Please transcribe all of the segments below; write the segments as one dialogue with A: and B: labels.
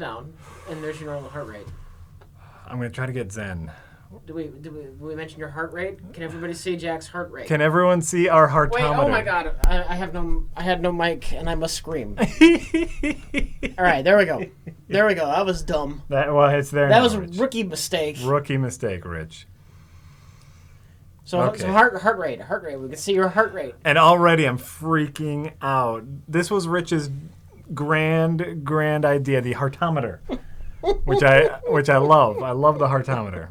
A: down, and there's your normal heart rate.
B: I'm going to try to get zen.
A: Did we mention your heart rate? Can everybody see Jack's heart rate?
B: Can everyone see our heartometer?
A: Wait, oh my God. I had no mic, and I must scream. All right, there we go. There we go. That was dumb.
B: It's there
A: That
B: now,
A: was a
B: Rich.
A: rookie mistake.
B: Rookie mistake, Rich.
A: So heart rate. We can see your heart rate.
B: And already I'm freaking out. This was Rich's grand idea, the heartometer, which I love. I love the heartometer.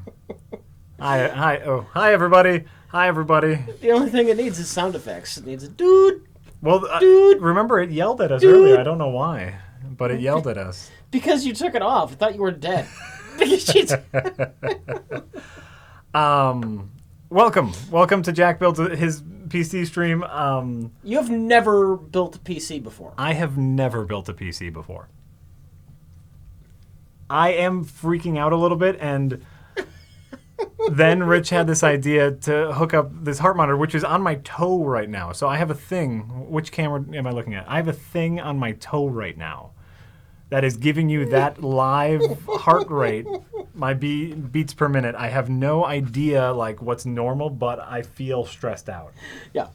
B: Hi everybody. Hi everybody.
A: The only thing it needs is sound effects. It needs a dude.
B: Well,
A: dude.
B: Remember it yelled at us
A: Dude.
B: earlier. I don't know why, but it yelled at us.
A: Because you took it off. I thought you were dead.
B: Welcome to Jack Builds his PC stream.
A: You have never built a PC before.
B: I have never built a PC before. I am freaking out a little bit, and then Rich had this idea to hook up this heart monitor, which is on my toe right now. So I have a thing. Which camera am I looking at? I have a thing on my toe right now that is giving you that live heart rate, my beats per minute. I have no idea like what's normal, but I feel stressed out.
A: Yeah,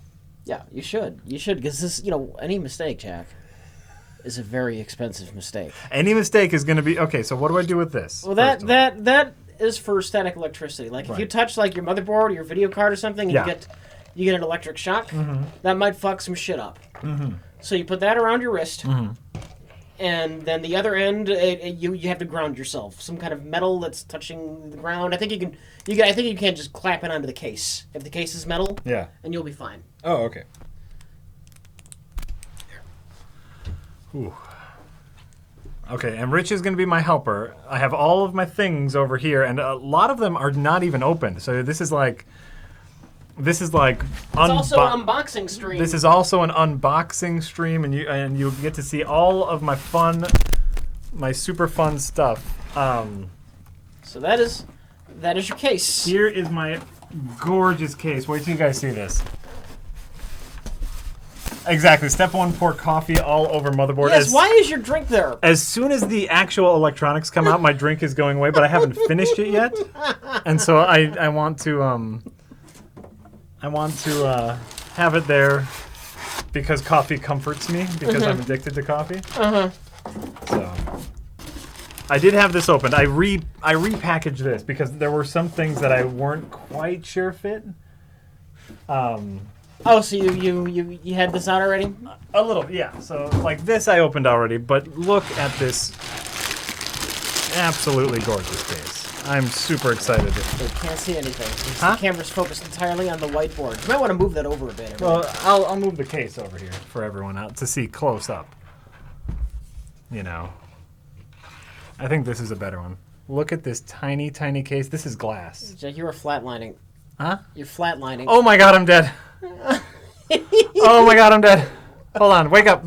A: you should, because this, any mistake, Jack, is a very expensive mistake.
B: Any mistake is going to be okay. So what do I do with this?
A: Well, that is for static electricity. Like if you touch like your motherboard or your video card or something, and you get an electric shock. Mm-hmm. That might fuck some shit up. Mm-hmm. So you put that around your wrist. Mm-hmm. And then the other end, you have to ground yourself. Some kind of metal that's touching the ground. I think you can. I think you can't just clap it onto the case. If the case is metal, and you'll be fine.
B: Oh, okay. Ooh. Okay, and Rich is going to be my helper. I have all of my things over here, and a lot of them are not even opened. So this is like. It's
A: also an unboxing stream.
B: This is also an unboxing stream, and you get to see all of my super fun stuff.
A: So that is your case.
B: Here is my gorgeous case. Wait till you guys see this. Exactly. Step 1, pour coffee all over motherboard.
A: Yes. Why is your drink there?
B: As soon as the actual electronics come out, my drink is going away, but I haven't finished it yet, and so I want to have it there because coffee comforts me because I'm addicted to coffee. So I did have this opened. I repackaged this because there were some things that I weren't quite sure fit.
A: Oh, so you had this out already?
B: A little, yeah. So like this I opened already, but look at this absolutely gorgeous case. I'm super excited.
A: You can't see anything. The camera's focused entirely on the whiteboard. You might want to move that over a bit.
B: Well, I'll move the case over here for everyone out to see close up. I think this is a better one. Look at this tiny, tiny case. This is glass.
A: Jack, you are flatlining.
B: Huh?
A: You're flatlining.
B: Oh my God, I'm dead. Oh my God, I'm dead. Hold on, wake up.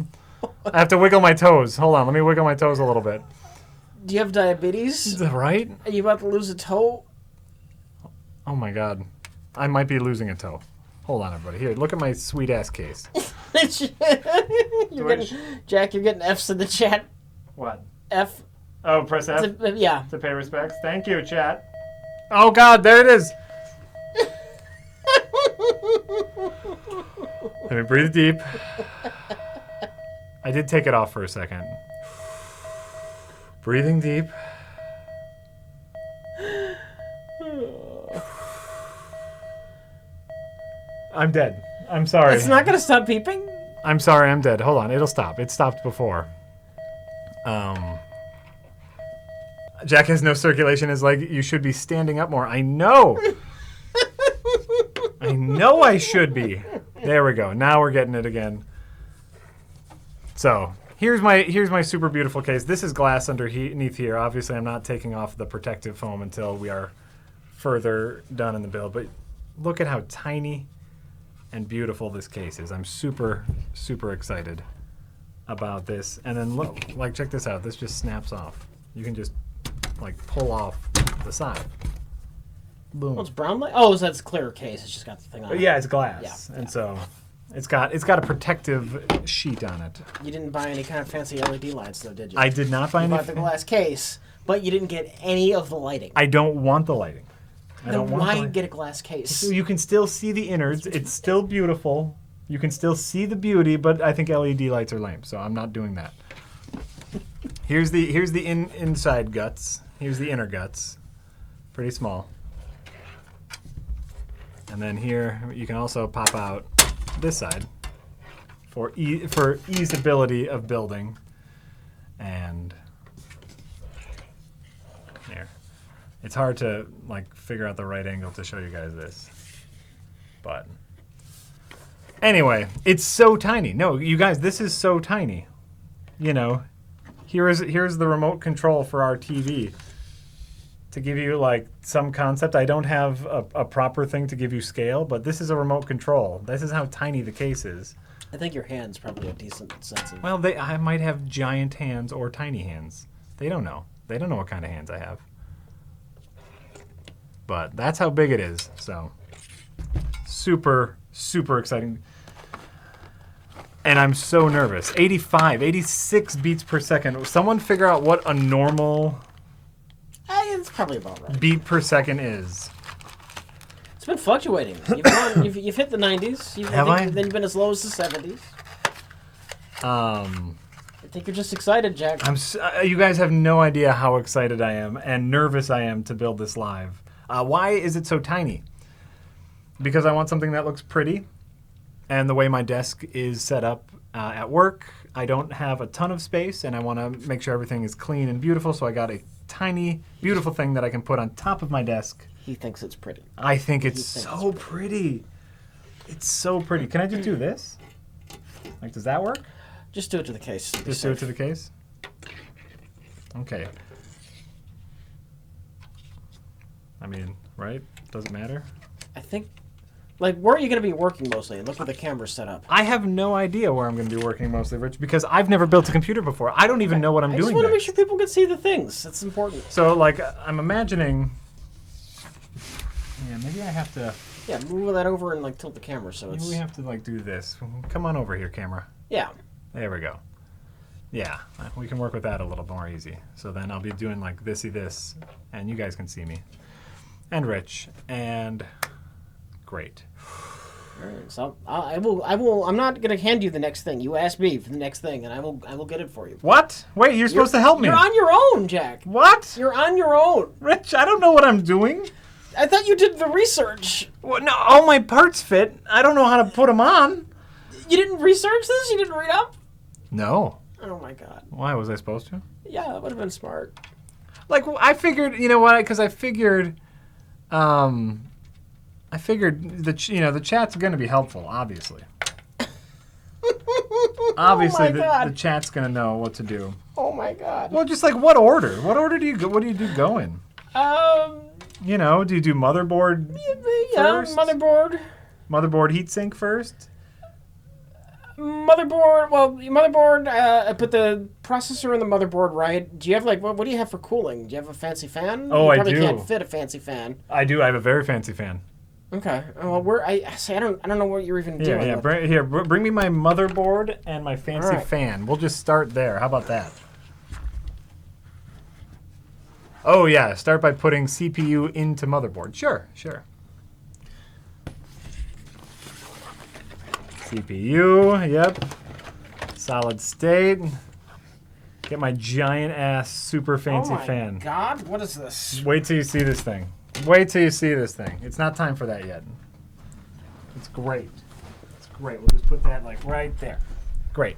B: I have to wiggle my toes. Hold on, let me wiggle my toes a little bit.
A: Do you have diabetes?
B: Right?
A: Are you about to lose a toe?
B: Oh my God. I might be losing a toe. Hold on, everybody. Here, look at my sweet ass case.
A: Jack, you're getting F's in the chat.
B: What?
A: F.
B: Oh, press F?
A: Yeah.
B: To pay respects. Thank you, chat. Oh God, there it is. Let me breathe deep. I did take it off for a second. Breathing deep. I'm dead. I'm sorry.
A: It's not going to stop beeping?
B: I'm sorry, I'm dead. Hold on, it'll stop. It stopped before. Jack has no circulation. Is like, you should be standing up more. I know. I know I should be. There we go. Now we're getting it again. So here's my super beautiful case. This is glass underneath here. Obviously, I'm not taking off the protective foam until we are further done in the build. But look at how tiny and beautiful this case is. I'm super, super excited about this. And then look, like, check this out. This just snaps off. You can just like pull off the side. Boom.
A: Oh, it's brown light? Oh, so that's a clear case. It's just got the thing on it.
B: Yeah, it's glass. Yeah. And so It's got a protective sheet on it.
A: You didn't buy any kind of fancy LED lights, though, did you?
B: I did not buy any.
A: You bought the glass case, but you didn't get any of the lighting.
B: I don't want the lighting.
A: Then why get a glass case?
B: So you can still see the innards. It's still beautiful. You can still see the beauty, but I think LED lights are lame, so I'm not doing that. Here's the inside guts. Here's the inner guts. Pretty small. And then here you can also pop out this side for easeability of building. And there. It's hard to like figure out the right angle to show you guys this. But anyway, it's so tiny. No, you guys, this is so tiny. You know, here's the remote control for our TV. To give you like some concept, I don't have a proper thing to give you scale, but this is a remote control. This is how tiny the case is.
A: I think your hand's probably a decent sense of...
B: Well, I might have giant hands or tiny hands. They don't know. They don't know what kind of hands I have. But that's how big it is. So super, super exciting. And I'm so nervous. 86 beats per second. Someone figure out what a normal...
A: It's probably about right.
B: beat per second is.
A: It's been fluctuating. You've hit the 90s. Then you've been as low as the 70s. I think you're just excited, Jack.
B: You guys have no idea how excited I am and nervous I am to build this live. Why is it so tiny? Because I want something that looks pretty. And the way my desk is set up at work, I don't have a ton of space, and I want to make sure everything is clean and beautiful, so I got a tiny, beautiful thing that I can put on top of my desk.
A: He thinks it's pretty.
B: I think it's so pretty. It's so pretty. Can I just do this? Like, does that work?
A: Just do it to the case.
B: Just do it to the case? Okay. I mean, right? Doesn't matter?
A: I think... Like, where are you going to be working mostly? And look where the camera's set up.
B: I have no idea where I'm going to be working mostly, Rich, because I've never built a computer before. I don't even know what I'm doing. I just want to make
A: sure people can see the things. That's important.
B: So, like, I'm imagining... Yeah, maybe I have to...
A: Yeah, move that over and, like, tilt the camera so it's...
B: Maybe we have to, like, do this. Come on over here, camera.
A: Yeah.
B: There we go. Yeah, we can work with that a little more easy. So then I'll be doing, like, this, and you guys can see me. And Rich, and... Great.
A: All right, so I will. I'm not gonna hand you the next thing. You asked me for the next thing, and I will get it for you.
B: What? Wait, you're supposed to help me.
A: You're on your own, Jack.
B: What?
A: You're on your own.
B: Rich, I don't know what I'm doing.
A: I thought you did the research.
B: Well, no, all my parts fit. I don't know how to put them on.
A: You didn't research this? You didn't read up?
B: No.
A: Oh my God.
B: Why was I supposed to?
A: Yeah, that would have been smart.
B: Like, I figured, you know what? Because I figured the chat's going to be helpful, obviously. Obviously, the chat's going to know what to do.
A: Oh my God.
B: Well, just like what order? What order do you go? What do you do going? You know, do you do motherboard first?
A: Motherboard.
B: Motherboard heatsink first?
A: Motherboard, I put the processor in the motherboard, right? Do you have, like, what do you have for cooling? Do you have a fancy fan?
B: Oh, I do.
A: You probably can't fit a fancy fan.
B: I do. I have a very fancy fan.
A: Okay. Well, I don't know what you're even doing.
B: Yeah. Bring me my motherboard and my fancy fan. We'll just start there. How about that? Oh yeah, start by putting CPU into motherboard. Sure. CPU, yep. Solid state. Get my giant ass super fancy fan. Oh my
A: God, what is this?
B: Wait till you see this thing. It's not time for that yet. It's great. We'll just put that like right there. Great.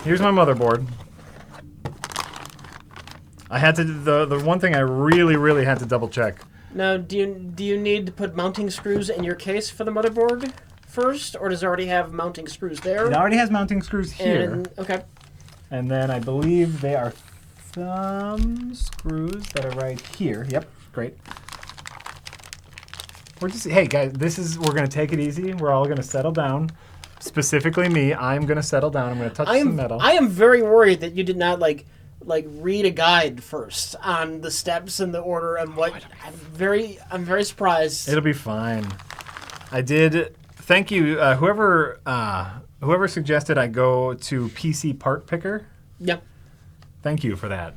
B: Here's my motherboard. I had to the one thing I really had to double check.
A: Now, do you need to put mounting screws in your case for the motherboard first, or does it already have mounting screws there?
B: It already has mounting screws here.
A: Okay.
B: And then I believe they are thumb screws that are right here. Yep, great. Hey guys, we're gonna take it easy. We're all gonna settle down. Specifically me, I'm gonna settle down. I'm gonna touch some metal.
A: I am very worried that you did not like read a guide first on the steps and the order and what. I'm very surprised.
B: It'll be fine. I did thank you. Whoever suggested I go to PC Part Picker.
A: Yep.
B: Thank you for that.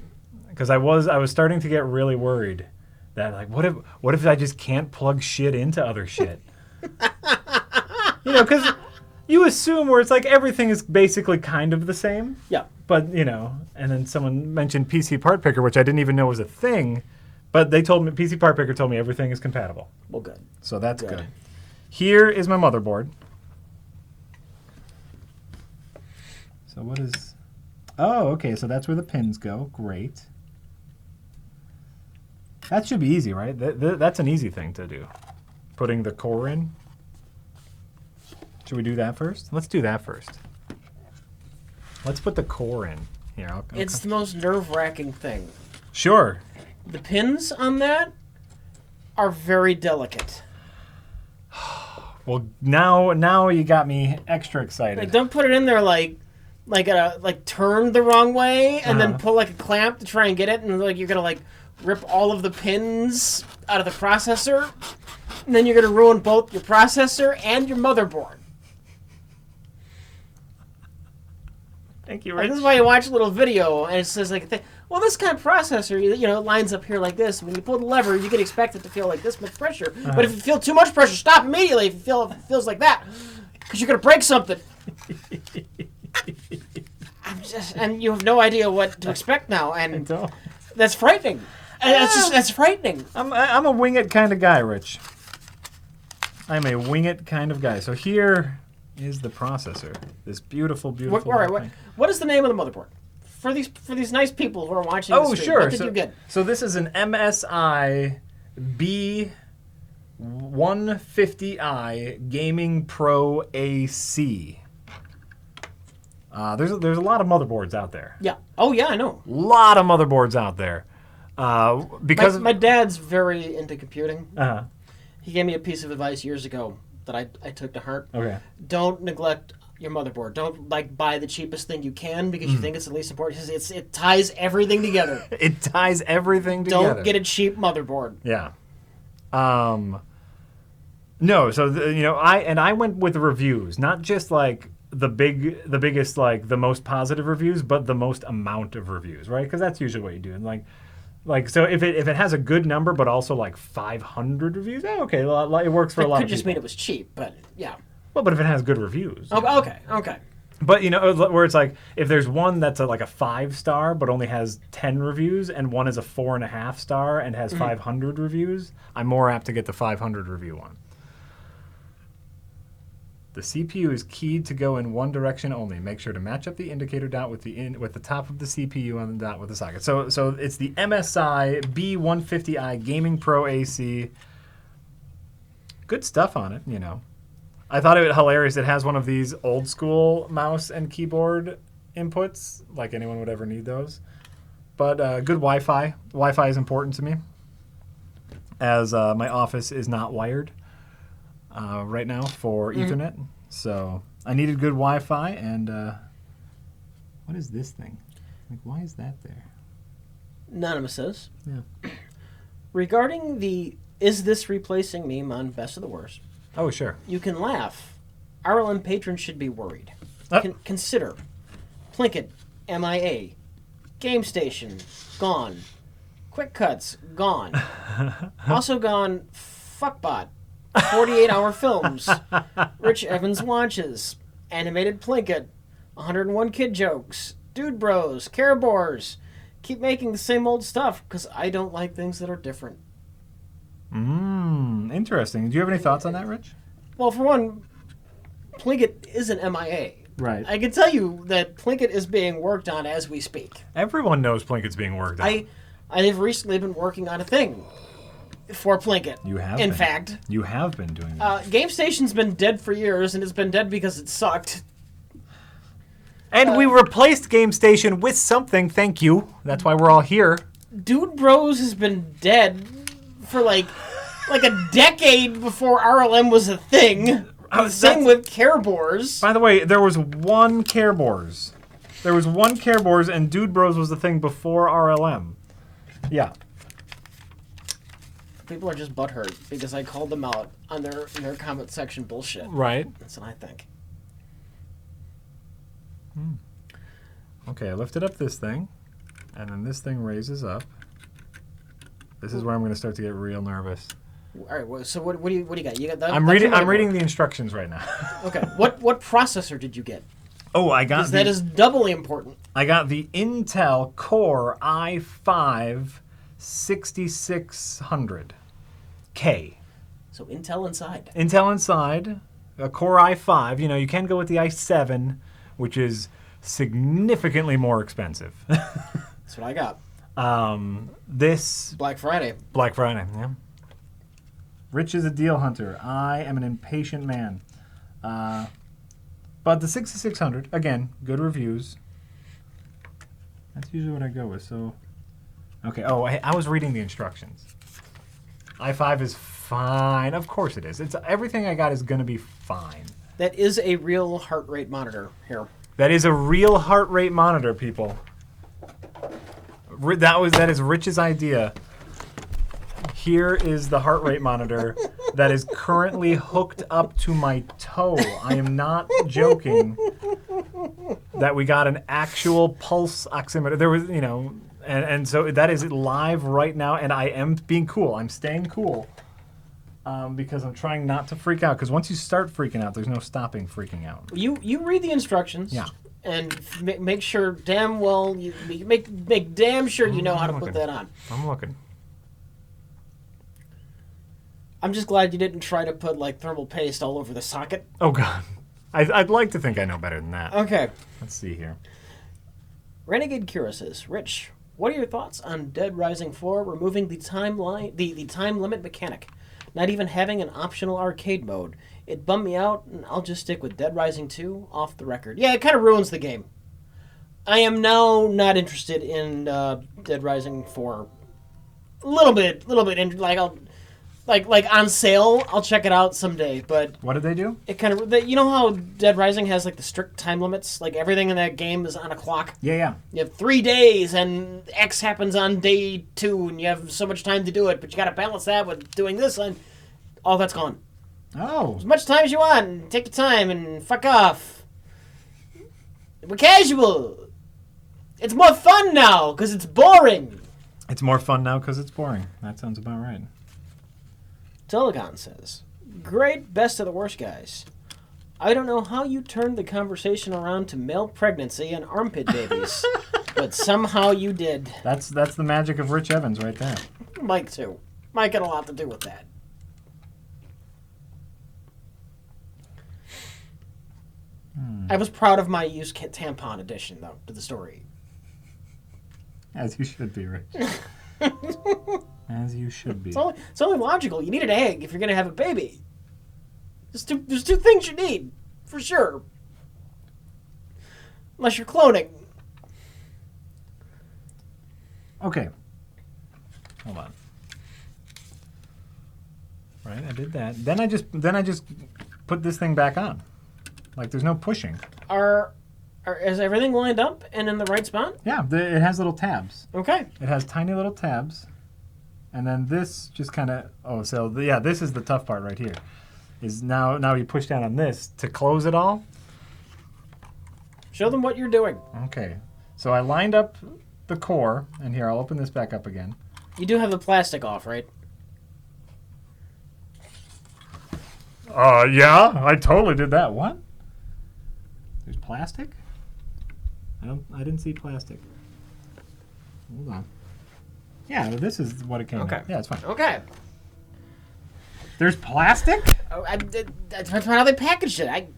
B: Because I was starting to get really worried that like what if I just can't plug shit into other shit? Because you assume where it's like everything is basically kind of the same.
A: Yeah.
B: But and then someone mentioned PC Part Picker, which I didn't even know was a thing. But they told me PC Part Picker told me everything is compatible.
A: Well, good.
B: So that's good. Here is my motherboard. So what is... Oh, okay, so that's where the pins go. Great. That should be easy, right? That's an easy thing to do. Putting the core in. Should we do that first? Let's do that first. Let's put the core in. Here,
A: It's the most nerve-wracking thing.
B: Sure.
A: The pins on that are very delicate.
B: Well, now you got me extra excited.
A: Like, don't put it in there like turn the wrong way and then pull like a clamp to try and get it, and like you're gonna like rip all of the pins out of the processor, and then you're gonna ruin both your processor and your motherboard.
B: Thank you,
A: Like,
B: Rich.
A: this is why you watch a little video and it says like, well, this kind of processor, lines up here like this. When you pull the lever, you can expect it to feel like this much pressure. But if you feel too much pressure, stop immediately. If it feels like that, because you're gonna break something. And you have no idea what to expect now, and that's frightening. That's frightening.
B: I'm a wing it kind of guy, Rich. I'm a wing it kind of guy. So here is the processor. This beautiful, beautiful.
A: All right, what is the name of the motherboard for these nice people who are watching?
B: Oh,
A: the stream?
B: sure.
A: What did you get?
B: So this is an MSI B150i Gaming Pro AC. There's a lot of motherboards out there.
A: Yeah. Oh, yeah, I know.
B: A lot of motherboards out there. Because
A: my dad's very into computing.
B: Uh-huh.
A: He gave me a piece of advice years ago that I took to heart.
B: Okay.
A: Don't neglect your motherboard. Don't buy the cheapest thing you can because you think it's the least important. It ties everything together.
B: It ties everything together.
A: Don't get a cheap motherboard.
B: Yeah. No, so I went with reviews, not just like the biggest, like the most positive reviews, but the most amount of reviews, right? Because that's usually what you do. And like so if it has a good number, but also like 500 reviews, okay, it works for a lot of people.
A: It could just mean it was cheap, but yeah.
B: Well, but if it has good reviews.
A: Okay.
B: But where it's like if there's one that's like a 5-star but only has 10 reviews, and one is a 4.5-star and has 500 reviews, I'm more apt to get the 500 review one. The CPU is keyed to go in one direction only. Make sure to match up the indicator dot with the top of the CPU on the dot with the socket. So it's the MSI B150i Gaming Pro AC. Good stuff on it, I thought it was hilarious. It has one of these old school mouse and keyboard inputs, like anyone would ever need those. But good Wi-Fi. Wi-Fi is important to me, as my office is not wired right now for Ethernet. So I needed good Wi-Fi, and what is this thing? Like, why is that there?
A: Anonymous says,
B: Yeah.
A: regarding the "Is this replacing" meme on Best of the Worst,
B: Oh, sure.
A: you can laugh. RLM patrons should be worried. Consider Plinkett, MIA, Game Station, gone. Quick Cuts, gone. Also gone, Fuckbot, 48-hour films, Rich Evans Launches, Animated Plinkett, 101 Kid Jokes, Dude Bros, Care Bores. Keep making the same old stuff because I don't like things that are different.
B: Interesting. Do you have any thoughts on that, Rich?
A: Well, for one, Plinkett is an MIA.
B: Right.
A: I can tell you that Plinkett is being worked on as we speak.
B: Everyone knows Plinkett's being worked on.
A: I have recently been working on a thing for Plinkett.
B: You have
A: In
B: been.
A: fact.
B: You have been doing that.
A: Game Station's been dead for years, and it's been dead because it sucked.
B: And we replaced Game Station with something, thank you. That's why we're all here.
A: Dude Bros has been dead for like a decade before RLM was a thing. Same with Care Bores.
B: By the way, there was one Care Bores. There was one Care Bores, and Dude Bros was the thing before RLM. Yeah.
A: people are just butthurt because I called them out on their comment section bullshit.
B: Right.
A: That's what I think.
B: Okay, I lifted up this thing, and then this thing raises up. This is where I'm going to start to get real nervous.
A: All right. Well, so what do you got? You got that.
B: I'm reading the instructions right now.
A: Okay. What processor did you get?
B: Oh, I got
A: because that is doubly important.
B: I got the Intel Core i5-6600K.
A: So Intel inside.
B: Intel inside, a Core i5. You know, you can go with the i7, which is significantly more expensive.
A: That's what I got.
B: This
A: Black Friday,
B: yeah. Rich is a deal hunter. I am an impatient man. But the 6600, again, good reviews. That's usually what I go with. So, okay. Oh, I was reading the instructions. i5 is fine. Of course it is. It's everything I got is going to be fine.
A: That is a real heart rate monitor here.
B: That is a real heart rate monitor, people. That is Rich's idea. Here is the heart rate monitor that is currently hooked up to my toe. I am not joking. That we got an actual pulse oximeter. There was, you know, and so that is live right now, and I am being cool. I'm staying cool because I'm trying not to freak out. Because once you start freaking out, there's no stopping freaking out.
A: You read the instructions.
B: Yeah.
A: And make sure damn well you make damn sure you know how to put that on.
B: I'm looking.
A: I'm just glad you didn't try to put like thermal paste all over the socket.
B: Oh God, I'd like to think I know better than that.
A: Okay.
B: Let's see here.
A: Renegade Kira says, Rich, what are your thoughts on Dead Rising 4 removing the time limit mechanic, not even having an optional arcade mode? It bummed me out, and I'll just stick with Dead Rising 2 off the record. Yeah, it kind of ruins the game. I am now not interested in Dead Rising 4. A little bit, like on sale. I'll check it out someday. But
B: what did they do?
A: It kind of, you know how Dead Rising has like the strict time limits. Like everything in that game is on a clock.
B: Yeah.
A: You have 3 days, and X happens on day 2, and you have so much time to do it. But you got to balance that with doing this, and all that's gone.
B: Oh.
A: As much time as you want, and take your time, and fuck off. We're casual. It's more fun now, because it's boring.
B: It's more fun now because it's boring. That sounds about right.
A: Telecon says, great, best of the worst, guys. I don't know how you turned the conversation around to male pregnancy and armpit babies, but somehow you did.
B: That's the magic of Rich Evans right there.
A: Mike, too. Mike had a lot to do with that. I was proud of my used tampon addition, though, to the story.
B: As you should be, Rich. As you should be.
A: It's only logical. You need an egg if you're going to have a baby. There's two things you need, for sure. Unless you're cloning.
B: Okay. Hold on. Right, I did that. Then I just put this thing back on. Like there's no pushing.
A: Is everything lined up and in the right spot?
B: Yeah, it has little tabs.
A: Okay.
B: It has tiny little tabs. And then this just kind of, this is the tough part right here. Is now you push down on this to close it all.
A: Show them what you're doing.
B: Okay. So I lined up the core, and here, I'll open this back up again.
A: You do have the plastic off, right?
B: Yeah, I totally did that. What? There's plastic? I didn't see plastic. Hold on. Yeah, this is what it came with. Yeah, it's fine.
A: Okay.
B: There's plastic?
A: Oh, that's how they packaged it.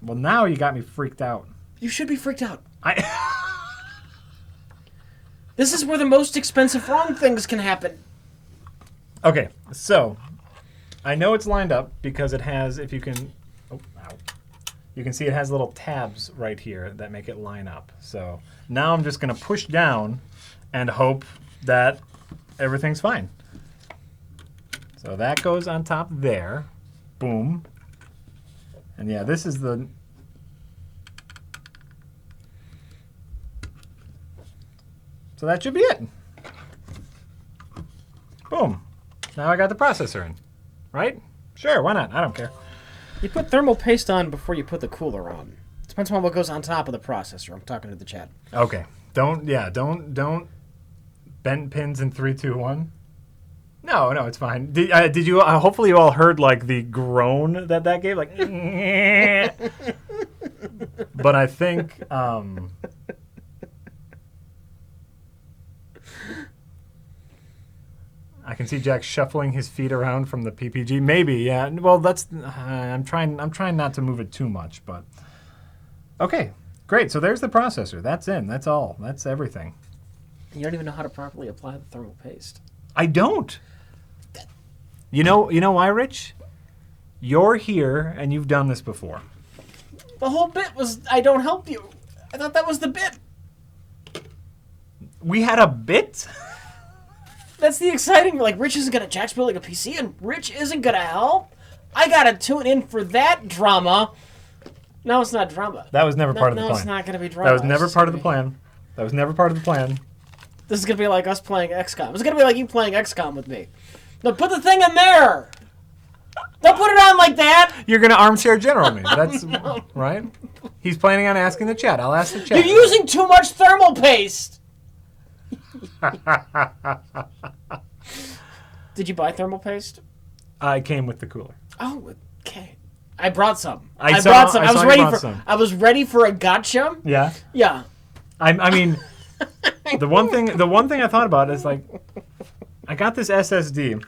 B: Well, now you got me freaked out.
A: You should be freaked out. This is where the most expensive wrong things can happen.
B: Okay, so I know it's lined up because it has, if you can, you can see it has little tabs right here that make it line up. So now I'm just going to push down and hope that everything's fine. So that goes on top there. Boom. And yeah, this is the... So that should be it. Boom. Now I got the processor in. Right? Sure, why not? I don't care.
A: You put thermal paste on before you put the cooler on. Depends on what goes on top of the processor. I'm talking to the chat.
B: Okay. Don't bend pins in 3, 2, 1. No, it's fine. Did you? Hopefully, you all heard like the groan that gave, like. But I think. I can see Jack shuffling his feet around from the PPG. Maybe, yeah. Well, that's. I'm trying not to move it too much, but. Okay, great. So there's the processor. That's in. That's all. That's everything.
A: You don't even know how to properly apply the thermal paste.
B: I don't. You know why, Rich? You're here and you've done this before.
A: The whole bit was I don't help you. I thought that was the bit.
B: We had a bit?
A: That's the exciting. Like, Rich isn't gonna. Jack's building a PC, and Rich isn't gonna help. I gotta tune in for that drama. No, it's not drama.
B: That was never part of the plan.
A: No, it's not gonna be drama.
B: That was never part of the plan. That was never part of the plan.
A: This is gonna be like us playing XCOM. It's gonna be like you playing XCOM with me. No, put the thing in there. Don't put it on like that.
B: You're gonna armchair general me. That's no. Right. He's planning on asking the chat. I'll ask the chat.
A: You're using too much thermal paste. Did you buy thermal paste?
B: I came with the cooler.
A: Oh, okay. I brought some.
B: I brought some.
A: I was ready for a gotcha.
B: Yeah.
A: Yeah.
B: I mean, the one thing I thought about is like, I got this SSD,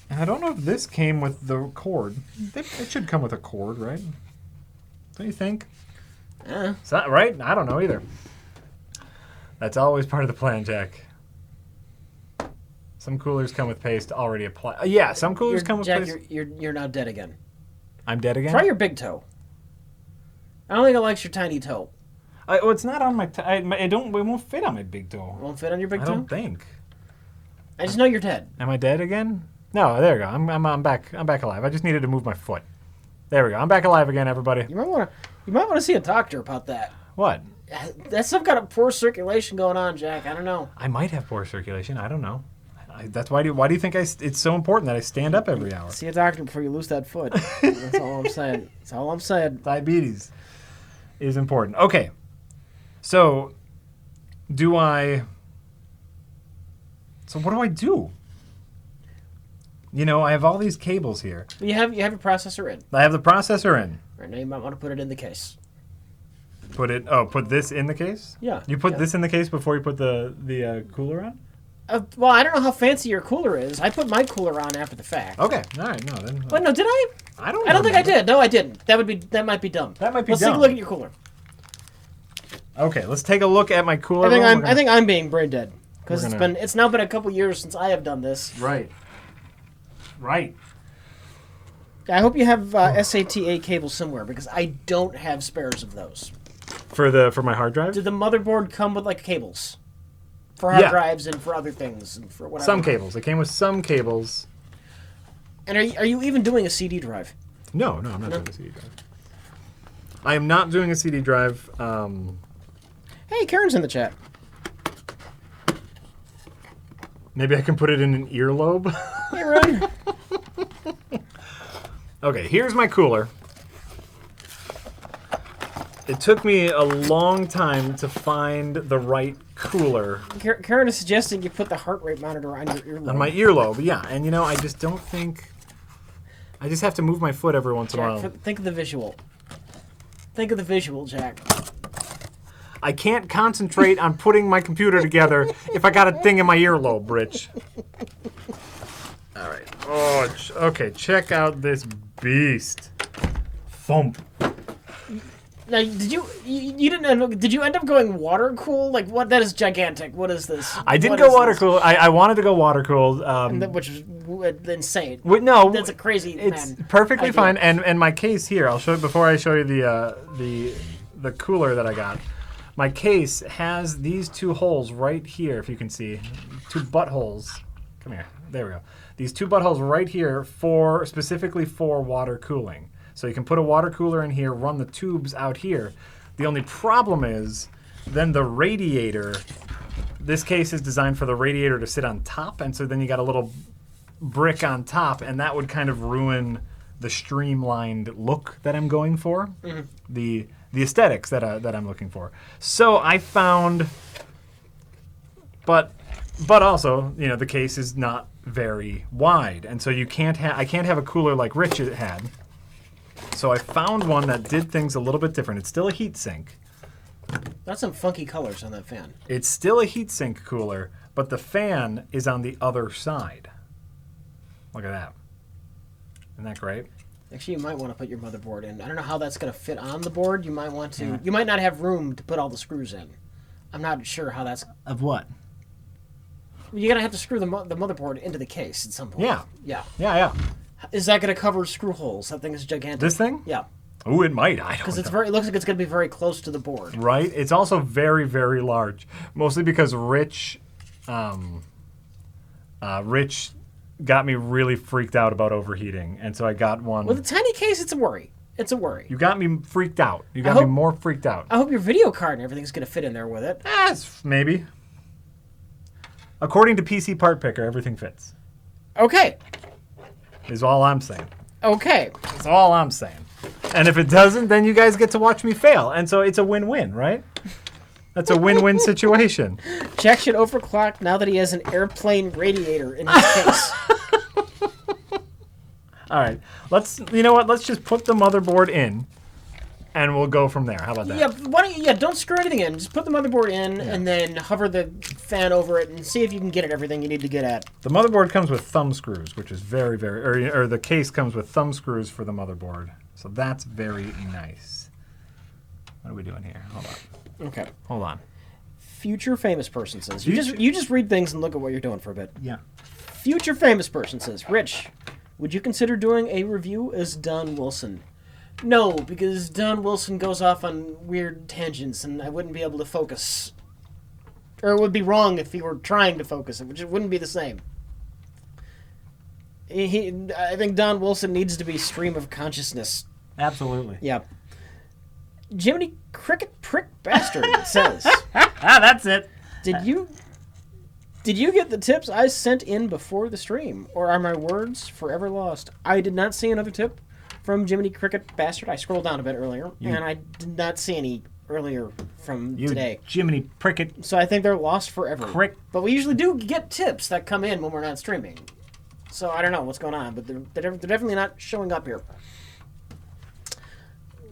B: and I don't know if this came with the cord. It should come with a cord, right? Don't you think? Is that right? I don't know either. That's always part of the plan, Jack. Some coolers come with paste already applied. Yeah, some coolers come with
A: Jack,
B: paste.
A: You're now dead again.
B: I'm dead again?
A: Try your big toe. I don't think it likes your tiny toe.
B: Well, it's not on my. It won't fit on my big toe.
A: It won't fit on your big toe?
B: I don't think.
A: I just know you're dead.
B: Am I dead again? No, there we go. I'm back. I'm back alive. I just needed to move my foot. There we go. I'm back alive again, everybody.
A: You might want to see a doctor about that.
B: What?
A: That's some kind of poor circulation going on, Jack. I don't know.
B: I might have poor circulation. I don't know. That's why do you think it's so important that I stand up every hour?
A: See a doctor before you lose that foot. That's all I'm saying. That's all I'm saying.
B: Diabetes is important. Okay. So, So what do I do? I have all these cables here.
A: You have your processor in.
B: I have the processor in.
A: Right now, you might want to put it in the case.
B: Put this in the case?
A: Yeah.
B: You put this in the case before you put the cooler on?
A: Well, I don't know how fancy your cooler is. I put my cooler on after the fact.
B: Okay. All right. No, then.
A: Wait, no, did I?
B: I don't
A: think I did. No, I didn't. That might be dumb.
B: Let's
A: take a look at your cooler.
B: Okay, let's take a look at my cooler.
A: I think I'm being brain dead because it's now been a couple years since I have done this.
B: Right.
A: I hope you have SATA cables somewhere because I don't have spares of those.
B: For my hard drive?
A: Did the motherboard come with like cables? For hard drives and for other things and for whatever.
B: Some cables. It came with some cables.
A: And are you even doing a CD drive?
B: No, I'm not doing a CD drive. I am not doing a CD drive.
A: Hey, Karen's in the chat.
B: Maybe I can put it in an earlobe.
A: Hey, Ron.
B: Okay, here's my cooler. It took me a long time to find the right cooler.
A: Karen is suggesting you put the heart rate monitor on your earlobe.
B: On my earlobe, yeah. And I just don't think... I just have to move my foot every once in a while.
A: Think of the visual. Think of the visual, Jack.
B: I can't concentrate on putting my computer together if I got a thing in my earlobe, Rich. All right. Oh, okay. Check out this beast. Thump.
A: Now, did you end up going water cool? Like what? That is gigantic. What is this?
B: I didn't go water cool. I wanted to go water cooled,
A: which is insane.
B: No,
A: that's a crazy.
B: It's perfectly idea. Fine. And my case here, I'll show you before I show you the cooler that I got. My case has these two holes right here, if you can see, two buttholes. Come here. There we go. These two buttholes right here specifically for water cooling. So you can put a water cooler in here, run the tubes out here. The only problem is then the radiator, this case is designed for the radiator to sit on top, and so then you got a little brick on top, and that would kind of ruin the streamlined look that I'm going for, the aesthetics that I'm looking for. So I found, but also, you know, the case is not very wide, and so I can't have a cooler like Rich had. So I found one that did things a little bit different. It's still a heat sink.
A: That's some funky colors on that fan.
B: It's still a heat sink cooler, but the fan is on the other side. Look at that. Isn't that great?
A: Actually, you might want to put your motherboard in. I don't know how that's going to fit on the board. You might want to. Yeah. You might not have room to put all the screws in. I'm not sure how that's.
B: Of what?
A: You're going to have to screw the motherboard into the case at some point.
B: Yeah.
A: Yeah.
B: Yeah, yeah.
A: Is that going to cover screw holes? That thing is gigantic.
B: This thing?
A: Yeah.
B: Oh, it might. I don't know.
A: Because it looks like it's going to be very close to the board.
B: Right. It's also very, very large. Mostly because Rich got me really freaked out about overheating, and so I got one.
A: With a tiny case, it's a worry. It's a worry.
B: You got me freaked out. You got me more freaked out.
A: I hope your video card and everything's going to fit in there with it.
B: Maybe. According to PC Part Picker, everything fits.
A: Okay.
B: Is all I'm saying.
A: Okay.
B: That's all I'm saying. And if it doesn't, then you guys get to watch me fail. And so it's a win-win, right? That's a win-win situation.
A: Jack should overclock now that he has an airplane radiator in his case.
B: All right. You know what? Let's just put the motherboard in, and we'll go from there. How about that?
A: Yeah, don't screw anything in. Just put the motherboard in, and then hover the fan over it and see if you can get at everything you need to get at.
B: The motherboard comes with thumb screws, which is very, very... Or the case comes with thumb screws for the motherboard. So that's very nice. What are we doing here? Hold on.
A: Okay.
B: Hold on.
A: Future famous person says... You just read things and look at what you're doing for a bit.
B: Yeah.
A: Future famous person says, Rich, would you consider doing a review as Don Wilson? No, because Don Wilson goes off on weird tangents, and I wouldn't be able to focus. Or it would be wrong if he were trying to focus it, which it wouldn't be the same. I think Don Wilson needs to be stream of consciousness.
B: Absolutely.
A: Yeah. Jiminy Cricket Prick Bastard says...
B: That's it.
A: Did you get the tips I sent in before the stream, or are my words forever lost? I did not see another tip from Jiminy Cricket Bastard. I scrolled down a bit earlier, and I did not see any earlier from today.
B: Jiminy Pricket.
A: So I think they're lost forever.
B: Crick.
A: But we usually do get tips that come in when we're not streaming. So I don't know what's going on, but they're definitely not showing up here.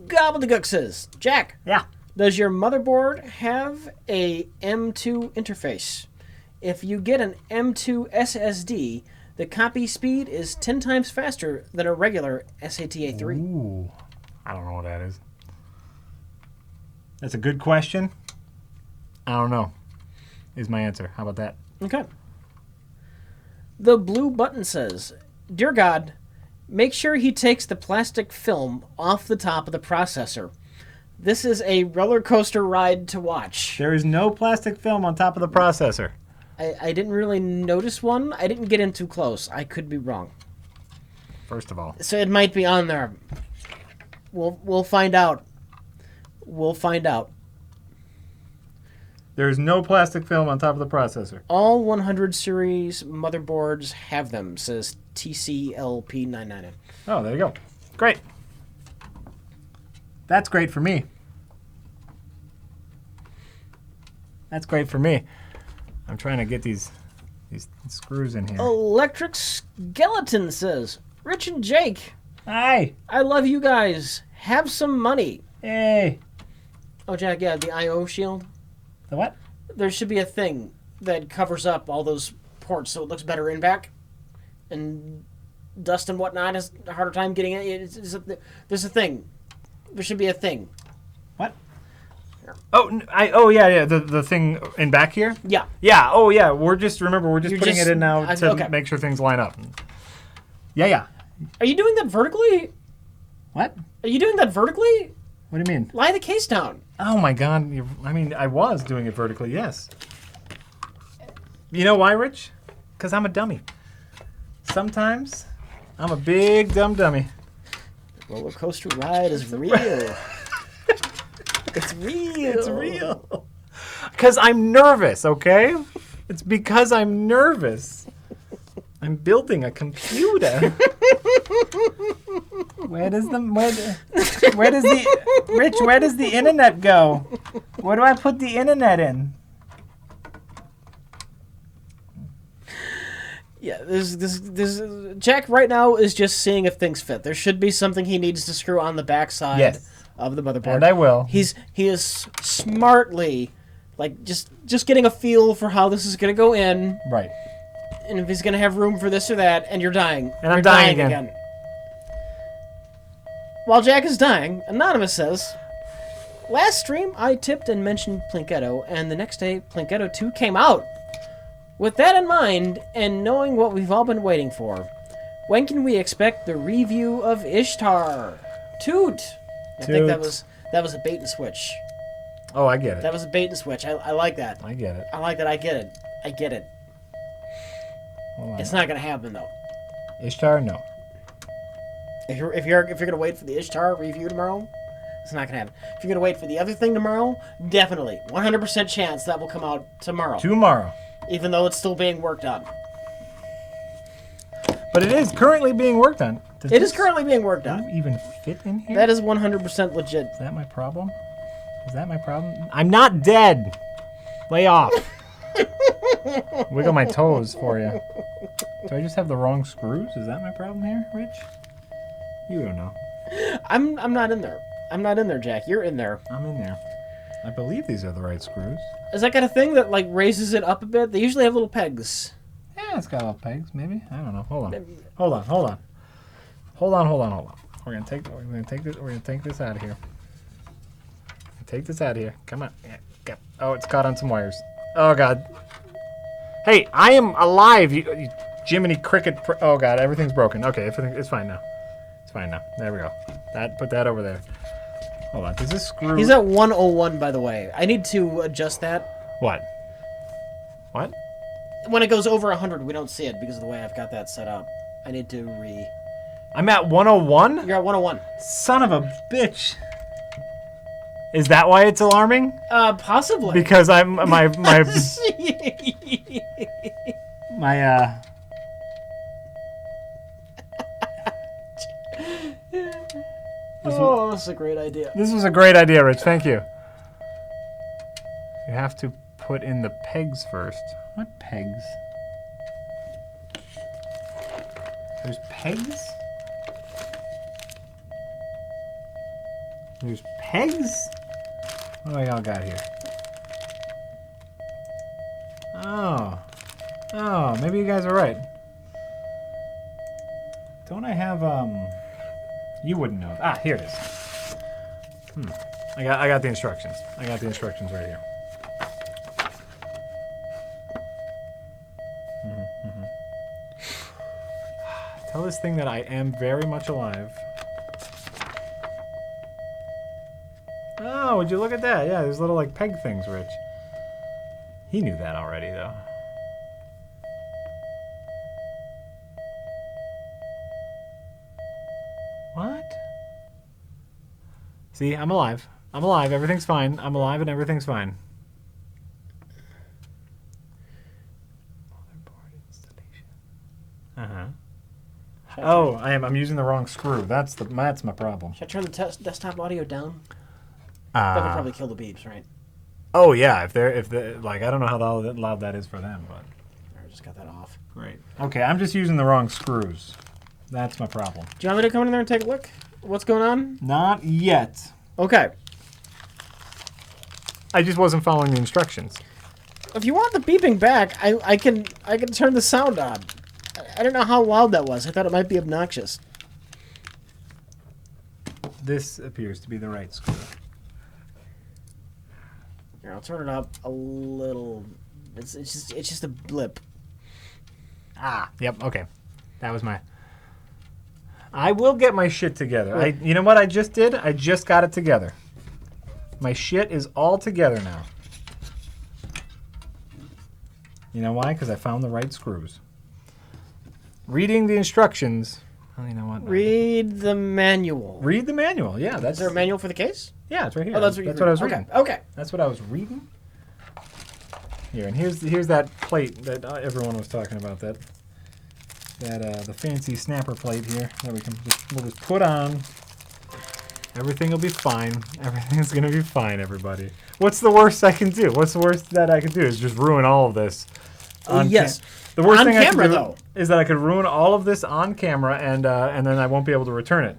A: Gobbledygook says, Jack.
B: Yeah.
A: Does your motherboard have a M2 interface? If you get an M2 SSD, the copy speed is 10 times faster than a regular SATA 3.
B: Ooh. I don't know what that is. That's a good question. I don't know, is my answer. How about that?
A: Okay. The blue button says, Dear God, make sure he takes the plastic film off the top of the processor. This is a roller coaster ride to watch.
B: There is no plastic film on top of the processor.
A: I didn't really notice one. I didn't get in too close. I could be wrong.
B: First of all.
A: So it might be on there. We'll find out. We'll find out.
B: There's no plastic film on top of the processor.
A: All 100 series motherboards have them, says TCLP999.
B: Oh, there you go. Great. That's great for me. That's great for me. I'm trying to get these screws in here.
A: Electric Skeleton says, Rich and Jake.
B: Hi.
A: I love you guys. Have some money.
B: Hey.
A: Oh, Jack, yeah, the I.O. shield.
B: The what?
A: There should be a thing that covers up all those ports so it looks better in back. And dust and whatnot has a harder time getting it. There's a thing. There should be a thing.
B: What? Oh yeah, the thing in back here?
A: Yeah.
B: Yeah, oh yeah, we're just putting it in now to
A: okay.
B: make sure things line up. Yeah.
A: Are you doing that vertically?
B: What?
A: Are you doing that vertically?
B: What do you mean?
A: Lie the case down.
B: Oh my God, I was doing it vertically, yes. You know why, Rich? Because I'm a dummy. Sometimes I'm a big dummy.
A: Roller coaster ride is real. It's real.
B: It's real. Because I'm nervous, okay? It's because I'm nervous. I'm building a computer. Where does the Rich? Where does the internet go? Where do I put the internet in?
A: Yeah, this Jack right now is just seeing if things fit. There should be something he needs to screw on the backside of the motherboard.
B: And I will.
A: He is smartly, like just getting a feel for how this is gonna go in.
B: Right.
A: And if he's gonna have room for this or that, and you're dying.
B: And I'm dying again.
A: While Jack is dying, Anonymous says, last stream I tipped and mentioned Plinketto, and the next day Plinketto 2 came out. With that in mind, and knowing what we've all been waiting for, when can we expect the review of Ishtar? Toot! I think that was a bait and switch.
B: Oh, I get it.
A: That was a bait and switch. I like that.
B: I get it.
A: I like that. I get it. I get it. It's not gonna happen though.
B: Ishtar, no.
A: If you're gonna wait for the Ishtar review tomorrow, it's not gonna happen. If you're gonna wait for the other thing tomorrow, definitely 100% chance that will come out tomorrow.
B: Tomorrow.
A: Even though it's still being worked on.
B: But it is currently being worked on.
A: It is currently being worked on.
B: Even fit in here?
A: That is 100% legit.
B: Is that my problem? Is that my problem? I'm not dead. Lay off. Wiggle my toes for you. Do I just have the wrong screws? Is that my problem here, Rich? You don't know.
A: I'm not in there. I'm not in there, Jack. You're in there.
B: I'm in there. I believe these are the right screws.
A: Is that kind of thing that like raises it up a bit? They usually have little pegs.
B: Yeah, it's got little pegs, maybe. I don't know. Hold on. We're gonna take this out of here. Take this out of here. Come on. Yeah. Oh, it's caught on some wires. Oh God. Hey, I am alive. You Jiminy Cricket. Oh God, everything's broken. Okay, it's fine now. It's fine now. There we go. Put that over there. Hold on. Does this screw?
A: He's at 101, by the way. I need to adjust that.
B: What? What?
A: When it goes over 100, we don't see it because of the way I've got that set up. I need to
B: I'm at 101?
A: You're at 101.
B: Son of a bitch. Is that why it's alarming?
A: Possibly.
B: Because I'm my
A: Oh, that's a great idea.
B: This was a great idea, Rich. Thank you. You have to put in the pegs first. What pegs? There's pegs? There's pegs? What do I all got here? Oh, maybe you guys are right. Don't I have, you wouldn't know. Ah, here it is. I got the instructions. I got the instructions right here. Tell this thing that I am very much alive. Oh, would you look at that? Yeah, there's little like peg things, Rich. He knew that already, though. What? See, I'm alive. I'm alive. Everything's fine. I'm alive and everything's fine. Motherboard installation. Uh-huh. Oh, I'm using the wrong screw. That's my problem.
A: Should I turn the desktop audio down? That would probably kill the beeps, right?
B: Oh yeah, if they're like, I don't know how loud that is for them, but
A: I just got that off.
B: Great. Okay, I'm just using the wrong screws. That's my problem.
A: Do you want me to come in there and take a look? What's going on?
B: Not yet.
A: Okay.
B: I just wasn't following the instructions.
A: If you want the beeping back, I can turn the sound on. I don't know how loud that was. I thought it might be obnoxious.
B: This appears to be the right screw.
A: Here, I'll turn it up a little. It's just a blip.
B: Ah, yep, okay. That was my... I will get my shit together. You know what I just did? I just got it together. My shit is all together now. You know why? Because I found the right screws. Reading the instructions. Oh, you know what?
A: Read the manual.
B: Read the manual. Yeah, that's.
A: Is there a manual for the case?
B: Yeah, it's right here.
A: Oh, that's what
B: I was reading.
A: Okay.
B: That's what I was reading. Here, and here's that plate that everyone was talking about. That the fancy snapper plate here that we'll just put on. Everything will be fine. Everything's gonna be fine, everybody. What's the worst I can do? What's the worst that I can do is just ruin all of this.
A: Yes.
B: The worst
A: on
B: thing
A: camera,
B: I can do
A: though.
B: is that I could ruin all of this on camera, and then I won't be able to return it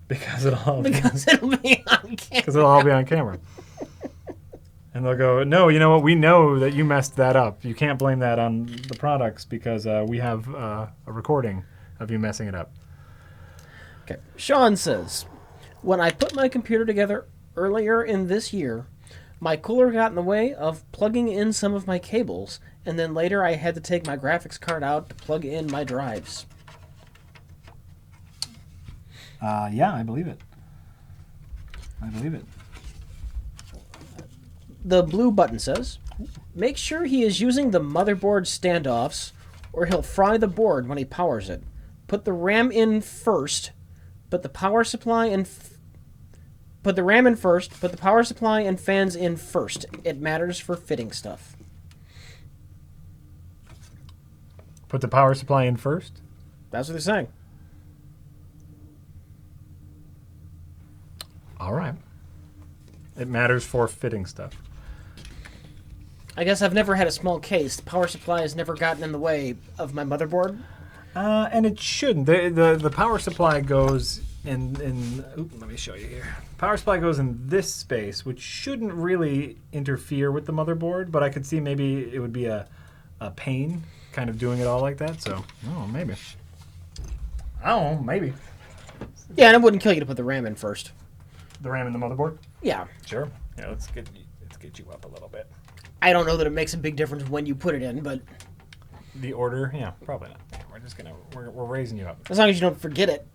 B: because it'll be
A: on camera.
B: Because it'll all be on camera. And they'll go, no, you know what? We know that you messed that up. You can't blame that on the products because we have a recording of you messing it up.
A: Okay. Sean says, when I put my computer together earlier in this year, my cooler got in the way of plugging in some of my cables, and then later I had to take my graphics card out to plug in my drives.
B: Yeah, I believe it. I believe it.
A: The blue button says, make sure he is using the motherboard standoffs or he'll fry the board when he powers it. Put the RAM in first, put the power supply in put the RAM in first, put the power supply and fans in first. It matters for fitting stuff.
B: Put the power supply in first?
A: That's what they're saying.
B: All right. It matters for fitting stuff.
A: I guess I've never had a small case. The power supply has never gotten in the way of my motherboard.
B: And it shouldn't. The power supply goes in let me show you here. Power supply goes in this space, which shouldn't really interfere with the motherboard, but I could see maybe it would be a pain kind of doing it all like that. So, maybe. I don't know, maybe.
A: Yeah, and it wouldn't kill you to put the RAM in first.
B: The RAM in the motherboard?
A: Yeah.
B: Sure. Yeah, let's get you up a little bit.
A: I don't know that it makes a big difference when you put it in, but
B: the order, yeah, probably not. We're raising you up.
A: As long as you don't forget it.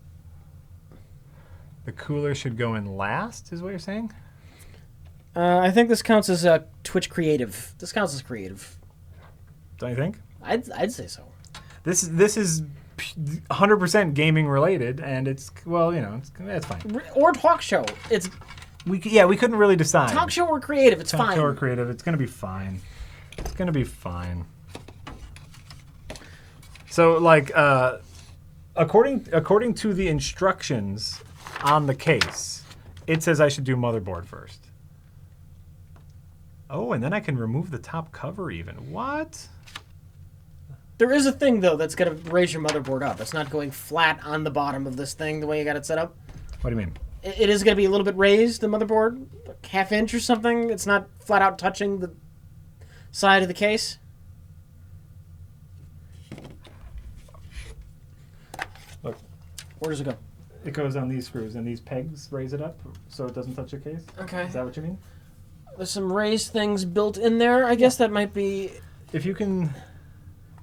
B: The cooler should go in last, is what you're saying?
A: I think this counts as Twitch creative. This counts as creative.
B: Don't you think?
A: I'd say so.
B: This is 100% gaming related, and it's it's fine.
A: Or talk show.
B: We couldn't really decide.
A: Talk show or creative, it's fine.
B: Talk show or creative, it's gonna be fine. It's gonna be fine. So, like, according to the instructions on the case, it says I should do motherboard first. Oh, and then I can remove the top cover even. What?
A: There is a thing, though, that's going to raise your motherboard up. It's not going flat on the bottom of this thing the way you got it set up.
B: What do you mean?
A: It is going to be a little bit raised, the motherboard, like half inch or something. It's not flat out touching the side of the case.
B: Look.
A: Where does it go?
B: It goes on these screws, and these pegs raise it up so it doesn't touch the case.
A: Okay.
B: Is that what you mean?
A: There's some raised things built in there. I guess that might be...
B: If you can...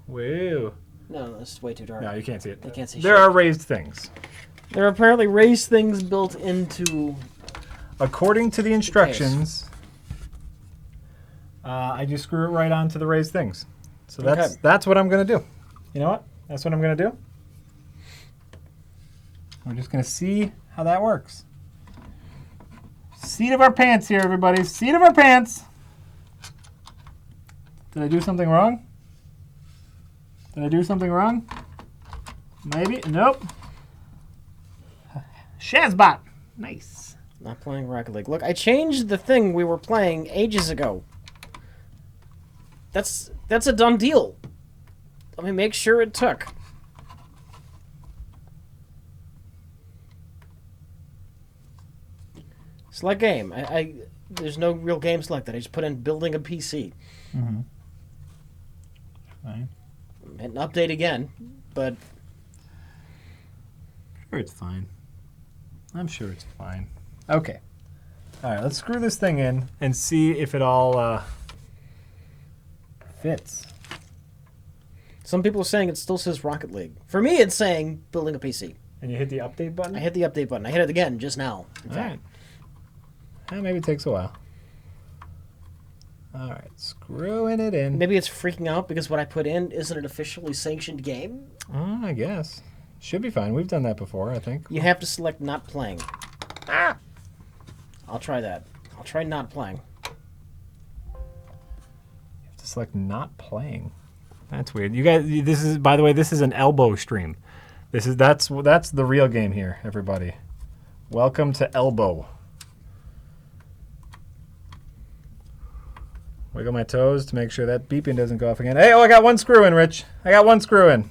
B: Whoa.
A: No, that's way too dark.
B: No, you can't see it.
A: You can't see
B: There
A: shit.
B: are raised things.
A: There are apparently raised things built into...
B: According to the instructions, I just screw it right onto the raised things. So that's what I'm going to do. You know what? That's what I'm going to do. We're just going to see how that works. Seat of our pants here, everybody. Seat of our pants. Did I do something wrong? Did I do something wrong? Maybe. Nope. Shazbot. Nice.
A: Not playing Rocket League. Look, I changed the thing we were playing ages ago. That's a done deal. Let me make sure it took. Select game. There's no real game selected. I just put in building a PC.
B: Mm-hmm. Fine.
A: Hit an update again, but...
B: Sure it's fine. I'm sure it's fine. Okay. All right, let's screw this thing in and see if it all fits.
A: Some people are saying it still says Rocket League. For me, it's saying building a PC.
B: And you hit the update button?
A: I hit the update button. I hit it again just now.
B: All right. Maybe it takes a while. All right, screwing it in.
A: Maybe it's freaking out because what I put in isn't an officially sanctioned game.
B: I guess. Should be fine. We've done that before, I think.
A: You have to select not playing. Ah! I'll try that. I'll try not playing.
B: You have to select not playing. That's weird. You guys, this is, by the way, this is an elbow stream. That's the real game here, everybody. Welcome to elbow. Wiggle my toes to make sure that beeping doesn't go off again. Hey, I got one screw in, Rich. I got one screw in.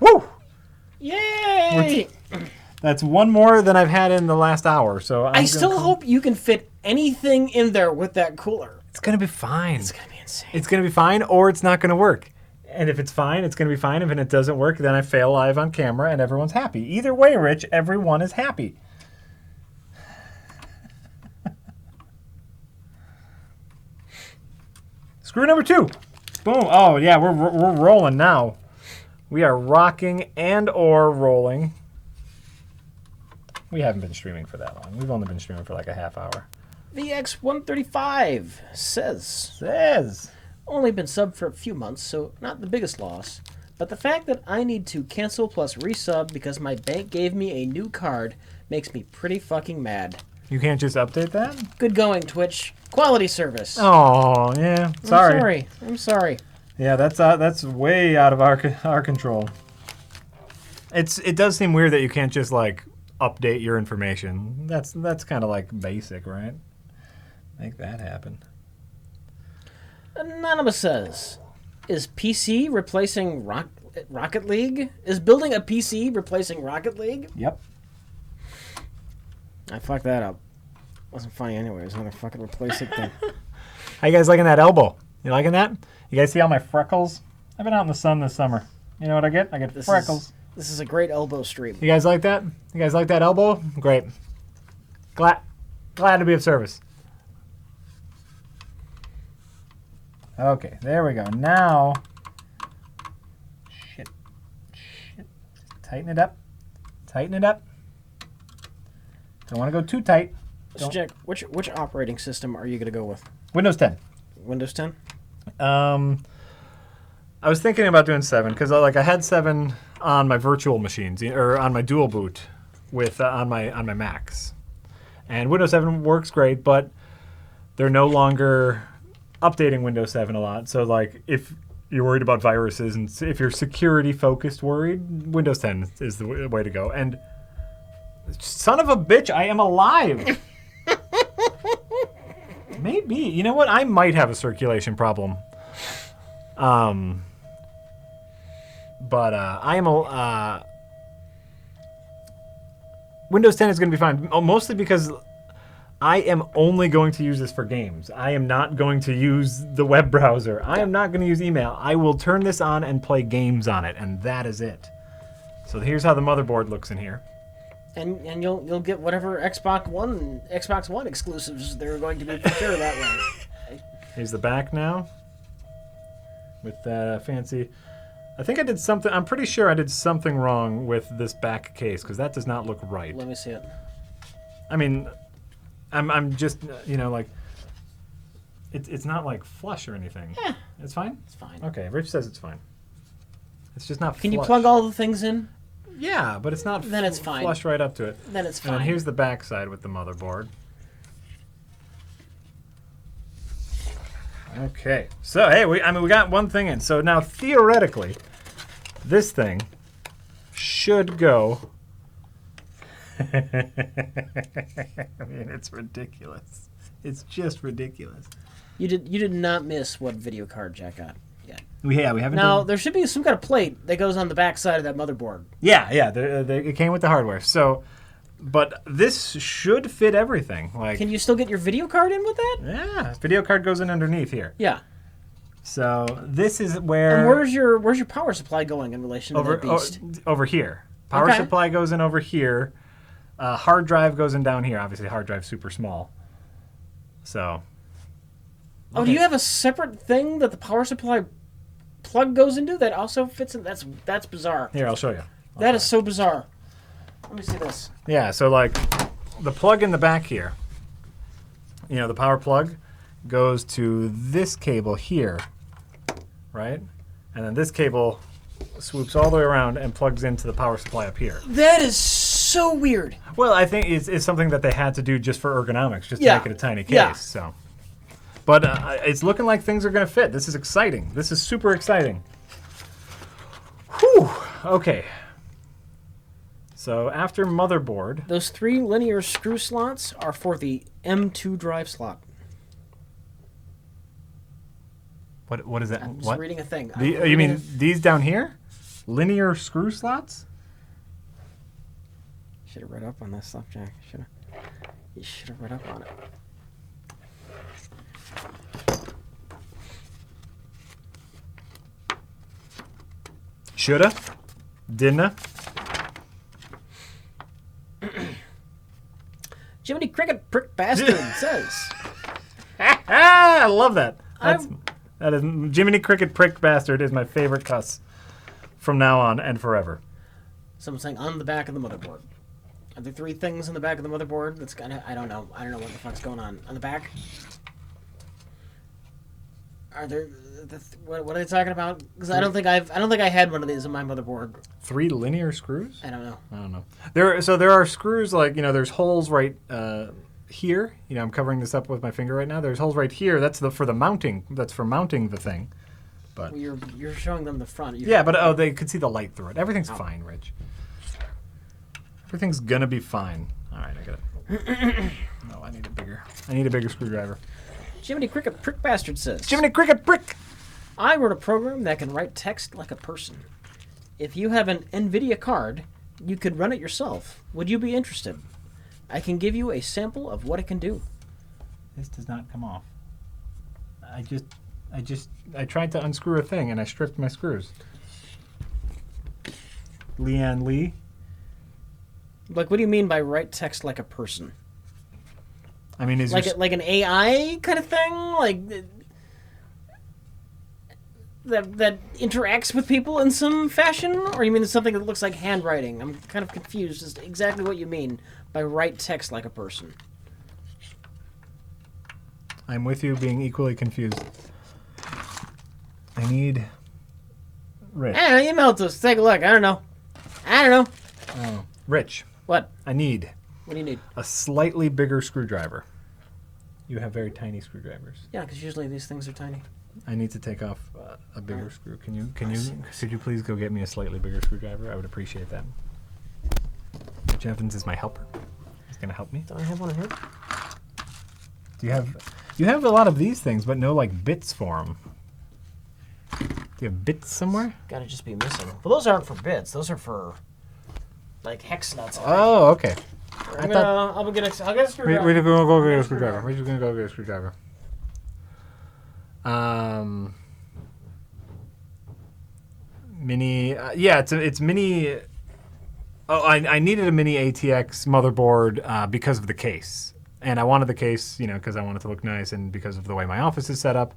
B: Woo!
A: Yay!
B: That's one more than I've had in the last hour. So
A: I still hope you can fit anything in there with that cooler.
B: It's gonna be fine.
A: It's gonna be insane.
B: It's gonna be fine, or it's not gonna work. And if it's fine, it's gonna be fine. If it doesn't work, then I fail live on camera, and everyone's happy. Either way, Rich, everyone is happy. Screw number 2. Boom. Oh, yeah, we're rolling now. We are rocking and or rolling. We haven't been streaming for that long. We've only been streaming for like a half hour.
A: VX135 says, only been subbed for a few months, so not the biggest loss. But the fact that I need to cancel plus resub because my bank gave me a new card makes me pretty fucking mad.
B: You can't just update that?
A: Good going, Twitch. Quality service.
B: Oh, yeah. Sorry.
A: I'm sorry.
B: Yeah, that's way out of our control. It does seem weird that you can't just like update your information. That's kind of like basic, right? Make that happen.
A: Anonymous says, is PC replacing Rocket League? Is building a PC replacing Rocket League?
B: Yep.
A: I fucked that up. Wasn't funny anyways. Another fucking replacing thing.
B: How you guys liking that elbow? You liking that? You guys see all my freckles? I've been out in the sun this summer. You know what I get? I get freckles.
A: This is a great elbow stream.
B: You guys like that? You guys like that elbow? Great. Glad to be of service. Okay, there we go. Now, shit. Tighten it up. Tighten it up. Don't want to go too tight.
A: So Jack, which operating system are you going to go with?
B: Windows 10.
A: Windows 10?
B: I was thinking about doing 7 because like I had 7 on my virtual machines or on my dual boot with on my Macs, and Windows 7 works great, but they're no longer updating Windows 7 a lot. So like if you're worried about viruses and if you're security focused worried, Windows 10 is the way to go. And son of a bitch, I am alive. Maybe. You know what? I might have a circulation problem. But I am Windows 10 is going to be fine, mostly because I am only going to use this for games. I am not going to use the web browser. I am not going to use email. I will turn this on and play games on it, and that is it. So here's how the motherboard looks in here.
A: And you'll get whatever Xbox One exclusives they're going to be for sure that way.
B: Here's the back now with that fancy. I think I did something. I'm pretty sure I did something wrong with this back case because that does not look right.
A: Let me see it.
B: I mean, I'm just like it's not like flush or anything.
A: Yeah,
B: it's fine.
A: It's fine.
B: Okay, Rich says it's fine. It's just not.
A: Can
B: flush.
A: you plug all the things in?
B: Yeah, but it's not.
A: Then it's fine.
B: Flush right up to it.
A: Then it's fine.
B: And then here's the back side with the motherboard. Okay, so hey, we got one thing in. So now theoretically, this thing should go. I mean, it's ridiculous. It's just ridiculous.
A: You did not miss what video card Jack got yet.
B: We haven't.
A: Now there should be some kind of plate that goes on the back side of that motherboard.
B: Yeah. It came with the hardware. So. But this should fit everything. Like,
A: can you still get your video card in with that?
B: Yeah, video card goes in underneath here.
A: Yeah.
B: So this is where.
A: And where's your power supply going in relation to that beast?
B: Over here. Power supply goes in over here. Hard drive goes in down here. Obviously, hard drive's super small. So.
A: Oh, do you have a separate thing that the power supply plug goes into that also fits in? That's bizarre.
B: Here, I'll show you.
A: That is so bizarre. Let me see this.
B: Yeah, so like the plug in the back here, the power plug goes to this cable here, right? And then this cable swoops all the way around and plugs into the power supply up here.
A: That is so weird.
B: Well, I think it's something that they had to do just for ergonomics, just to make it a tiny case. So But it's looking like things are going to fit. This is exciting. This is super exciting. Whew. Okay. So after motherboard...
A: Those 3 linear screw slots are for the M2 drive slot.
B: What is that?
A: I'm just
B: what?
A: reading a thing.
B: You mean these down here? Linear screw slots?
A: Should have read up on this stuff, Jack. You should have read up on it.
B: Shoulda? Didn't?
A: Jiminy Cricket Prick Bastard says.
B: I love that. That is Jiminy Cricket Prick Bastard is my favorite cuss from now on and forever.
A: Someone's saying on the back of the motherboard. Are there 3 things on the back of the motherboard? That's kind of I don't know what the fuck's going on the back. Are there what are they talking about? Because I don't think I had one of these on my motherboard.
B: 3 linear screws?
A: I don't know.
B: There are screws like there's holes right here. I'm covering this up with my finger right now. There's holes right here. That's for the mounting. That's for mounting the thing. But
A: well, you're showing them the front.
B: But they could see the light through it. Everything's fine, Rich. Everything's gonna be fine. All right, I got it. No, I need a bigger screwdriver.
A: Jiminy Cricket Prick Bastard says.
B: Jiminy Cricket Prick.
A: I wrote a program that can write text like a person. If you have an NVIDIA card, you could run it yourself. Would you be interested? I can give you a sample of what it can do.
B: This does not come off. I tried to unscrew a thing and I stripped my screws. Leanne Lee.
A: Like, what do you mean by write text like a person?
B: I mean,
A: like an AI kind of thing, like that interacts with people in some fashion, or you mean it's something that looks like handwriting? I'm kind of confused as to exactly what you mean by write text like a person.
B: I'm with you, being equally confused. I need Rich.
A: I don't know, email it to us. Take a look. I don't know.
B: Oh, Rich.
A: What?
B: What
A: do you need?
B: A slightly bigger screwdriver. You have very tiny screwdrivers.
A: Yeah, because usually these things are tiny.
B: I need to take off a bigger screw. Could you please go get me a slightly bigger screwdriver? I would appreciate that. Rich Evans is my helper. He's gonna help me.
A: Do I have one in here?
B: You have a lot of these things, but no like bits for them. Do you have bits somewhere?
A: Gotta just be missing. Well, those aren't for bits. Those are for like hex nuts.
B: Oh, okay.
A: I'll get a screwdriver.
B: We're gonna go get a screwdriver. We're just gonna go get a screwdriver. Mini. It's mini. Oh, I needed a mini ATX motherboard because of the case, and I wanted the case, because I want it to look nice, and because of the way my office is set up.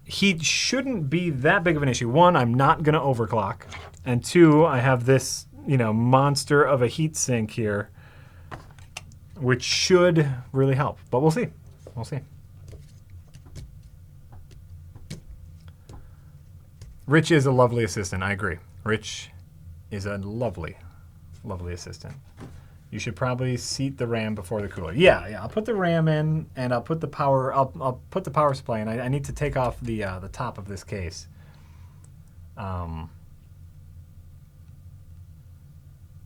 B: Heat shouldn't be that big of an issue. 1, I'm not gonna overclock, and 2, I have this monster of a heat sink here, which should really help. But we'll see. Rich is a lovely assistant. I agree. Rich is a lovely, lovely assistant. You should probably seat the RAM before the cooler. Yeah. I'll put the RAM in, and I'll put the power. I'll put the power supply in. I need to take off the top of this case.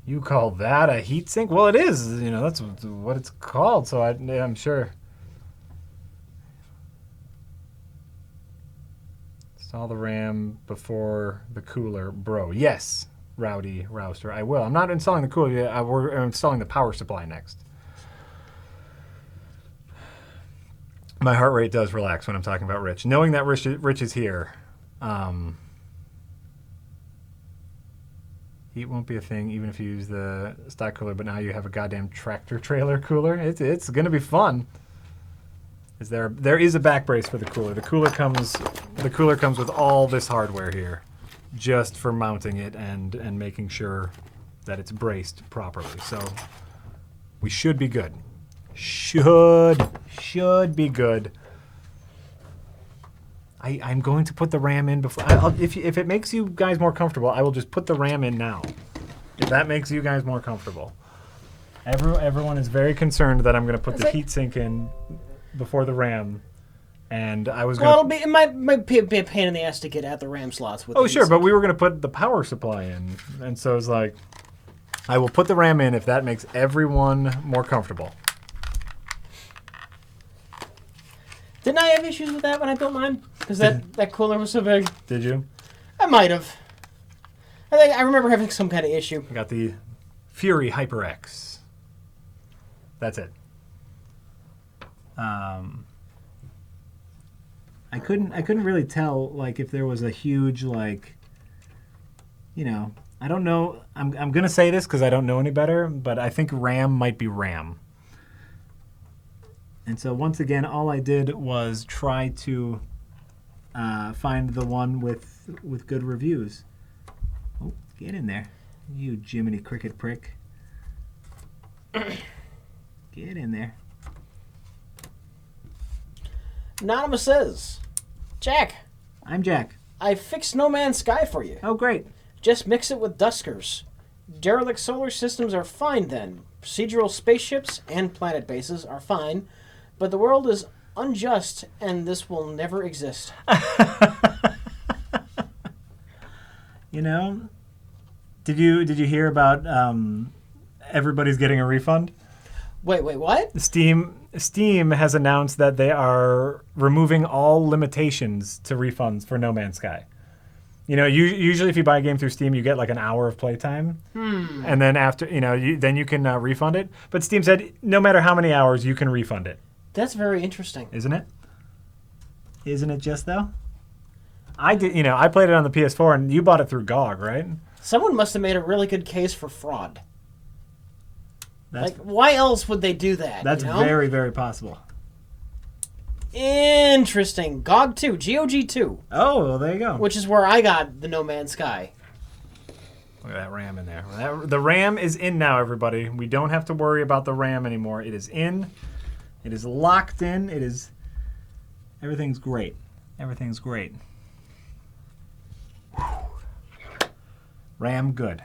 B: You call that a heatsink? Well, it is. That's what it's called. So I'm sure. Install the RAM before the cooler, bro. Yes, Rowdy Rouster. I will. I'm not installing the cooler yet. We're installing the power supply next. My heart rate does relax when I'm talking about Rich. Knowing that Rich is here. Heat won't be a thing even if you use the stock cooler, but now you have a goddamn tractor trailer cooler. It's going to be fun. There is a back brace for the cooler. The cooler comes with all this hardware here, just for mounting it and making sure that it's braced properly. So we should be good. Should be good. I'm going to put the RAM in before. If it makes you guys more comfortable, I will just put the RAM in now. If that makes you guys more comfortable. Everyone is very concerned that I'm going to put the heatsink in. before the RAM, and I was
A: Well,
B: going
A: it might be a pain in the ass to get at the RAM slots. With
B: sure, but we were going to put the power supply in, and so it's like, I will put the RAM in if that makes everyone more comfortable.
A: Didn't I have issues with that when I built mine? Because that cooler was so big.
B: Did you?
A: I might have. I remember having some kind of issue.
B: I got the Fury HyperX. That's it. I couldn't really tell like if there was a huge like, you know, I don't know. I'm gonna say this because I don't know any better, but I think RAM might be RAM. And so once again, all I did was try to find the one with good reviews. Oh, get in there, you Jiminy Cricket prick. Get in there.
A: Anonymous says, Jack.
B: I'm Jack.
A: I fixed No Man's Sky for you.
B: Oh, great.
A: Just mix it with Duskers. Derelict solar systems are fine then. Procedural spaceships and planet bases are fine, but the world is unjust and this will never exist.
B: You know, did you hear about everybody's getting a refund?
A: Wait, what?
B: Steam has announced that they are removing all limitations to refunds for No Man's Sky. You know, usually if you buy a game through Steam, you get like an hour of playtime, and then after, you know, then you can refund it. But Steam said no matter how many hours, you can refund it.
A: That's very interesting,
B: isn't it? Isn't it just though? I did, you know, I played it on the PS4, and you bought it through GOG, right?
A: Someone must have made a really good case for fraud. Like, why else would they do that?
B: That's very, very possible.
A: Interesting. GOG 2, GOG 2.
B: Oh, well, there you go.
A: Which is where I got the No Man's Sky.
B: Look at that RAM in there. The RAM is in now, everybody. We don't have to worry about the RAM anymore. It is in. It is locked in. It is. Everything's great. Everything's great. Whew. RAM good.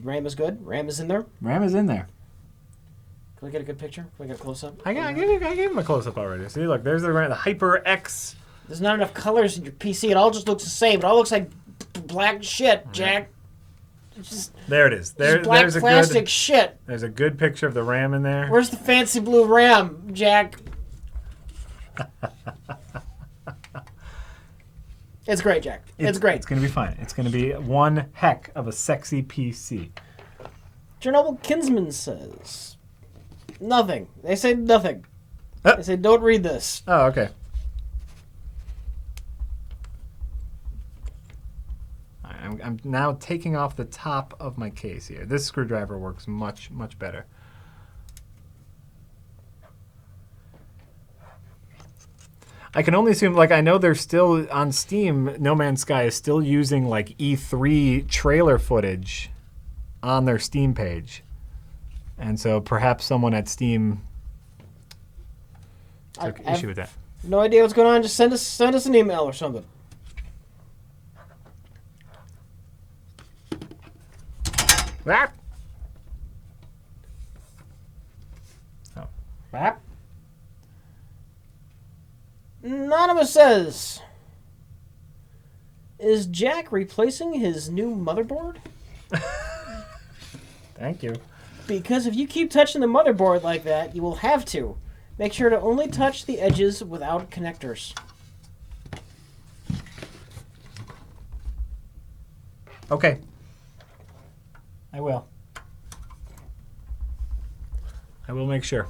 A: RAM is good. RAM is in there.
B: RAM is in there.
A: Can we get a good picture? Can we get a close-up?
B: I gave him a close-up already. See, look, there's the RAM, the HyperX.
A: There's not enough colors in your PC. It all just looks the same. It all looks like black shit, Jack.
B: There it is. There's
A: plastic shit.
B: There's a good picture of the RAM in there.
A: Where's the fancy blue RAM, Jack? It's great, Jack. It's great.
B: It's going to be fine. It's going to be one heck of a sexy PC.
A: Chernobyl Kinsman says, nothing. They say nothing. They say don't read this.
B: Oh, okay. I'm now taking off the top of my case here. This screwdriver works much, much better. I can only assume, like, I know they're still on Steam. No Man's Sky is still using like E3 trailer footage on their Steam page, and so perhaps someone at Steam took issue with that.
A: No idea what's going on. Just send us an email or something.
B: Rap. Oh, rap.
A: Anonymous says, is Jack replacing his new motherboard?
B: Thank you.
A: Because if you keep touching the motherboard like that, you will have to. Make sure to only touch the edges without connectors.
B: Okay. I will. I will make sure.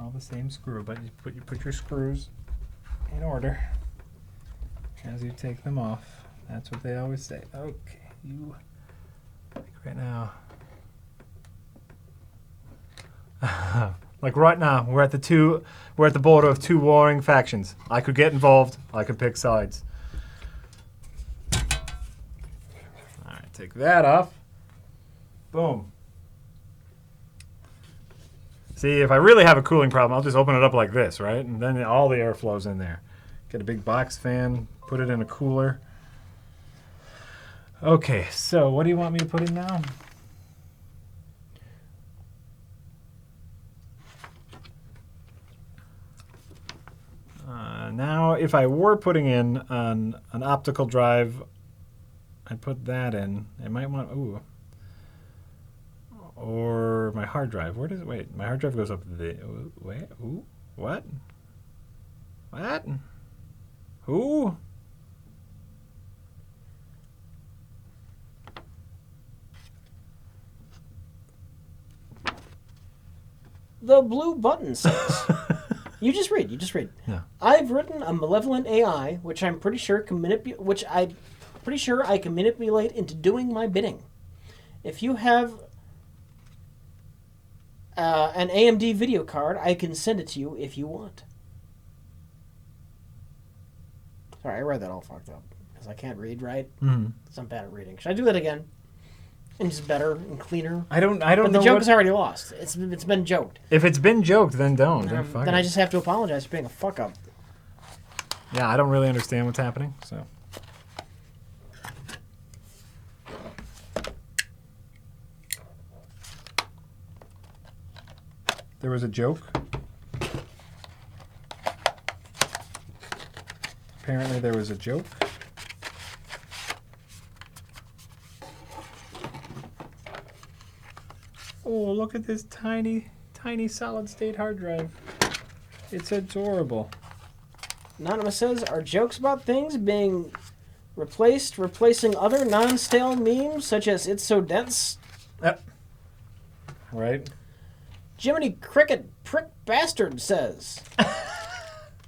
B: All the same screw, but you put your screws in order as you take them off. That's what they always say. Okay, you right now. Like right now, we're at the border of two warring factions. I could get involved. I could pick sides. All right, take that off. Boom. See, if I really have a cooling problem, I'll just open it up like this, right? And then all the air flows in there. Get a big box fan, put it in a cooler. Okay, so what do you want me to put in now? Now, if I were putting in an optical drive, I'd put that in. I might want, ooh. Or my hard drive. Where does it, wait, my hard drive goes up the, wait, ooh, what? What? Who?
A: The blue button says. You just read.
B: Yeah.
A: I've written a malevolent AI, which I'm pretty sure I can manipulate into doing my bidding. If you have an AMD video card, I can send it to you if you want. Sorry, I read that all fucked up because I can't read right.
B: Mm-hmm.
A: So I'm bad at reading. Should I do that again? And just better and cleaner.
B: I don't
A: but
B: know.
A: The joke is already lost. It's been joked.
B: If it's been joked, then don't.
A: Then I just have to apologize for being a fuck up.
B: Yeah, I don't really understand what's happening. So. There was a joke. Apparently there was a joke. Oh, look at this tiny solid-state hard drive. It's adorable.
A: Anonymous says, are jokes about things being replacing other non-stale memes, such as It's So Dense?
B: Yep. Right.
A: Jiminy Cricket Prick Bastard says,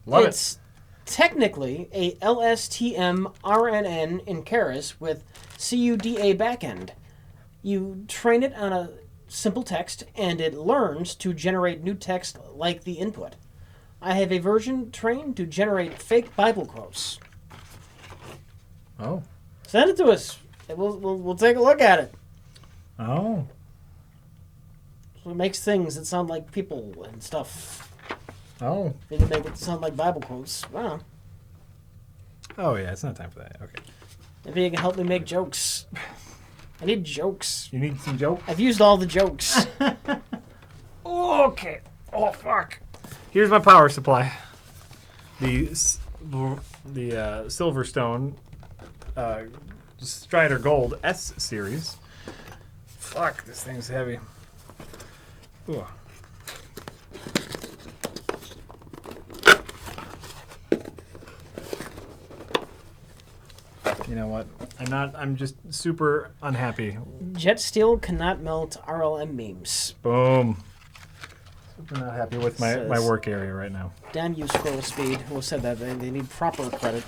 B: Love
A: it's technically a LSTM RNN in Keras with CUDA backend. You train it on a simple text, and it learns to generate new text like the input. I have a version trained to generate fake Bible quotes.
B: Oh.
A: Send it to us. We'll take a look at it.
B: Oh.
A: So it makes things that sound like people and stuff.
B: Oh.
A: They can make it sound like Bible quotes. Wow.
B: Oh, yeah, it's not time for that. Okay.
A: Maybe you can help me make jokes. I need jokes.
B: You need some jokes?
A: I've used all the jokes.
B: Okay. Oh, fuck. Here's my power supply. The SilverStone Strider Gold S series. Fuck, this thing's heavy. Ooh. You know what? I'm just super unhappy.
A: Jet steel cannot melt RLM memes.
B: Boom. Super not happy with my work area right now.
A: Damn you, scroll speed. Who said that? They need proper credit.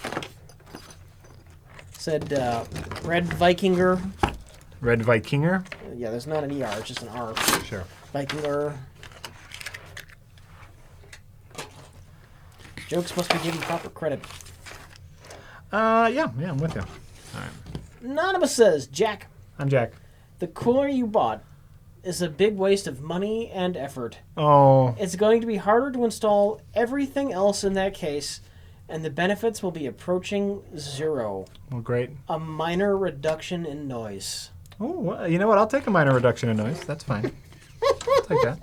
A: Said Red Vikinger.
B: Red Vikinger?
A: Yeah, there's not an ER, it's just an R.
B: Sure.
A: Vikinger. Jokes must be given proper credit.
B: Yeah, I'm with you. All right.
A: Anonymous says, Jack.
B: I'm Jack.
A: The cooler you bought is a big waste of money and effort.
B: Oh.
A: It's going to be harder to install everything else in that case, and the benefits will be approaching zero.
B: Well, great.
A: A minor reduction in noise.
B: Oh, well, you know what? I'll take a minor reduction in noise. That's fine. I'll take that.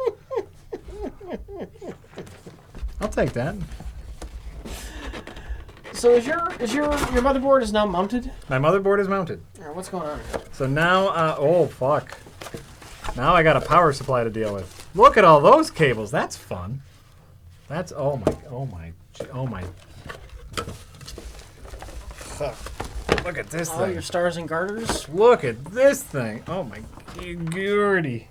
B: I'll take that.
A: So is your motherboard is now mounted?
B: My motherboard is mounted.
A: All right, what's going on here?
B: So now, oh fuck. Now I got a power supply to deal with. Look at all those cables. That's fun. That's oh my. Fuck. Look at this
A: All
B: thing.
A: your stars and garters.
B: Look at this thing. Oh my gourdy.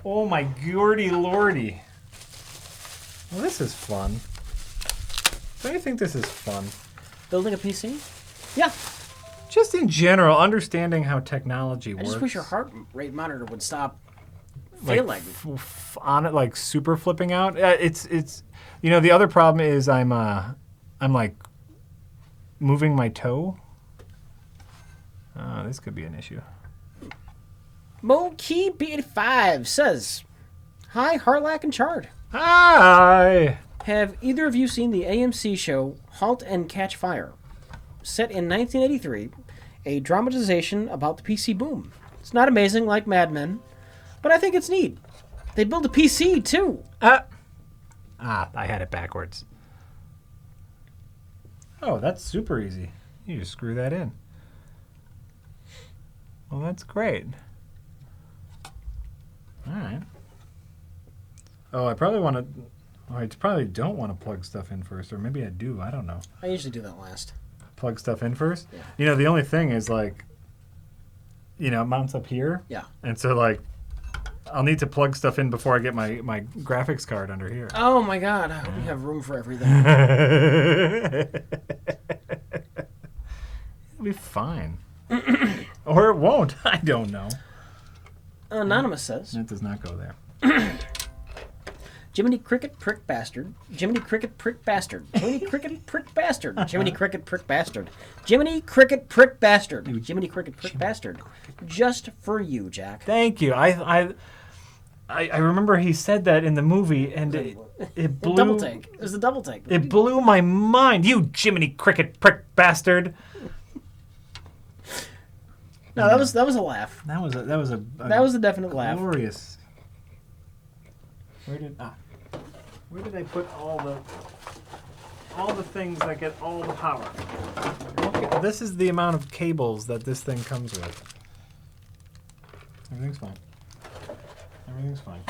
B: Oh my gourdy lordy. Well, this is fun. Don't you think this is fun?
A: Building a PC? Yeah.
B: Just in general, understanding how technology works.
A: I just wish your heart rate monitor would stop
B: like,
A: failing.
B: On it, like super flipping out. It's you know, the other problem is I'm like moving my toe. This could be an issue.
A: MoKey B85 says, "Hi, Harlack and Chard.
B: Hi.
A: Have either of you seen the AMC show *Halt and Catch Fire*? Set in 1983, a dramatization about the PC boom. It's not amazing like Mad Men, but I think it's neat. They build a PC too.
B: I had it backwards. Oh, that's super easy. You just screw that in. Well, that's great. All right. Oh, I probably want to... Oh, I probably don't want to plug stuff in first, or maybe I do. I don't know.
A: I usually do that last.
B: Plug stuff in first?
A: Yeah.
B: You know, the only thing is, like, you know, it mounts up here.
A: Yeah.
B: And so, like, I'll need to plug stuff in before I get my graphics card under here.
A: Oh, my God. I hope you have room for everything.
B: It'll be fine. Or it won't. I don't know.
A: Anonymous says...
B: That does not go there.
A: Jiminy Cricket prick bastard. Jiminy Cricket prick bastard. Jiminy Cricket prick bastard. Jiminy Cricket prick bastard. Jiminy Cricket prick bastard. Jiminy Cricket prick bastard. Just for you, Jack.
B: Thank you. I remember he said that in the movie, and it blew...
A: Double take. It was a double take.
B: It blew my mind. You Jiminy Cricket prick bastard.
A: No, that was a laugh.
B: That was a
A: That was a definite laugh.
B: Glorious. Where did I put all the things that get all the power? Okay, this is the amount of cables that this thing comes with. Everything's fine. Everything's fine.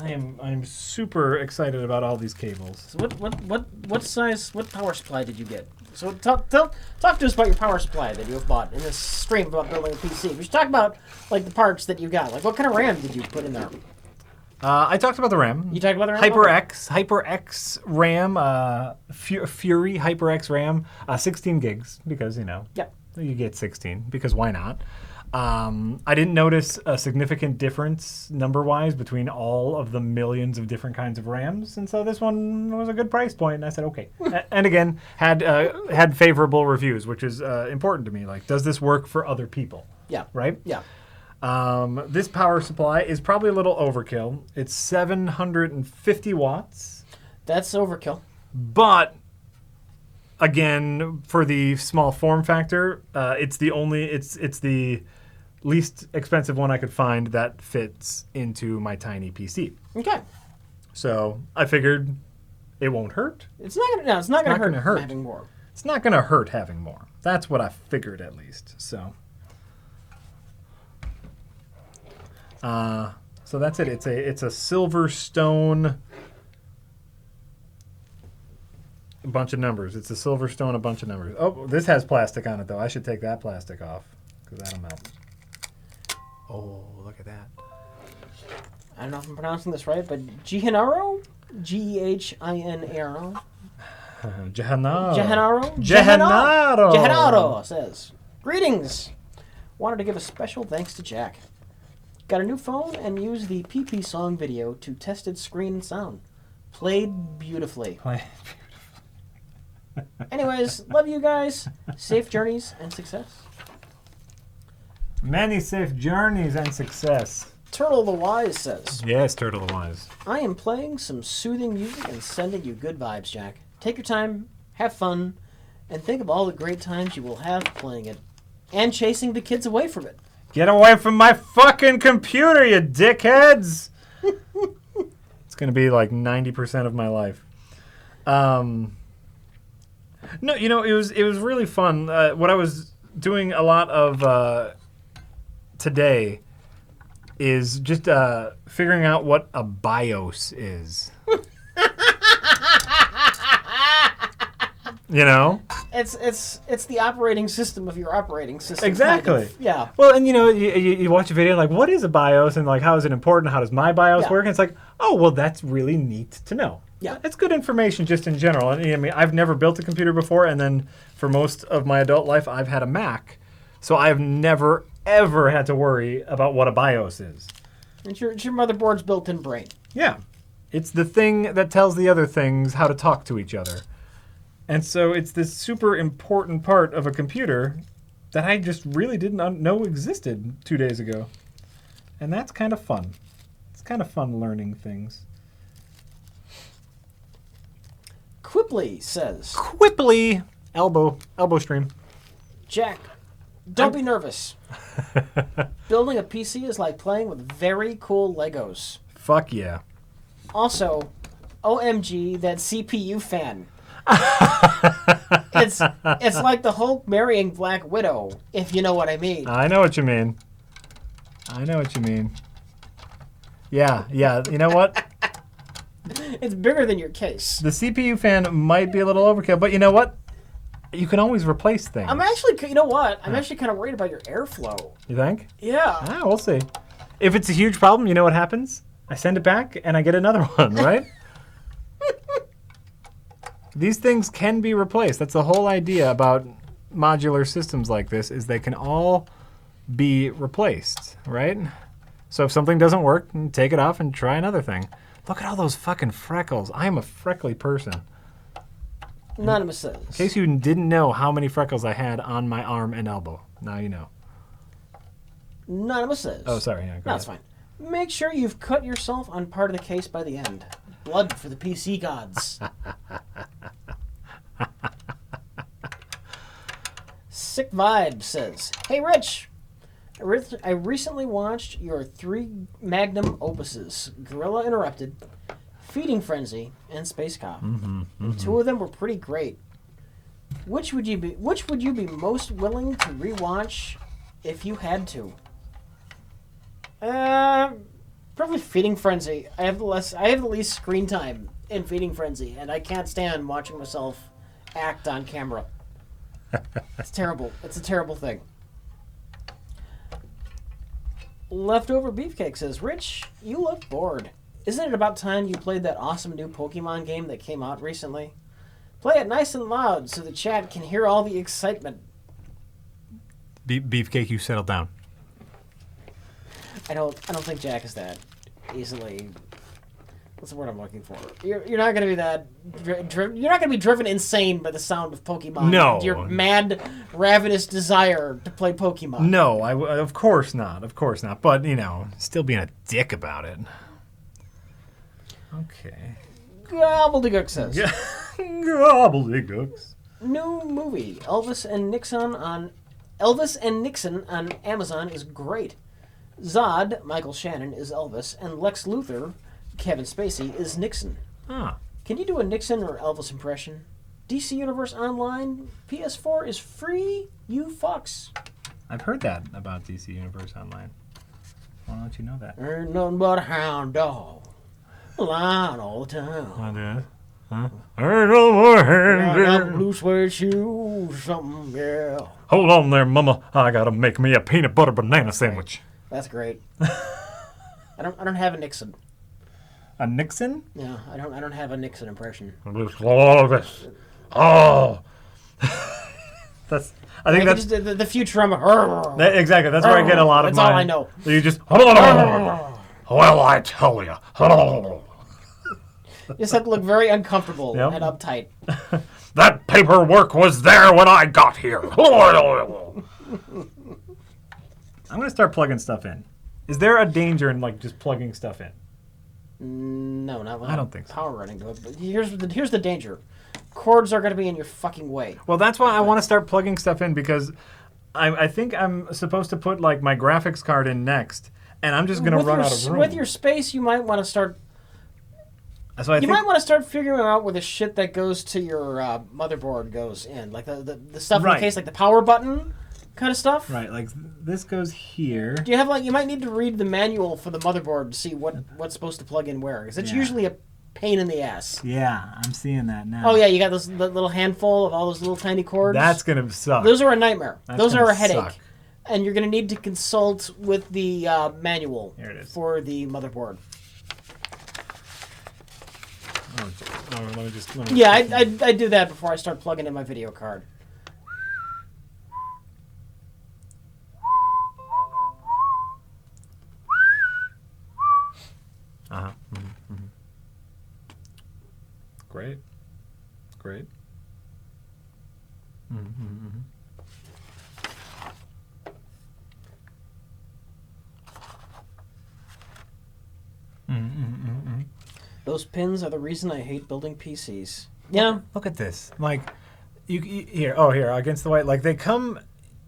B: I am super excited about all these cables.
A: So what power supply did you get? So talk to us about your power supply that you have bought in this stream about building a PC. We should talk about like the parts that you got. Like what kind of RAM did you put in there?
B: I talked about the RAM.
A: You talked about the RAM?
B: HyperX RAM, Fury HyperX RAM, 16 gigs because, you know, you get 16 because why not? I didn't notice a significant difference number-wise between all of the millions of different kinds of RAMs, and so this one was a good price point, and I said, okay. And again, had favorable reviews, which is important to me. Like, does this work for other people?
A: Yeah.
B: Right?
A: Yeah.
B: This power supply is probably a little overkill. It's 750 watts.
A: That's overkill.
B: But again, for the small form factor, it's the least expensive one I could find that fits into my tiny PC.
A: Okay.
B: So I figured it won't hurt.
A: It's not gonna hurt having more.
B: It's not gonna hurt having more. That's what I figured at least. So that's it. It's a SilverStone. A bunch of numbers. It's a SilverStone, a bunch of numbers. Oh, this has plastic on it though. I should take that plastic off because that'll melt. Oh, look at that.
A: I don't know if I'm pronouncing this right, but Gehinaro? Gehinaro?
B: Gehinaro.
A: Gehinaro says, greetings. Wanted to give a special thanks to Jack. Got a new phone and used the PP song video to tested screen and sound. Played beautifully. Anyways, love you guys. Safe journeys and success.
B: Many safe journeys and success.
A: Turtle the Wise says,
B: yes, Turtle the Wise.
A: I am playing some soothing music and sending you good vibes, Jack. Take your time, have fun, and think of all the great times you will have playing it and chasing the kids away from it.
B: Get away from my fucking computer, you dickheads! It's going to be like 90% of my life. No, you know, it was really fun. What I was doing a lot of today is just figuring out what a BIOS is. You know?
A: It's the operating system of your operating system.
B: Exactly.
A: Kind of. Yeah.
B: Well, and you know, you watch a video like, what is a BIOS? And like, how is it important? How does my BIOS work? And it's like, oh, well, that's really neat to know.
A: Yeah.
B: It's good information just in general. And I mean, I've never built a computer before, and then for most of my adult life, I've had a Mac. So I've never, ever had to worry about what a BIOS is.
A: It's your motherboard's built-in brain.
B: Yeah. It's the thing that tells the other things how to talk to each other. And so it's this super important part of a computer that I just really didn't know existed 2 days ago. And that's kind of fun. It's kind of fun learning things.
A: Quipley says,
B: Quipley elbow stream.
A: Jack, don't be nervous. Building a PC is like playing with very cool Legos.
B: Fuck yeah.
A: Also, OMG, that CPU fan. It's like the Hulk marrying Black Widow, if you know what I mean.
B: I know what you mean. Yeah. You know what?
A: It's bigger than your case.
B: The CPU fan might be a little overkill, but you know what? You can always replace things.
A: I'm actually, you know what? I'm actually kind of worried about your airflow.
B: You think?
A: Yeah.
B: We'll see. If it's a huge problem, you know what happens? I send it back and I get another one, right? These things can be replaced. That's the whole idea about modular systems like this, is they can all be replaced, right? So if something doesn't work, take it off and try another thing. Look at all those fucking freckles. I am a freckly person.
A: Anonymous says.
B: In case you didn't know how many freckles I had on my arm and elbow. Now you know.
A: Anonymous says.
B: Oh, sorry. Yeah,
A: no, it's fine. Make sure you've cut yourself on part of the case by the end. Blood for the PC gods. Sick Vibe says, hey, Rich. I recently watched your 3 magnum opuses, Gorilla Interrupted, Feeding Frenzy, and Space Cop. The 2 of them were pretty great. Which would you be most willing to rewatch if you had to? Probably Feeding Frenzy. I have the least screen time in Feeding Frenzy, and I can't stand watching myself act on camera. It's terrible. It's a terrible thing. Leftover Beefcake says, Rich, you look bored. Isn't it about time you played that awesome new Pokemon game that came out recently? Play it nice and loud so the chat can hear all the excitement.
B: Beefcake, you settle down.
A: I don't think Jack is that easily. What's the word I'm looking for? You're not going to be that. You're not going to be driven insane by the sound of Pokemon.
B: No.
A: Your mad, ravenous desire to play Pokemon.
B: No, of course not. Of course not. But, still being a dick about it. Okay.
A: Gobbledygook says.
B: Gobbledygooks.
A: New movie, Elvis and Nixon on Amazon is great. Zod, Michael Shannon, is Elvis, and Lex Luthor, Kevin Spacey, is Nixon. Can you do a Nixon or Elvis impression? DC Universe Online, PS4 is free, you fucks.
B: I've heard that about DC Universe Online. Why don't you know that?
A: Ain't nothing but a hound dog. Lying all the time.
B: I did. Huh? Ain't no more hands
A: I got
B: there.
A: blue suede shoes, something, yeah.
B: Hold on there, mama. I gotta make me a peanut butter banana sandwich.
A: That's great. I don't have a Nixon.
B: A Nixon?
A: Yeah, I don't have a Nixon impression.
B: Oh. I think that's
A: just the Futurama.
B: exactly. That's where I get a lot of
A: That's all I know.
B: You just well, I tell you.
A: You just have to look very uncomfortable
B: Yep.
A: and uptight.
B: That paperwork was there when I got here. I'm gonna start plugging stuff in. Is there a danger in just plugging stuff in?
A: No, not with
B: I don't think so.
A: power running to it. But here's the danger. Cords are going to be in your fucking way.
B: Well, that's why I want to start plugging stuff in, because I think I'm supposed to put my graphics card in next, and I'm just gonna run out of room.
A: With your space, you might want to start.
B: So I think
A: might want to start figuring out where the shit that goes to your motherboard goes in, like the stuff in
B: Right.
A: the case, like the power button kind of stuff.
B: right, this goes here.
A: Do you have you might need to read the manual for the motherboard to see what's supposed to plug in where, because it's usually a pain in the ass.
B: Yeah, I'm seeing that now.
A: Oh yeah, you got the little handful of all those little tiny cords.
B: That's gonna suck.
A: Those are a nightmare.
B: That's
A: Those are
B: gonna
A: a headache.
B: suck.
A: And you're going to need to consult with the manual
B: Here it is.
A: for the motherboard.
B: Let me just.
A: Yeah, I do that before I start plugging in my video card.
B: Great.
A: Those pins are the reason I hate building PCs. Yeah.
B: Look at this. Like, here against the white. Like they come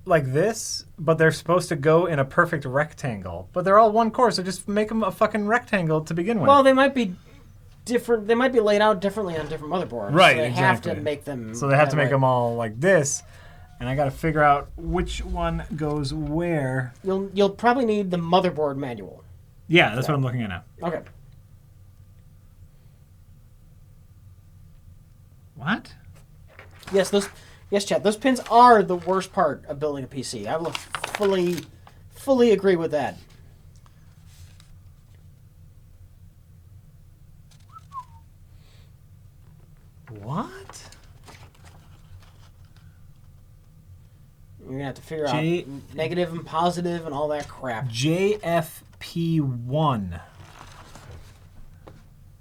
B: like this, but they're supposed to go in a perfect rectangle. But they're all one core, so just make them a fucking rectangle to begin with.
A: Well, they might be different. They might be laid out differently on different motherboards.
B: Right,
A: So they
B: exactly.
A: have to make them.
B: So they have to make them all like this, and I got to figure out which one goes where.
A: You'll probably need the motherboard manual.
B: Yeah, that's what I'm looking at now.
A: Okay.
B: What?
A: Yes, Chad. Those pins are the worst part of building a PC. I will fully agree with that.
B: What?
A: You're gonna have to figure out negative and positive and all that crap.
B: JFP1.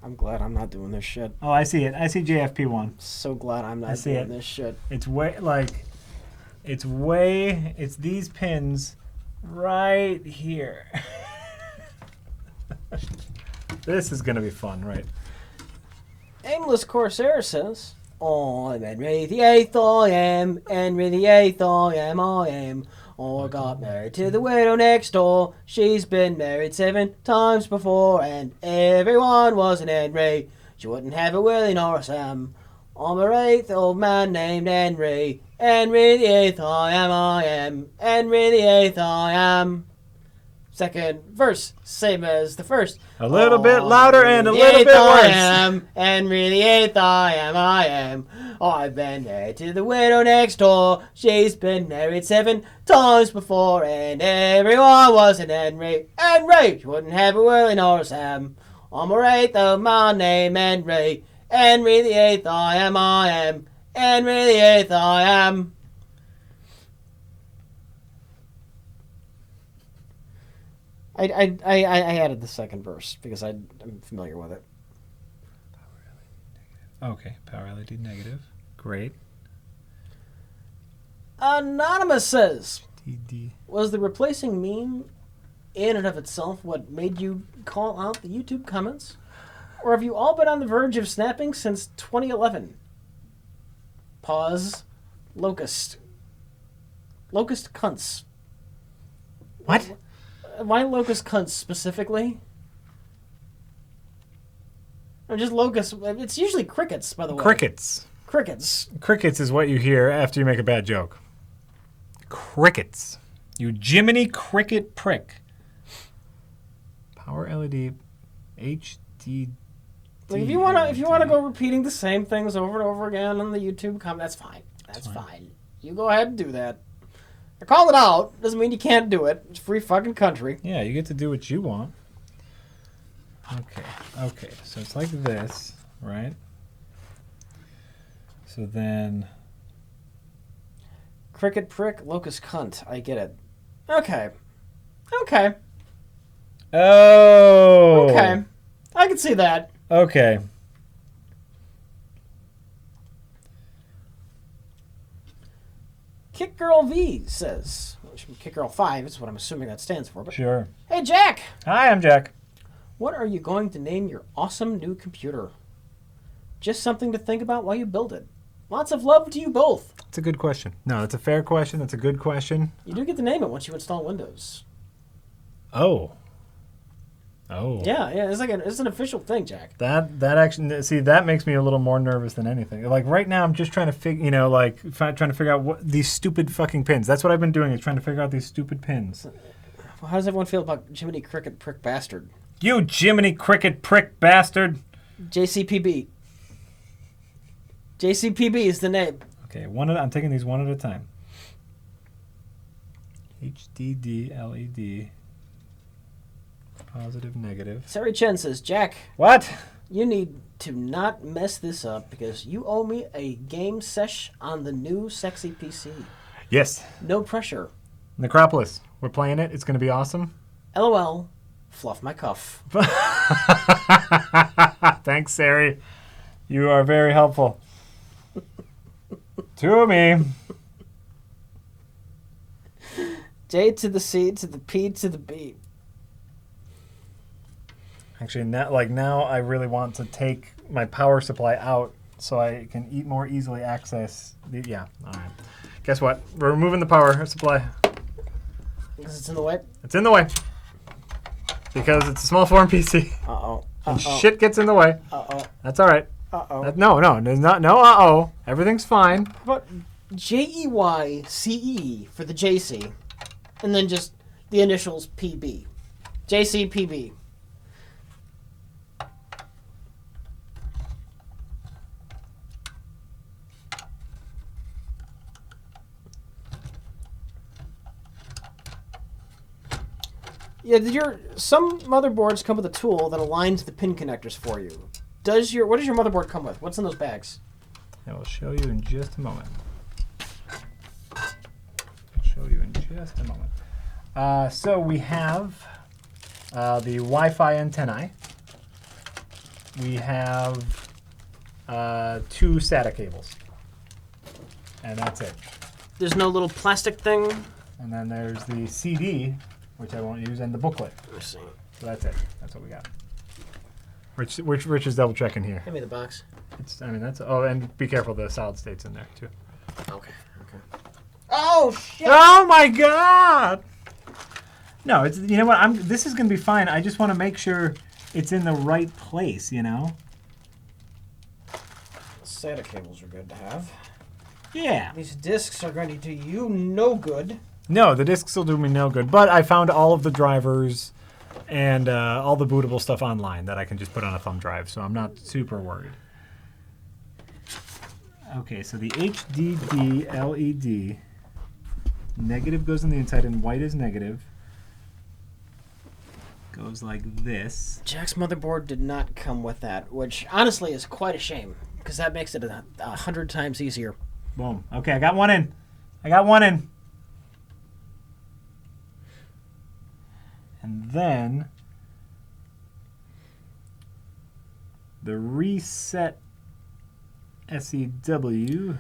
A: I'm glad I'm not doing this shit.
B: Oh, I see it. I see JFP1.
A: So glad I'm not doing this shit.
B: It's these pins right here. This is gonna be fun, right?
A: Aimless Corsair says, I'm Henry the 8th, I am. Henry the 8th, I am. I got married to the widow next door. She's been married 7 times before, and everyone was an Henry. She wouldn't have a Willie nor a Sam. I'm a 8th old man named Henry. Henry the 8th, I am. Henry the 8th, I am. Second verse, same as the first.
B: A little bit louder and a little bit worse.
A: I am, Henry the 8th, I am. I've been married to the widow next door. She's been married 7 times before, and everyone was an Henry. Henry, she wouldn't have a Willie nor a Sam. I'm a 8th of my name, Henry. Henry the 8th, I am. Henry the 8th, I am. I added the second verse because I'm familiar with it.
B: Okay, power LED negative. Great.
A: Anonymous says,
B: TD.
A: was the replacing meme in and of itself what made you call out the YouTube comments? Or have you all been on the verge of snapping since 2011? Pause. Locust. Locust cunts.
B: What?
A: Why locust cunts specifically? Or just locusts. It's usually crickets, by the way.
B: Crickets.
A: Crickets.
B: Crickets is what you hear after you make a bad joke. Crickets. You Jiminy Cricket prick. Power LED HD.
A: Like if you wanna go repeating the same things over and over again on the YouTube comment, that's fine. That's fine. You go ahead and do that. I call it out. Doesn't mean you can't do it. It's free fucking country.
B: Yeah, you get to do what you want. Okay. So it's like this, right? So then...
A: Cricket prick, locust cunt. I get it. Okay.
B: Oh!
A: Okay. I can see that.
B: Okay.
A: Kick Girl V says, Kick Girl 5 is what I'm assuming that stands for. But
B: Sure.
A: Hey, Jack!
B: Hi, I'm Jack.
A: What are you going to name your awesome new computer? Just something to think about while you build it. Lots of love to you both.
B: It's a good question. No, it's a fair question. It's a good question.
A: You do get to name it once you install Windows.
B: Oh.
A: Yeah, it's an official thing, Jack.
B: That actually, see, that makes me a little more nervous than anything. Like right now, I'm just trying to figure, trying to figure out what these stupid fucking pins. That's what I've been doing, is trying to figure out these stupid pins.
A: Well, how does everyone feel about Jiminy Cricket Prick Bastard?
B: You Jiminy Cricket Prick Bastard.
A: JCPB. JCPB is the name.
B: Okay, I'm taking these one at a time. HDD LED. Positive, negative.
A: Sari Chen says, Jack.
B: What?
A: You need to not mess this up because you owe me a game sesh on the new sexy PC.
B: Yes.
A: No pressure.
B: Necropolis. We're playing it. It's going to be awesome.
A: LOL. Fluff my cuff.
B: Thanks, Sari. You are very helpful. To me.
A: J to the C to the P to the B.
B: Actually, now I really want to take my power supply out so I can more easily access the, yeah, all right. Guess what? We're removing the power supply.
A: Because it's in the way?
B: It's in the way. Because it's a small form PC.
A: Uh-oh.
B: And shit gets in the way.
A: Uh-oh.
B: That's all right.
A: Uh-oh.
B: No, there's no uh-oh. Everything's fine.
A: How about JEYCE for the JC? And then just the initials PB. JCPB. Yeah, some motherboards come with a tool that aligns the pin connectors for you. What does your motherboard come with? What's in those bags?
B: I will show you in just a moment. So we have the Wi-Fi antennae. We have 2 SATA cables. And that's it.
A: There's no little plastic thing?
B: And then there's the CD, which I won't use, and the booklet.
A: Let's see.
B: So that's it. That's what we got. Rich is double checking here.
A: Give me the box.
B: Oh, and be careful, the solid state's in there too.
A: Okay. Oh shit!
B: Oh my god! No, it's, you know what? This is gonna be fine. I just want to make sure it's in the right place. You know.
A: SATA cables are good to have.
B: Yeah.
A: These discs are going to do you no good.
B: No, the discs will do me no good. But I found all of the drivers and all the bootable stuff online that I can just put on a thumb drive, so I'm not super worried. Okay, so the HDD LED, negative goes on the inside and white is negative. Goes like this.
A: Jack's motherboard did not come with that, which honestly is quite a shame, because that makes it 100 times easier.
B: Boom. Okay, I got one in. And then the reset SEW.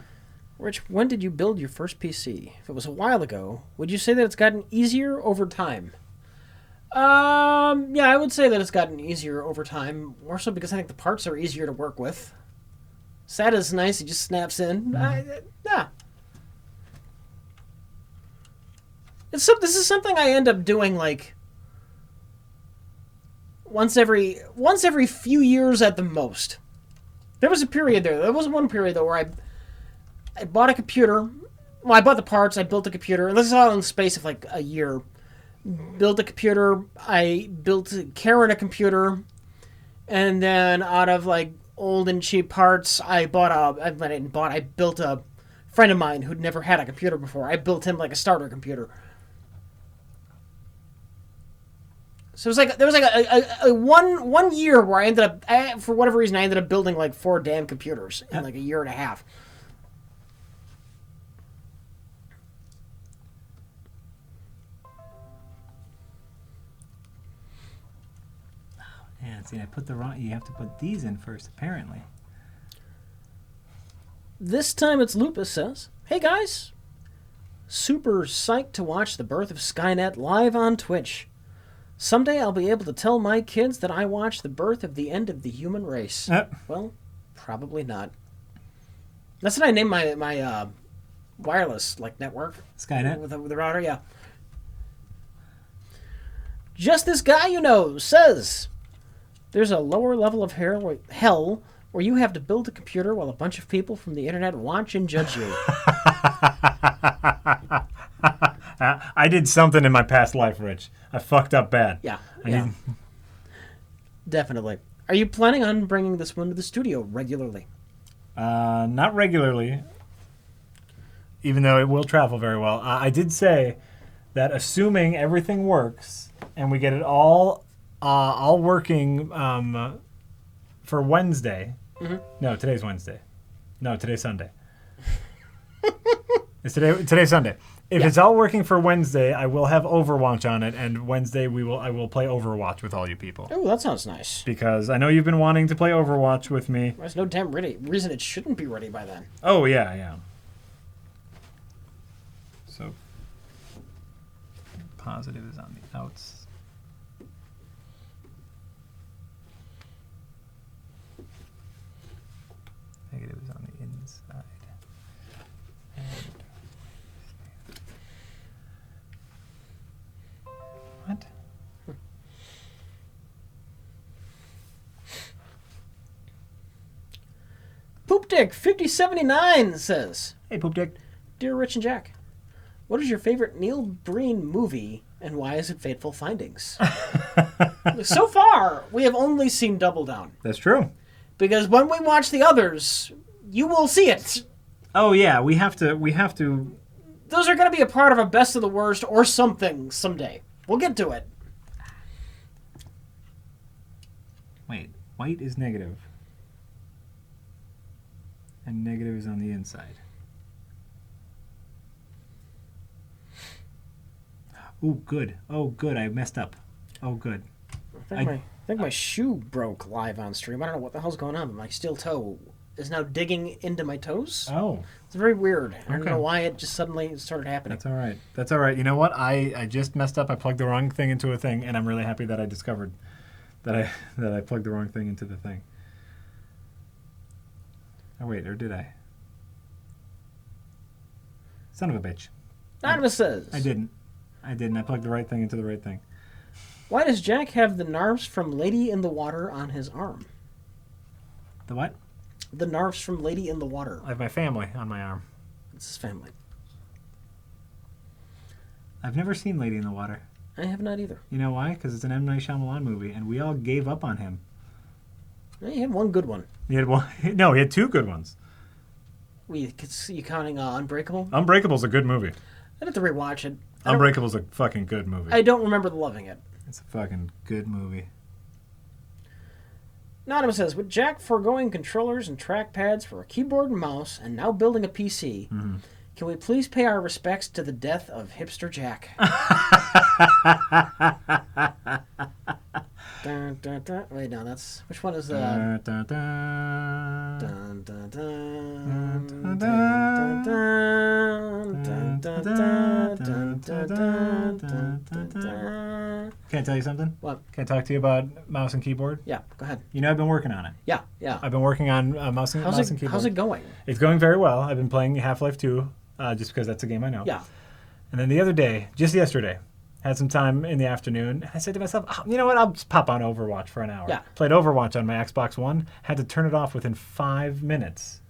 A: Rich, when did you build your first PC? If it was a while ago, would you say that it's gotten easier over time? Yeah, I would say that it's gotten easier over time. More so because I think the parts are easier to work with. SATA's nice, it just snaps in. Yeah. This is something I end up doing like once every few years at the most. There was a period there. There was one period though where I bought a computer. Well, I bought the parts. I built a computer. And this is all in the space of like a year. Built a computer. I built Karen a computer, and then out of like old and cheap parts, I built a friend of mine who'd never had a computer before. I built him like a starter computer. So there was a one year where I ended up, for whatever reason, I ended up building like 4 damn computers in like a year and a half.
B: Yeah, see, I put the wrong. You have to put these in first, apparently.
A: This time it's Lupus says, "Hey guys, super psyched to watch the birth of Skynet live on Twitch. Someday I'll be able to tell my kids that I watched the birth of the end of the human race." Well, probably not. That's what I named my wireless network.
B: Skynet?
A: With the router, yeah. Just this guy you know says, "There's a lower level of hell where you have to build a computer while a bunch of people from the internet watch and judge you."
B: I did something in my past life, Rich. I fucked up bad.
A: Yeah. Definitely. Are you planning on bringing this one to the studio regularly?
B: Not regularly, even though it will travel very well. I did say that assuming everything works and we get it all working for Wednesday. Mm-hmm. No, today's Wednesday. No, today's Sunday. Today's Sunday. If it's all working for Wednesday, I will have Overwatch on it, and Wednesday I will play Overwatch with all you people.
A: Oh, that sounds nice.
B: Because I know you've been wanting to play Overwatch with me.
A: There's no damn reason it shouldn't be ready by then.
B: Oh, yeah. So, positive is on the outs. Negative What?
A: Poop Dick 5079 says,
B: Hey, Poop Dick.
A: Dear Rich and Jack, what is your favorite Neil Breen movie and why is it Fateful Findings? So far, we have only seen Double Down.
B: That's true.
A: Because when we watch the others, you will see it.
B: Oh yeah, we have to.
A: Those are going to be a part of a best of the worst or something someday. We'll get to it.
B: Wait, white is negative. And negative is on the inside. Ooh, good. Oh, good. I messed up. Oh, good.
A: I think my shoe broke live on stream. I don't know what the hell's going on, but my steel toe is now digging into my toes.
B: Oh.
A: It's very weird. I don't know why it just suddenly started happening.
B: That's all right. That's all right. You know what? I just messed up. I plugged the wrong thing into a thing, and I'm really happy that I discovered that I plugged the wrong thing into the thing. Oh, wait, or did I? Son of a bitch.
A: Anonymous says,
B: I didn't. I plugged the right thing into the right thing.
A: Why does Jack have the narves from Lady in the Water on his arm?
B: The what?
A: The narves from Lady in the Water.
B: I have my family on my arm.
A: It's his family.
B: I've never seen Lady in the Water.
A: I have not either.
B: You know why? Because it's an M. Night Shyamalan movie, and we all gave up on him.
A: You had one good one.
B: He had one. No, he had two good ones.
A: You counting Unbreakable?
B: Unbreakable's a good movie.
A: I'd have to rewatch it.
B: Unbreakable's a fucking good movie.
A: I don't remember loving it.
B: It's a fucking good movie.
A: Anonymous says, with Jack foregoing controllers and trackpads for a keyboard and mouse and now building a PC, can we please pay our respects to the death of Hipster Jack? Dun, dun, dun. Wait, no, that's... Which one is the... Dun, dun, dun. Dun, dun, dun. Dun, dun, dun. Dun, dun, dun. Dun, dun, dun. Dun, dun.
B: Can I tell you something?
A: What?
B: Can I talk to you about mouse and keyboard?
A: Yeah, go ahead.
B: You know, I've been working on it.
A: Yeah.
B: I've been working on mouse and keyboard.
A: How's it going?
B: It's going very well. I've been playing Half-Life 2, just because that's a game I know.
A: Yeah.
B: And then the other day, just yesterday, had some time in the afternoon. I said to myself, oh, you know what? I'll just pop on Overwatch for an hour.
A: Yeah.
B: Played Overwatch on my Xbox One. Had to turn it off within 5 minutes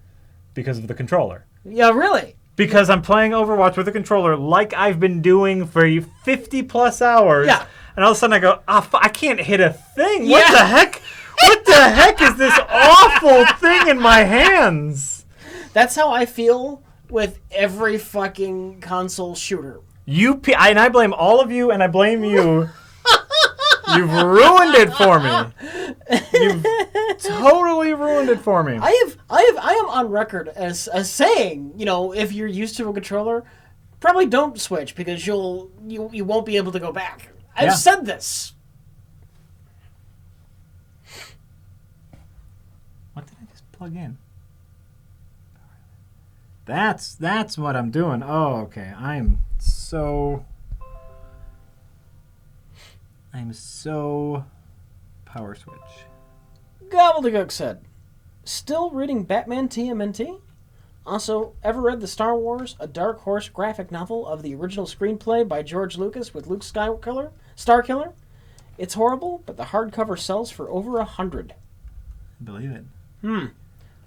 B: because of the controller.
A: Yeah, really?
B: Because I'm playing Overwatch with a controller like I've been doing for 50 plus hours.
A: Yeah.
B: And all of a sudden I go, I can't hit a thing. What the heck? What the heck is this awful thing in my hands?
A: That's how I feel with every fucking console shooter.
B: And I blame all of you, and I blame you. You've ruined it for me. You've totally ruined it for me.
A: I am on record as saying, if you're used to a controller, probably don't switch because you won't be able to go back. I've said this.
B: What did I just plug in? That's what I'm doing. Oh, okay. I'm so power switch.
A: Gobbledygook said, still reading Batman TMNT? Also, ever read the Star Wars, A Dark Horse graphic novel of the original screenplay by George Lucas with Luke Skywalker, Starkiller? It's horrible, but the hardcover sells for over $100.
B: Believe it.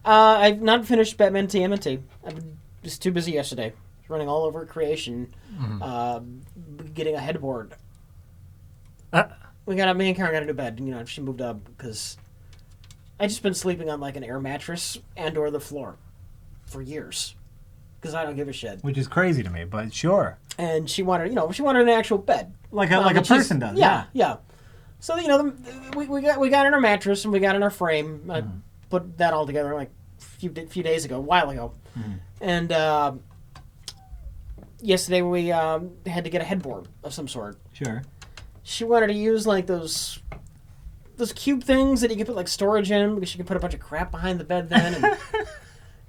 A: I've not finished Batman TMNT. I was just too busy yesterday. Running all over creation, getting a headboard. Me and Karen got a new bed. She moved up because I just been sleeping on like an air mattress and/or the floor for years because I don't give a shit.
B: Which is crazy to me, but sure.
A: And she wanted an actual bed,
B: like a person does.
A: Yeah. So we got in our mattress and we got in our frame. I put that all together like a few days ago, a while ago, and. Yesterday we had to get a headboard of some sort. Sure. She wanted to use like those cube things that you can put like storage in because she can put a bunch of crap behind the bed then. And,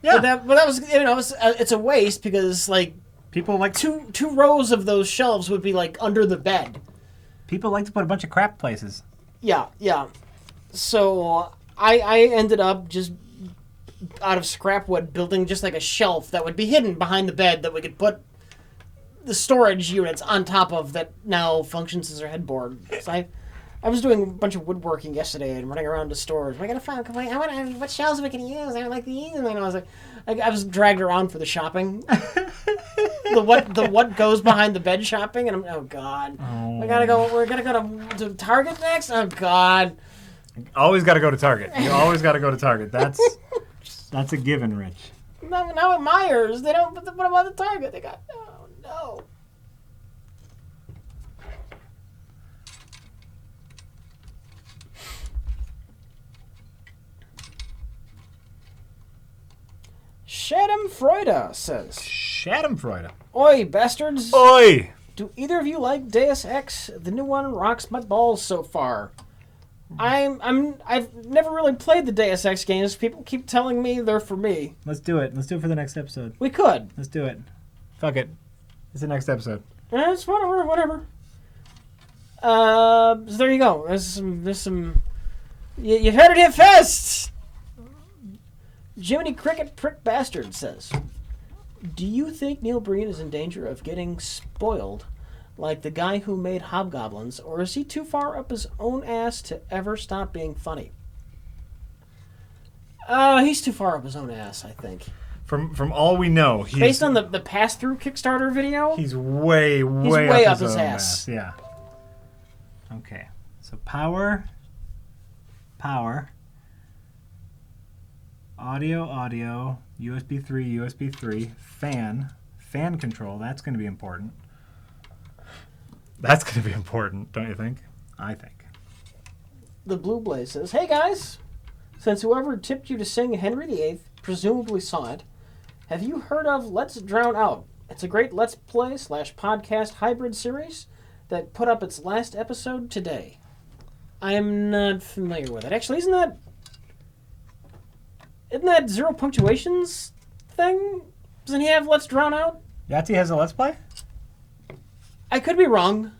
A: but that was it's a waste because like
B: people like
A: two rows of those shelves would be like under the bed.
B: People like to put a bunch of crap places.
A: Yeah. So I ended up just out of scrap wood building just like a shelf that would be hidden behind the bed that we could put the storage units on top of that now functions as their headboard. So I was doing a bunch of woodworking yesterday and running around to stores. I gotta find what shelves we can use. I like these, and then I was like, I was dragged around for the shopping. the what goes behind the bed shopping, and I'm God. We're gonna go to Target next. Oh God.
B: Always got to go to Target. You always got to go to Target. That's a given, Rich.
A: Now at Myers, they don't. But what about the Target? They got no. Schadenfreude says.
B: Schadenfreude.
A: Oi, bastards.
B: Oi.
A: Do either of you like Deus Ex? The new one rocks my balls so far. I've never really played the Deus Ex games. People keep telling me they're for me.
B: Let's do it. Let's do it for the next episode.
A: We could.
B: Let's do it. Fuck it. It's the next episode.
A: It's whatever. So there you go. There's some. You've heard it here first. Jiminy Cricket Prick Bastard says, do you think Neil Breen is in danger of getting spoiled like the guy who made Hobgoblins, or is he too far up his own ass to ever stop being funny? He's too far up his own ass, I think.
B: From all we know,
A: based on the pass-through Kickstarter video,
B: he's way up his ass. Yeah. Okay. So power, audio, USB 3, fan control. That's going to be important. That's going to be important, don't you think? I think.
A: The Blue Blaze says, hey guys, since whoever tipped you to sing Henry VIII presumably saw it, have you heard of Let's Drown Out? It's a great Let's Play / podcast hybrid series that put up its last episode today. I am not familiar with it. Actually, isn't that Zero Punctuations thing? Doesn't he have Let's Drown Out?
B: Yahtzee has a Let's Play?
A: I could be wrong.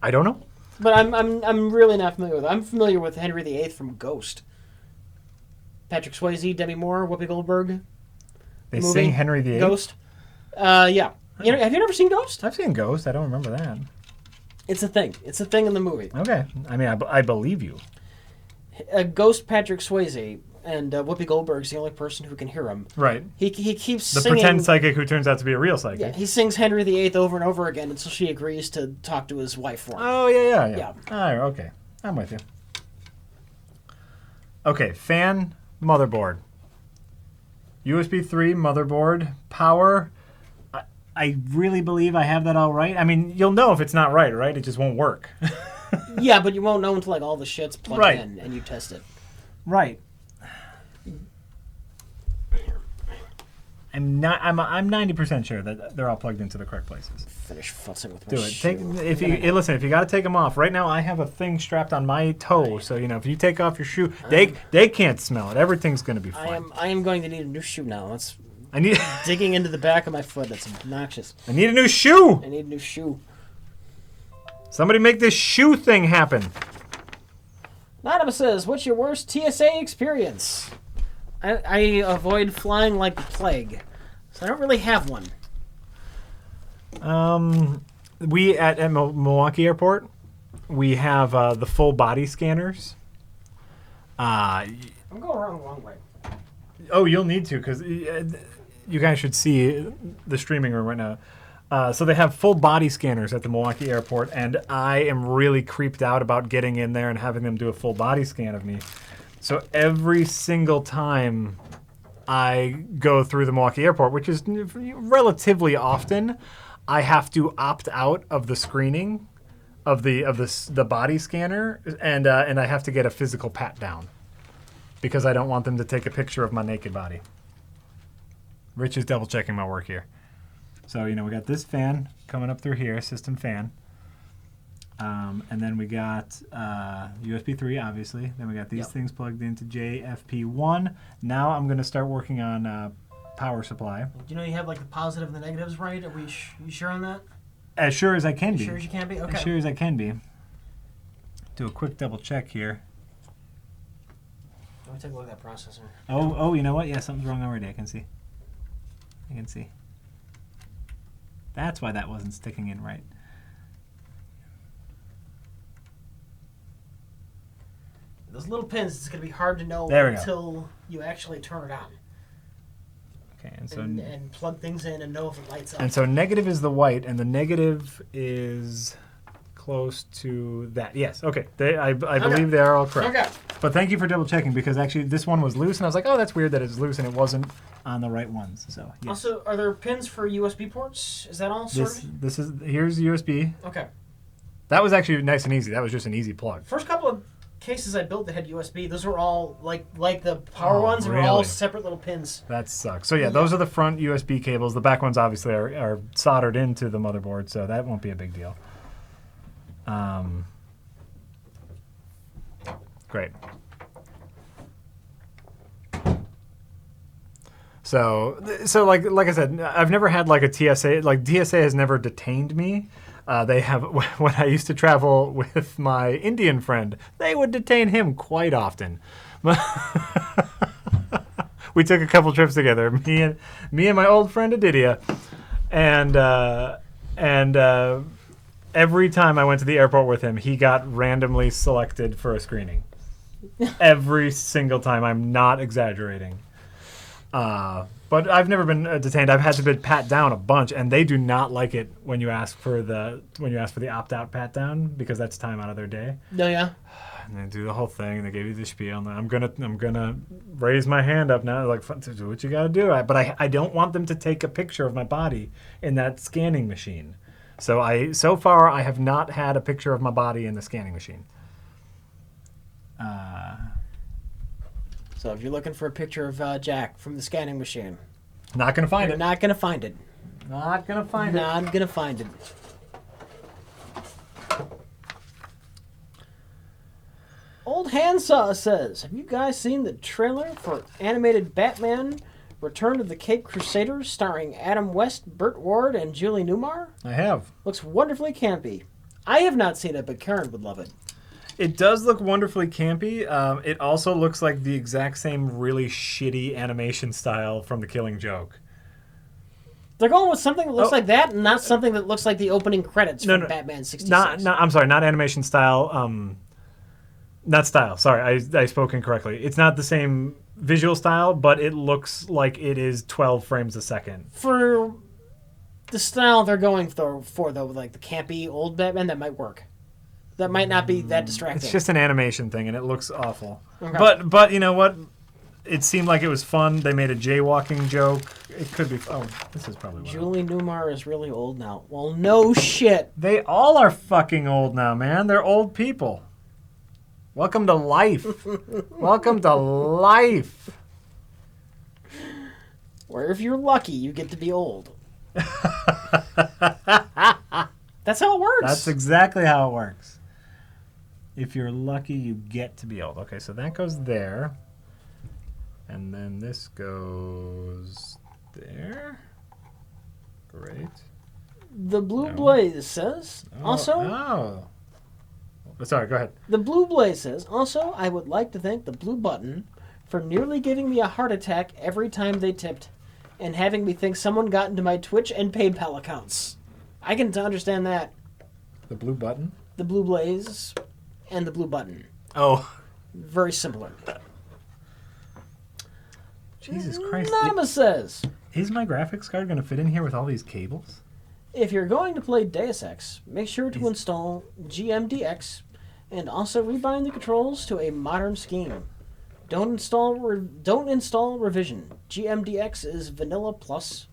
B: I don't know.
A: But I'm really not familiar with it. I'm familiar with Henry VIII from Ghost. Patrick Swayze, Demi Moore, Whoopi Goldberg.
B: They sing Henry VIII?
A: Ghost. Yeah. You know, have you never seen Ghost?
B: I've seen Ghost. I don't remember that.
A: It's a thing. It's a thing in the movie.
B: Okay. I mean, I believe you.
A: Ghost Patrick Swayze and Whoopi Goldberg's the only person who can hear him.
B: Right.
A: He keeps
B: the
A: singing...
B: The pretend psychic who turns out to be a real psychic.
A: Yeah, he sings Henry VIII over and over again until she agrees to talk to his wife for him.
B: Oh, yeah. Oh, okay. I'm with you. Okay, fan, motherboard. USB 3, motherboard, power. I really believe I have that all right. I mean, you'll know if it's not right? It just won't work.
A: Yeah, but you won't know until all the shit's plugged in and you test it.
B: Right. I'm 90% sure that they're all plugged into the correct places.
A: Finish futzing with my
B: Do it.
A: shoe.
B: Listen, if you got to take them off. Right now I have a thing strapped on my toe, so if you take off your shoe, they can't smell it. Everything's going to be fine.
A: I am going to need a new shoe now.
B: I need
A: digging into the back of my foot. That's obnoxious.
B: I need a new shoe.
A: I need a new shoe.
B: Somebody make this shoe thing happen.
A: Anonymous says, what's your worst TSA experience? I avoid flying like the plague, so I don't really have one.
B: We at Milwaukee Airport, we have the full body scanners.
A: I'm going around the wrong way.
B: Oh, you'll need to, because you guys should see the streaming room right now. So they have full body scanners at the Milwaukee Airport, and I am really creeped out about getting in there and having them do a full body scan of me. So every single time I go through the Milwaukee Airport, which is relatively often, I have to opt out of the screening of the body scanner, and I have to get a physical pat down because I don't want them to take a picture of my naked body. Rich is double checking my work here. So we got this fan coming up through here, system fan. And then we got USB 3, obviously. Then we got these things plugged into JFP1. Now I'm going to start working on power supply.
A: Do you know you have like the positive and the negatives right? Are you sure on that?
B: As sure as I can be.
A: As sure as you can be? Okay.
B: As sure as I can be. Do a quick double check here.
A: Let me take a look at that processor.
B: Oh, you know what? Yeah, something's wrong already. I can see. That's why that wasn't sticking in right.
A: Those little pins, it's going to be hard to know until you actually turn it on.
B: Okay, and so
A: and plug things in and know if it lights up.
B: And so negative is the white, and the negative is close to that. Yes, okay. I believe they are all correct.
A: Okay.
B: But thank you for double checking, because actually this one was loose, and I was like, oh, that's weird that it's loose, and it wasn't on the right ones. So yes.
A: Also, are there pins for USB ports? Is that all sorted?
B: Here's USB.
A: Okay.
B: That was actually nice and easy. That was just an easy plug.
A: First couple of cases I built that had USB, those were all like the power ones. They were all separate little pins.
B: That sucks. So yeah, those are the front USB cables. The back ones obviously are soldered into the motherboard, so that won't be a big deal. Great. So like I said, I've never had like a TSA. Like TSA has never detained me. They have, when I used to travel with my Indian friend, they would detain him quite often. We took a couple trips together, me and my old friend Adidia, and every time I went to the airport with him, he got randomly selected for a screening. Every single time, I'm not exaggerating. But I've never been detained. I've had to be pat down a bunch, and they do not like it when you ask for the opt-out pat down, because that's time out of their day.
A: No, yeah.
B: And they do the whole thing, and they give you the spiel. And I'm gonna raise my hand up now, like, do what you gotta do. But I don't want them to take a picture of my body in that scanning machine. So far I have not had a picture of my body in the scanning machine.
A: So if you're looking for a picture of Jack from the scanning machine,
B: not gonna find it.
A: Not gonna find it.
B: Not gonna find it.
A: Not gonna find it. Old Handsaw says, have you guys seen the trailer for animated Batman Return of the Cape Crusaders starring Adam West, Burt Ward, and Julie Newmar?
B: I have.
A: Looks wonderfully campy. I have not seen it, but Karen would love it.
B: It does look wonderfully campy. It also looks like the exact same really shitty animation style from The Killing Joke.
A: They're going with something that looks like that, and not something that looks like the opening credits from Batman 66.
B: I'm sorry, not animation style. Not style. Sorry, I spoke incorrectly. It's not the same visual style, but it looks like it is 12 frames a second.
A: For the style they're going for, though, like the campy old Batman, that might work. That might not be that distracting.
B: It's just an animation thing, and it looks awful.
A: Okay.
B: But you know what? It seemed like it was fun. They made a jaywalking joke. It could be. Oh, this is probably one.
A: Julie Newmar is really old now. Well, no shit.
B: They all are fucking old now, man. They're old people. Welcome to life. Welcome to life.
A: Where if you're lucky, you get to be old. That's how it works.
B: That's exactly how it works. If you're lucky, you get to be old. Okay, so that goes there. And then this goes there. Great.
A: The Blue Blaze says,
B: Oh. Sorry, go ahead.
A: The Blue Blaze says, also, I would like to thank the Blue Button for nearly giving me a heart attack every time they tipped and having me think someone got into my Twitch and PayPal accounts. I can understand that.
B: The Blue Button?
A: The Blue Blaze and the Blue Button.
B: Oh.
A: Very similar.
B: Jesus Christ.
A: Anonymous says,
B: is my graphics card going to fit in here with all these cables?
A: If you're going to play Deus Ex, make sure to install GMDX and also rebind the controls to a modern scheme. Don't install Revision. GMDX is vanilla plus.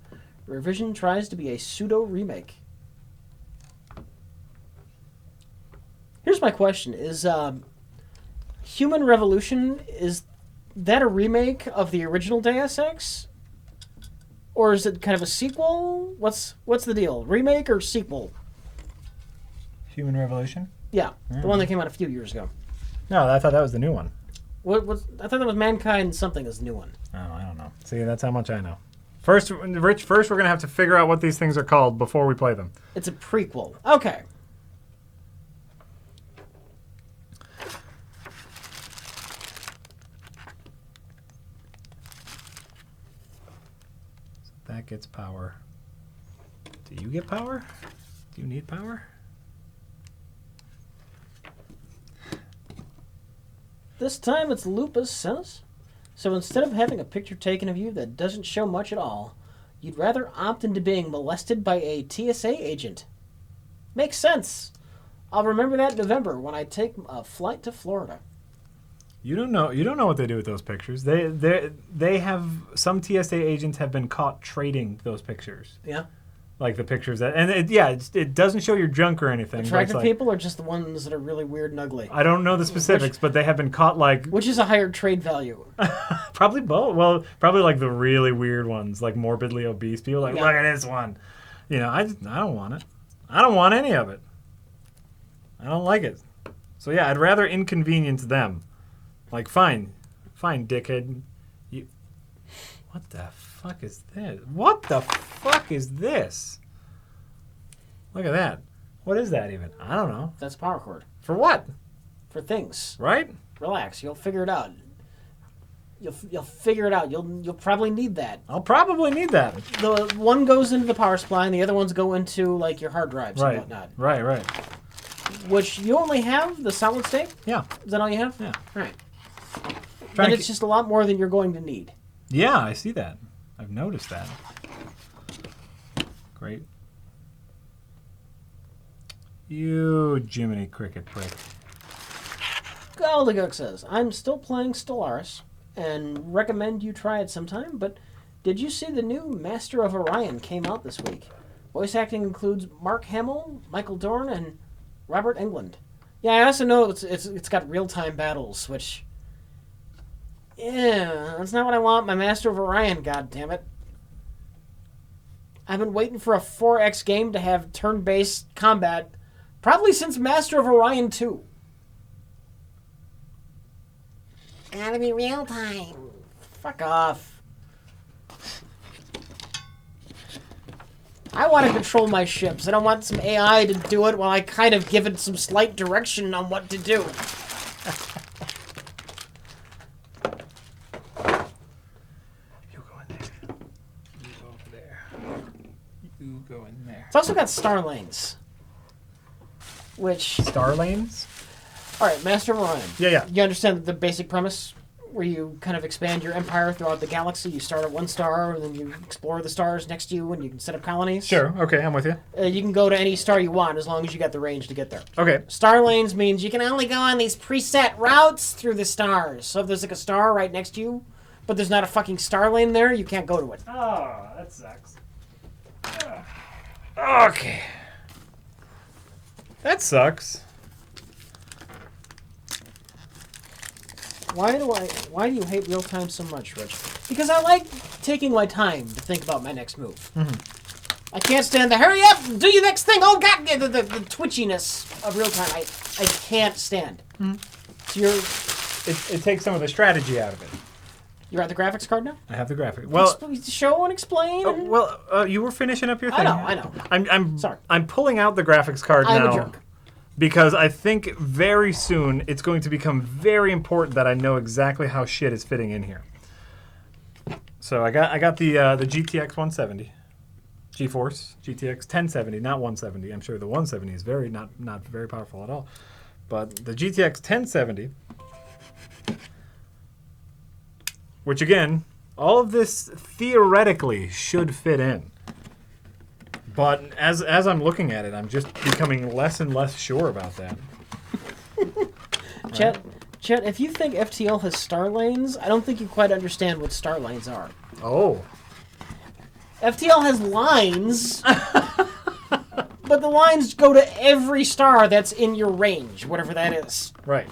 A: Revision tries to be a pseudo remake. Here's my question: is Human Revolution, is that a remake of the original Deus Ex, or is it kind of a sequel? What's the deal? Remake or sequel?
B: Human Revolution?
A: Yeah, the one that came out a few years ago.
B: No, I thought that was the new one.
A: I thought that was Mankind something as the new one.
B: Oh, I don't know. See, that's how much I know. First, Rich, we're going to have to figure out what these things are called before we play them.
A: It's a prequel. Okay.
B: That gets power. Do you get power? Do you need power?
A: This time it's lupus, says. So instead of having a picture taken of you that doesn't show much at all, you'd rather opt into being molested by a TSA agent. Makes sense. I'll remember that in November when I take a flight to Florida.
B: You don't know what they do with those pictures. They have some TSA agents have been caught trading those pictures.
A: Yeah.
B: Like the pictures that, and it doesn't show your junk or anything.
A: Attractive people or just the ones that are really weird and ugly?
B: I don't know the specifics, but they have been caught like.
A: Which is a higher trade value?
B: Probably both. Well, probably like the really weird ones, like morbidly obese people. Like, look at this one. You know, I don't want it. I don't want any of it. I don't like it. So yeah, I'd rather inconvenience them. Like, fine, dickhead. What the fuck is this? What the fuck is this? Look at that. What is that even? I don't know.
A: That's power cord.
B: For what?
A: For things.
B: Right?
A: Relax. You'll figure it out. You'll figure it out. You'll probably need that.
B: I'll probably need that.
A: The one goes into the power supply, and the other ones go into like your hard drives and whatnot.
B: Right.
A: Which you only have the solid state?
B: Yeah.
A: Is that all you have?
B: Yeah.
A: Right. And it's just a lot more than you're going to need.
B: Yeah, I see that. I've noticed that. Great. You Jiminy Cricket prick.
A: Goldeguk says, I'm still playing Stellaris and recommend you try it sometime, but did you see the new Master of Orion came out this week? Voice acting includes Mark Hamill, Michael Dorn, and Robert Englund. Yeah, I also know it's got real-time battles, which... Yeah, that's not what I want my Master of Orion, goddammit. I've been waiting for a 4X game to have turn-based combat probably since Master of Orion 2. Gotta be real time. Fuck off. I want to control my ships. I don't want some AI to do it while I kind of give it some slight direction on what to do.
B: You go in there. You go over there. You go in there.
A: It's also got star lanes. Which...
B: Star lanes?
A: Alright, Master of Orion.
B: Yeah.
A: You understand the basic premise? Where you kind of expand your empire throughout the galaxy. You start at one star, and then you explore the stars next to you, and you can set up colonies.
B: Sure, okay, I'm with you.
A: You can go to any star you want, as long as you got the range to get there.
B: Okay.
A: Star lanes means you can only go on these preset routes through the stars. So if there's like a star right next to you, but there's not a fucking star lane there, you can't go to it.
B: Oh, that sucks. Okay. That sucks.
A: Why do you hate real time so much, Rich? Because I like taking my time to think about my next move. Mm-hmm. I can't stand the hurry up, do your next thing. Oh god, the twitchiness of real time. I can't stand. Mm-hmm.
B: So it takes some of the strategy out of it.
A: You're at the graphics card now?
B: I have the graphic. Well,
A: show and explain.
B: You were finishing up your thing.
A: I know.
B: I'm
A: sorry.
B: I'm pulling out the graphics card now.
A: I'm a jerk.
B: Because I think very soon it's going to become very important that I know exactly how shit is fitting in here. So I got the GTX 170, GeForce GTX 1070, not 170. I'm sure the 170 is not very powerful at all, but the GTX 1070, which again, all of this theoretically should fit in. But as I'm looking at it, I'm just becoming less and less sure about that.
A: Chet, if you think FTL has star lanes, I don't think you quite understand what star lanes are.
B: Oh.
A: FTL has lines, but the lines go to every star that's in your range, whatever that is.
B: Right.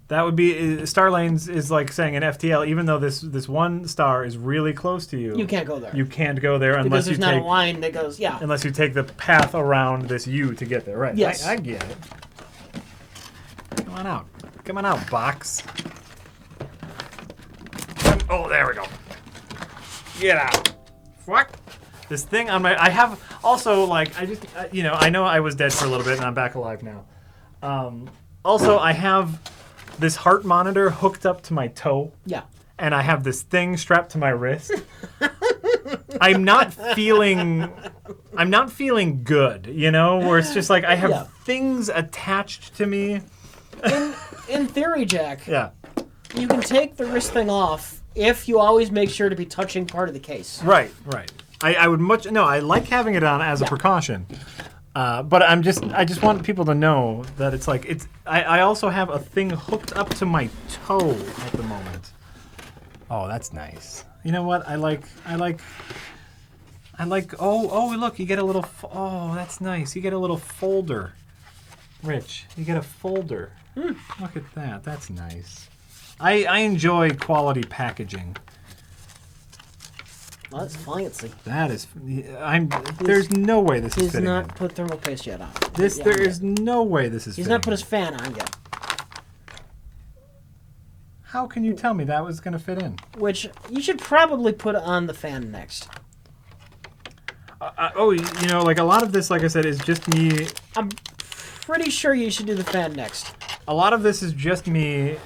B: That would be star lanes is like saying an FTL. Even though this one star is really close to you,
A: you can't go there.
B: You can't go there unless
A: there's not a line that goes. Yeah.
B: Unless you take the path around this U to get there. Right.
A: Yes.
B: I get it. Come on out, box. Oh, there we go. Get out. Fuck. this thing on my. I have also like I know I was dead for a little bit and I'm back alive now. Also, I have this heart monitor hooked up to my toe.
A: Yeah.
B: And I have this thing strapped to my wrist. I'm not feeling good, where it's just like I have things attached to me.
A: In theory, Jack.
B: Yeah.
A: You can take the wrist thing off if you always make sure to be touching part of the case.
B: Right. I would I like having it on as a precaution. But I just want people to know that it's like I also have a thing hooked up to my toe at the moment. Oh, that's nice. You know what? I like oh look, you get a little that's nice. You get a little folder. Rich, you get a folder. Look at that. That's nice. I enjoy quality packaging.
A: Well, that's fancy.
B: That is there's no way this is fitting.
A: He's not put thermal paste yet on.
B: There is no way this is
A: He's
B: fitting.
A: not put his fan on yet.
B: How can you tell me that was going to fit in?
A: Which you should probably put on the fan next.
B: Like a lot of this, like I said, is just me.
A: I'm pretty sure you should do the fan next.
B: A lot of this is just me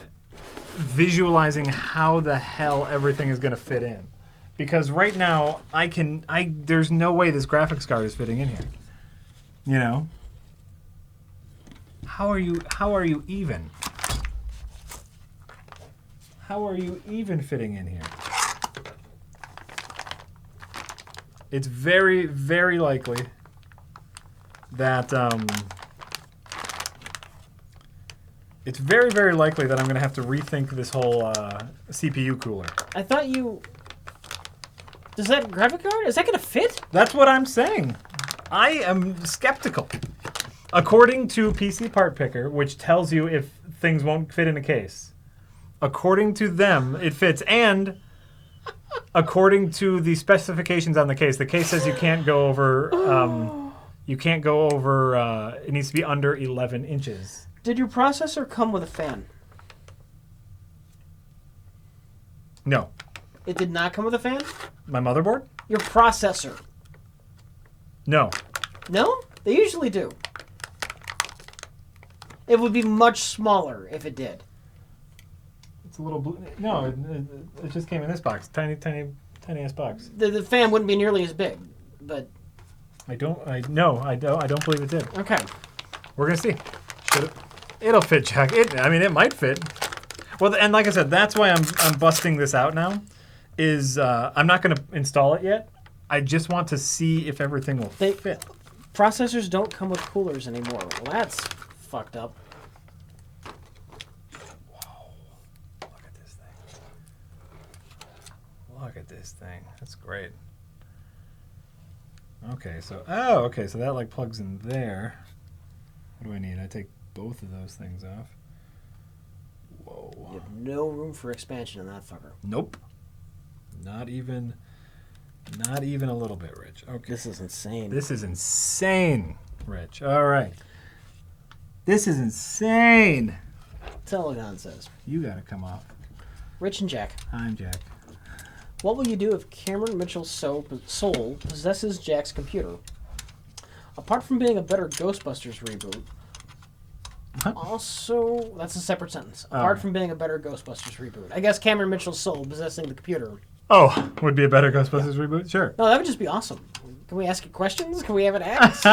B: visualizing how the hell everything is going to fit in. Because right now, there's no way this graphics card is fitting in here. How are you even? How are you even fitting in here? It's very, very likely that it's very, very likely that I'm going to have to rethink this whole CPU cooler.
A: I thought you... Does that graphic card, is that going to fit?
B: That's what I'm saying. I am skeptical. According to PC Part Picker, which tells you if things won't fit in a case, according to them, it fits. And according to the specifications on the case says you can't go over... it needs to be under 11 inches.
A: Did your processor come with a fan?
B: No.
A: It did not come with a fan?
B: My motherboard?
A: Your processor.
B: No.
A: No? They usually do. It would be much smaller if it did.
B: It's a little blue. No, it just came in this box. Tiny ass box.
A: The fan wouldn't be nearly as big, but...
B: I don't believe it did.
A: Okay.
B: We're going to see. It'll fit, Jack. It might fit. Well, and like I said, that's why I'm busting this out now. I'm not going to install it yet. I just want to see if everything will fit.
A: Processors don't come with coolers anymore. Well, that's fucked up.
B: Whoa. Look at this thing. Look at this thing. That's great. Okay, so that like plugs in there. What do I need? I take both of those things off. Whoa.
A: You have no room for expansion in that fucker.
B: Nope. Not even a little bit, Rich. Okay.
A: This is insane.
B: This is insane, Rich. All right. This is insane.
A: Telegon says.
B: You got to come off.
A: Rich and Jack.
B: I'm Jack.
A: What will you do if Cameron Mitchell's soul possesses Jack's computer? Apart from being a better Ghostbusters reboot, also, that's a separate sentence. Apart from being a better Ghostbusters reboot. I guess Cameron Mitchell's soul possessing the computer.
B: Oh, would be a better Ghostbusters reboot? Sure.
A: No, that would just be awesome. Can we ask it questions? Can we have it asked?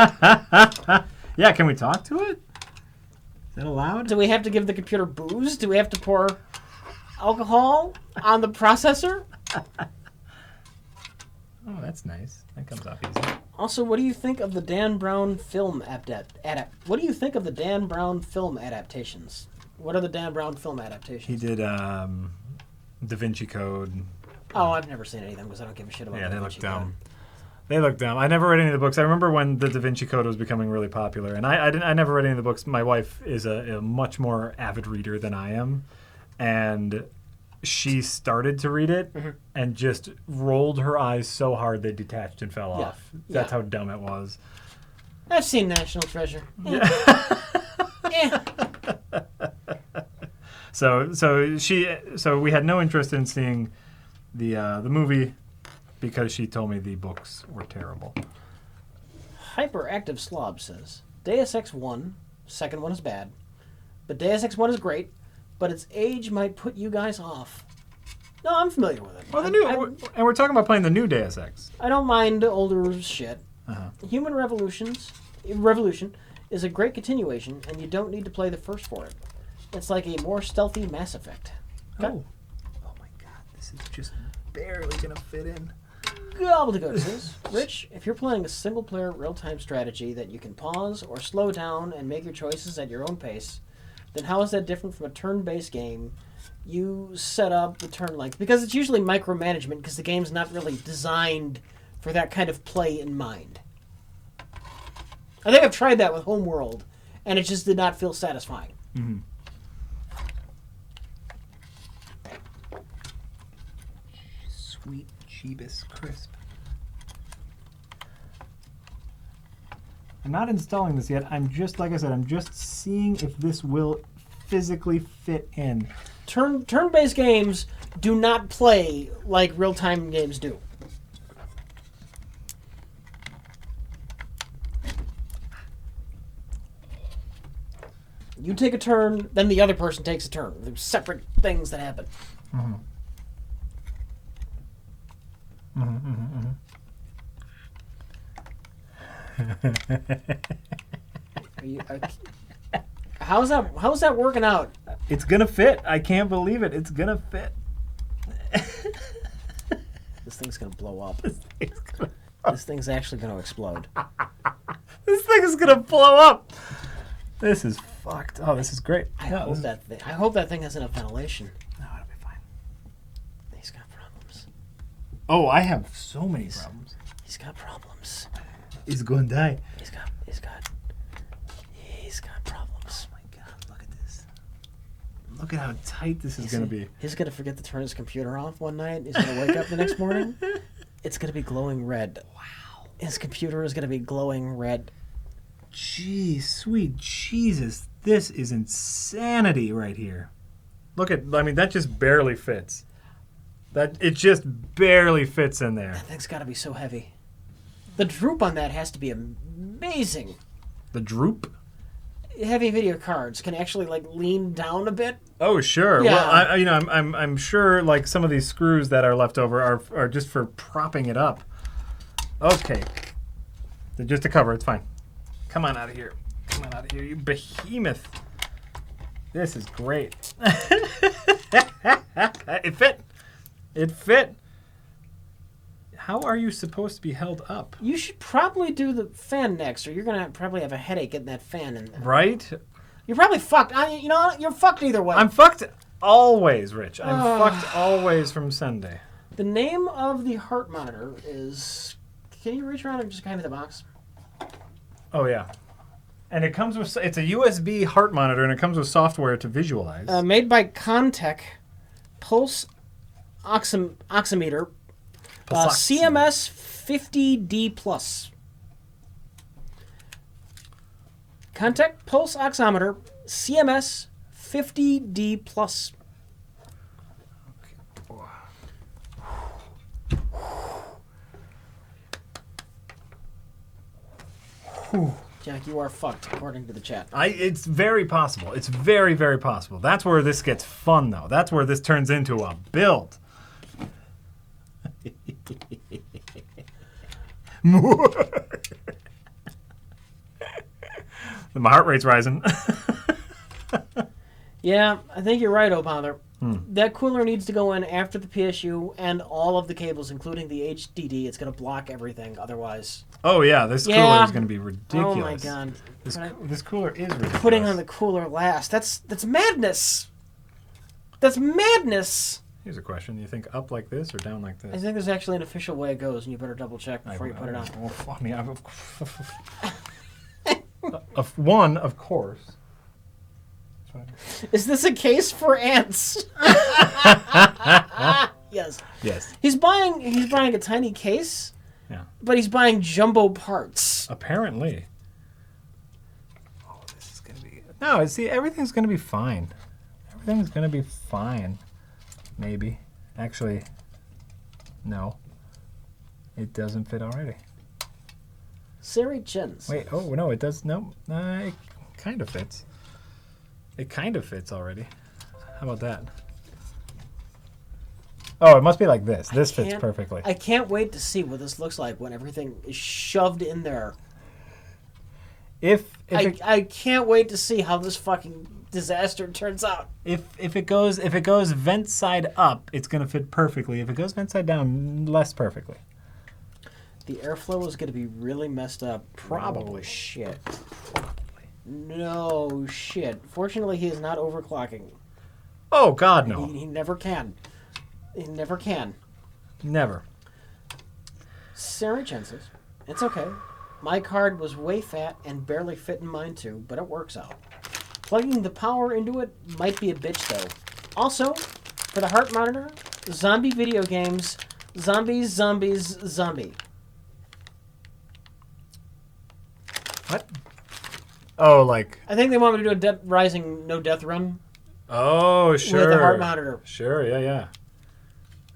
B: Yeah, can we talk to it? Is that allowed?
A: Do we have to give the computer booze? Do we have to pour alcohol on the processor?
B: Oh, that's nice. That comes off easy.
A: Also, what do you think of the Dan Brown film What do you think of the Dan Brown film adaptations? What are the Dan Brown film adaptations?
B: He did Da Vinci Code.
A: Oh, I've never seen any of them because I don't give a shit about.
B: Yeah, they look dumb. They look dumb. I never read any of the books. I remember when the Da Vinci Code was becoming really popular, and I never read any of the books. My wife is a much more avid reader than I am, and she started to read it and just rolled her eyes so hard they detached and fell off. That's how dumb it was.
A: I've seen National Treasure.
B: Yeah. So we had no interest in seeing the movie because she told me the books were terrible.
A: Hyperactive Slob says, Deus Ex 1, second one is bad, but Deus Ex 1 is great, but its age might put you guys off. No, I'm familiar with it.
B: Well, and we're talking about playing the new Deus Ex.
A: I don't mind older shit. Human Revolution is a great continuation, and you don't need to play the first for it. It's like a more stealthy Mass Effect. Okay?
B: Oh my god, this is just barely gonna fit in.
A: Gobbledygook says, Rich, if you're playing a single-player real-time strategy that you can pause or slow down and make your choices at your own pace, then how is that different from a turn-based game? You set up the turn length, because it's usually micromanagement, because the game's not really designed for that kind of play in mind. I think I've tried that with Homeworld, and it just did not feel satisfying.
B: Mm-hmm. Sweet Jeebus crisp. I'm not installing this yet. I'm just, like I said, I'm just seeing if this will physically fit in.
A: Turn-based games do not play like real-time games do. You take a turn, then the other person takes a turn. They're separate things that happen.
B: Mm-hmm. Mm-hmm,
A: mm-hmm. How's that working out?
B: It's gonna fit. I can't believe it. It's gonna fit.
A: This thing's gonna blow up. This thing's actually gonna explode.
B: This thing is gonna blow up. This is fucked. Oh, this is great.
A: I hope that thing has enough ventilation.
B: No, it'll be fine.
A: He's got problems.
B: Oh, I have so many problems.
A: He's got problems.
B: He's going to die.
A: He's got problems.
B: Oh my god, look at this. Look at how tight this is going to be.
A: He's going to forget to turn his computer off one night. He's going to wake up the next morning. It's going to be glowing red. Wow. His computer is going to be glowing red.
B: Jeez, sweet Jesus. This is insanity right here. Look at, I mean, that just barely fits. It just barely fits in there.
A: That thing's got to be so heavy. The droop on that has to be amazing.
B: The droop?
A: Heavy video cards can actually like lean down a bit.
B: Oh sure.
A: Yeah.
B: Well, I'm sure like some of these screws that are left over are just for propping it up. Okay. They're just a cover. It's fine. Come on out of here. Come on out of here, you behemoth. This is great. It fit. It fit. How are you supposed to be held up?
A: You should probably do the fan next, or you're going to probably have a headache getting that fan in there.
B: Right?
A: You're probably fucked. You're fucked either way.
B: I'm fucked always, Rich. I'm fucked always from Sunday.
A: The name of the heart monitor is... Can you reach around and just hand me the box?
B: Oh, yeah. And it comes with... It's a USB heart monitor, and it comes with software to visualize.
A: Made by Contech. Pulse oximeter. CMS 50D+. Contech Pulse Oximeter CMS 50D+. Jack, you are fucked, according to the chat.
B: It's very possible. It's very, very possible. That's where this gets fun, though. That's where this turns into a build. My heart rate's rising.
A: Yeah, I think you're right, O'Pother. That cooler needs to go in after the PSU and all of the cables, including the HDD. It's going to block everything otherwise.
B: Oh, yeah. This cooler is going to be ridiculous.
A: Oh, my God.
B: This cooler is ridiculous.
A: Putting on the cooler last. That's madness. That's madness.
B: Here's a question. You think up like this or down like this?
A: I think there's actually an official way it goes, and you better double check before you put it on.
B: One, of course.
A: Is this a case for ants? Yes.
B: Yes.
A: He's buying a tiny case.
B: Yeah.
A: But he's buying jumbo parts.
B: Apparently. Oh, this is gonna be. No, see, everything's gonna be fine. Everything's gonna be fine. Maybe. Actually, no. It doesn't fit already.
A: Siri chins.
B: Wait, oh, no, it does. No, it kind of fits. It kind of fits already. How about that? Oh, it must be like this. This fits perfectly.
A: I can't wait to see what this looks like when everything is shoved in there. I can't wait to see how this fucking disaster turns out.
B: If it goes vent side up, it's gonna fit perfectly. If it goes vent side down, less perfectly.
A: The airflow is gonna be really messed up. Probably. Oh, shit. No shit. Fortunately, he is not overclocking.
B: Oh God, no.
A: He never can. He never can.
B: Never.
A: Sarah Chen says, it's okay. My card was way fat and barely fit in mine too, but it works out. Plugging the power into it might be a bitch though. Also, for the heart monitor, zombie video games, zombies, zombie.
B: What? Oh, like...
A: I think they want me to do a Dead Rising no death run.
B: Oh, sure.
A: With the heart monitor.
B: Sure, yeah.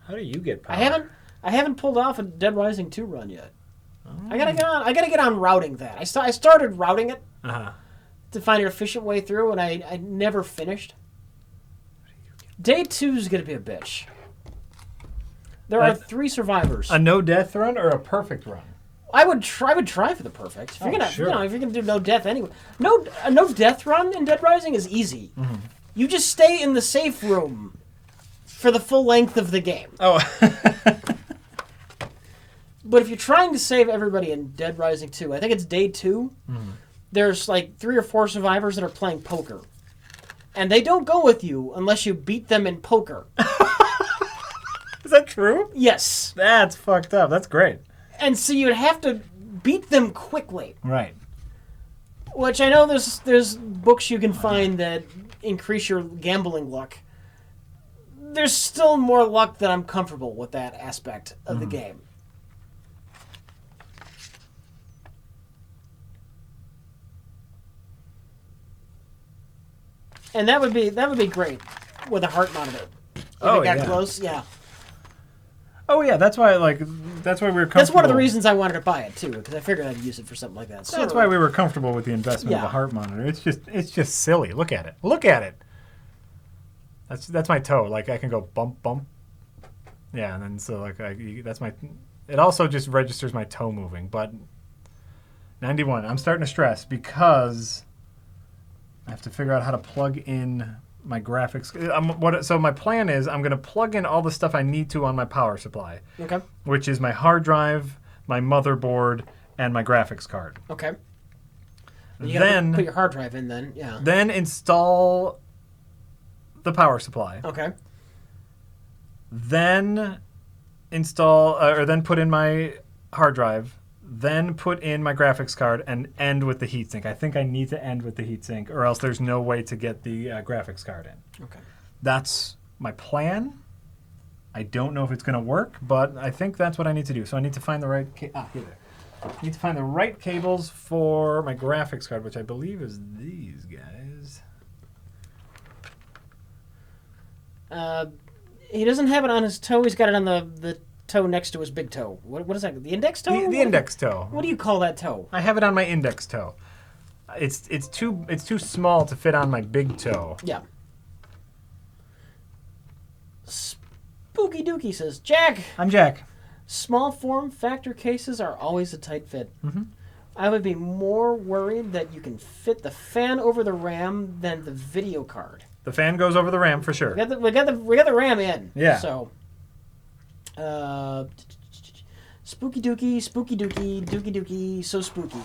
B: How do you get power?
A: I haven't pulled off a Dead Rising 2 run yet. Oh. I gotta get on routing that. I started routing it to find an efficient way through, and I never finished. Day 2 is gonna be a bitch. There are 3 survivors.
B: A no death run or a perfect run?
A: I would try for the perfect. If you're gonna do no death anyway, a no death run in Dead Rising is easy. Mm-hmm. You just stay in the safe room for the full length of the game.
B: Oh.
A: But if you're trying to save everybody in Dead Rising 2, I think it's day 2, there's like 3 or 4 survivors that are playing poker. And they don't go with you unless you beat them in poker.
B: Is that true?
A: Yes.
B: That's fucked up. That's great.
A: And so you'd have to beat them quickly.
B: Right.
A: Which I know there's books you can find that increase your gambling luck. There's still more luck that I'm comfortable with that aspect of the game. And that would be great with a heart monitor. If it got close, yeah.
B: Oh yeah, that's why we were comfortable.
A: That's one of the reasons I wanted to buy it too, because I figured I'd use it for something like that.
B: So that's why we were comfortable with the investment of a heart monitor. It's just silly. Look at it. That's my toe. Like I can go bump bump. Yeah, and then so like that's my. It also just registers my toe moving. But 91. I'm starting to stress because I have to figure out how to plug in my graphics. So my plan is I'm going to plug in all the stuff I need to on my power supply.
A: Okay.
B: Which is my hard drive, my motherboard, and my graphics card.
A: Okay. You gotta put your hard drive in then, yeah.
B: Then install the power supply.
A: Okay.
B: Then then put in my hard drive. Then put in my graphics card and end with the heatsink. I think I need to end with the heatsink, or else there's no way to get the graphics card in.
A: Okay.
B: That's my plan. I don't know if it's going to work, but I think that's what I need to do. So I need to find the right here there. I need to find the right cables for my graphics card, which I believe is these guys.
A: He doesn't have it on his toe. He's got it on the toe next to his big toe. What is that? The index toe?
B: The index toe.
A: What do you call that toe?
B: I have it on my index toe. It's too small to fit on my big toe.
A: Yeah. Spooky Dookie says, Jack.
B: I'm Jack.
A: Small form factor cases are always a tight fit. Mm-hmm. I would be more worried that you can fit the fan over the RAM than the video card.
B: The fan goes over the RAM for sure.
A: We got the RAM in.
B: Yeah.
A: So. Spooky Dookie, Dookie Dookie, so spooky.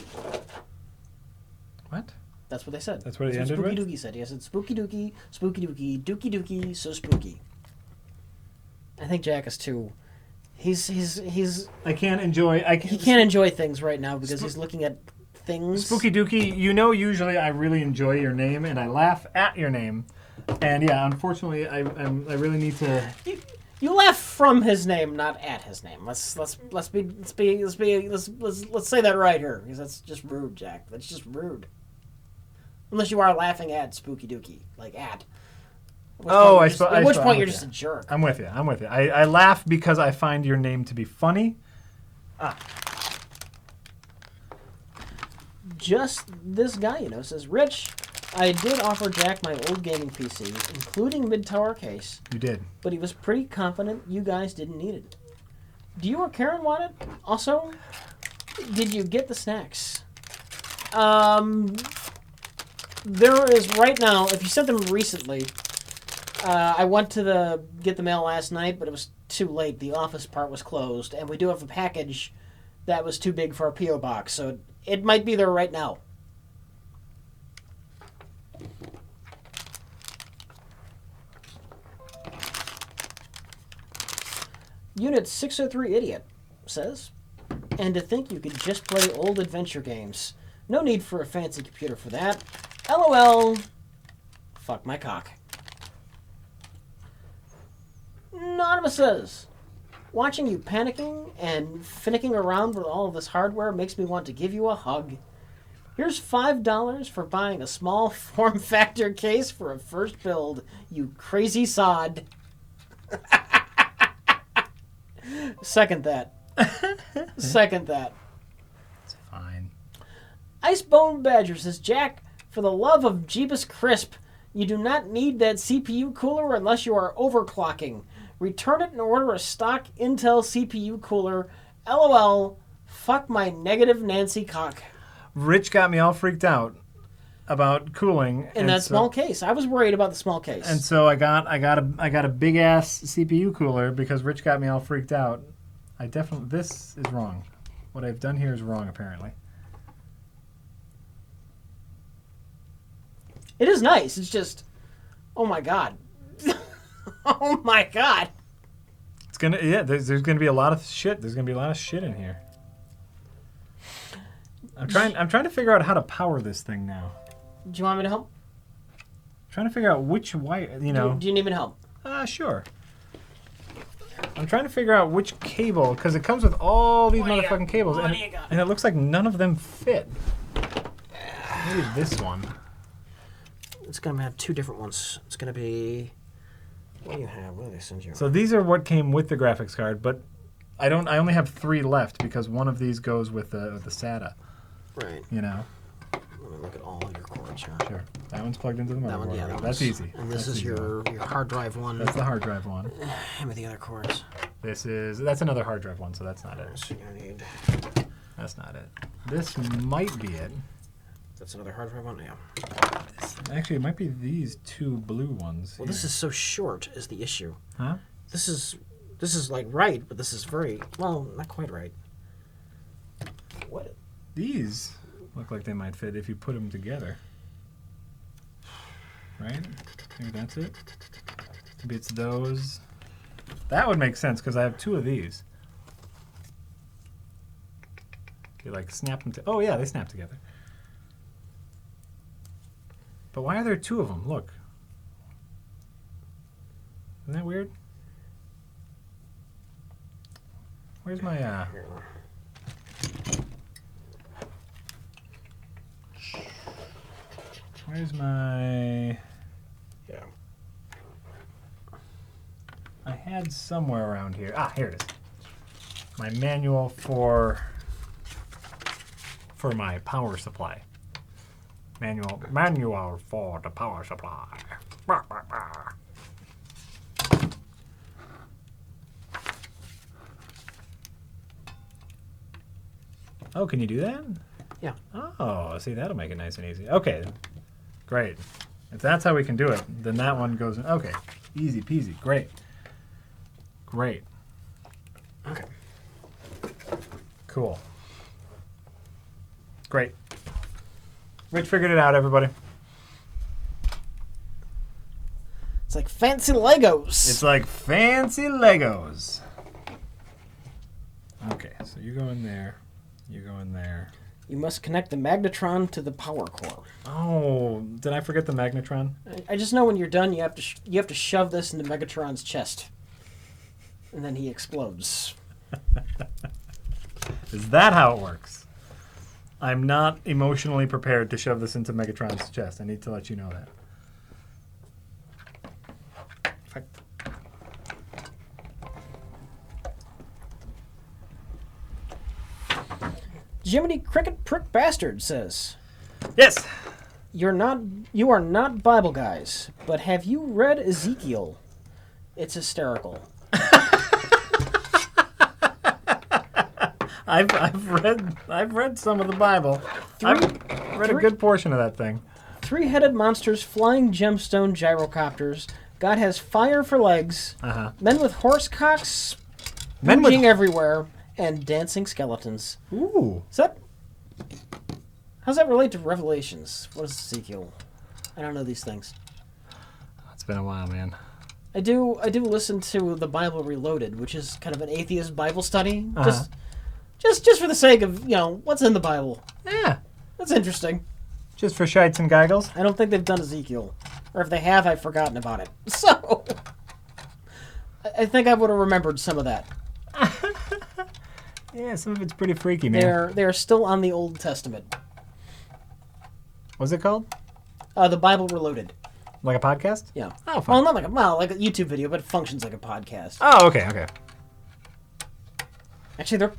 B: What?
A: That's what they said.
B: That's what it ended with?
A: Spooky Dookie said. He said Spooky Dookie, Dookie, so spooky. I think Jack is too. He's.
B: I can't enjoy.
A: He can't enjoy things right now because he's looking at things.
B: Spooky Dookie, usually I really enjoy your name and I laugh at your name, and yeah, unfortunately I really need to.
A: You laugh from his name, not at his name. Let's say that right here, because that's just rude, Jack. That's just rude. Unless you are laughing at Spooky Dookie, like at. At which point you're just a jerk.
B: I'm with you. I laugh because I find your name to be funny,
A: Just this guy, says, Rich, I did offer Jack my old gaming PC, including mid-tower case.
B: You did.
A: But he was pretty confident you guys didn't need it. Do you or Karen want it? Also, did you get the snacks? There is right now, if you sent them recently, I went to get the mail last night, but it was too late. The office part was closed, and we do have a package that was too big for our P.O. box, so it might be there right now. Unit 603 Idiot says, and to think you could just play old adventure games. No need for a fancy computer for that. LOL. Fuck my cock. Anonymous says, watching you panicking and finicking around with all of this hardware makes me want to give you a hug. Here's $5 for buying a small form factor case for a first build, you crazy sod. Second that. Second that.
B: It's fine.
A: Icebone Badger says, Jack, for the love of Jeebus Crisp, you do not need that CPU cooler unless you are overclocking. Return it and order a stock Intel CPU cooler. LOL. Fuck my negative Nancy cock.
B: Rich got me all freaked out about cooling
A: in that small case. I was worried about the small case.
B: And so I got a big ass CPU cooler because Rich got me all freaked out. This is wrong. What I've done here is wrong apparently.
A: It is nice. It's just, oh my god. Oh my god.
B: It's there's gonna be a lot of shit. There's gonna be a lot of shit in here. I'm trying to figure out how to power this thing now.
A: Do you want me to help?
B: I'm trying to figure out which wire,
A: Do you need me to help?
B: Sure. I'm trying to figure out which cable, because it comes with all these motherfucking cables, and it looks like none of them fit. Maybe this one.
A: It's going to have two different ones. It's going to be... What do you have? What did they send you?
B: So these are what came with the graphics card, but I only have 3 left because one of these goes with the SATA.
A: Right.
B: You know?
A: Let me look at all your cords here.
B: Sure. That one's plugged into the motherboard.
A: That one, yeah.
B: That's easy.
A: And this is your hard drive one.
B: That's the hard drive one.
A: Hand me the other cords.
B: That's another hard drive one, so that's not it.
A: So you need...
B: That's not it. This might be it.
A: That's another hard drive one? Yeah.
B: Actually, it might be these 2 blue ones.
A: Well, this is so short is the issue.
B: Huh?
A: This is like right, but this is very, well, not quite right. What?
B: These look like they might fit if you put them together. Right? Maybe that's it. Maybe it's those. That would make sense because I have 2 of these. Okay, like snap them oh yeah, they snap together. But why are there 2 of them? Look. Isn't that weird? Where's my, Where's my...
A: Yeah.
B: I had somewhere around here. Here it is. My manual for my power supply. Manual for the power supply. Oh, can you do that?
A: Yeah.
B: Oh, see, that'll make it nice and easy. Okay, great. If that's how we can do it, then that one goes in. Okay, easy peasy. Great. Great.
A: Okay.
B: Cool. Great. Rich figured it out, everybody.
A: It's like fancy Legos.
B: It's like fancy Legos. Okay, so you go in there. You go in there.
A: You must connect the magnetron to the power core.
B: Oh, did I forget the magnetron?
A: I just know when you're done, you have to shove this into Megatron's chest, and then he explodes.
B: Is that how it works? I'm not emotionally prepared to shove this into Megatron's chest. I need to let you know that.
A: Jiminy Cricket Prick Bastard says,
B: Yes.
A: You are not Bible guys, but have you read Ezekiel? It's hysterical.
B: I've read some of the Bible. I've read a good portion of that thing.
A: 3-headed monsters, flying gemstone gyrocopters. God has fire for legs. Men with horse cocks, moving everywhere, and dancing skeletons.
B: Ooh.
A: How's that relate to Revelations? What is Ezekiel? I don't know these things.
B: It's been a while, man.
A: I do listen to the Bible Reloaded, which is kind of an atheist Bible study. Just for the sake of, what's in the Bible.
B: Yeah.
A: That's interesting.
B: Just for shites and giggles?
A: I don't think they've done Ezekiel. Or if they have, I've forgotten about it. So, I think I would have remembered some of that.
B: Yeah, some of it's pretty freaky, man.
A: They're still on the Old Testament.
B: What's it called?
A: The Bible Reloaded.
B: Like a podcast?
A: Yeah.
B: Oh, fine.
A: Well, not like a YouTube video, but it functions like a podcast.
B: Oh, okay.
A: Actually, they're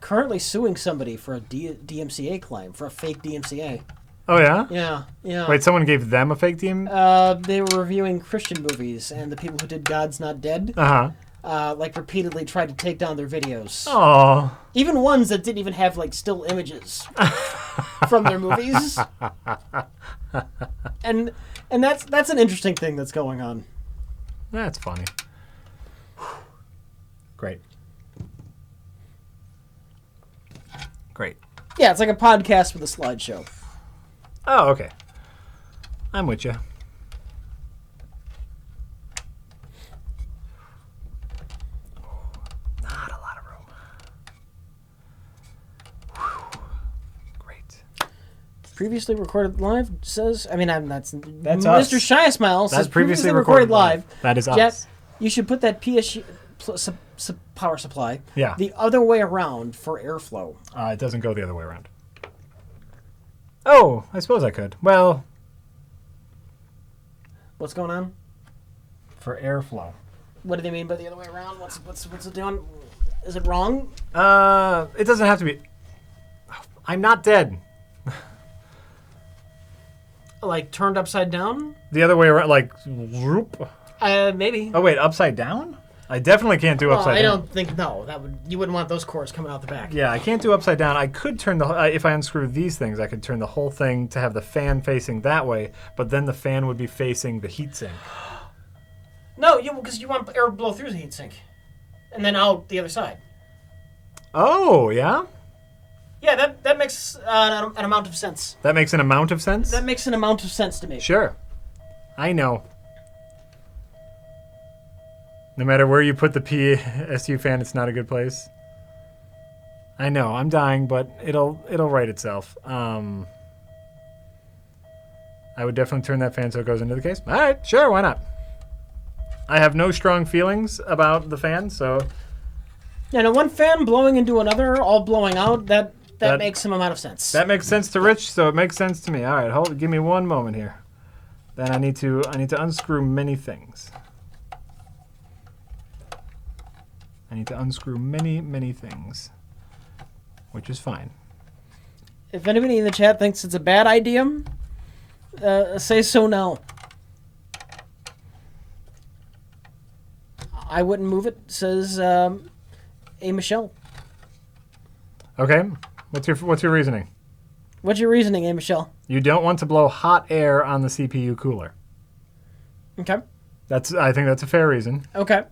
A: currently suing somebody for a DMCA claim, for a fake DMCA.
B: Oh, yeah?
A: Yeah.
B: Wait, someone gave them a fake DM?
A: They were reviewing Christian movies, and the people who did God's Not Dead, repeatedly tried to take down their videos.
B: Oh.
A: Even ones that didn't even have, still images from their movies. And that's an interesting thing that's going on.
B: That's funny. Great.
A: Yeah, it's like a podcast with a slideshow.
B: Oh, okay. I'm with you. Not a lot of room. Whew. Great.
A: Previously recorded live says, that's
B: Mr.
A: us. Shy Smile says previously recorded live.
B: That is
A: Jet,
B: us.
A: you should put that PSG power supply
B: Yeah.
A: the other way around for airflow.
B: It doesn't go the other way around. Oh, I suppose I could. Well,
A: what's going on?
B: For airflow.
A: What do they mean by the other way around? What's it doing? Is it wrong?
B: It doesn't have to be. I'm not dead.
A: Like turned upside down?
B: The other way around, like whoop.
A: Maybe.
B: Oh wait, upside down? I definitely can't do upside down.
A: I don't think you wouldn't want those cords coming out the back.
B: Yeah, I can't do upside down. I could turn if I unscrew these things, I could turn the whole thing to have the fan facing that way, but then the fan would be facing the heatsink.
A: No, because you want air to blow through the heatsink, and then out the other side.
B: Oh, yeah?
A: Yeah, that makes an amount of sense.
B: That makes an amount of sense?
A: That makes an amount of sense to me.
B: Sure. I know. No matter where you put the PSU fan, it's not a good place. I know, I'm dying, but it'll right itself. I would definitely turn that fan so it goes into the case. All right, sure, why not? I have no strong feelings about the fan, so...
A: Yeah, no, one fan blowing into another, all blowing out, that makes some amount of sense.
B: That makes sense to Rich, so it makes sense to me. All right, give me one moment here. Then I need to unscrew many things. I need to unscrew many, many things, which is fine.
A: If anybody in the chat thinks it's a bad idea, say so now. I wouldn't move it, says A. Michelle.
B: Okay. What's your reasoning?
A: What's your reasoning, A. Michelle?
B: You don't want to blow hot air on the CPU cooler.
A: Okay.
B: I think that's a fair reason.
A: Okay.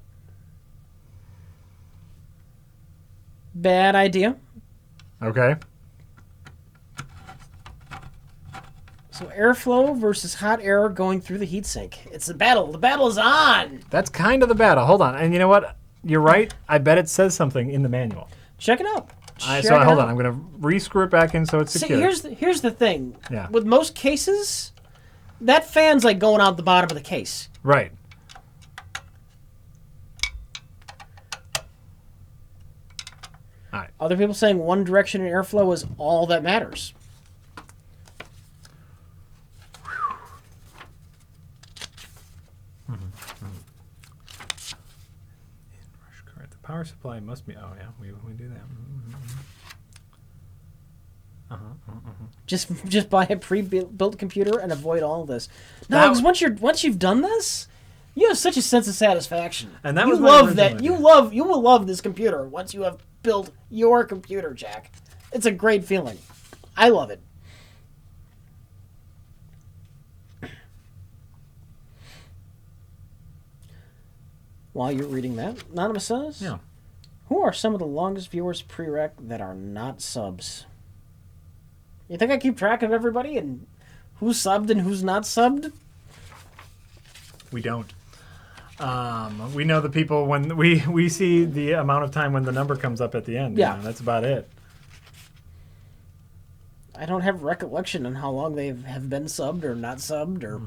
A: Bad idea.
B: Okay.
A: So airflow versus hot air going through the heatsink. It's the battle. The battle is on.
B: That's kind of the battle. Hold on. And you know what? You're right. I bet it says something in the manual.
A: Check it out.
B: Hold on. I'm going to re-screw it back in so it's secure.
A: See, here's the thing.
B: Yeah.
A: With most cases, that fan's like going out the bottom of the case.
B: Right. All right.
A: Other people saying one direction in airflow is all that matters.
B: The power supply must be... Oh, yeah. We do that.
A: Just buy a pre-built computer and avoid all this. No, because once you've done this, you have such a sense of satisfaction.
B: And that
A: you
B: was
A: love that. You will love this computer once you have built your computer, Jack. It's a great feeling. I love it. While you're reading that, Anonymous says,
B: Yeah.
A: Who are some of the longest viewers prereq that are not subs? You think I keep track of everybody and who's subbed and who's not subbed?
B: We don't. We know the people when we see the amount of time when the number comes up at the end.
A: Yeah.
B: You know, that's about it.
A: I don't have recollection on how long they have been subbed or not subbed. Or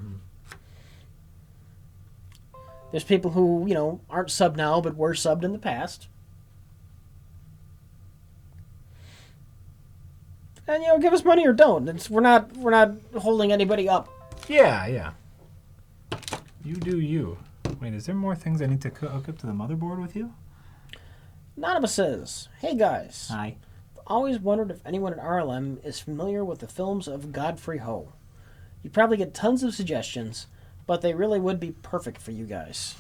A: There's people who, aren't subbed now but were subbed in the past. And, give us money or don't. We're not holding anybody up.
B: Yeah. You do you. Wait, is there more things I need to hook up to the motherboard with you?
A: Anonymous says, Hey guys.
B: Hi.
A: Always wondered if anyone at RLM is familiar with the films of Godfrey Ho. You probably get tons of suggestions, but they really would be perfect for you guys.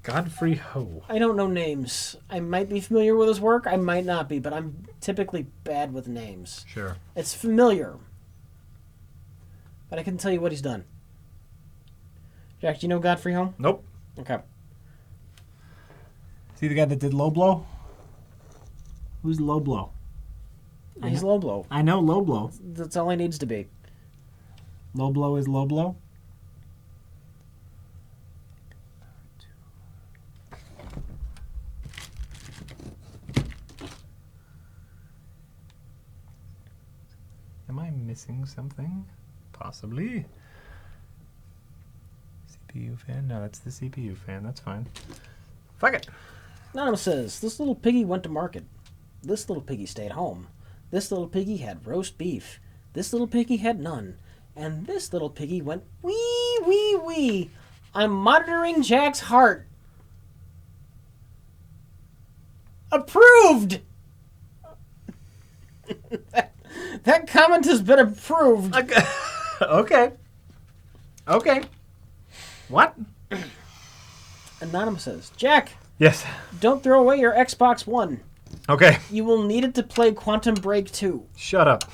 B: Godfrey Ho.
A: I don't know names. I might be familiar with his work, I might not be, but I'm typically bad with names.
B: Sure.
A: It's familiar, but I couldn't tell you what he's done. Jack, do you know Godfrey Ho?
B: Nope.
A: Okay.
B: See the guy that did Low Blow? Who's Low Blow?
A: He's Low Blow.
B: I know Low Blow.
A: That's all he needs to be.
B: Low Blow is Low Blow? Am I missing something? Possibly. CPU fan? No, that's the CPU fan. That's fine. Fuck it.
A: Anonymous says, This little piggy went to market. This little piggy stayed home. This little piggy had roast beef. This little piggy had none. And this little piggy went wee, wee, wee. I'm monitoring Jack's heart. Approved! that comment has been approved.
B: Okay. What?
A: Anonymous says, Jack,
B: Yes.
A: don't throw away your Xbox One.
B: Okay.
A: You will need it to play Quantum Break 2.
B: Shut up.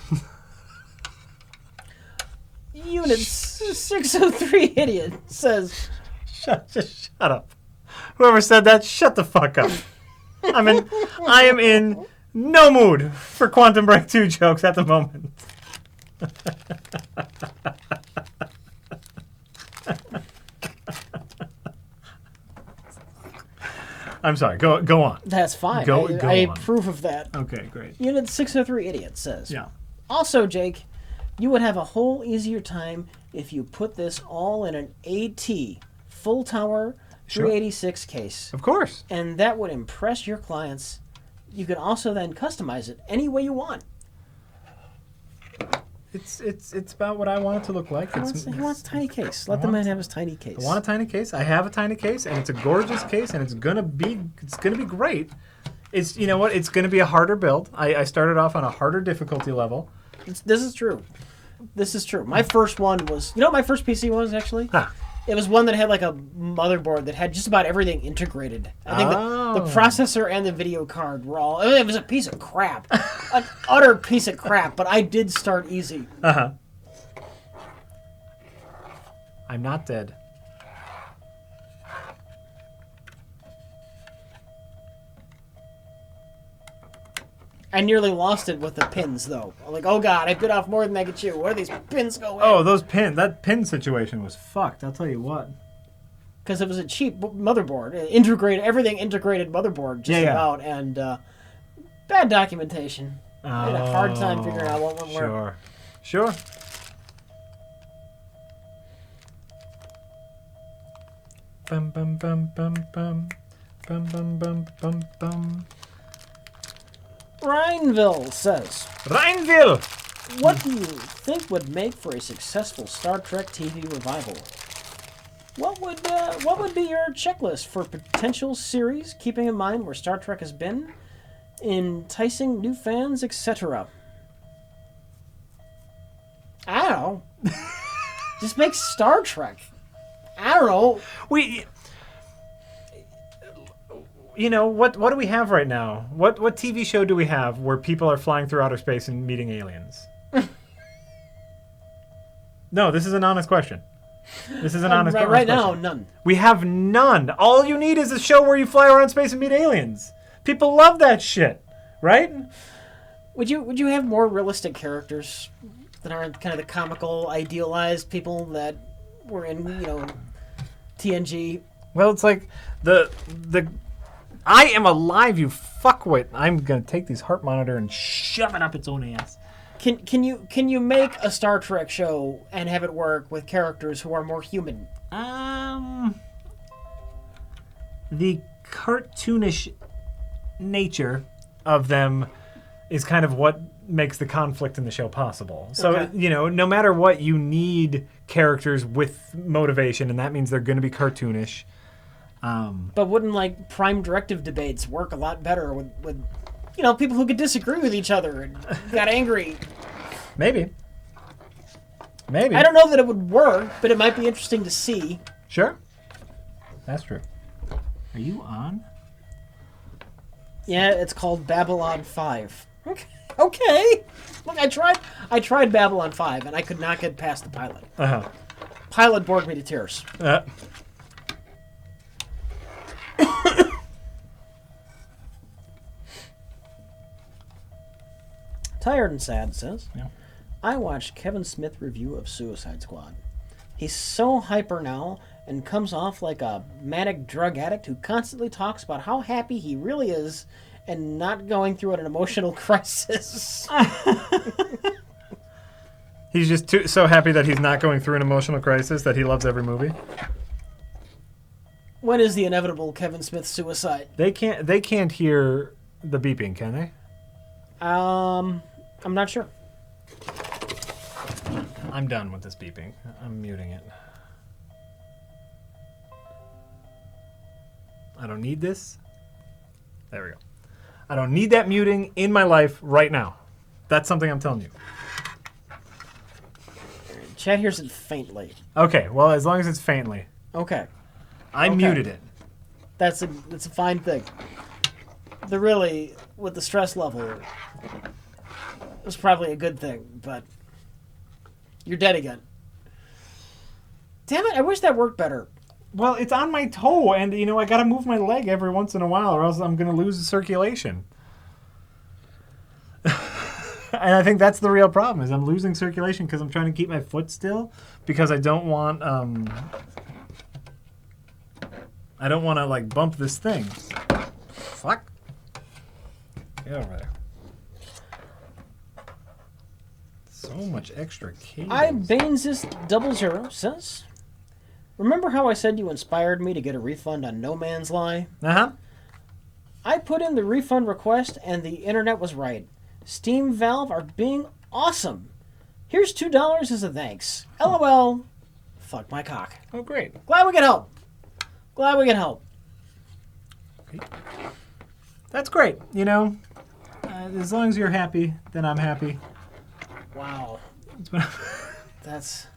A: Unit 603 idiot says,
B: Just shut up. Whoever said that, shut the fuck up. I am in no mood for Quantum Break 2 jokes at the moment. I'm sorry. Go on.
A: That's fine.
B: Go
A: I
B: on.
A: approve of that.
B: Okay, great.
A: Unit 603 idiot says,
B: Yeah.
A: Also, Jake, you would have a whole easier time if you put this all in an AT full tower 386 case.
B: Of course.
A: And that would impress your clients. You can also then customize it any way you want.
B: It's about what I want it to look like.
A: He wants a tiny case. Let the man have his tiny case.
B: I want a tiny case. I have a tiny case, and it's a gorgeous case, and it's gonna be great. It's you know what? It's gonna be a harder build. I started off on a harder difficulty level.
A: This is true. This is true. My first one was, what my first PC was actually?
B: Huh.
A: It was one that had like a motherboard that had just about everything integrated. I think the processor and the video card were all, it was a piece of crap. An utter piece of crap, but I did start easy.
B: Uh-huh. I'm not dead.
A: I nearly lost it with the pins, though. I'm like, oh god, I bit off more than I could chew. Where do these pins go in?
B: Oh, those pins. That pin situation was fucked. I'll tell you what.
A: Because it was a cheap motherboard. Everything integrated motherboard, just about. And bad documentation. I had a hard time figuring out what went where.
B: Sure. Bum bum bum bum bum. Bum bum bum bum bum.
A: Rhineville says,
B: Rhineville!
A: What do you think would make for a successful Star Trek TV revival? What would be your checklist for potential series, keeping in mind where Star Trek has been, enticing new fans, etc.? I don't know. Just make Star Trek. I don't know.
B: What do we have right now? What TV show do we have where people are flying through outer space and meeting aliens? No, this is an honest question. This is an honest question.
A: Right now, none.
B: We have none. All you need is a show where you fly around space and meet aliens. People love that shit, right?
A: Would you have more realistic characters that aren't kind of the comical, idealized people that were in, TNG?
B: Well, it's like the I am alive, you fuckwit. I'm gonna take these heart monitor and shove it up its own ass.
A: Can you make a Star Trek show and have it work with characters who are more human?
B: The cartoonish nature of them is kind of what makes the conflict in the show possible. So,
A: okay.
B: No matter what, you need characters with motivation, and that means they're going to be cartoonish.
A: But wouldn't Prime Directive debates work a lot better with people who could disagree with each other and got angry?
B: Maybe.
A: I don't know that it would work, but it might be interesting to see.
B: Sure. That's true. Are you on?
A: Yeah, it's called Babylon 5. Okay. Look, I tried Babylon 5 and I could not get past the pilot.
B: Uh-huh.
A: Pilot bored me to tears. Tired and Sad says,
B: yeah.
A: I watched Kevin Smith review of Suicide Squad. He's so hyper now and comes off like a manic drug addict who constantly talks about how happy he really is and not going through an emotional crisis.
B: He's just so happy that he's not going through an emotional crisis that he loves every movie.
A: When is the inevitable Kevin Smith suicide?
B: They can't hear the beeping, can they?
A: I'm not sure.
B: I'm done with this beeping. I'm muting it. I don't need this. There we go. I don't need that muting in my life right now. That's something I'm telling you.
A: Chat hears it faintly.
B: Okay, well, as long as it's faintly.
A: Okay.
B: I muted it.
A: That's a fine thing. With the stress level, it was probably a good thing, but you're dead again. Damn it, I wish that worked better.
B: Well, it's on my toe, and, I gotta move my leg every once in a while, or else I'm gonna lose the circulation. And I think that's the real problem, is I'm losing circulation because I'm trying to keep my foot still, because I don't want, to, bump this thing. Fuck. Get over there. So much extra cables.
A: Banesis00 says, remember how I said you inspired me to get a refund on No Man's Lie?
B: Uh-huh.
A: I put in the refund request and the internet was right. Steam Valve are being awesome. Here's $2 as a thanks. LOL. Fuck my cock.
B: Oh, great.
A: Glad we can help.
B: Great. That's great. As long as you're happy, then I'm happy.
A: Wow. This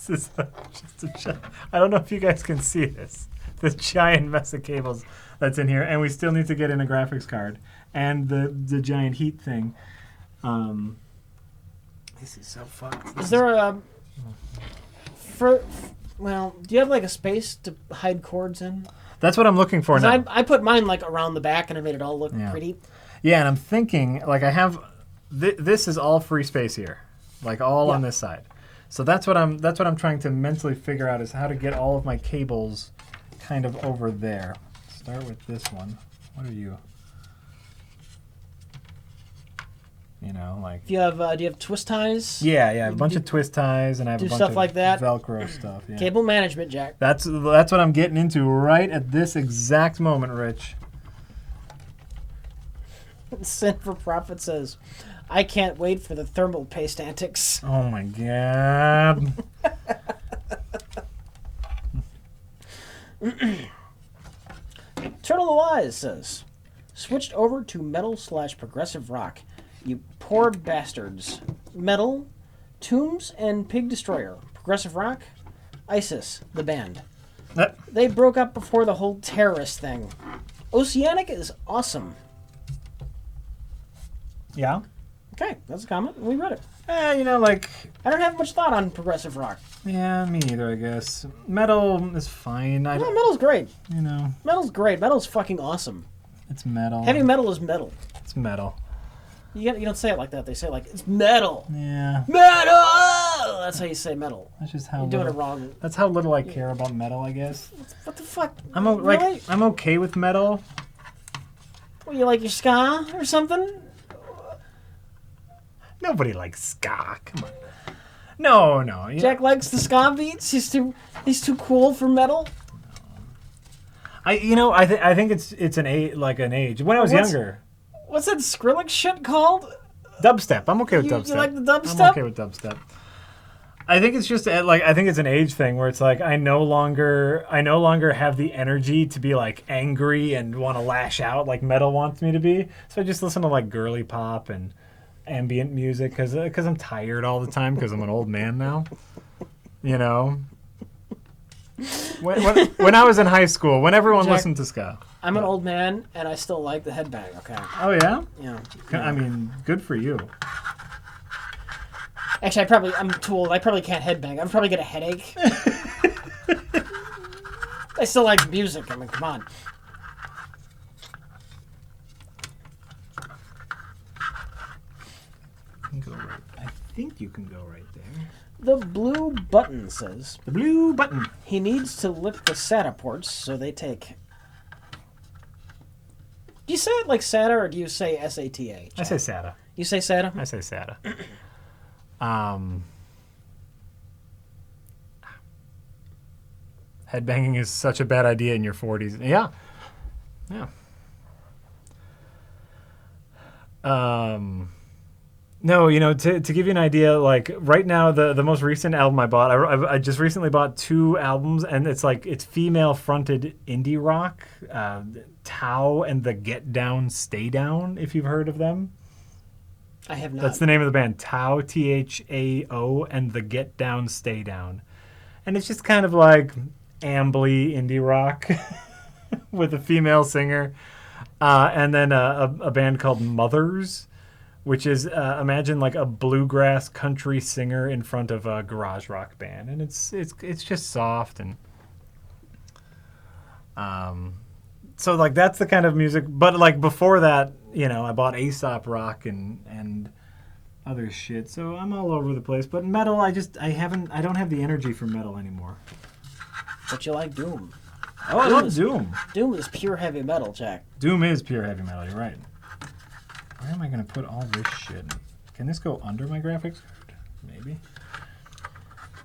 B: is I don't know if you guys can see this. This giant mess of cables that's in here, and we still need to get in a graphics card and the giant heat thing. This is so fucked.
A: Is there do you have a space to hide cords in?
B: That's what I'm looking for now.
A: I put mine around the back and I made it all look pretty.
B: Yeah, and I'm thinking I have this is all free space here, on this side. So that's what I'm trying to mentally figure out, is how to get all of my cables kind of over there. Start with this one. What are you?
A: Do you have twist ties?
B: Yeah, I have a bunch of twist ties, and I have a bunch
A: stuff
B: of
A: like that.
B: Velcro stuff. Yeah.
A: Cable management, Jack.
B: That's what I'm getting into right at this exact moment, Rich.
A: Sin for Profit says, I can't wait for the thermal paste antics.
B: Oh my god.
A: Turtle Alive says, switched over to metal/progressive rock. You poor bastards. Metal, Tombs and Pig Destroyer. Progressive rock. ISIS, the band. They broke up before the whole terrorist thing. Oceanic is awesome.
B: Yeah.
A: Okay, that's a comment. We read it.
B: You know, like...
A: I don't have much thought on progressive rock.
B: Yeah, me neither, I guess. Metal is fine.
A: Metal's great.
B: You know.
A: Metal's great. Metal's fucking awesome.
B: It's metal.
A: Heavy metal is metal.
B: It's metal.
A: You don't say it like that. They say it like, it's metal.
B: Yeah.
A: Metal! That's how you say metal.
B: That's just how
A: You're doing it wrong.
B: That's how little I care about metal, I guess.
A: What the fuck?
B: Really? I'm okay with metal.
A: Well, you like your ska or something?
B: Nobody likes ska. Come on. No.
A: Jack likes the ska beats. He's too cool for metal.
B: I think it's an age. When I was younger.
A: What's that Skrillex shit called?
B: Dubstep. I'm okay with dubstep.
A: You like the dubstep?
B: I'm okay with dubstep. I think it's just I think it's an age thing where it's like I no longer have the energy to be like angry and want to lash out like metal wants me to be. So I just listen to like girly pop and ambient music because I'm tired all the time because I'm an old man now. You know. When I was in high school, when everyone listened to ska.
A: I'm an old man, and I still like the headbang, okay?
B: Oh, yeah?
A: Yeah.
B: I mean, good for you.
A: Actually, I'm too old. I probably can't headbang. I'd probably get a headache. I still like music. I mean, come on.
B: I think you can go right there.
A: The blue button says...
B: The blue button.
A: He needs to lick the SATA ports so they take... Do you say it like SATA or do you say SATA?
B: I say SATA.
A: You say SATA?
B: I say SATA. Headbanging is such a bad idea in your 40s. Yeah. No, you know, to give you an idea, like right now, the most recent album I bought, I just recently bought 2 albums, and it's female-fronted indie rock, Tao and the Get Down, Stay Down, if you've heard of them.
A: I have not.
B: That's the name of the band, Tao, Thao, and the Get Down, Stay Down. And it's just kind of like ambly indie rock with a female singer. And then a band called Mothers, which is, imagine like a bluegrass country singer in front of a garage rock band. And it's just soft. And so like that's the kind of music. But like before that, you know, I bought Aesop Rock and other shit. So I'm all over the place. But metal, I don't have the energy for metal anymore.
A: But you like Doom.
B: Oh, I love Doom.
A: Doom is pure heavy metal, Jack.
B: Doom is pure heavy metal, you're right. Where am I going to put all this shit? Can this go under my graphics card? Maybe.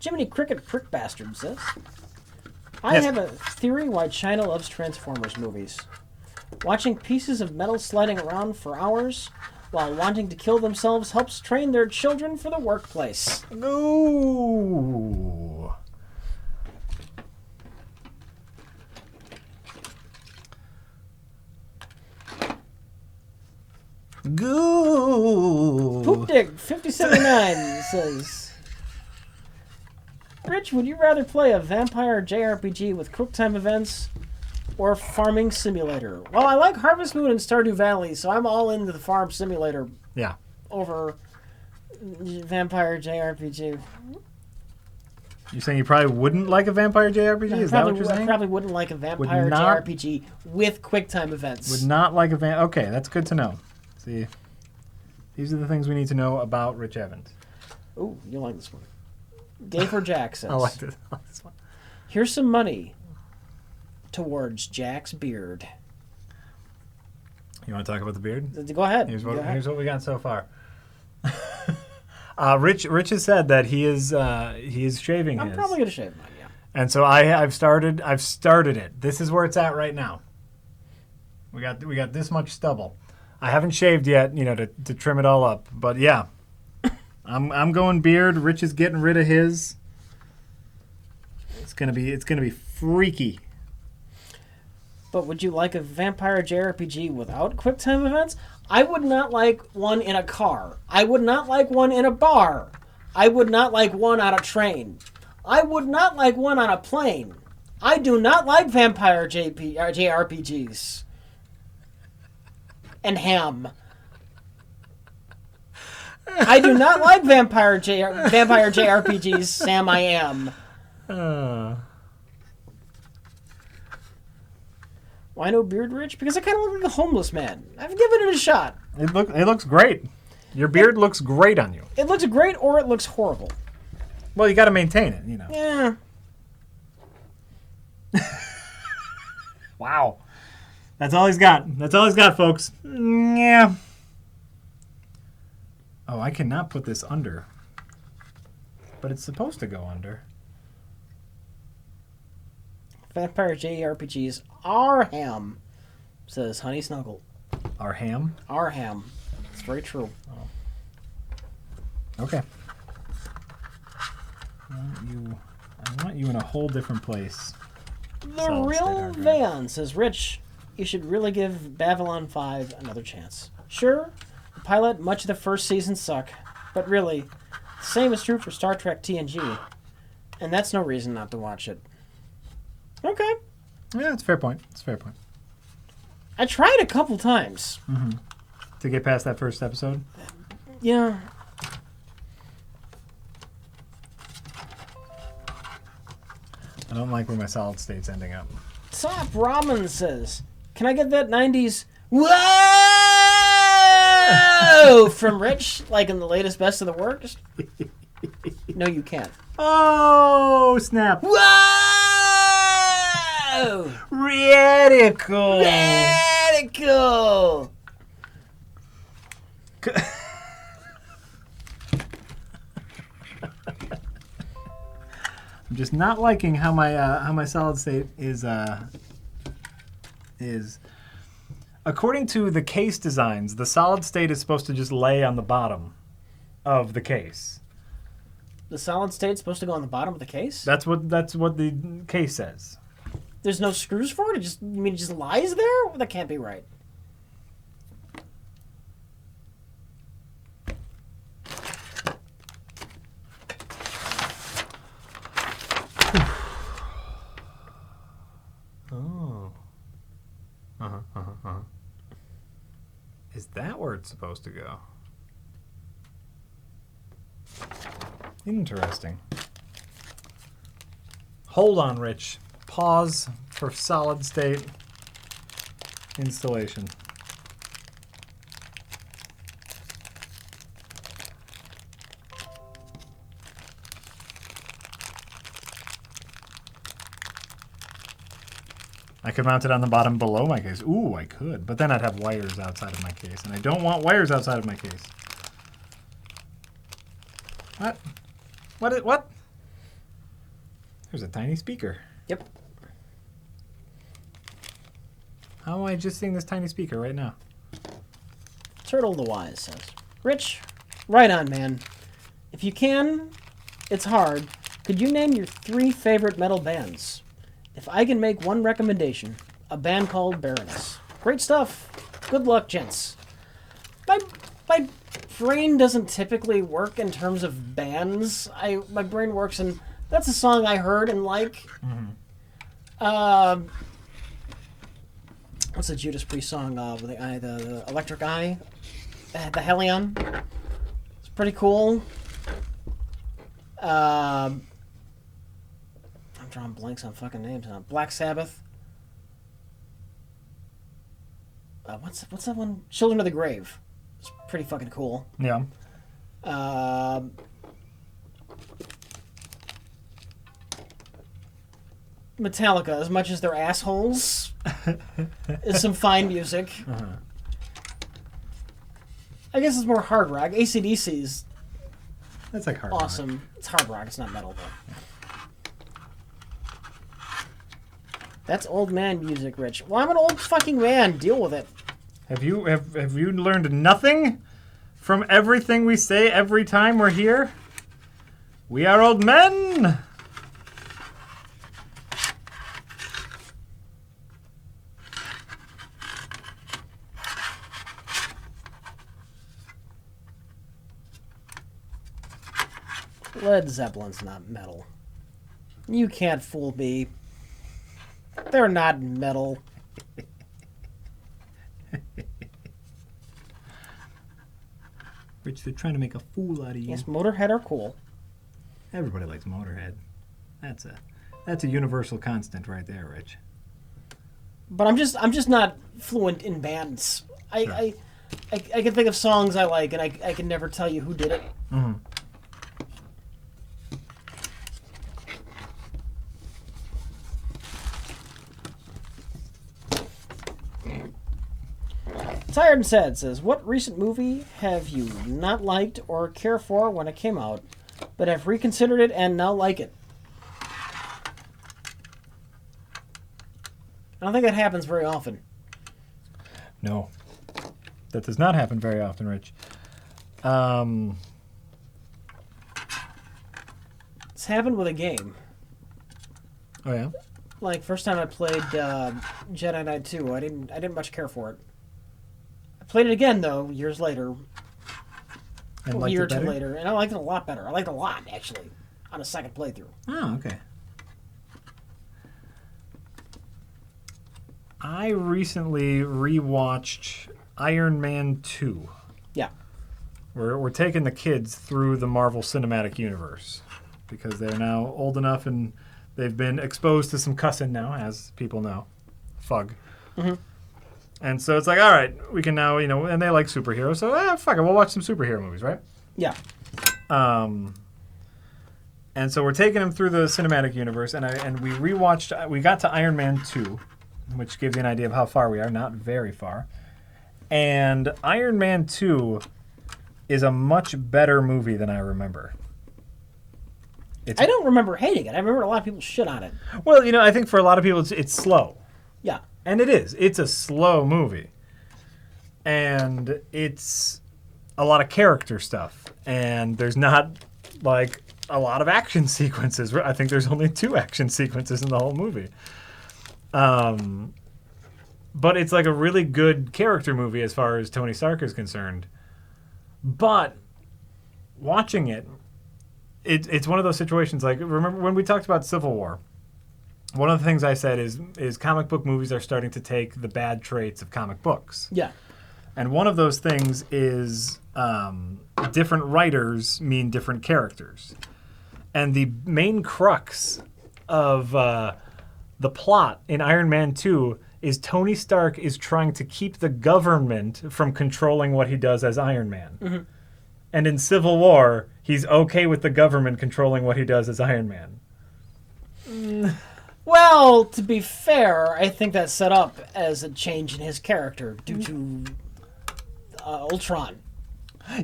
A: Jiminy Cricket Prick Bastard says, I have a theory why China loves Transformers movies. Watching pieces of metal sliding around for hours while wanting to kill themselves helps train their children for the workplace.
B: No. Go.
A: Poop Dick 5079 says, Rich, would you rather play a vampire JRPG with QuickTime events or farming simulator? Well, I like Harvest Moon and Stardew Valley, so I'm all into the farm simulator.
B: Yeah.
A: Over vampire JRPG.
B: You're saying you probably wouldn't like a vampire JRPG? Is that what you're saying?
A: I probably wouldn't like a vampire JRPG with QuickTime events.
B: Would not like a Okay, that's good to know. See, these are the things we need to know about Rich Evans.
A: Ooh, you'll like this one. Gay for Jack says,
B: I like this one.
A: Here's some money towards Jack's beard.
B: You want to talk about the beard?
A: Go ahead.
B: Here's what we got so far. Rich has said that he is shaving his.
A: I'm probably gonna shave mine, yeah.
B: And so I've started it. This is where it's at right now. We got this much stubble. I haven't shaved yet, you know, to trim it all up. But yeah, I'm going beard. Rich is getting rid of his. It's gonna be freaky.
A: But would you like a vampire JRPG without QuickTime events? I would not like one in a car. I would not like one in a bar. I would not like one on a train. I would not like one on a plane. I do not like vampire JRPGs. And ham. I do not like vampire JRPGs, Sam, I am. Why no beard, Rich? Because I kind of look like a homeless man. I've given it a shot.
B: It looks great. Your beard looks great on you.
A: It looks great or it looks horrible.
B: Well, you got to maintain it, you know.
A: Yeah.
B: Wow. That's all he's got. That's all he's got, folks. Yeah. Oh, I cannot put this under. But it's supposed to go under.
A: Vampire JRPGs are ham, says Honey Snuggle.
B: Our ham?
A: Are ham. It's very true.
B: Oh. Okay. I want you in a whole different place.
A: The Real Van says, Rich, you should really give Babylon 5 another chance. Sure, the pilot, much of the first season suck, but really, the same is true for Star Trek TNG, and that's no reason not to watch it. Okay.
B: Yeah, it's a fair point. It's a fair point.
A: I tried a couple times.
B: Mm-hmm. To get past that first episode?
A: Yeah.
B: I don't like where my solid state's ending up.
A: Top Ramen says, can I get that 90s whoa from Rich, like in the latest Best of the Worst? No, you can't.
B: Oh, snap.
A: Whoa!
B: Radical.
A: Radical!
B: I'm just not liking how my solid state is according to the case designs, the solid state is supposed to just lay on the bottom of the case.
A: The solid state's supposed to go on the bottom of the case?
B: That's what the case says.
A: There's no screws for it? You mean it just lies there? Well, that can't be right.
B: Oh. Is that where it's supposed to go? Interesting. Hold on, Rich. Pause for solid state installation. I could mount it on the bottom below my case. Ooh, I could. But then I'd have wires outside of my case. And I don't want wires outside of my case. What? What? There's a tiny speaker.
A: Yep.
B: How am I just seeing this tiny speaker right now?
A: Turtle the Wise says, Rich, right on, man. If you can, it's hard. Could you name your 3 favorite metal bands? If I can make one recommendation, a band called Baroness. Great stuff. Good luck, gents. My brain doesn't typically work in terms of bands. My brain works in, that's a song I heard and like. Mm-hmm. What's the Judas Priest song with the eye, the electric eye? The Hellion. It's pretty cool. I'm drawing blanks on fucking names now. Black Sabbath. What's that one? Children of the Grave. It's pretty fucking cool.
B: Yeah.
A: Metallica, as much as they're assholes, is some fine music.
B: Uh-huh.
A: I guess it's more hard rock. AC/DC's
B: That's like hard
A: awesome.
B: rock.
A: It's hard rock. It's not metal, though. That's old man music, Rich. Well, I'm an old fucking man. Deal with it.
B: Have you learned nothing from everything we say every time we're here? We are old men.
A: Led Zeppelin's not metal. You can't fool me. They're not metal.
B: Rich, they're trying to make a fool out of you.
A: Yes, Motorhead are cool.
B: Everybody likes Motorhead. That's a universal constant right there, Rich.
A: But I'm just not fluent in bands.
B: Sure.
A: I can think of songs I like, and I can never tell you who did it.
B: Mm-hmm.
A: Tired and Sad says, what recent movie have you not liked or care for when it came out, but have reconsidered it and now like it? I don't think that happens very often.
B: No. That does not happen very often, Rich.
A: It's happened with a game.
B: Oh, yeah?
A: Like, first time I played Jedi Knight 2, I didn't much care for it. I played it again, though, years later.
B: And
A: a year or two later, and I liked it a lot better. I liked it a lot, actually, on a second playthrough.
B: Oh, okay. I recently rewatched Iron Man 2.
A: Yeah.
B: We're taking the kids through the Marvel Cinematic Universe because they're now old enough and they've been exposed to some cussing now, as people know. Fug.
A: Mm-hmm.
B: And so it's like, all right, we can now, and they like superheroes, so fuck it, we'll watch some superhero movies, right?
A: Yeah.
B: And so we're taking them through the cinematic universe, and we got to Iron Man 2, which gives you an idea of how far we are, not very far. And Iron Man 2 is a much better movie than I remember.
A: I don't remember hating it. I remember a lot of people shit on it.
B: Well, I think for a lot of people it's slow.
A: Yeah.
B: And it is. It's a slow movie. And it's a lot of character stuff. And there's not, like, a lot of action sequences. I think there's only 2 action sequences in the whole movie. But it's like a really good character movie as far as Tony Stark is concerned. But watching it, it's one of those situations, like, remember when we talked about Civil War? One of the things I said is comic book movies are starting to take the bad traits of comic books.
A: Yeah.
B: And one of those things is different writers mean different characters. And the main crux of the plot in Iron Man 2 is Tony Stark is trying to keep the government from controlling what he does as Iron Man. Mm-hmm. And in Civil War, he's okay with the government controlling what he does as Iron Man.
A: Well, to be fair, I think that's set up as a change in his character due to Ultron.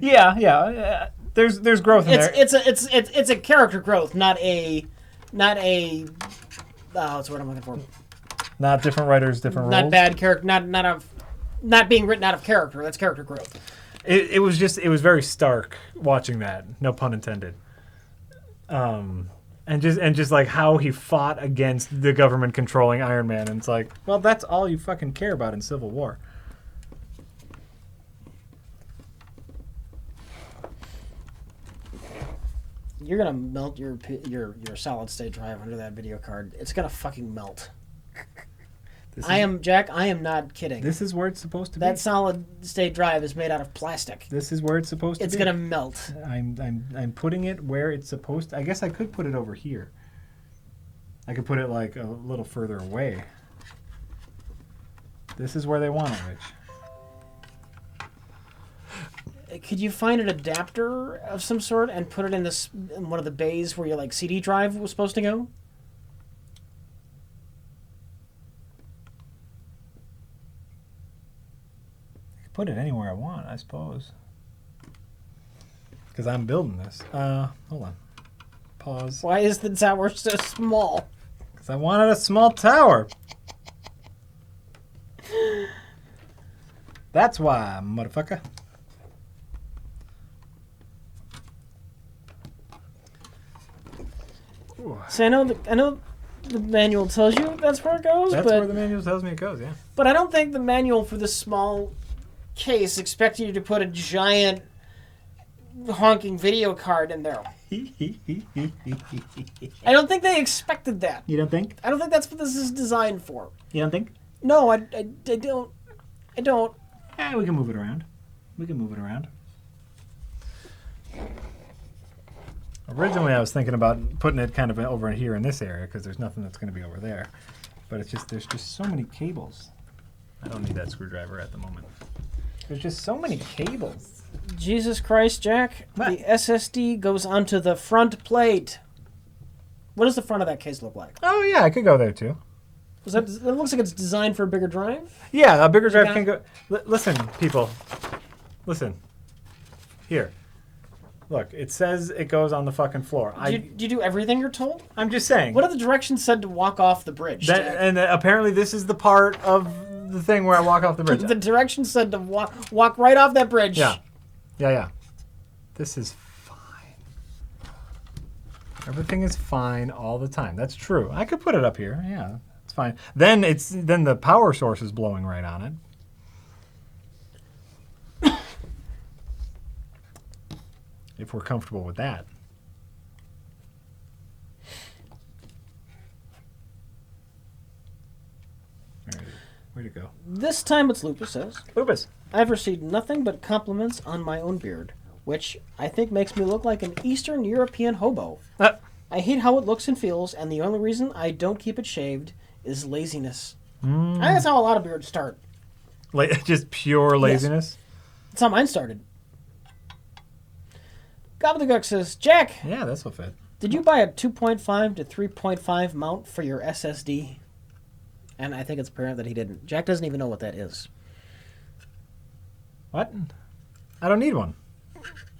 B: Yeah. There's growth in there.
A: It's a character growth, not a what's the word I'm looking for?
B: Not different writers, different roles.
A: Not bad character. Not being written out of character. That's character growth.
B: It was very stark watching that. No pun intended. And just like how he fought against the government controlling Iron Man, and it's like, well, that's all you fucking care about in Civil War.
A: You're gonna melt your solid state drive under that video card. It's gonna fucking melt. I am not kidding.
B: This is where it's supposed to be.
A: That solid state drive is made out of plastic.
B: This is where it's supposed to be.
A: It's gonna melt.
B: I'm putting it where it's supposed to. I guess I could put it over here. I could put it like a little further away. This is where they want it, Rich.
A: Could you find an adapter of some sort and put it in one of the bays where your like CD drive was supposed to go?
B: Put it anywhere I want, I suppose. Because I'm building this. Hold on. Pause.
A: Why is the tower so small?
B: Because I wanted a small tower. That's why, motherfucker.
A: So I know the manual tells you that's where it goes.
B: That's where the manual tells me it goes, yeah.
A: But I don't think the manual for this small case expects you to put a giant honking video card in there. I don't think they expected that.
B: You don't think?
A: I don't think that's what this is designed for.
B: You don't think?
A: No, I don't. I don't.
B: We can move it around. Originally, I was thinking about putting it kind of over here in this area because there's nothing that's going to be over there. But it's just there's just so many cables. I don't need that screwdriver at the moment. There's just so many cables.
A: Jesus Christ, Jack.
B: What?
A: The SSD goes onto the front plate. What does the front of that case look like?
B: Oh, yeah, I could go there, too.
A: It looks like it's designed for a bigger drive.
B: Yeah, a bigger drive can go... Listen, people. Listen. Here. Look, it says it goes on the fucking floor.
A: Do you do everything you're told?
B: I'm just saying.
A: What are the directions said to walk off the bridge?
B: And apparently this is the part of the thing where I walk off the bridge.
A: The directions said to walk right off that bridge.
B: Yeah. This is fine. Everything is fine all the time. That's true. I could put it up here. Yeah, it's fine. Then the power source is blowing right on it. If we're comfortable with that. Way to go.
A: This time it's Lupus says.
B: Lupus.
A: I've received nothing but compliments on my own beard, which I think makes me look like an Eastern European hobo. I hate how it looks and feels, and the only reason I don't keep it shaved is laziness. I think that's how a lot of beards start.
B: Just pure laziness?
A: Yes. That's how mine started. Gobbledygook says, Jack.
B: Yeah, this will fit.
A: Did you buy a 2.5 to 3.5 mount for your SSD? And I think it's apparent that he didn't. Jack doesn't even know what that is.
B: What? I don't need one.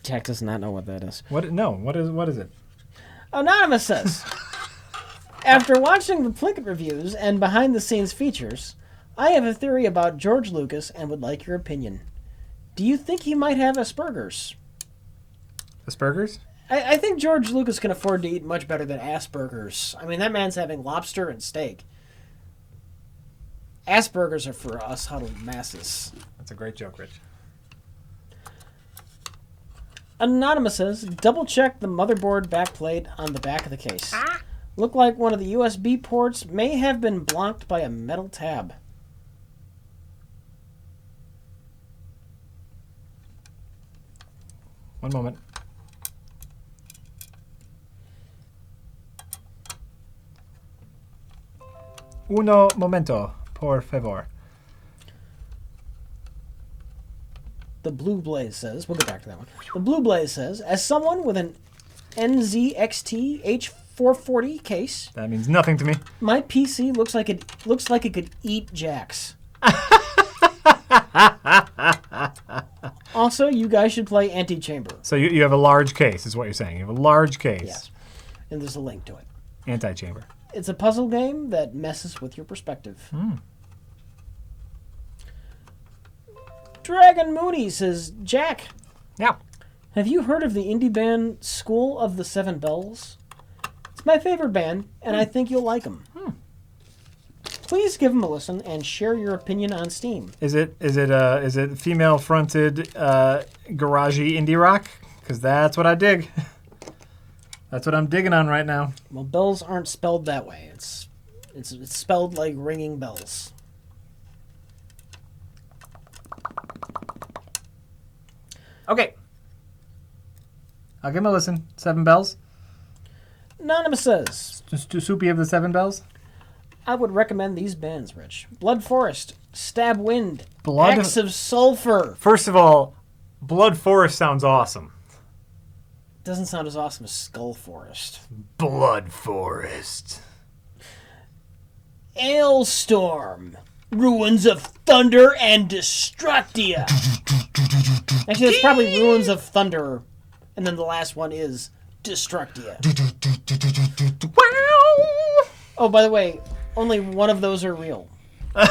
A: Jack does not know what that is.
B: What? No. What is it?
A: Anonymous says, after watching the Plinkett reviews and behind-the-scenes features, I have a theory about George Lucas and would like your opinion. Do you think he might have Asperger's?
B: Asperger's?
A: I think George Lucas can afford to eat much better than Asperger's. I mean, that man's having lobster and steak. Asperger's are for us huddled masses.
B: That's a great joke, Rich.
A: Anonymous says, double-check the motherboard backplate on the back of the case. Look like one of the USB ports may have been blocked by a metal tab.
B: One moment. Uno momento, por favor.
A: The Blue Blaze says, we'll get back to that one. The Blue Blaze says, as someone with an NZXT H440 case,
B: that means nothing to me.
A: My PC looks like it could eat Jack's. Also, you guys should play Antichamber.
B: So you have a large case, is what you're saying. You have a large case.
A: Yes. And there's a link to it.
B: Antichamber.
A: It's a puzzle game that messes with your perspective. Dragon Mooney says, Jack.
B: Yeah.
A: Have you heard of the indie band School of the Seven Bells? It's my favorite band, and I think you'll like them. Please give them a listen and share your opinion on Steam.
B: Is it female-fronted garagey indie rock? Because that's what I dig. That's what I'm digging on right now.
A: Well, bells aren't spelled that way. It's spelled like ringing bells.
B: Okay. I'll give him a listen. 7 bells.
A: Anonymous says,
B: Soupy of the 7 bells.
A: I would recommend these bands, Rich. Blood Forest, Stab Wind,
B: Blood
A: Axe of Sulfur.
B: First of all, Blood Forest sounds awesome.
A: Doesn't sound as awesome as Skull Forest.
B: Blood Forest.
A: Ailstorm, Ruins of Thunder and Destructia. Actually, it's probably Ruins of Thunder, and then the last one is Destructia. Oh, by the way, only one of those are real.
B: That's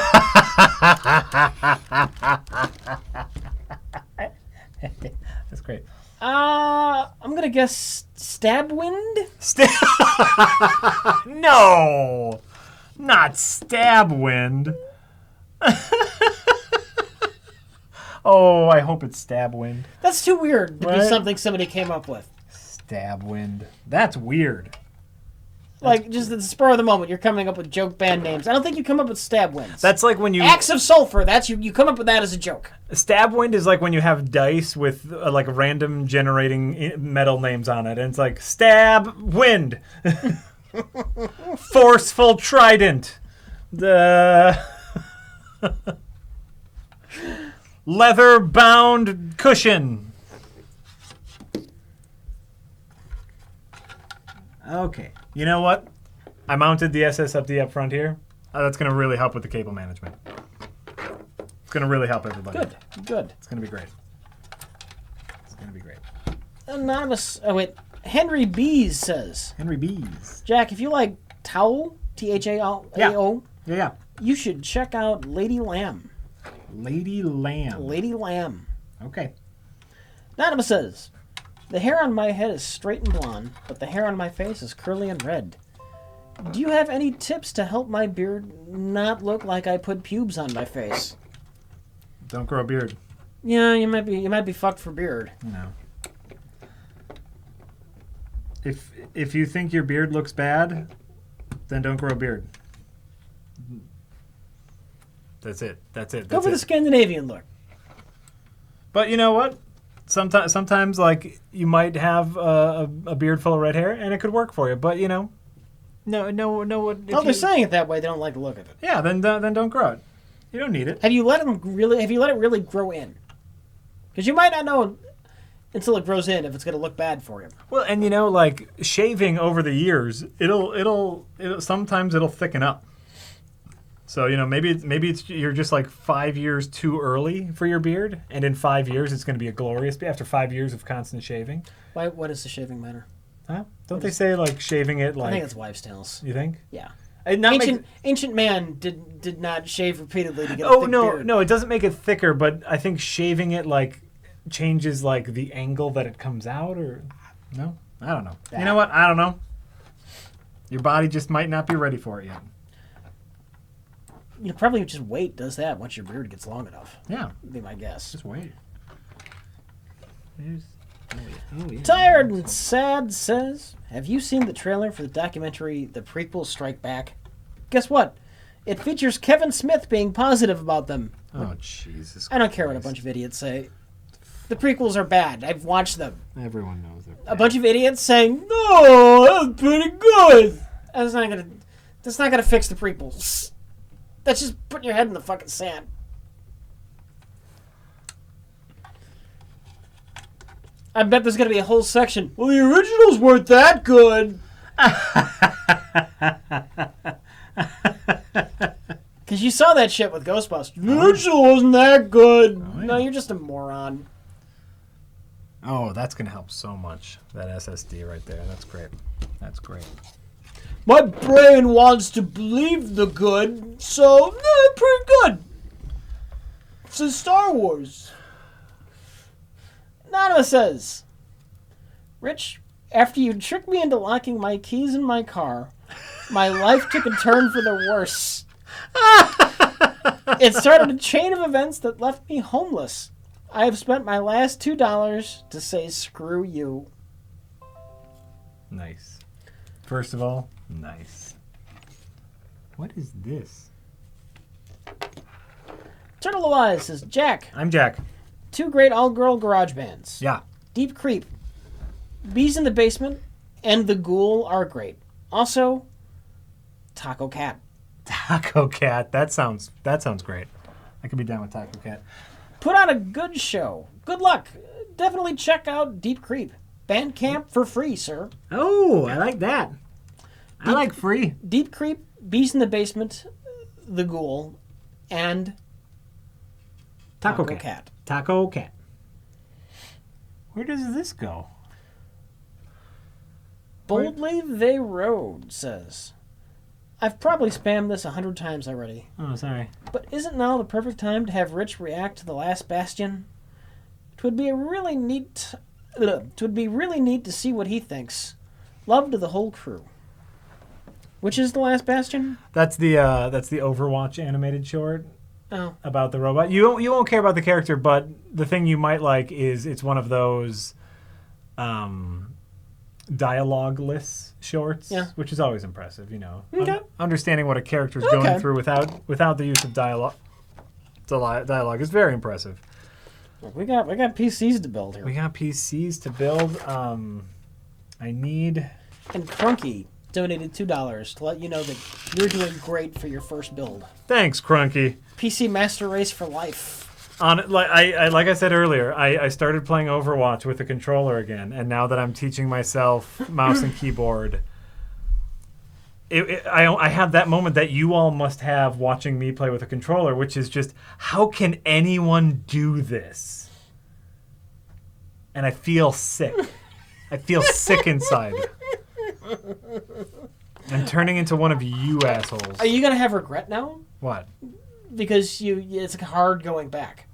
B: great.
A: I'm gonna guess Stabwind?
B: No! Not Stabwind. Oh, I hope it's Stabwind.
A: That's too weird to be something somebody came up with.
B: Stab wind. That's weird.
A: Like, just at the spur of the moment, you're coming up with joke band names. I don't think you come up with stab winds.
B: That's like when you...
A: Axe of Sulfur. That's you come up with that as a joke.
B: Stab wind is like when you have dice with like random generating metal names on it. And it's like, stab wind. Forceful trident. The... leather-bound cushion. Okay. You know what? I mounted the SSFD up front here. That's going to really help with the cable management. It's going to really help everybody.
A: Good.
B: It's going to be great. It's going to be great.
A: Anonymous. Oh, wait. Henry Bees says.
B: Henry Bees.
A: Jack, if you like Tao, Thao,
B: Yeah.
A: you should check out Lady Lamb.
B: Lady Lamb.
A: Lady Lamb.
B: Okay.
A: Anonymous says, the hair on my head is straight and blonde, but the hair on my face is curly and red. Do you have any tips to help my beard not look like I put pubes on my face?
B: Don't grow a beard.
A: Yeah, you might be fucked for beard.
B: No. If you think your beard looks bad, then don't grow a beard. That's it.
A: Go for the Scandinavian look.
B: But you know what? Sometimes like you might have a beard full of red hair, and it could work for you. But you know, no.
A: They're saying it that way. They don't like the look of it.
B: Yeah, then don't grow it. You don't need it.
A: Have you let it really grow in? Because you might not know until it grows in if it's going to look bad for you.
B: Well, and you know, like shaving over the years, it'll sometimes it'll thicken up. So, you know, maybe it's you're just like 5 years too early for your beard, and in 5 years it's going to be a glorious beard after 5 years of constant shaving.
A: Why does the shaving matter?
B: Huh? Don't they say like shaving it like...
A: I think it's wives' tales.
B: You think?
A: Yeah.
B: Ancient
A: man did not shave repeatedly to get a thick beard.
B: No, it doesn't make it thicker, but I think shaving it like changes like the angle that it comes out, or no? I don't know. You know what? I don't know. Your body just might not be ready for it yet.
A: You probably just wait does that once your beard gets long enough.
B: Yeah.
A: Would be my guess.
B: Just wait. Yeah.
A: Tired and Sad says, have you seen the trailer for the documentary The Prequels Strike Back? Guess what? It features Kevin Smith being positive about them.
B: Oh, Jesus Christ.
A: I don't care what a bunch of idiots say. The prequels are bad. I've watched them.
B: Everyone knows it.
A: A bunch of idiots saying, no, that was pretty good. That's not gonna fix the prequels. That's just putting your head in the fucking sand. I bet there's gonna be a whole section. Well, the originals weren't that good. Because you saw that shit with Ghostbusters. The original wasn't that good. Oh, yeah. No, you're just a moron.
B: Oh, that's gonna help so much. That SSD right there. That's great. That's great.
A: My brain wants to believe the good, so pretty good. It's a Star Wars. Nana says, Rich, after you tricked me into locking my keys in my car, my life took a turn for the worse. It started a chain of events that left me homeless. I have spent my last $2 to say screw you.
B: Nice. First of all, nice. What is this?
A: Turtle Eyes says, Jack.
B: I'm Jack.
A: 2 great all-girl garage bands.
B: Yeah.
A: Deep Creep, Bees in the Basement, and The Ghoul are great. Also, Taco Cat.
B: Taco Cat. That sounds great. I could be down with Taco Cat.
A: Put on a good show. Good luck. Definitely check out Deep Creep. Bandcamp for free, sir.
B: Oh, I like that. I like free.
A: Deep Creep, Bees in the Basement, The Ghoul, and Taco Cat.
B: Taco Cat. Where does this go?
A: Boldly They Rode says, I've probably spammed this 100 times already.
B: Oh, sorry.
A: But isn't now the perfect time to have Rich react to The Last Bastion? Twould be really neat to see what he thinks. Love to the whole crew. Which is The Last Bastion?
B: That's the Overwatch animated short.
A: Oh.
B: About the robot. You won't care about the character, but the thing you might like is it's one of those dialogue-less shorts,
A: Yeah.
B: which is always impressive, you know.
A: Okay.
B: Understanding what a character's going through without the use of dialogue is very impressive.
A: We got PCs to build here.
B: We got PCs to build. I need...
A: And Crunky donated $2 to let you know that you're doing great for your first build.
B: Thanks, Crunky.
A: PC Master Race for life.
B: Like I said earlier, I started playing Overwatch with a controller again, and now that I'm teaching myself mouse and keyboard, I have that moment that you all must have watching me play with a controller, which is just, how can anyone do this? And I feel sick. I feel sick inside. I'm turning into one of you assholes.
A: Are you gonna have regret now?
B: What?
A: Because it's hard going back.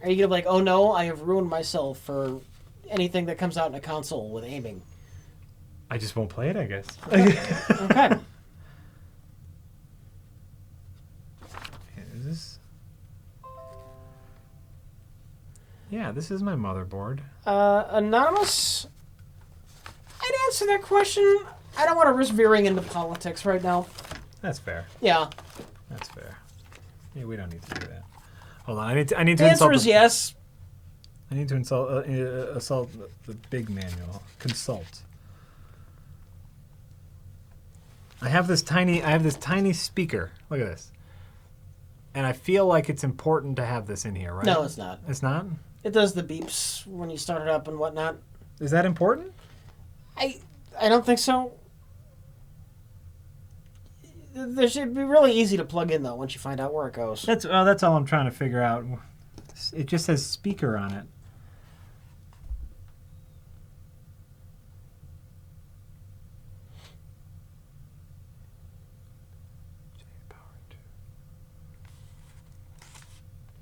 A: Are you gonna be like, oh no, I have ruined myself for anything that comes out in a console with aiming?
B: I just won't play it, I guess.
A: Okay.
B: Is this? Yeah, this is my motherboard.
A: Anonymous, I'd answer that question. I don't want to risk veering into politics right now.
B: That's fair.
A: Yeah.
B: That's fair. Yeah, we don't need to do that. Hold on, I need to
A: The answer
B: insult
A: is yes.
B: I need to assault the big manual. Consult. I have this tiny speaker. Look at this. And I feel like it's important to have this in here, right?
A: No, it's not.
B: It's not?
A: It does the beeps when you start it up and whatnot.
B: Is that important?
A: I don't think so. It should be really easy to plug in though once you find out where it goes.
B: That's all I'm trying to figure out. It just says speaker on it.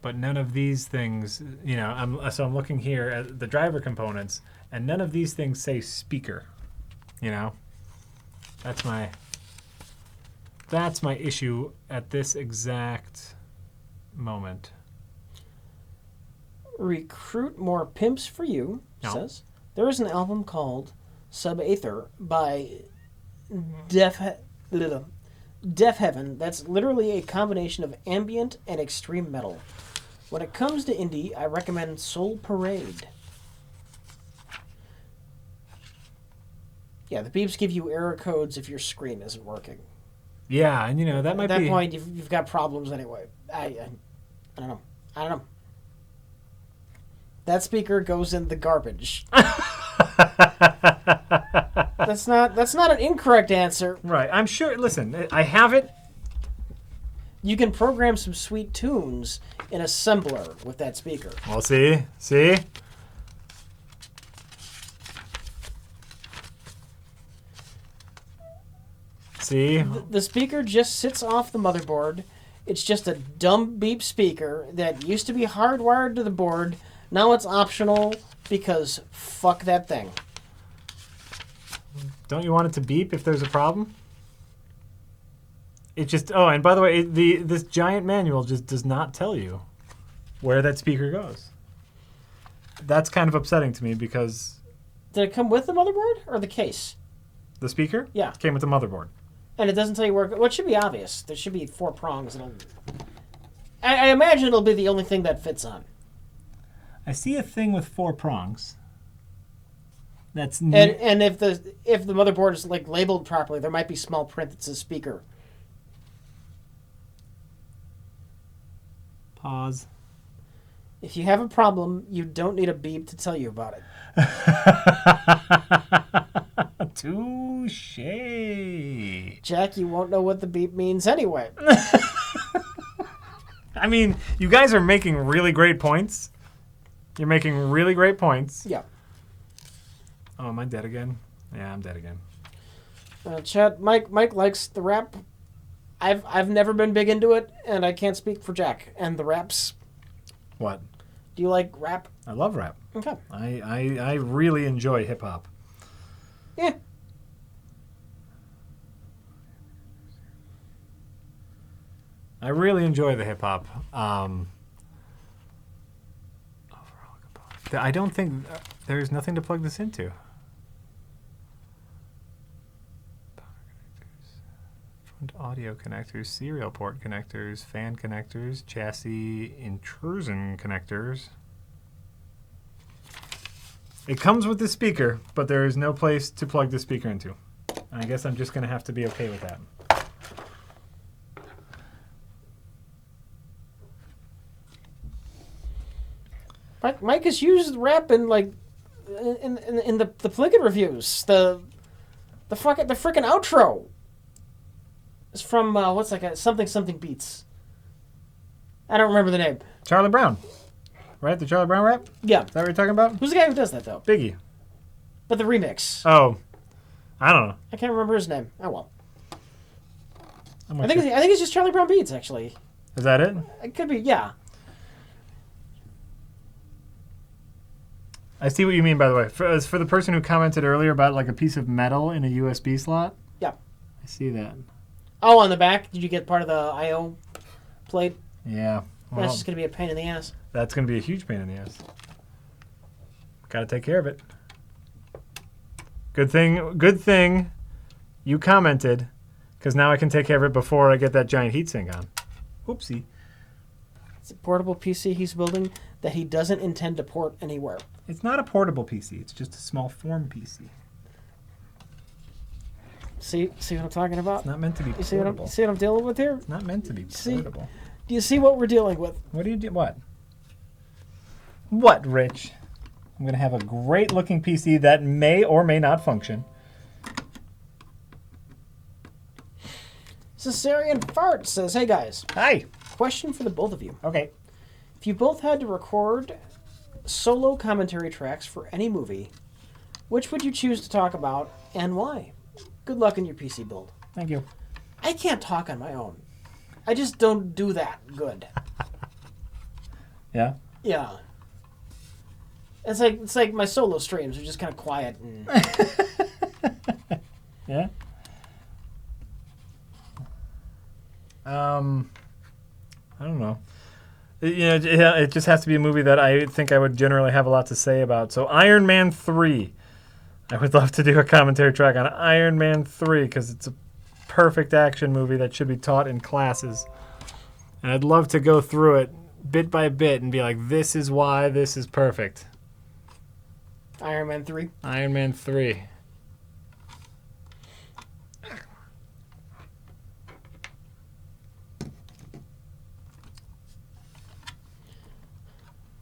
B: But none of these things, you know, I'm looking here at the driver components, and none of these things say speaker. You know, that's my issue at this exact moment.
A: Recruit more pimps for you, says. There is an album called Sub-Aether by Deaf Heaven that's literally a combination of ambient and extreme metal. When it comes to indie, I recommend Soul Parade. Yeah, the beeps give you error codes if your screen isn't working.
B: Yeah, and you know, that might be...
A: At that point, you've got problems anyway. I don't know. I don't know. That speaker goes in the garbage. That's not an incorrect answer.
B: Right. I'm sure. Listen, I have it.
A: You can program some sweet tunes in assembler with that speaker.
B: Well, see? See?
A: The speaker just sits off the motherboard. It's just a dumb beep speaker that used to be hardwired to the board. Now it's optional because fuck that thing.
B: Don't you want it to beep if there's a problem? It just... Oh, and by the way, this giant manual just does not tell you where that speaker goes. That's kind of upsetting to me because...
A: Did it come with the motherboard or the case?
B: The speaker?
A: Yeah.
B: It came with the motherboard.
A: And it doesn't tell you where... Well, it should be obvious. There should be 4 prongs. I imagine it'll be the only thing that fits on.
B: I see a thing with 4 prongs. That's
A: and if the motherboard is like labeled properly, there might be small print that says speaker.
B: Pause.
A: If you have a problem, you don't need a beep to tell you about it.
B: Touche.
A: Jack, you won't know what the beep means anyway.
B: I mean, you guys are making really great points. You're making really great points.
A: Yeah.
B: Oh, am I dead again? Yeah, I'm dead again.
A: Chat, Mike likes the rap. I've never been big into it, and I can't speak for Jack and the raps.
B: What?
A: Do you like rap?
B: I love rap.
A: Okay.
B: I really enjoy hip hop.
A: Yeah.
B: I really enjoy the hip hop. I don't think there's nothing to plug this into. Front audio connectors, serial port connectors, fan connectors, chassis intrusion connectors. It comes with the speaker, but there is no place to plug the speaker into. I guess I'm just going to have to be okay with that.
A: Mike has used rap in like in the Plinkett reviews. The frickin' outro. It's from what's like a something beats. I don't remember the name.
B: Charlie Brown, right? The Charlie Brown rap?
A: Yeah.
B: Is that what you're talking about?
A: Who's the guy who does that though?
B: Biggie.
A: But the remix.
B: Oh, I don't know.
A: I can't remember his name. Oh well. I
B: think
A: think it's just Charlie Brown beats actually.
B: Is that it?
A: It could be, yeah.
B: I see what you mean, by the way. For the person who commented earlier about like a piece of metal in a USB slot.
A: Yeah.
B: I see that.
A: Oh, on the back, did you get part of the I/O plate?
B: Yeah. Well,
A: that's just gonna be a pain in the ass.
B: That's gonna be a huge pain in the ass. Got to take care of it. Good thing you commented, because now I can take care of it before I get that giant heatsink on. Oopsie.
A: It's a portable PC he's building that he doesn't intend to port anywhere.
B: It's not a portable PC. It's just a small form PC.
A: See what I'm talking about?
B: It's not meant to be portable.
A: You see what I'm dealing with here?
B: It's not meant to be portable.
A: Do you see what we're dealing with?
B: What do you do? What? What, Rich? I'm going to have a great-looking PC that may or may not function.
A: Caesarean Fart says, hey guys.
B: Hi.
A: Question for the both of you.
B: Okay.
A: If you both had to record solo commentary tracks for any movie, which would you choose to talk about and why? Good luck in your PC build.
B: Thank you.
A: I can't talk on my own. I just don't do that good.
B: Yeah?
A: Yeah. It's like my solo streams are just kind of quiet and
B: yeah. I don't know. It just has to be a movie that I think I would generally have a lot to say about. So Iron Man 3. I would love to do a commentary track on Iron Man 3 because it's a perfect action movie that should be taught in classes. And I'd love to go through it bit by bit and be like, this is why this is perfect.
A: Iron Man 3.
B: Iron Man 3.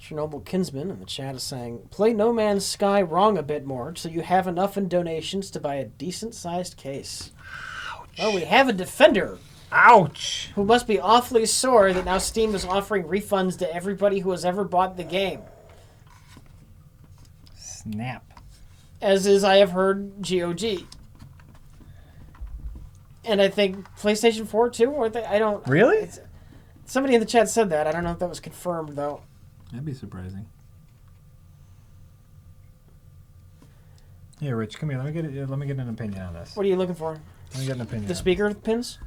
A: Chernobyl Kinsman in the chat is saying, play No Man's Sky wrong a bit more so you have enough in donations to buy a decent-sized case. Ouch. Oh, we have a defender.
B: Ouch.
A: Who must be awfully sore that now Steam is offering refunds to everybody who has ever bought the game.
B: Snap.
A: As is, I have heard, GOG. And I think PlayStation 4 too? Or I don't...
B: Really?
A: Somebody in the chat said that. I don't know if that was confirmed, though.
B: That'd be surprising. Here, Rich, come here. Let me get an opinion on this.
A: What are you looking for?
B: Let me get an opinion.
A: The speaker pins?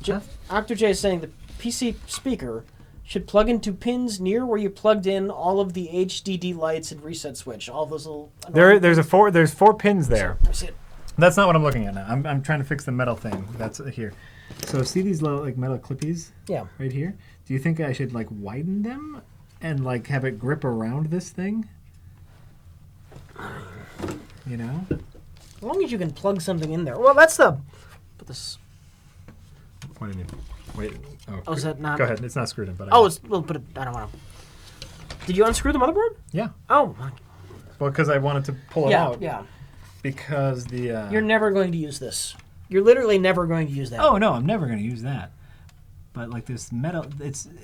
B: Huh?
A: Octo is saying the PC speaker should plug into pins near where you plugged in all of the HDD lights and reset switch. All those little...
B: There's four pins there.
A: I see it.
B: That's not what I'm looking at now. I'm trying to fix the metal thing. That's here. So see these little like metal clippies?
A: Yeah.
B: Right here? Do you think I should like widen them and like have it grip around this thing? You know?
A: As long as you can plug something in there. Well, that's the... Put this...
B: What do you mean? Wait.
A: Oh, is that not...
B: Go ahead. It's not screwed in, but...
A: We'll put it... I don't want to... Did you unscrew the motherboard?
B: Yeah.
A: Oh.
B: Well, because I wanted to pull it out.
A: Yeah.
B: Because the...
A: You're never going to use this. You're literally never going to use that.
B: Oh, no. I'm never going to use that. But like this metal...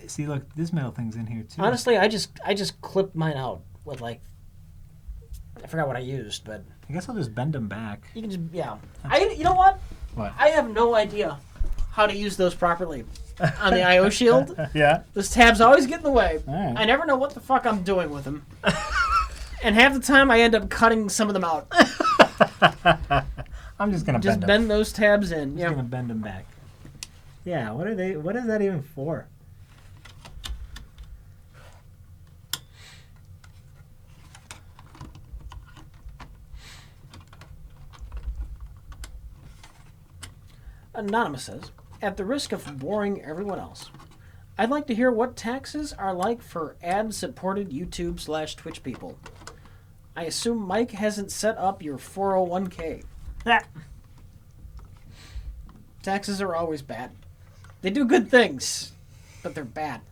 B: See, look. This metal thing's in here, too.
A: Honestly, I just clipped mine out with like... I forgot what I used, but...
B: I guess I'll just bend them back.
A: You can just... Yeah. You know what?
B: What?
A: I have no idea how to use those properly. On the I/O shield.
B: Yeah.
A: Those tabs always get in the way.
B: All right.
A: I never know what the fuck I'm doing with them. And half the time I end up cutting some of them out.
B: I'm just going to
A: bend those tabs in.
B: I'm just going to bend them back. Yeah, what are they? What is that even for?
A: Anonymous says, at the risk of boring everyone else, I'd like to hear what taxes are like for ad-supported YouTube/Twitch people. I assume Mike hasn't set up your 401k. Taxes are always bad. They do good things, but they're bad.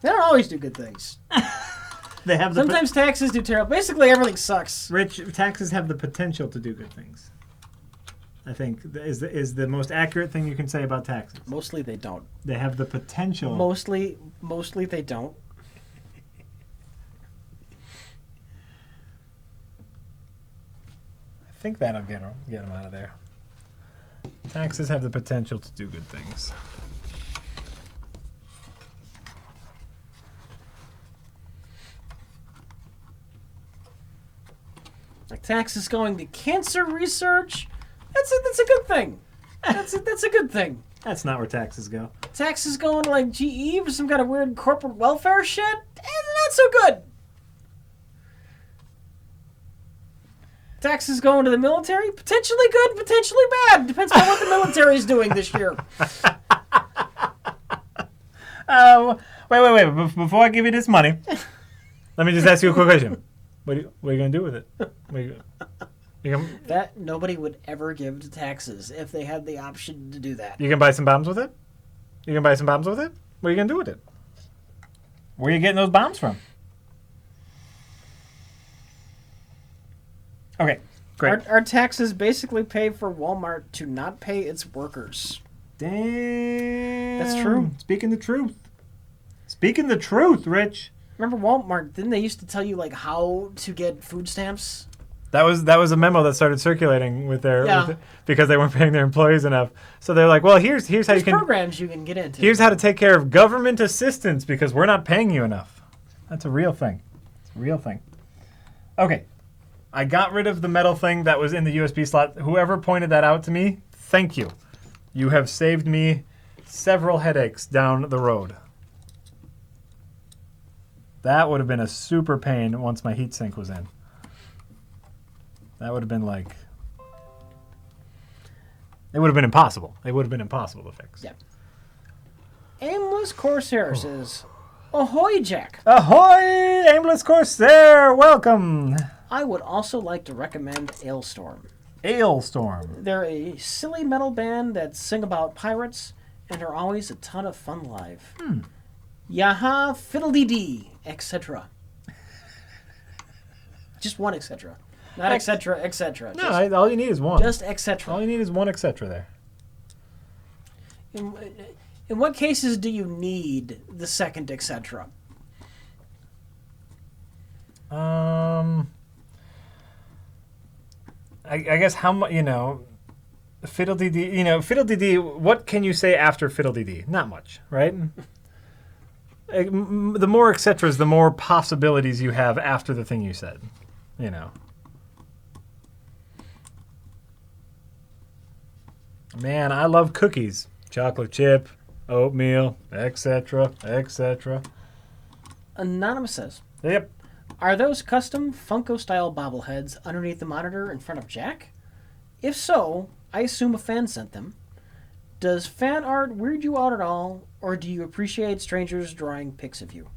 A: They don't always do good things.
B: They have
A: Sometimes taxes do terrible. Basically, everything sucks.
B: Rich, taxes have the potential to do good things. I think is the most accurate thing you can say about taxes.
A: Mostly they don't.
B: They have the potential.
A: Mostly they don't.
B: I think that'll get them out of there. Taxes have the potential to do good things.
A: Like taxes going to cancer research, that's a good thing. That's a good thing.
B: That's not where taxes go.
A: Taxes going to like GE for some kind of weird corporate welfare shit, not so good. Taxes going to the military, potentially good, potentially bad. Depends on what the military is doing this year.
B: Wait. Before I give you this money, let me just ask you a quick question. What are you going to do with it?
A: That nobody would ever give to taxes if they had the option to do that.
B: You can buy some bombs with it? You can buy some bombs with it? What are you going to do with it? Where are you getting those bombs from? Okay, great.
A: Our taxes basically pay for Walmart to not pay its workers.
B: Damn.
A: That's true.
B: Speaking the truth. Speaking the truth, Rich.
A: Remember Walmart? Didn't they used to tell you like how to get food stamps?
B: That was a memo that started circulating with because they weren't paying their employees enough. So they're like, well, here's how you can
A: programs you can get into.
B: Here's how to take care of government assistance because we're not paying you enough. That's a real thing. It's a real thing. Okay. I got rid of the metal thing that was in the USB slot. Whoever pointed that out to me, thank you. You have saved me several headaches down the road. That would have been a super pain once my heatsink was in. That would have been like... It would have been impossible. It would have been impossible to fix.
A: Yeah. Aimless Corsair says, ahoy, Jack.
B: Ahoy, Aimless Corsair. Welcome.
A: I would also like to recommend Ailstorm.
B: Ailstorm.
A: They're a silly metal band that sing about pirates and are always a ton of fun live. Yaha, fiddle-dee-dee, etc. Just one etc. Not etc., etc.
B: No, all you need is one.
A: Just etc.
B: All you need is one etc. there.
A: In what cases do you need the second etc.?
B: I guess how much, fiddle-dee-dee, fiddle-dee-dee, what can you say after fiddle-dee-dee? Not much, right? The more et ceteras, the more possibilities you have after the thing you said, Man, I love cookies. Chocolate chip, oatmeal, etc., etc.
A: Anonymous says,
B: Yep.
A: Are those custom Funko-style bobbleheads underneath the monitor in front of Jack? If so, I assume a fan sent them. Does fan art weird you out at all, or do you appreciate strangers drawing pics of you?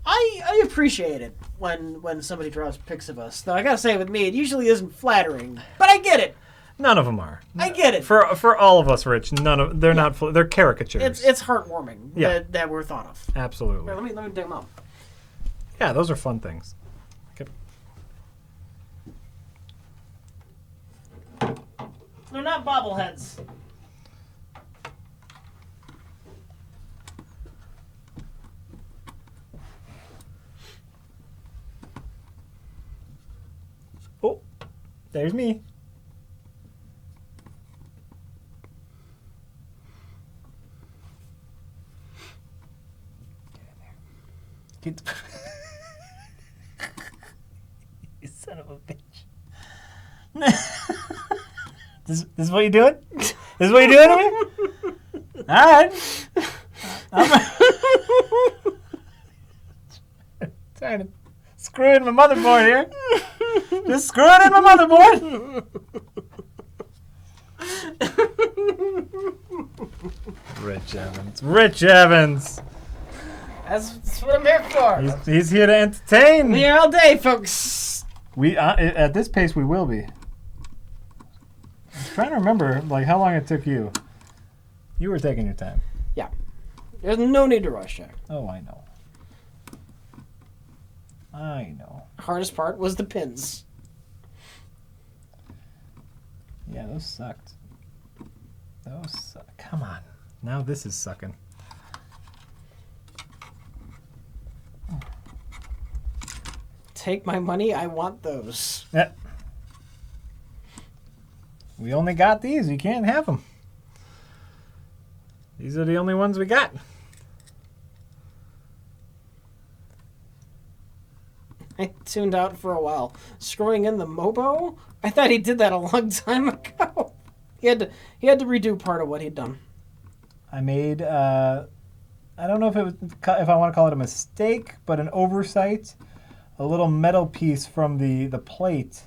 A: I appreciate it when somebody draws pics of us. Though I gotta say, with me, it usually isn't flattering. But I get it.
B: None of them are.
A: I get it.
B: For all of us, Rich, they're not. They're caricatures.
A: It's heartwarming that we're thought of.
B: Absolutely.
A: Here, let me dig them up.
B: Yeah, those are fun things. Okay.
A: They're not bobbleheads.
B: Oh, there's me. Get in there. You son of a bitch. This is what you're doing? This is what you're doing to me? All right. I'm trying to screw in my motherboard here. Just screw it in my motherboard. Rich Evans. Rich Evans.
A: That's what I'm here for.
B: He's here to entertain.
A: We're here all day, folks.
B: We at this pace we will be. I'm trying to remember like how long it took you. You were taking your time.
A: Yeah. There's no need to rush, Jack.
B: Oh, I know. I know.
A: Hardest part was the pins.
B: Yeah, those sucked. Come on. Now this is sucking.
A: Take my money. I want those.
B: Yeah. We only got these. You can't have them. These are the only ones we got.
A: I tuned out for a while. Screwing in the Mobo? I thought he did that a long time ago. He had to redo part of what he'd done.
B: I made I don't know if I want to call it a mistake, but an oversight. A little metal piece from the plate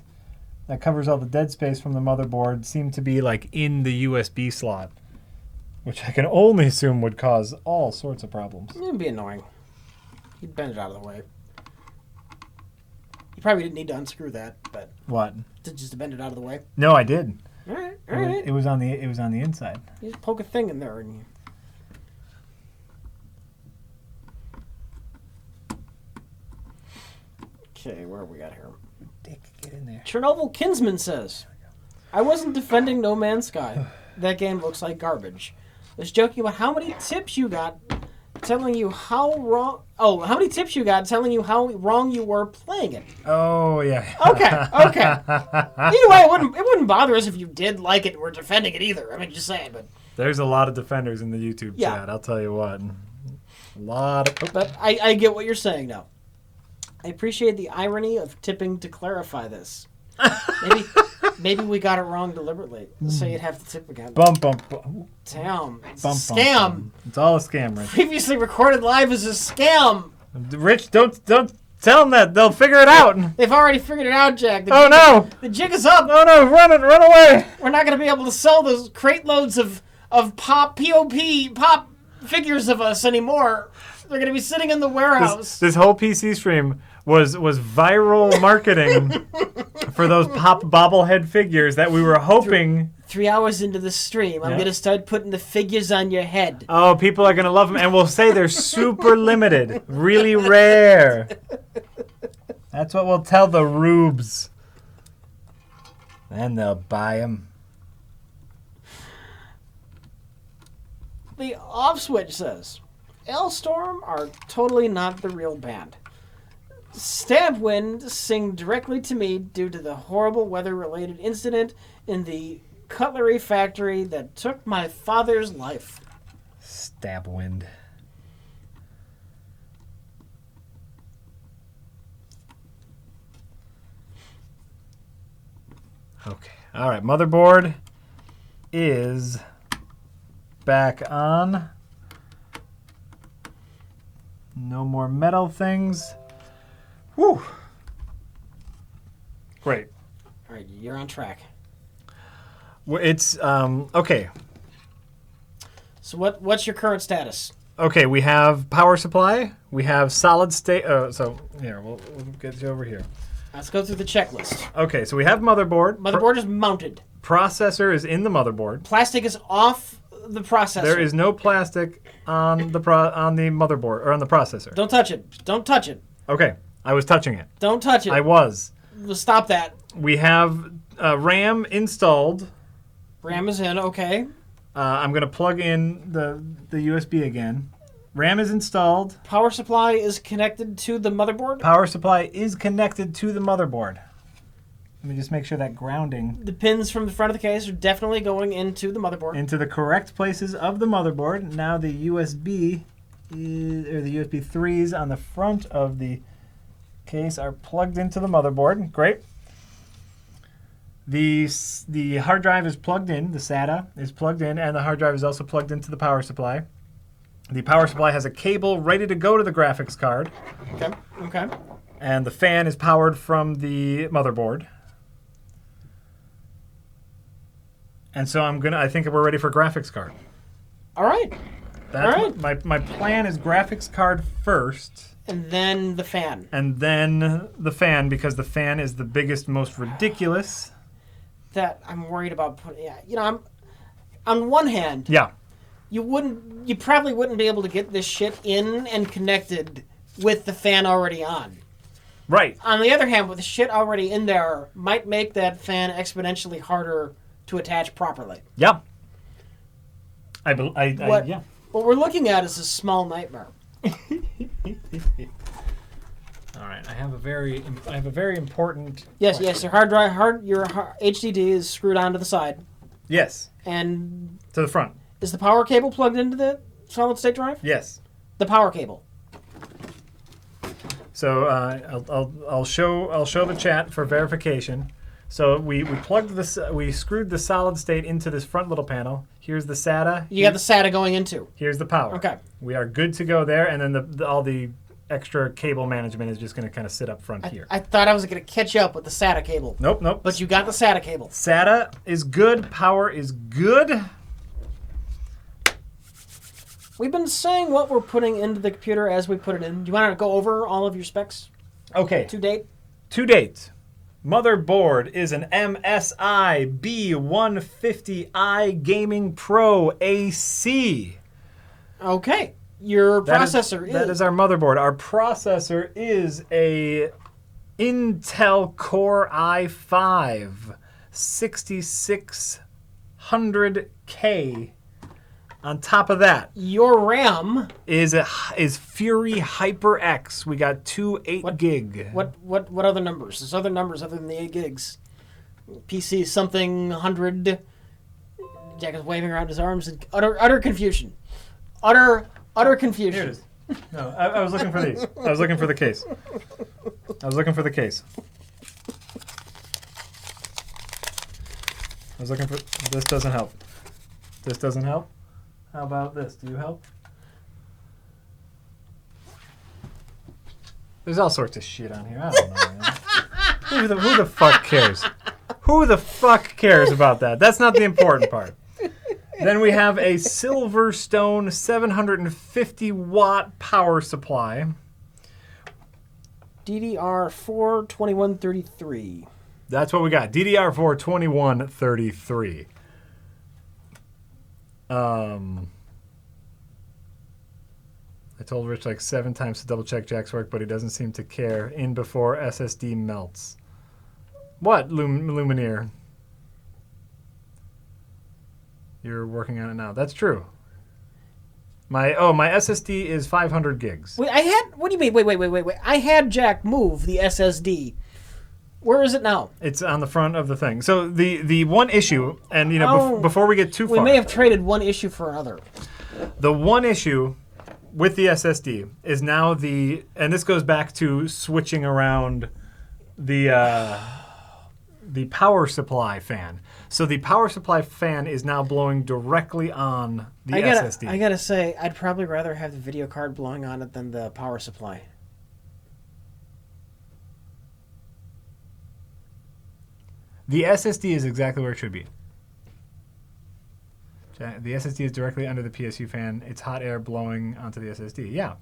B: that covers all the dead space from the motherboard seemed to be like in the USB slot, which I can only assume would cause all sorts of problems.
A: It would be annoying. You'd bend it out of the way. You probably didn't need to unscrew that, but
B: What?
A: just to bend it out of the way.
B: No, I did.
A: All right.
B: It was on the inside.
A: You just poke a thing in there and you... Okay, where have we got here?
B: Dick, get in there.
A: Chernobyl Kinsman says, I wasn't defending No Man's Sky. That game looks like garbage. I was joking about how many tips you got telling you how wrong... Oh, how many tips you got telling you how wrong you were playing it.
B: Oh, yeah.
A: Okay. Either way, it wouldn't bother us if you did like it and were defending it either. I mean, just saying, but...
B: There's a lot of defenders in the YouTube chat, I'll tell you what. A lot of...
A: But I get what you're saying now. I appreciate the irony of tipping to clarify this. Maybe we got it wrong deliberately, so you'd have to tip again.
B: Bum.
A: Damn, it's a
B: Bum,
A: scam.
B: bum. It's all a scam, Rich.
A: Previously recorded live is a scam.
B: Rich, don't tell them that. They'll figure it out.
A: They've already figured it out, Jack. The jig is up.
B: Oh no, run away.
A: We're not going to be able to sell those crate loads of pop figures of us anymore. They're going to be sitting in the warehouse.
B: This whole PC stream was viral marketing for those pop bobblehead figures that we were hoping.
A: 3 hours into the stream, I'm going to start putting the figures on your head.
B: Oh, people are going to love them, and we'll say they're super limited, really rare. That's what we'll tell the rubes. And they'll buy them.
A: The Off Switch says, Elstorm are totally not the real band. Stabwind sing directly to me due to the horrible weather-related incident in the cutlery factory that took my father's life.
B: Stabwind. Okay. All right. Motherboard is back on. No more metal things. Whew. Great.
A: All right, you're on track.
B: Well, it's okay.
A: So what's your current status?
B: Okay, we have power supply. We have solid state. So here, we'll get you over here.
A: Let's go through the checklist.
B: Okay, so we have motherboard.
A: Motherboard is mounted.
B: Processor is in the motherboard.
A: Plastic is off the processor.
B: There is no plastic on the motherboard or on the processor.
A: Don't touch it. Don't touch it.
B: Okay, I was touching it.
A: Don't touch it.
B: I was.
A: We'll stop that.
B: We have RAM installed.
A: RAM is in. Okay.
B: I'm gonna plug in the USB again. RAM is installed.
A: Power supply is connected to the motherboard.
B: Power supply is connected to the motherboard. Let me just make sure that grounding.
A: The pins from the front of the case are definitely going into the motherboard.
B: Into the correct places of the motherboard. Now the USB or the USB 3s on the front of the case are plugged into the motherboard. Great. The hard drive is plugged in. The SATA is plugged in, and the hard drive is also plugged into the power supply. The power supply has a cable ready to go to the graphics card.
A: Okay.
B: And the fan is powered from the motherboard. And so I think we're ready for graphics card.
A: All right.
B: That's my plan is graphics card first.
A: And then the fan.
B: And then the fan, because the fan is the biggest, most ridiculous.
A: That I'm worried about putting. Yeah, you know, I'm on one hand.
B: Yeah.
A: You probably wouldn't be able to get this shit in and connected with the fan already on.
B: Right.
A: On the other hand, with the shit already in there, might make that fan exponentially harder to attach properly.
B: Yeah.
A: What we're looking at is a small nightmare.
B: All right, I have a very important.
A: Yes, your your HDD is screwed onto the side.
B: Yes.
A: And
B: to the front.
A: Is the power cable plugged into the solid state drive?
B: Yes.
A: The power cable.
B: So I'll show the chat for verification. So we plugged this, we screwed the solid state into this front little panel. Here's the SATA.
A: You got the SATA going into.
B: Here's the power.
A: Okay.
B: We are good to go there, and then all the extra cable management is just going to kind of sit up front here.
A: I thought I was going to catch up with the SATA cable.
B: Nope.
A: But you got the SATA cable.
B: SATA is good. Power is good.
A: We've been saying what we're putting into the computer as we put it in. Do you want to go over all of your specs?
B: Okay.
A: To date?
B: To date. Motherboard is an MSIB B150i Gaming Pro AC.
A: Okay. Your processor is...
B: That is our motherboard. Our processor is a Intel Core i5 6600K. On top of that,
A: your RAM
B: is Fury HyperX. We got two 8 gig.
A: What other numbers? There's other numbers other than the 8 gigs. PC something 100. Jack is waving around his arms in utter confusion. Utter confusion.
B: Here it is. No, I was looking for these. I was looking for the case. This doesn't help. This doesn't help. How about this? Do you help? There's all sorts of shit on here. I don't know, man. Who the fuck cares? Who the fuck cares about that? That's not the important part. Then we have a SilverStone 750 watt power supply.
A: DDR4 2133.
B: That's what we got. DDR4 2133. I told Rich like 7 times to double check Jack's work, but he doesn't seem to care. In before SSD melts. What, Lumineer? You're working on it now. That's true. My SSD is 500 gigs.
A: Wait, what do you mean? Wait. I had Jack move the SSD. Where is it now?
B: It's on the front of the thing. So the one issue, and you know, before we get too far,
A: we may have traded one issue for another.
B: The one issue with the SSD is now and this goes back to switching around the power supply fan. So the power supply fan is now blowing directly on the SSD.
A: I gotta say, I'd probably rather have the video card blowing on it than the power supply.
B: The SSD is exactly where it should be. The SSD is directly under the PSU fan. It's hot air blowing onto the SSD. Yeah.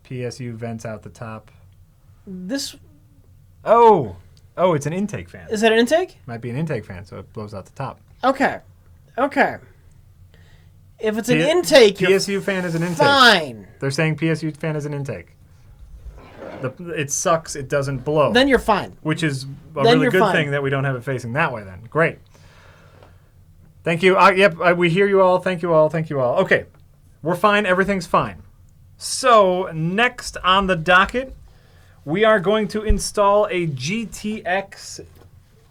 B: PSU vents out the top. Oh, it's an intake fan.
A: Is that an intake?
B: Might be an intake fan, so it blows out the top.
A: Okay. If it's an intake,
B: PSU fan is an intake.
A: Fine.
B: They're saying PSU fan is an intake. It sucks. It doesn't blow.
A: Then you're fine.
B: Which is a really good thing that we don't have it facing that way then. Great. Thank you. We hear you all. Thank you all. Okay. We're fine. Everything's fine. So next on the docket, we are going to install a GTX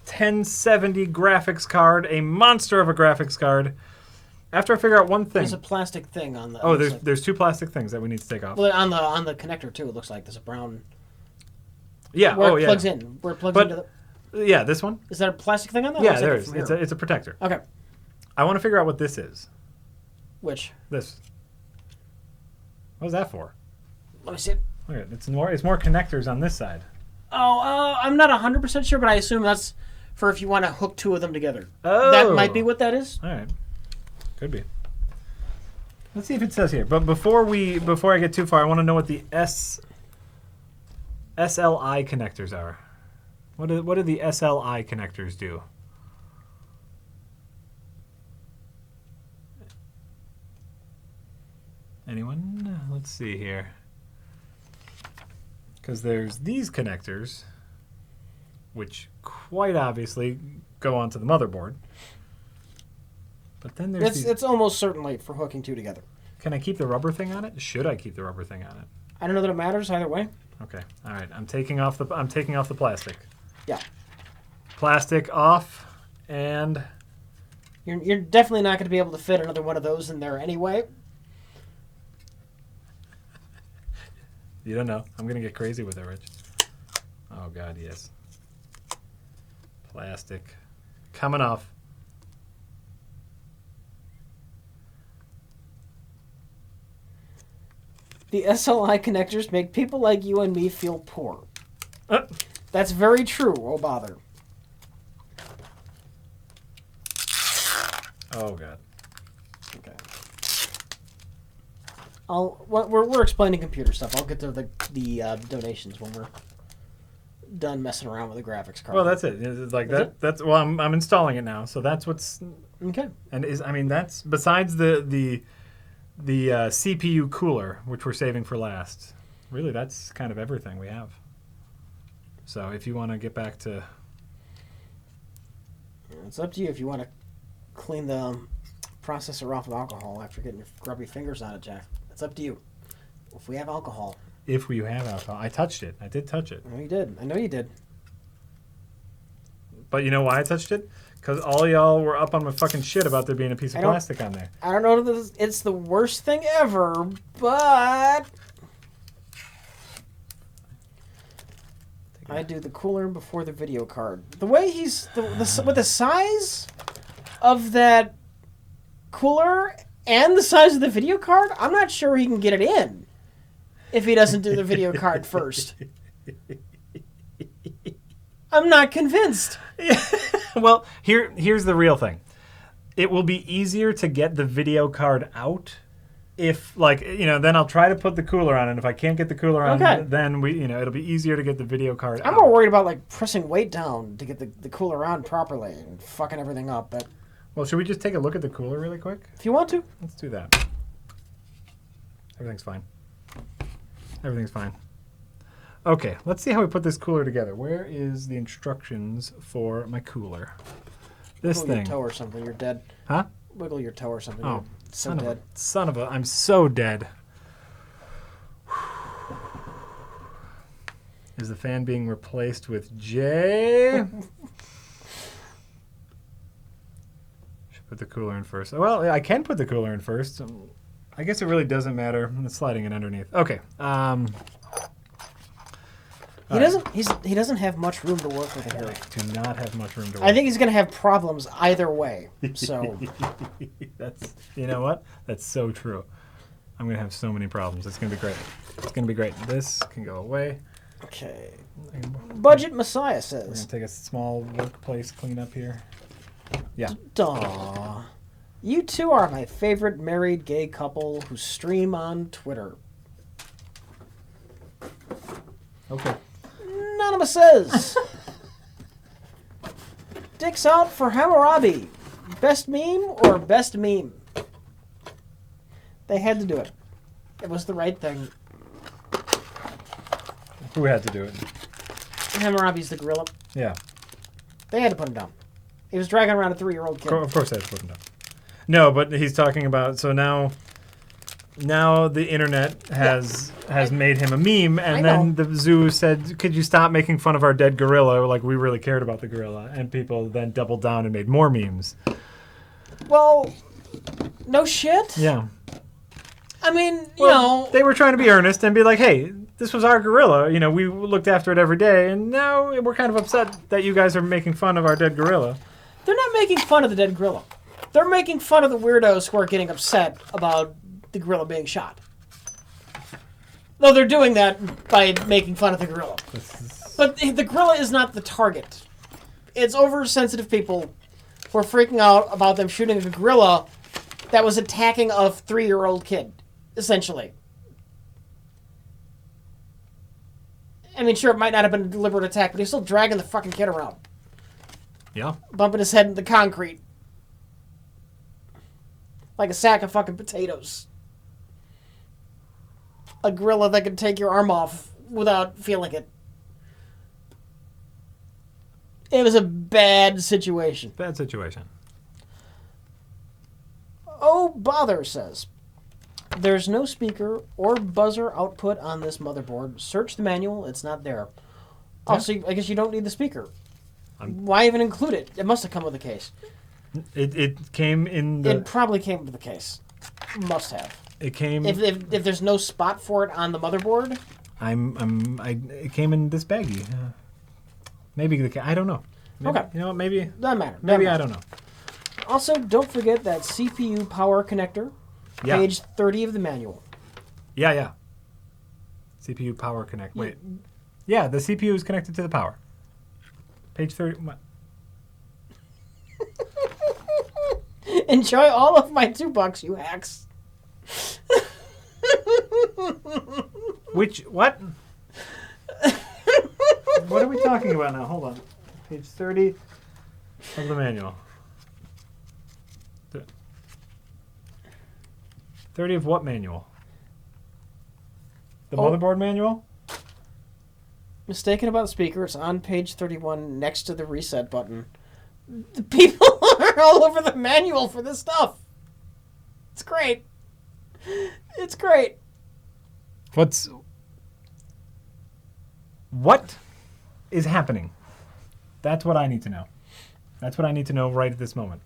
B: 1070 graphics card, a monster of a graphics card. After I figure out one thing.
A: There's a plastic thing on the...
B: Oh, there's 2 plastic things that we need to take off.
A: Well, on the connector, too, it looks like there's a brown...
B: Yeah,
A: Where it plugs in. Where it plugs into the...
B: Yeah, this one?
A: Is that a plastic thing on that?
B: Yeah, there is. It's a protector.
A: Okay.
B: I want to figure out what this is.
A: Which?
B: This. What is that for?
A: Let me see it.
B: Okay, it's more connectors on this side.
A: Oh, I'm not 100% sure, but I assume that's for if you want to hook 2 of them together.
B: Oh.
A: That might be what that is.
B: All right. Could be. Let's see if it says here. But before I get too far, I want to know what the SLI connectors are. What do the SLI connectors do? Anyone? Let's see here. Because there's these connectors, which quite obviously go onto the motherboard. But then there's
A: it's almost certainly for hooking two together.
B: Can I keep the rubber thing on it? Should I keep the rubber thing on it?
A: I don't know that it matters either way.
B: Okay. All right. I'm taking off the plastic.
A: Yeah.
B: Plastic off, and
A: you're definitely not going to be able to fit another one of those in there anyway.
B: You don't know. I'm going to get crazy with it, Rich. Oh, God, yes. Plastic. Coming off.
A: The SLI connectors make people like you and me feel poor. That's very true. Oh, bother.
B: Oh, God.
A: Okay. We're explaining computer stuff. I'll get to the donations when we're done messing around with the graphics card.
B: Well, that's it. It's like that. That's well, I'm installing it now, so that's what's
A: okay.
B: And that's besides the CPU cooler, which we're saving for last. Really, that's kind of everything we have. So if you want to get back to,
A: it's up to you if you want to clean the processor off with alcohol after getting your grubby fingers on it, Jack. It's up to you. If we have alcohol.
B: If we have alcohol. I touched it. I did touch it.
A: I know you did. I know you did.
B: But you know why I touched it? Because all y'all were up on my fucking shit about there being a piece of plastic on there.
A: I don't know if it's the worst thing ever, but I do the cooler before the video card. The way with the size of that cooler and the size of the video card, I'm not sure he can get it in if he doesn't do the video card first. I'm not convinced.
B: Well, here's the real thing. It will be easier to get the video card out if, then I'll try to put the cooler on, and if I can't get the cooler on, then it'll be easier to get the video card out.
A: I'm more worried about, pressing weight down to get the cooler on properly and fucking everything up, but...
B: Well, should we just take a look at the cooler really quick?
A: If you want to.
B: Let's do that. Everything's fine. Everything's fine. Okay, let's see how we put this cooler together. Where is the instructions for my cooler? This
A: Wiggle
B: thing.
A: Your toe or something. You're dead.
B: Huh?
A: Wiggle your toe or something.
B: Oh,
A: so dead.
B: Son of a. I'm so dead. Is the fan being replaced with J? Should put the cooler in first. Well, I can put the cooler in first. I guess it really doesn't matter. It's sliding it underneath. Okay.
A: He doesn't have much room to work with here.
B: Do not have much room to work.
A: I think he's going to have problems either way. So
B: you know what? That's so true. I'm going to have so many problems. It's going to be great. It's going to be great. This can go away.
A: Okay. Budget Messiah
B: We're
A: says.
B: going to take a small workplace cleanup here. Yeah.
A: Duh. You two are my favorite married gay couple who stream on Twitter.
B: Okay.
A: Anonymous says. Dicks out for Hammurabi. Best meme or best meme? They had to do it. It was the right thing.
B: Who had to do it?
A: Hammurabi's the gorilla.
B: Yeah.
A: They had to put him down. He was dragging around a 3-year-old kid.
B: Of course they had to put him down. No, but he's talking about, so now the internet has made him a meme, and then the zoo said, could you stop making fun of our dead gorilla? Like, we really cared about the gorilla. And people then doubled down and made more memes.
A: Well, no shit.
B: Yeah.
A: I mean, you know.
B: They were trying to be earnest and be like, hey, this was our gorilla. You know, we looked after it every day, and now we're kind of upset that you guys are making fun of our dead gorilla.
A: They're not making fun of the dead gorilla. They're making fun of the weirdos who are getting upset about the gorilla being shot. No, they're doing that by making fun of the gorilla. But the gorilla is not the target. It's oversensitive people who are freaking out about them shooting a gorilla that was attacking a 3-year-old kid, essentially. I mean, sure, it might not have been a deliberate attack, but he's still dragging the fucking kid around.
B: Yeah.
A: Bumping his head into the concrete. Like a sack of fucking potatoes. A gorilla that can take your arm off without feeling it. It was a bad situation.
B: Bad situation.
A: Oh, Bother says, there's no speaker or buzzer output on this motherboard. Search the manual. It's not there. Oh, so I guess you don't need the speaker. Why even include it? It must have come with the case.
B: It came in the...
A: It probably came with the case. Must have.
B: It came...
A: If there's no spot for it on the motherboard...
B: It came in this baggie. Maybe I don't know. Maybe,
A: okay.
B: You know what? Maybe...
A: Doesn't matter.
B: Maybe I don't know.
A: Also, don't forget that CPU power connector. Yeah. Page 30 of the manual.
B: Yeah. CPU power connect. Wait. Yeah, the CPU is connected to the power. Page 30.
A: Enjoy all of my $2, you hacks.
B: What? What are we talking about now? Hold on. Page 30 of the manual. 30 of what manual? The motherboard manual?
A: Mistaken about the speaker. It's on page 31 next to the reset button. The people are all over the manual for this stuff. It's great. It's great.
B: What is happening? That's what I need to know. That's what I need to know right at this moment.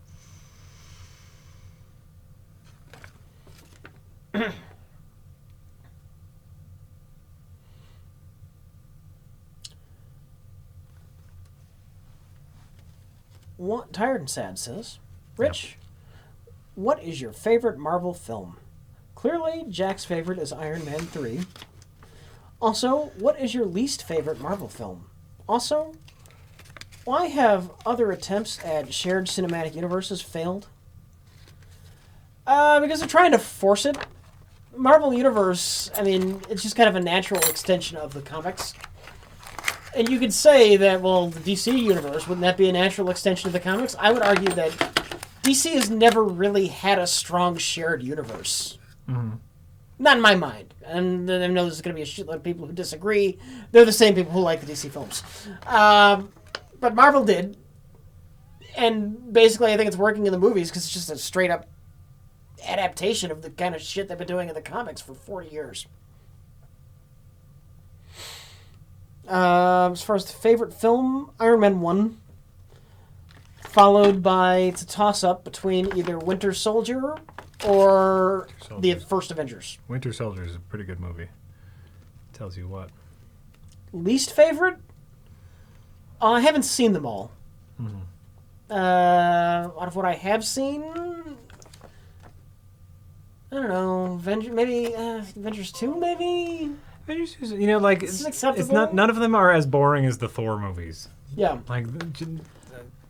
A: Tired and Sad says, Rich, what is your favorite Marvel film? Clearly, Jack's favorite is Iron Man 3. Also, what is your least favorite Marvel film? Also, why have other attempts at shared cinematic universes failed? Because they're trying to force it. Marvel Universe, I mean, it's just kind of a natural extension of the comics. And you could say that, well, the DC Universe, wouldn't that be a natural extension of the comics? I would argue that DC has never really had a strong shared universe. Mm-hmm. Not in my mind. And I know there's going to be a shitload of people who disagree. They're the same people who like the DC films. But Marvel did. And basically, I think it's working in the movies because it's just a straight-up adaptation of the kind of shit they've been doing in the comics for 40 years. As far as the favorite film, Iron Man 1. Followed by, it's a toss-up between either Winter Soldier or the first Avengers.
B: Winter Soldier is a pretty good movie. Tells you what.
A: Least favorite? I haven't seen them all. Mm-hmm. Out of what I have seen, I don't know. Avengers 2, maybe?
B: Avengers 2, you know, like, it's not. None of them are as boring as the Thor movies.
A: Yeah.
B: Like,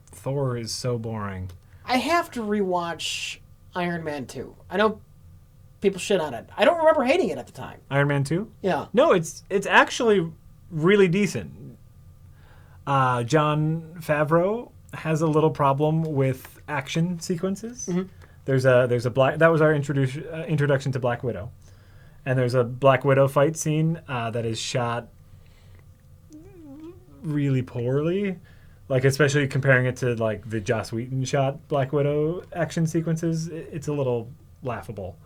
B: Thor is so boring.
A: I have to rewatch Iron Man 2. I know people shit on it. I don't remember hating it at the time.
B: Iron Man 2?
A: Yeah.
B: No, it's actually really decent. Jon Favreau has a little problem with action sequences. Mm-hmm. There's a black. That was our introduction to Black Widow, and there's a Black Widow fight scene that is shot really poorly, like especially comparing it to like the Joss Whedon shot Black Widow action sequences. It's a little laughable.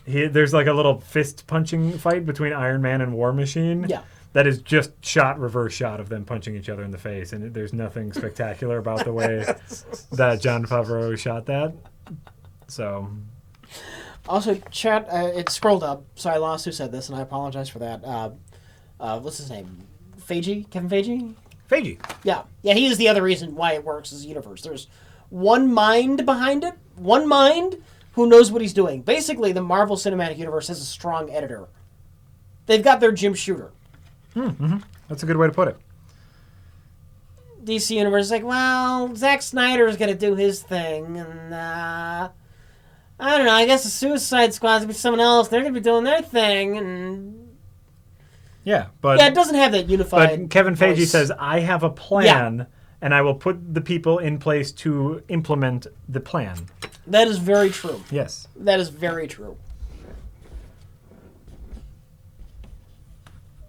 B: There's like a little fist punching fight between Iron Man and War Machine.
A: Yeah.
B: That is just reverse shot of them punching each other in the face, and there's nothing spectacular about the way that Jon Favreau shot that. So,
A: also, chat. It scrolled up, so I lost who said this, and I apologize for that. What's his name? Feige? Kevin Feige?
B: Feige.
A: Yeah, he is the other reason why it works as a universe. There's one mind behind it. One mind who knows what he's doing. Basically, the Marvel Cinematic Universe has a strong editor. They've got their Jim Shooter.
B: Mm-hmm. That's a good way to put it.
A: DC Universe is like, well, Zack Snyder's going to do his thing, and I don't know. I guess the Suicide Squad's gonna be someone else. They're gonna be doing their thing, and
B: yeah, but
A: yeah, it doesn't have that unified.
B: But Kevin Feige
A: voice.
B: says, "I have a plan, and I will put the people in place to implement the plan."
A: That is very true.
B: Yes,
A: that is very true.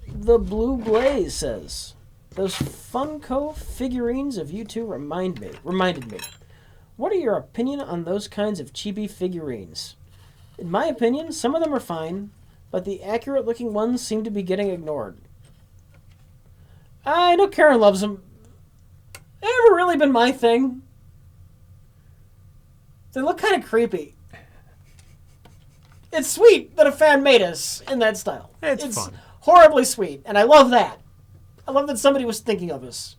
A: The Blue Blaze says, "Those Funko figurines of you two reminded me. What are your opinion on those kinds of chibi figurines? In my opinion, some of them are fine, but the accurate-looking ones seem to be getting ignored. I know Karen loves them. They've never really been my thing. They look kind of creepy. It's sweet that a fan made us in that style.
B: It's fun.
A: Horribly sweet, and I love that. I love that somebody was thinking of us.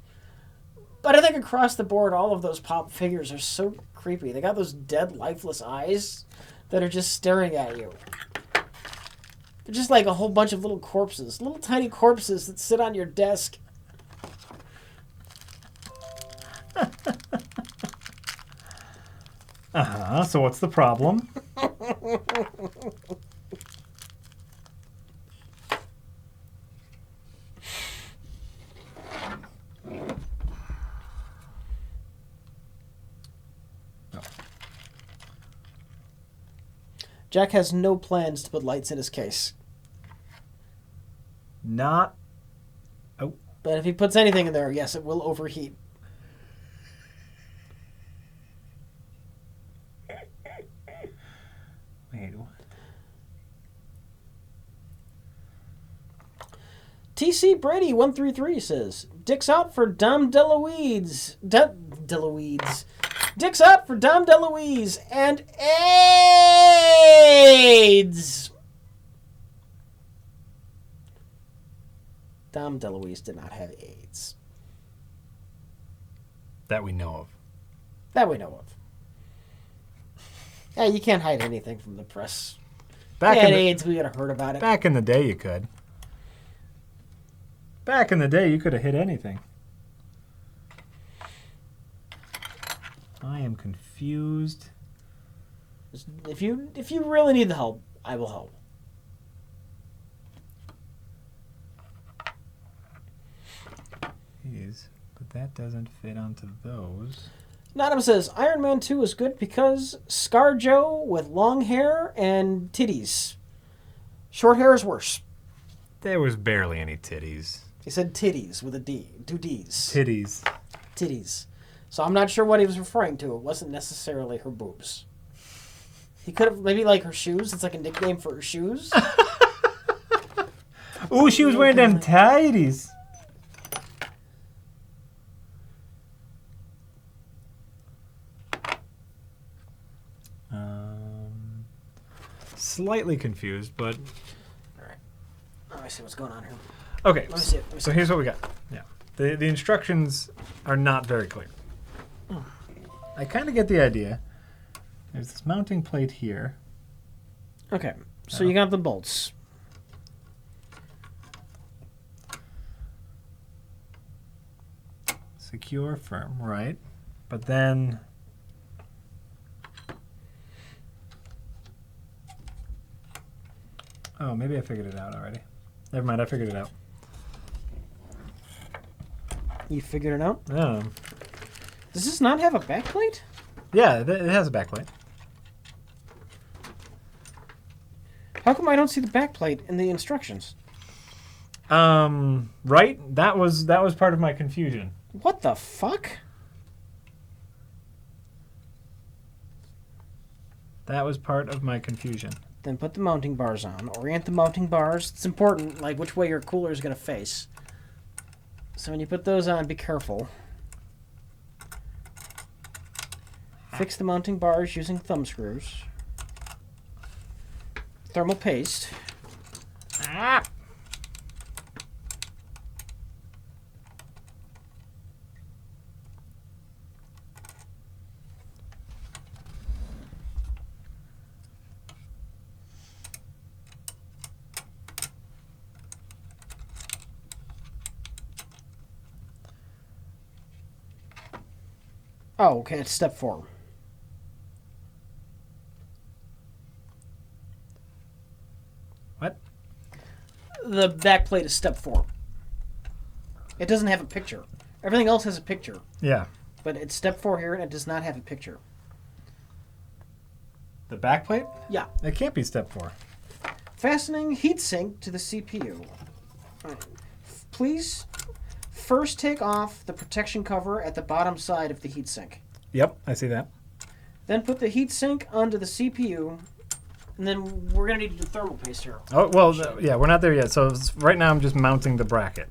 A: But I think across the board, all of those pop figures are so creepy. They got those dead, lifeless eyes that are just staring at you. They're just like a whole bunch of little corpses. Little tiny corpses that sit on your desk.
B: So what's the problem?
A: Jack has no plans to put lights in his case.
B: Not. Oh.
A: But if he puts anything in there, yes, it will overheat.
B: Wait.
A: TC Brady 133 says, "Dick's out for Dom DeLuise. DeLuise. Dick's out for Dom DeLuise and AIDS." Dom DeLuise did not have AIDS.
B: That we know of.
A: That we know of. Yeah, you can't hide anything from the press.
B: Back
A: he had
B: in the,
A: AIDS, we would have heard about it.
B: Back in the day, you could. Back in the day, you could have hit anything. I am confused.
A: If you really need the help, I will help.
B: Jeez, but that doesn't fit onto those.
A: Nadam says, Iron Man 2 is good because ScarJo with long hair and titties. Short hair is worse.
B: There was barely any titties.
A: He said titties with a D. Two Ds.
B: Titties.
A: Titties. So I'm not sure what he was referring to. It wasn't necessarily her boobs. He could have, maybe like her shoes. It's like a nickname for her shoes.
B: Ooh, she was wearing them tighties. Slightly confused, but...
A: Alright. Let me see what's going on here.
B: Okay,
A: Let me see it.
B: so here's what we got. Yeah, the instructions are not very clear. I kind of get the idea. There's this mounting plate here.
A: Okay, so you got the bolts.
B: Secure, firm, right? But then... Oh, maybe I figured it out already. Never mind, I figured it out.
A: You figured it out?
B: Oh.
A: Does this not have a backplate?
B: Yeah, it has a backplate.
A: How come I don't see the backplate in the instructions?
B: Right? That was part of my confusion.
A: What the fuck?
B: That was part of my confusion.
A: Then put the mounting bars on. Orient the mounting bars. It's important, like which way your cooler is going to face. So when you put those on, be careful. Fix the mounting bars using thumb screws. Thermal paste.
B: Ah!
A: Oh, okay, it's step 4. the back plate is step 4. It doesn't have a picture. Everything else has a picture.
B: Yeah.
A: But it's step 4 here, and it does not have a picture.
B: The back plate?
A: Yeah.
B: It can't be step 4.
A: Fastening heatsink to the CPU. Right. Please first take off the protection cover at the bottom side of the heatsink.
B: Yep, I see that.
A: Then put the heatsink onto the CPU, and then we're going to need to do thermal paste here.
B: Oh, well, yeah, we're not there yet. So right now I'm just mounting the bracket.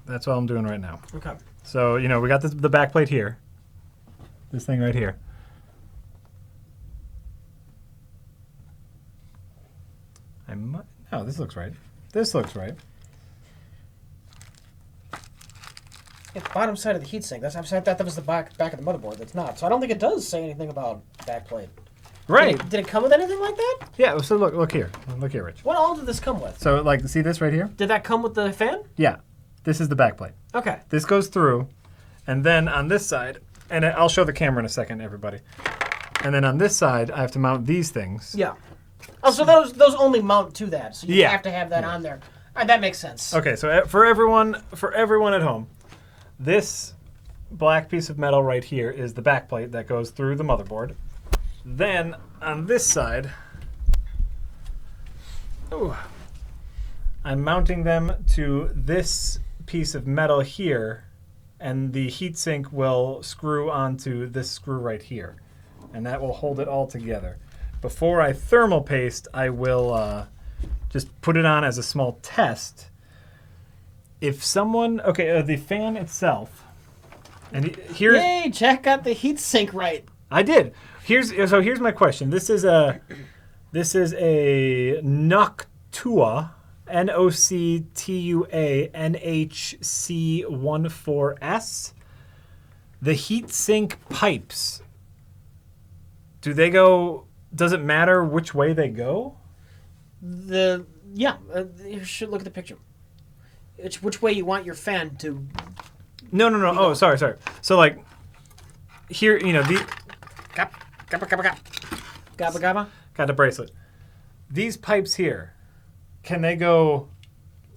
B: That's all I'm doing right now.
A: Okay.
B: So, you know, we got the back plate here. This thing right here. No, this looks right. This looks right.
A: It's the bottom side of the heatsink. I thought that was the back of the motherboard. That's not. So I don't think it does say anything about backplate.
B: Right.
A: Did it come with anything like that?
B: Yeah, so look here. Look here, Rich.
A: What all did this come with?
B: So, like, see this right here?
A: Did that come with the fan?
B: Yeah. This is the back plate.
A: Okay.
B: This goes through, and then on this side, and I'll show the camera in a second, everybody. And then on this side, I have to mount these things.
A: Yeah. Oh, so those only mount to that. So you
B: Yeah.
A: have to have that on there. All right, that makes sense.
B: Okay, so for everyone at home, this black piece of metal right here is the back plate that goes through the motherboard. Then on this side, I'm mounting them to this piece of metal here, and the heatsink will screw onto this screw right here, and that will hold it all together. Before I thermal paste, I will just put it on as a small test. If someone, the fan itself, and here's...
A: Yay, Jack got the heatsink right.
B: I did. Here's my question. This is a Noctua, Noctua NHC14S. The heatsink pipes. Does it matter which way they go?
A: You should look at the picture. It's which way you want your fan to.
B: No. Oh, sorry. So like, here, you know,
A: Gabba.
B: got the bracelet. These pipes here, can they go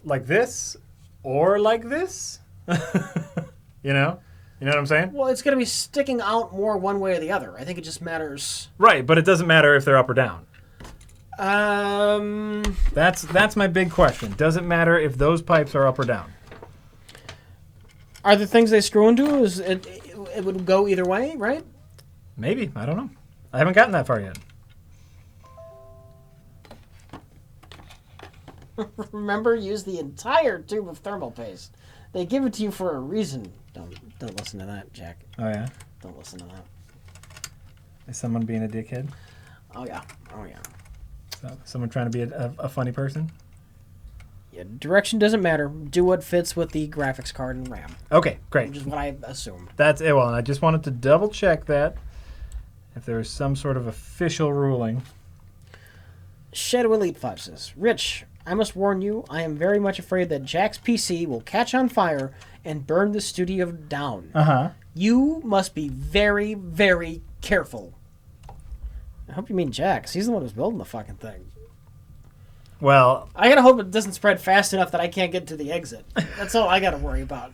B: like this or like this? You know what I'm saying?
A: Well, it's going to be sticking out more one way or the other. I think it just matters.
B: Right, but it doesn't matter if they're up or down. That's my big question. Does it matter if those pipes are up or down?
A: Are the things they screw into? It would go either way, right?
B: Maybe. I don't know. I haven't gotten that far yet.
A: Remember, use the entire tube of thermal paste. They give it to you for a reason. Don't listen to that, Jack.
B: Oh, yeah?
A: Don't listen to that.
B: Is someone being a dickhead?
A: Oh, yeah.
B: So, someone trying to be a funny person?
A: Yeah, direction doesn't matter. Do what fits with the graphics card and RAM.
B: Okay, great.
A: Which is what I assumed.
B: That's it. Well, I just wanted to double check that. If there was some sort of official ruling.
A: Shadow Elite 5 says, Rich, I must warn you, I am very much afraid that Jack's PC will catch on fire and burn the studio down.
B: Uh-huh.
A: You must be very, very careful. I hope you mean Jack, 'cause he's the one who's building the fucking thing.
B: Well,
A: I gotta hope it doesn't spread fast enough that I can't get to the exit. That's all I gotta worry about.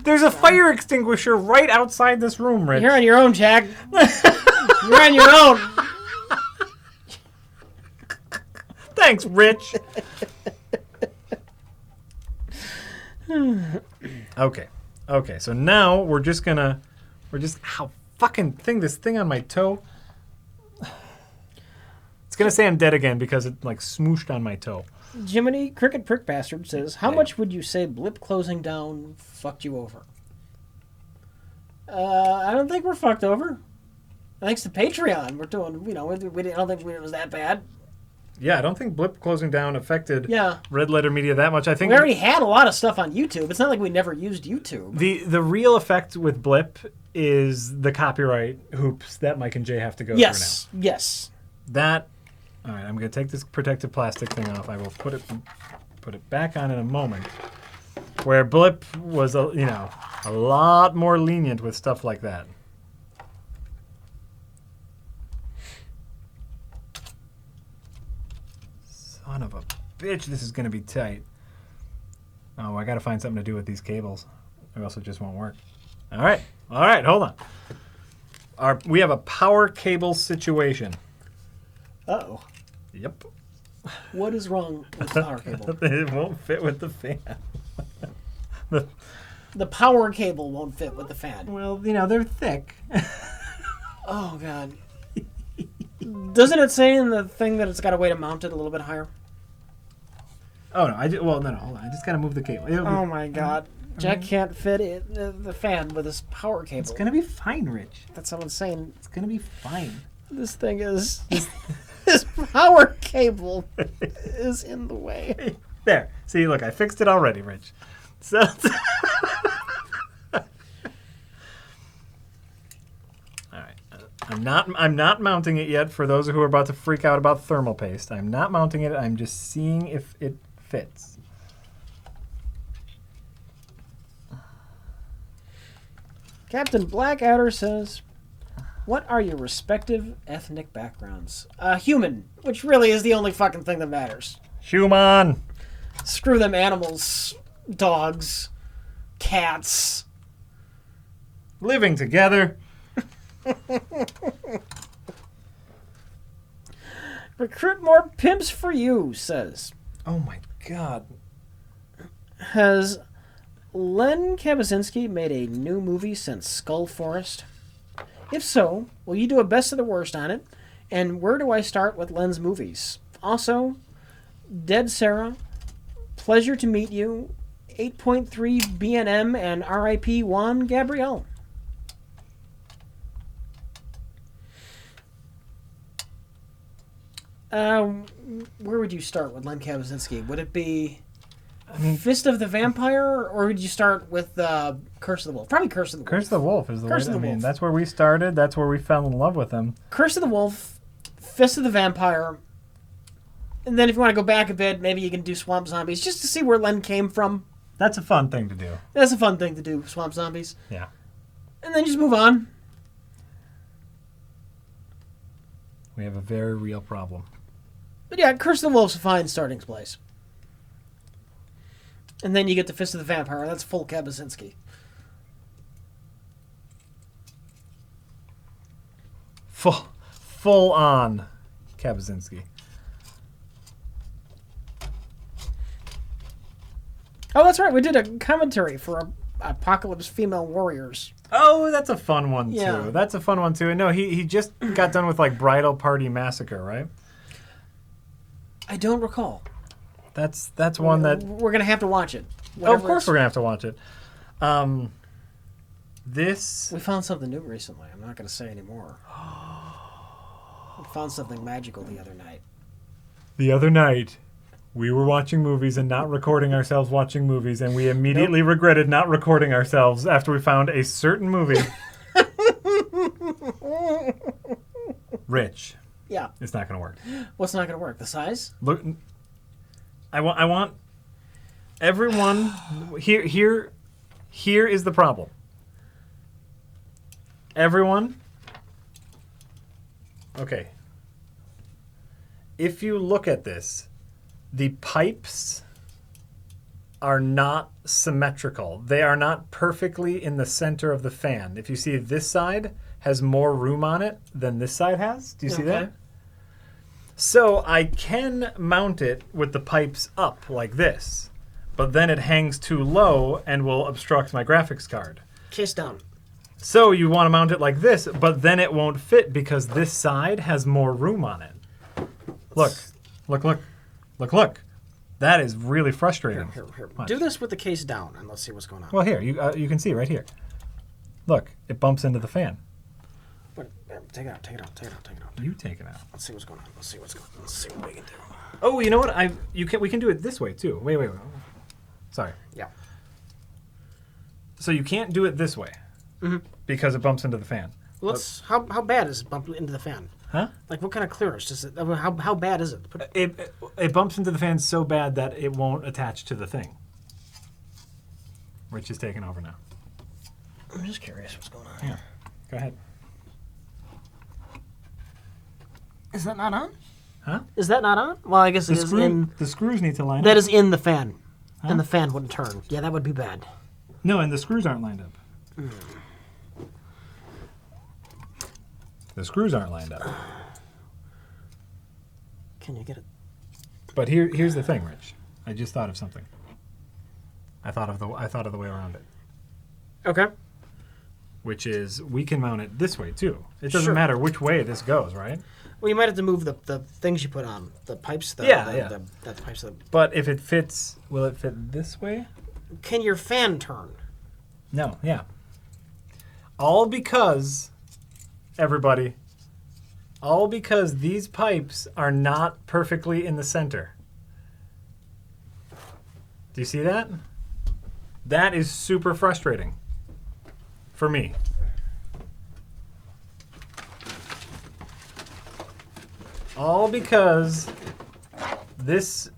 B: there's a fire extinguisher right outside this room, Rich.
A: You're on your own, Jack. You're on your own.
B: Thanks, Rich. Okay. So now we're just this thing on my toe. It's gonna say I'm dead again because it like smooshed on my toe.
A: Jiminy Cricket Prick Bastard says, how much would you say blip closing down fucked you over? I don't think we're fucked over. Thanks to Patreon, we're doing, I don't think it was that bad.
B: Yeah, I don't think blip closing down affected
A: Yeah.
B: Red Letter Media that much. I think
A: we already had a lot of stuff on YouTube. It's not like we never used YouTube.
B: The real effect with blip is the copyright hoops that Mike and Jay have to go through now.
A: Yes.
B: All right, I'm going to take this protective plastic thing off. I will put it back on in a moment. Where blip was a lot more lenient with stuff like that. bitch, this is going to be tight. Oh, I got to find something to do with these cables, or else it just won't work. All right, hold on. We have a power cable situation.
A: Uh-oh.
B: Yep.
A: What is wrong with the power cable?
B: It won't fit with the fan.
A: The power cable won't fit with the fan.
B: Well, you know, they're thick.
A: Oh, God. Doesn't it say in the thing that it's got a way to mount it a little bit higher?
B: Oh, no. Hold on. I just got to move the cable.
A: Oh, my God. Jack can't fit the fan with his power cable.
B: It's going to be fine, Rich.
A: That's what I'm saying.
B: It's going to be fine.
A: This thing is... This power cable is in the way.
B: There. See, look, I fixed it already, Rich. So... I'm not mounting it yet for those who are about to freak out about thermal paste. I'm not mounting it. I'm just seeing if it fits.
A: Captain Blackadder says, what are your respective ethnic backgrounds? Human, which really is the only fucking thing that matters.
B: Human.
A: Screw them animals, dogs, cats.
B: Living together.
A: Recruit more pimps for you, says.
B: Oh my God.
A: Has Len Kabasinski made a new movie since Skull Forest? If so, will you do a best of the worst on it? And where do I start with Len's movies? Also, Dead Sarah, pleasure to meet you, 8.3 BNM, and RIP Juan Gabriel. Where would you start with Len Kabasinski? Would it be Fist of the Vampire, or would you start with Curse of the Wolf? Probably Curse of the Wolf.
B: Curse of the Wolf is the
A: Curse
B: way.
A: of the Wolf.
B: That's where we started. That's where we fell in love with him.
A: Curse of the Wolf, Fist of the Vampire, and then if you want to go back a bit, maybe you can do Swamp Zombies, just to see where Len came from.
B: That's a fun thing to do.
A: That's a fun thing to do, Swamp Zombies.
B: Yeah.
A: And then just move on.
B: We have a very real problem.
A: But yeah, Curse of the Wolf's a fine starting place. And then you get the Fist of the Vampire. That's full Kabasinski.
B: Full on Kabasinski.
A: Oh, that's right. We did a commentary for Apocalypse Female Warriors.
B: Oh, that's a fun one, too.
A: Yeah.
B: That's a fun one, too. And no, he just got done with, like, Bridal Party Massacre, right?
A: I don't recall.
B: That's one that...
A: We're going to have to watch it.
B: Oh, of course we're going to have to watch it. This...
A: We found something new recently. I'm not going to say anymore. We found something magical the other night.
B: The other night, we were watching movies and not recording ourselves watching movies, and we immediately regretted not recording ourselves after we found a certain movie. Rich.
A: Yeah.
B: It's not going to work.
A: What's not going to work? The size?
B: Look, I want everyone here is the problem. Everyone. Okay. If you look at this, the pipes are not symmetrical. They are not perfectly in the center of the fan. If you see, this side has more room on it than this side has. Do you see that? So I can mount it with the pipes up like this, but then it hangs too low and will obstruct my graphics card.
A: Kiss down.
B: So you want to mount it like this, but then it won't fit because this side has more room on it. Look. That is really frustrating.
A: Here. Do this with the case down, and let's see what's going on.
B: Well, here, you can see right here. Look, it bumps into the fan.
A: But, take it out.
B: You take it out.
A: Let's see what's going on. Let's see what we can do.
B: Oh, you know what? We can do it this way too. Wait. Sorry.
A: Yeah.
B: So you can't do it this way because it bumps into the fan.
A: How bad is it bumping into the fan?
B: Huh?
A: Like, what kind of clearance does it? How bad is it?
B: It bumps into the fan so bad that it won't attach to the thing. Rich is taking over now.
A: I'm just curious what's going on.
B: Yeah. Go ahead.
A: Is that not on?
B: Huh?
A: Is that not on? Well, I guess it is in...
B: The screws need to line up.
A: That is in the fan.
B: Huh?
A: And the fan wouldn't turn. Yeah, that would be bad.
B: No, and the screws aren't lined up. The screws aren't lined up.
A: Can you get it?
B: But here's the thing, Rich. I just thought of something. I thought of the way around it.
A: Okay.
B: Which is, we can mount it this way too. It doesn't matter which way this goes, right?
A: Well, you might have to move the things you put on, the pipes. The pipes.
B: But if it fits, will it fit this way?
A: Can your fan turn?
B: No, yeah. All because, everybody, all because these pipes are not perfectly in the center. Do you see that? That is super frustrating for me. All because this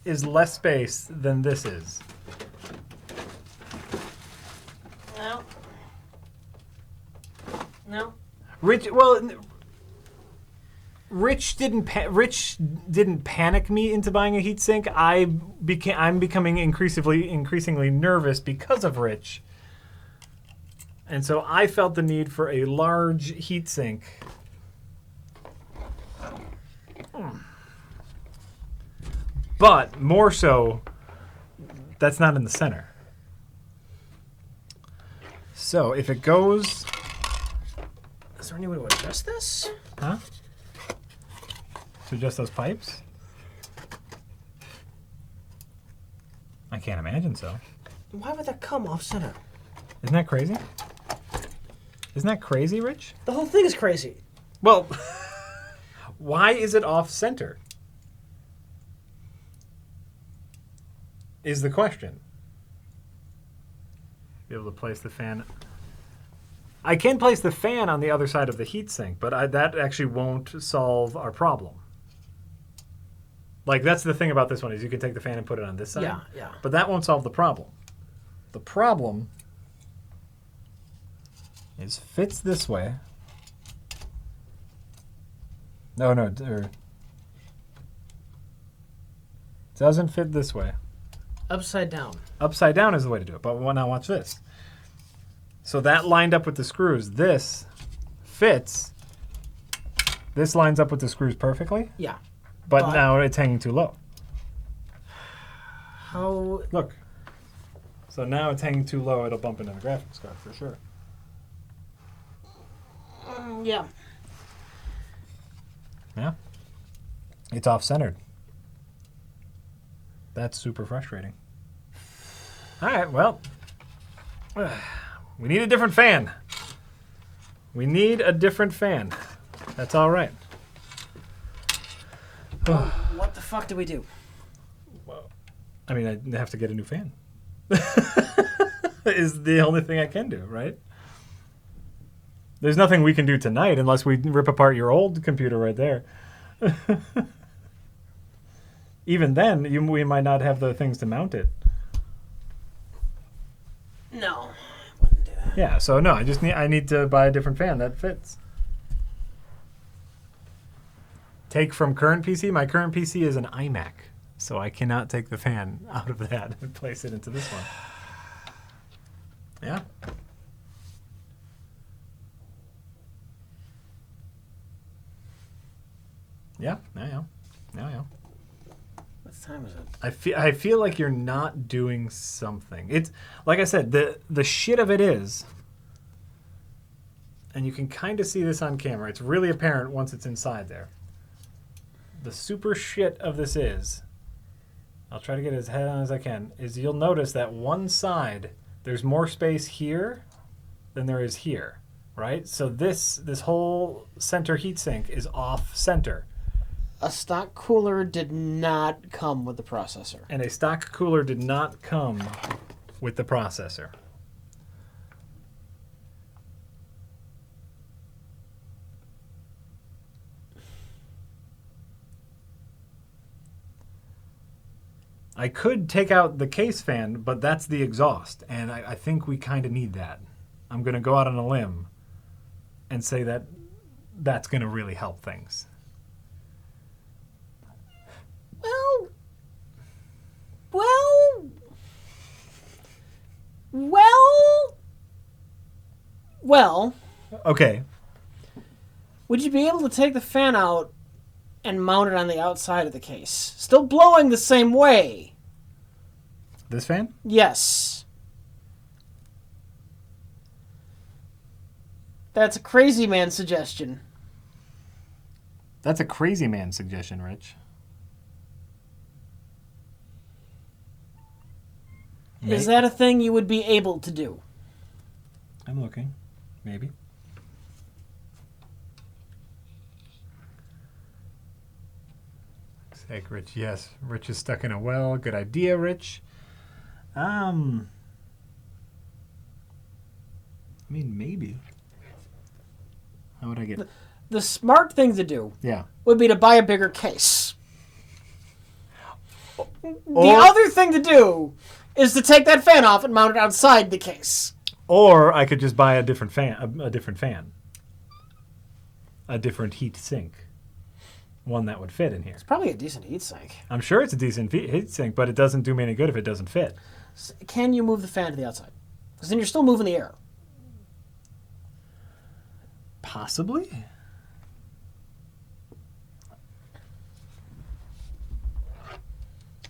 B: is less space than this is.
A: No.
B: Rich didn't panic me into buying a heatsink. I'm becoming increasingly nervous because of Rich. And so I felt the need for a large heatsink. But more so, that's not in the center. So if it goes...
A: Is there any way to adjust this?
B: Huh? To adjust those pipes? I can't imagine so.
A: Why would that come off center?
B: Isn't that crazy? Isn't that crazy, Rich?
A: The whole thing is crazy.
B: Well, why is it off center? Is the question. Be able to place the fan. I can place the fan on the other side of the heatsink, but that actually won't solve our problem. Like, that's the thing about this one, is you can take the fan and put it on this side.
A: Yeah, yeah.
B: But that won't solve the problem. The problem is fits this way. No, doesn't fit this way.
A: Upside down.
B: Upside down is the way to do it. But now watch this. So that lined up with the screws. This fits. This lines up with the screws perfectly.
A: Yeah.
B: But now it's hanging too low.
A: How?
B: Look. So now it's hanging too low. It'll bump into the graphics card for sure.
A: Yeah.
B: Yeah. It's off-centered. That's super frustrating. All right, well, we need a different fan. We need a different fan. That's all right.
A: What the fuck do we do?
B: Well, I mean, I have to get a new fan. Is the only thing I can do, right? There's nothing we can do tonight unless we rip apart your old computer right there. Even then, we might not have the things to mount it.
A: No, I wouldn't do that.
B: Yeah, so no, I need to buy a different fan that fits. Take from current PC. My current PC is an iMac, so I cannot take the fan out of that and place it into this one. Yeah. Yeah, I know.
A: What time is it?
B: I feel like you're not doing something. It's like I said, the shit of it is, and you can kind of see this on camera. It's really apparent once it's inside there. The super shit of this is, I'll try to get as head on as I can, is you'll notice that one side, there's more space here than there is here, right? So this whole center heatsink is off center.
A: A stock cooler did not come with the processor.
B: And a stock cooler did not come with the processor. I could take out the case fan, but that's the exhaust, and I think we kind of need that. I'm going to go out on a limb and say that that's going to really help things.
A: Well.
B: Okay.
A: Would you be able to take the fan out and mount it on the outside of the case? Still blowing the same way.
B: This fan?
A: Yes. That's a crazy man suggestion.
B: That's a crazy man suggestion, Rich.
A: Is that a thing you would be able to do?
B: I'm looking. Maybe. Heck, Rich, yes. Rich is stuck in a well. Good idea, Rich. I mean, maybe. How would I get...
A: The smart thing to do
B: Yeah.
A: would be to buy a bigger case. The other thing to do is to take that fan off and mount it outside the case.
B: Or I could just buy a different fan. A different fan. A different heat sink. One that would fit in here.
A: It's probably a decent heat sink.
B: I'm sure it's a decent heat sink, but it doesn't do me any good if it doesn't fit.
A: Can you move the fan to the outside? Because then you're still moving the air.
B: Possibly.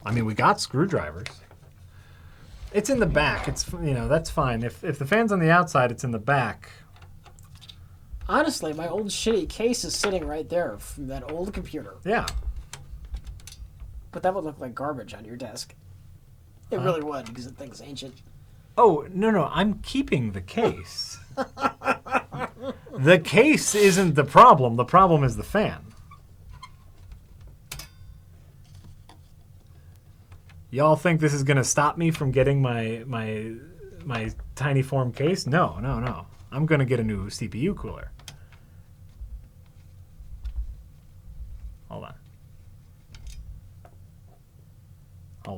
B: I mean, we got screwdrivers. It's in the back. It's, that's fine. If the fan's on the outside, it's in the back.
A: Honestly, my old shitty case is sitting right there from that old computer.
B: Yeah.
A: But that would look like garbage on your desk. It really would, because the thing's ancient.
B: Oh, no. I'm keeping the case. The case isn't the problem. The problem is the fan. Y'all think this is going to stop me from getting my tiny form case? No. I'm going to get a new CPU cooler. Hold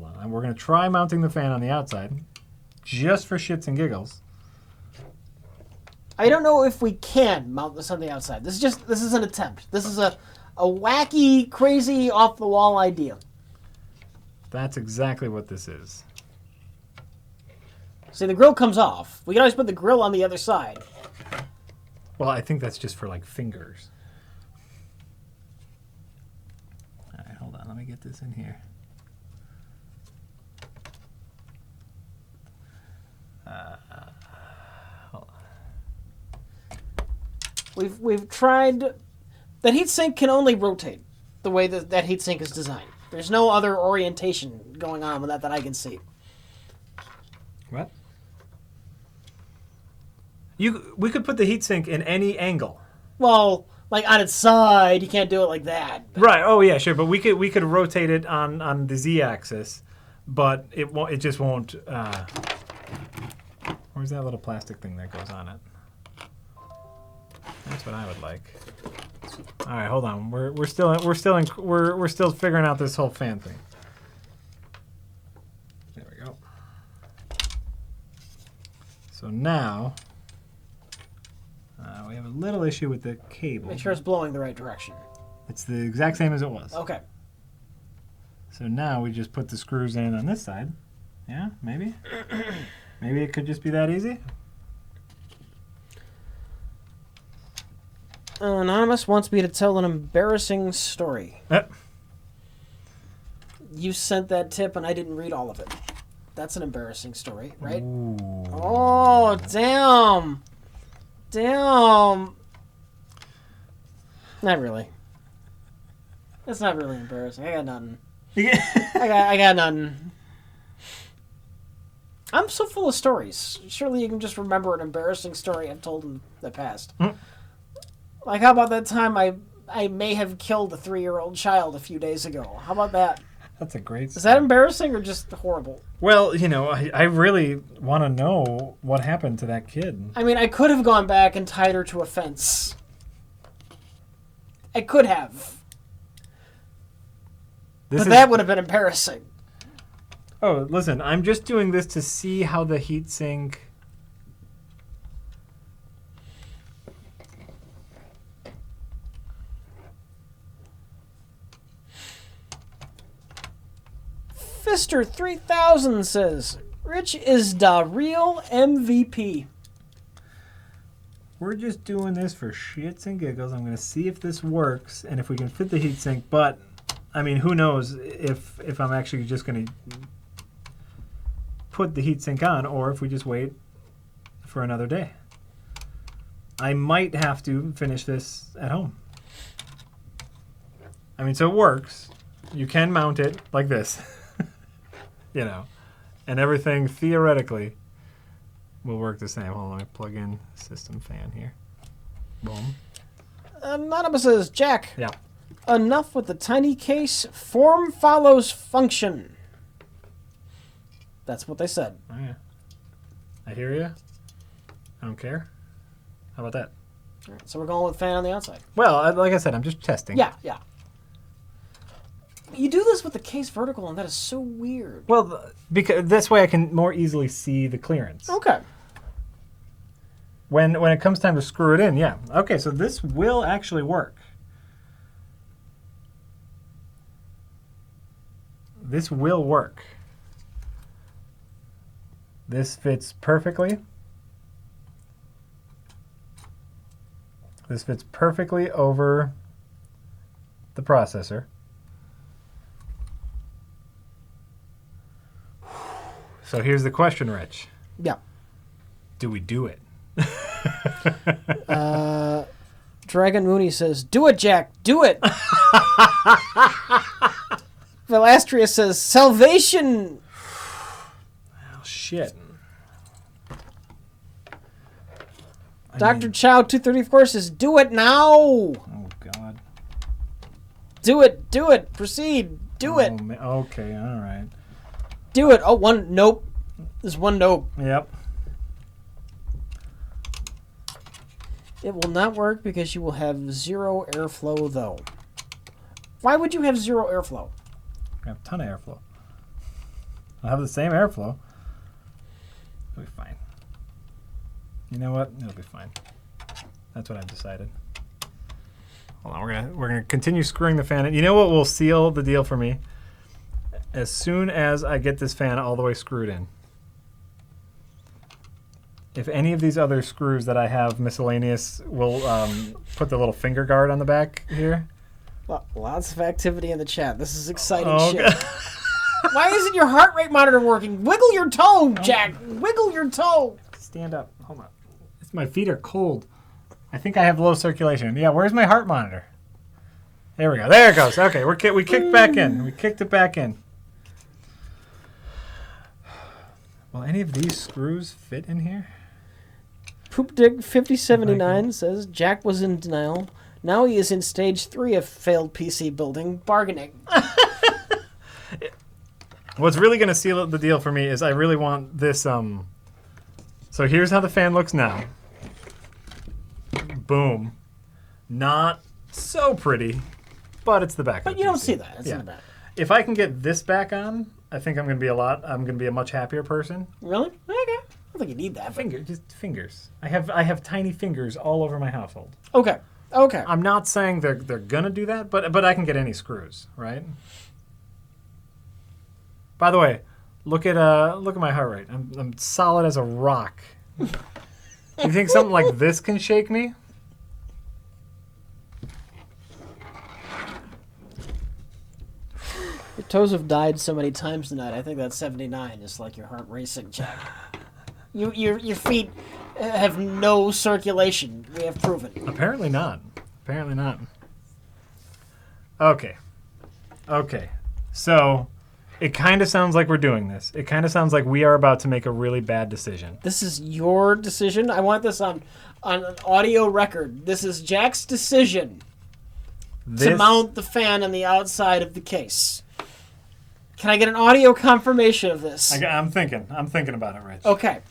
B: on. And we're going to try mounting the fan on the outside, just for shits and giggles.
A: I don't know if we can mount this on the outside. This is an attempt. This is a wacky, crazy, off-the-wall idea.
B: That's exactly what this is.
A: See, the grill comes off. We can always put the grill on the other side.
B: Well, I think that's just for, like, fingers. All right, hold on. Let me get this in here. Hold on.
A: We've tried... That heatsink can only rotate the way that heatsink is designed. There's no other orientation going on with that I can see.
B: What? We could put the heatsink in any angle.
A: Well, like on its side, you can't do it like that.
B: Right. Oh yeah, sure. But we could rotate it on the z-axis, but it won't. It just won't. Where's that little plastic thing that goes on it? That's what I would like. All right, hold on. We're still figuring out this whole fan thing. There we go. So now we have a little issue with the cable.
A: Make sure it's blowing the right direction.
B: It's the exact same as it was.
A: Okay.
B: So now we just put the screws in on this side. Yeah, maybe. Maybe it could just be that easy.
A: Anonymous wants me to tell an embarrassing story. You sent that tip and I didn't read all of it. That's an embarrassing story, right?
B: Ooh.
A: Oh, damn. Damn. Not really. That's not really embarrassing. I got nothing. I got nothing. I'm so full of stories. Surely you can just remember an embarrassing story I've told in the past. Like, how about that time I may have killed a 3-year-old child a few days ago? How about that?
B: That's a great story.
A: Is that embarrassing or just horrible?
B: Well, I really want to know what happened to that kid.
A: I mean, I could have gone back and tied her to a fence. I could have. That would have been embarrassing.
B: Oh, listen, I'm just doing this to see how the heatsink...
A: Mr. 3000 says, Rich is the real MVP.
B: We're just doing this for shits and giggles. I'm going to see if this works and if we can fit the heatsink. But, I mean, who knows if I'm actually just going to put the heatsink on or if we just wait for another day. I might have to finish this at home. I mean, so it works. You can mount it like this, you know, and everything theoretically will work the same. Hold on, let me plug in system fan here. Boom.
A: Anonymous says, Jack.
B: Yeah.
A: Enough with the tiny case. Form follows function. That's what they said.
B: Oh, yeah. I hear you. I don't care. How about that?
A: All right, so we're going with fan on the outside.
B: Well, like I said, I'm just testing.
A: Yeah, yeah. You do this with the case vertical, and that is so weird.
B: Well, because this way I can more easily see the clearance.
A: Okay.
B: When it comes time to screw it in, yeah. Okay, so this will actually work. This will work. This fits perfectly. This fits perfectly over the processor. So here's the question, Rich.
A: Yeah.
B: Do we do it?
A: Dragon Mooney says, do it, Jack. Do it. Velastria says, salvation.
B: Oh, shit.
A: Dr. Chow 234 says, do it now.
B: Oh, God.
A: Do it. Do it. Proceed. Do it.
B: Okay, all right.
A: Do it. Oh, one nope. There's one nope.
B: Yep.
A: It will not work because you will have zero airflow, though. Why would you have zero airflow?
B: I have a ton of airflow. I'll have the same airflow. It'll be fine. You know what? It'll be fine. That's what I've decided. Hold on, we're gonna continue screwing the fan in. You know what will seal the deal for me? As soon as I get this fan all the way screwed in. If any of these other screws that I have miscellaneous will put the little finger guard on the back here.
A: Lots of activity in the chat. This is exciting shit.
B: God.
A: Why isn't your heart rate monitor working? Wiggle your toe, Jack. Wiggle your toe.
B: Stand up. Hold on. My feet are cold. I think I have low circulation. Yeah, where's my heart monitor? There we go. There it goes. Okay, we kicked back in. We kicked it back in. Will any of these screws fit in here?
A: Poopdig 5079 says Jack was in denial. Now he is in stage 3 of failed PC building bargaining.
B: What's really going to seal the deal for me is I really want this. So here's how the fan looks now. Boom. Not so pretty, but it's the back.
A: But you don't see that. It's in the back.
B: If I can get this back on, I think I'm going to be a much happier person.
A: Really? Okay. I don't think you need that.
B: Just fingers. I have tiny fingers all over my household.
A: Okay.
B: I'm not saying they're gonna do that, but I can get any screws, right? By the way, look at my heart rate. I'm solid as a rock. You think something like this can shake me?
A: Your toes have died so many times tonight. I think that 79 is like your heart racing, Jack. Your feet have no circulation. We have proven.
B: Apparently not. Apparently not. Okay. So, it kind of sounds like we're doing this. It kind of sounds like we are about to make a really bad decision.
A: This is your decision. I want this on an audio record. This is Jack's decision to mount the fan on the outside of the case. Can I get an audio confirmation of this?
B: I'm thinking about it, Rich.
A: Okay.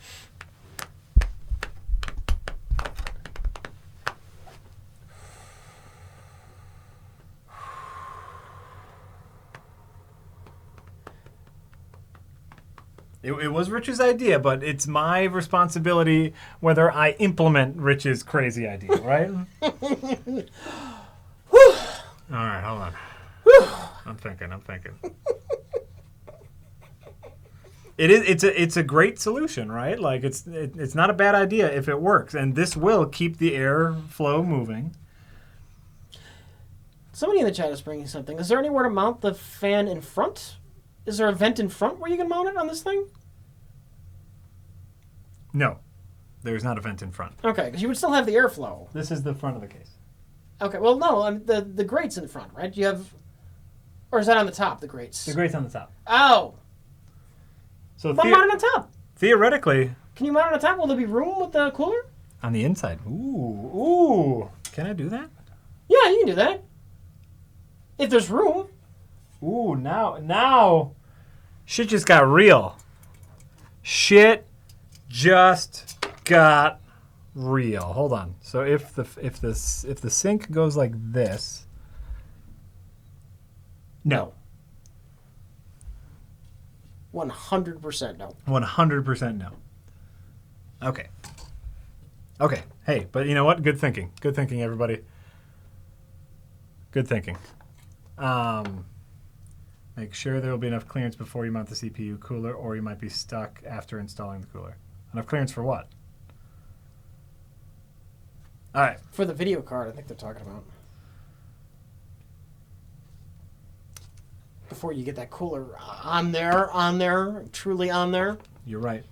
B: It was Rich's idea, but it's my responsibility whether I implement Rich's crazy idea, right? All right, hold on. I'm thinking. It's a great solution, right? Like it's not a bad idea if it works, and this will keep the air flow moving.
A: Somebody in the chat is bringing something. Is there anywhere to mount the fan in front? Is there a vent in front where you can mount it on this thing?
B: No, there's not a vent in front.
A: Okay, because you would still have the airflow.
B: This is the front of the case.
A: Okay, well, no, the grate's in front, right? You have, or is that on the top? The grates.
B: The grate's on the top.
A: Oh.
B: So
A: mount it on top.
B: Theoretically.
A: Can you mount it on top? Will there be room with the cooler?
B: On the inside. Ooh. Can I do that?
A: Yeah, you can do that. If there's room.
B: Ooh, now. Shit just got real. Shit just got real. Hold on. So if the sink goes like this. No.
A: 100% no.
B: 100% no. Okay. Okay. Hey, but you know what? Good thinking. Good thinking, everybody. Good thinking. Make sure there will be enough clearance before you mount the CPU cooler, or you might be stuck after installing the cooler. Enough clearance for what? All right.
A: For the video card, I think they're talking about. Before you get that cooler on there, truly on there.
B: You're right.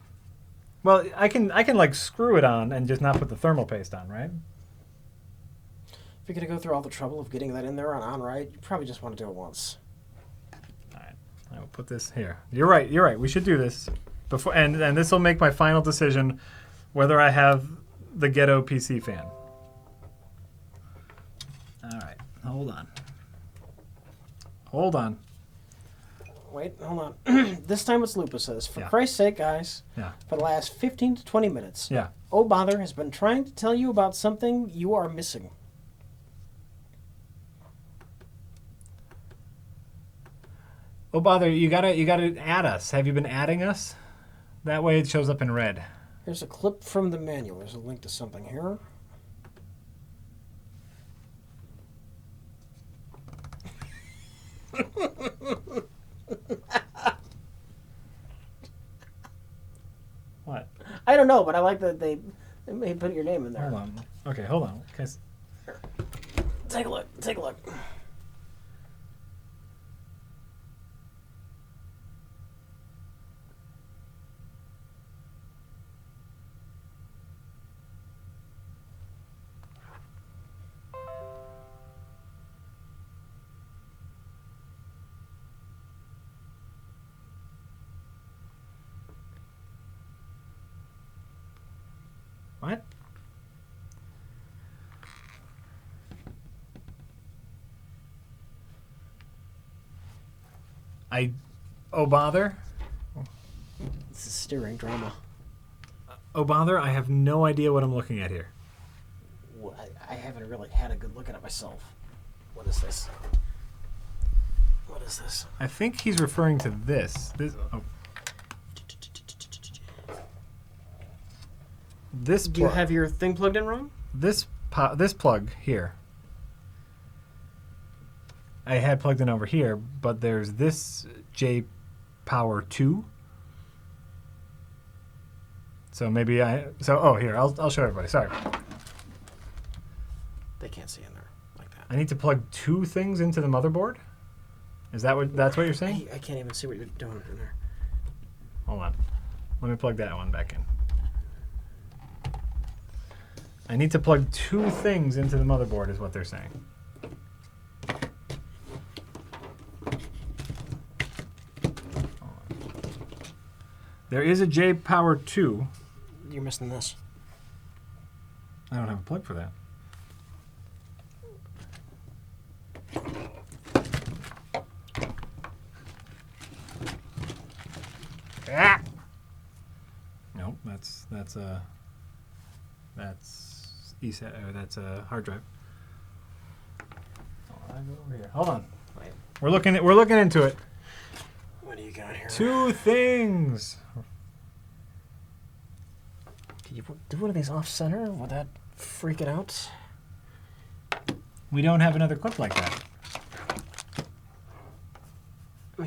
B: Well, I can like screw it on and just not put the thermal paste on, right?
A: If you're gonna go through all the trouble of getting that in there on right, you probably just want to do it once.
B: All right, I will put this here. You're right. You're right. We should do this before, and this will make my final decision whether I have the ghetto PC fan. All right, hold on. Hold on.
A: Wait, hold on. This time it's Lupus says, for Christ's sake, guys, for the last 15 to 20 minutes, Oh Bother has been trying to tell you about something you are missing.
B: Oh Bother, you gotta add us. Have you been adding us? That way it shows up in red.
A: Here's a clip from the manual. There's a link to something here.
B: What?
A: I don't know, but I like that they put your name in there.
B: Hold on. Okay, hold on.
A: Take a look. Take a look.
B: What? Oh bother?
A: This is steering drama.
B: Oh bother, I have no idea what I'm looking at here.
A: Well, I haven't really had a good look at it myself. What is this? What is this?
B: I think he's referring to this. This
A: Do you have your thing plugged in wrong?
B: This plug here. I had plugged in over here, but there's this J Power 2. So maybe here, I'll show everybody. Sorry.
A: They can't see in there like that.
B: I need to plug two things into the motherboard? That's what you're saying?
A: I can't even see what you're doing in there.
B: Hold on. Let me plug that one back in. I need to plug two things into the motherboard is what they're saying. There is a J Power 2.
A: You're missing this.
B: I don't have a plug for that. Ah! Nope, that's that's a hard drive. Hold on.
A: Wait.
B: We're looking into it.
A: What do you got here?
B: Two things.
A: Can you do one of these off center without freaking out?
B: We don't have another clip like that.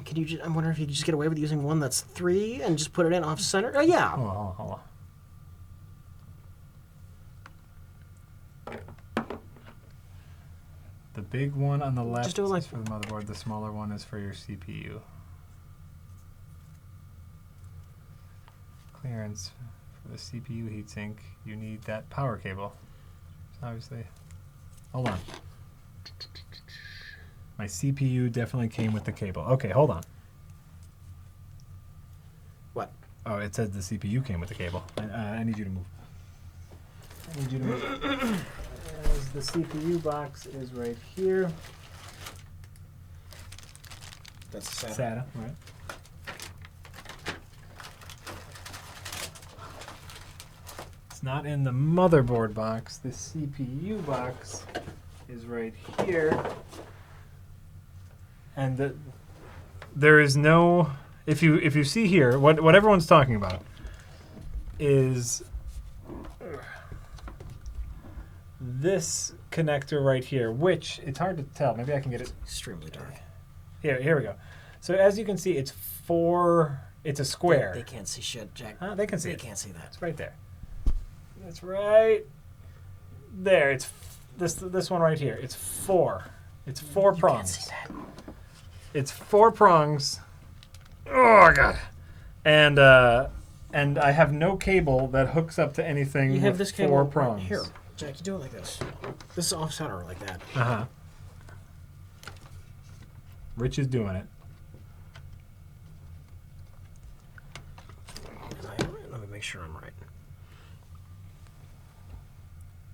A: Can you just, I'm wondering if you could just get away with using one that's 3 and just put it in off center. Oh yeah.
B: Hold on. The big one on the left is for the motherboard. The smaller one is for your CPU. Clearance for the CPU heatsink. You need that power cable. Obviously. Hold on. My CPU definitely came with the cable. Okay, hold on.
A: What?
B: Oh, it says the CPU came with the cable. I need you to move. I need you to move. As the CPU box is right here.
A: That's SATA.
B: SATA, right. It's not in the motherboard box. The CPU box is right here. And there is no... If you see here, what everyone's talking about is this connector right here, which it's hard to tell. Maybe I can get it
A: extremely dark.
B: Here we go. So as you can see, it's a square.
A: They can't see shit, Jack.
B: They can see it.
A: They can't see that.
B: It's right there. It's right there. It's this one right here. It's 4. It's 4 prongs.
A: Can't see that.
B: It's 4 prongs. Oh god. And I have no cable that hooks up to anything.
A: You have
B: with
A: this cable
B: 4 prongs.
A: Here, Jack. You do it like this. This is off center like that.
B: Rich is doing it.
A: Let me make sure I'm right.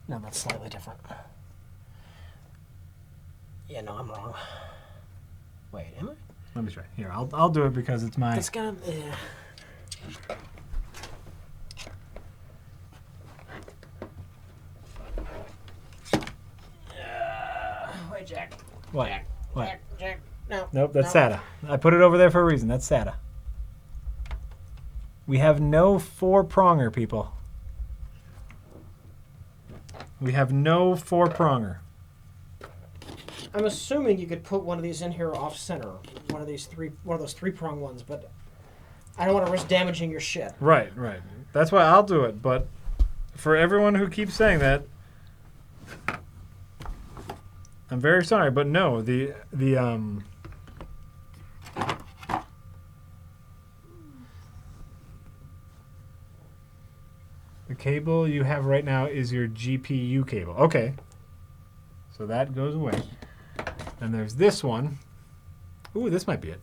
A: No, that's slightly different. Yeah, no, I'm wrong. Wait, am I?
B: Let me try. Here, I'll do it because it's my...
A: It's gonna... Wait, Jack.
B: What?
A: Jack.
B: What?
A: Jack. No.
B: Nope, that's SATA. I put it over there for a reason. That's SATA. We have no 4-pronger, people. We have no 4-pronger.
A: I'm assuming you could put one of these in here off center, one of those 3-prong ones, but I don't want to risk damaging your shit.
B: Right. That's why I'll do it. But for everyone who keeps saying that, I'm very sorry, but no, the cable you have right now is your GPU cable. Okay. So that goes away. And there's this one. Ooh, this might be it.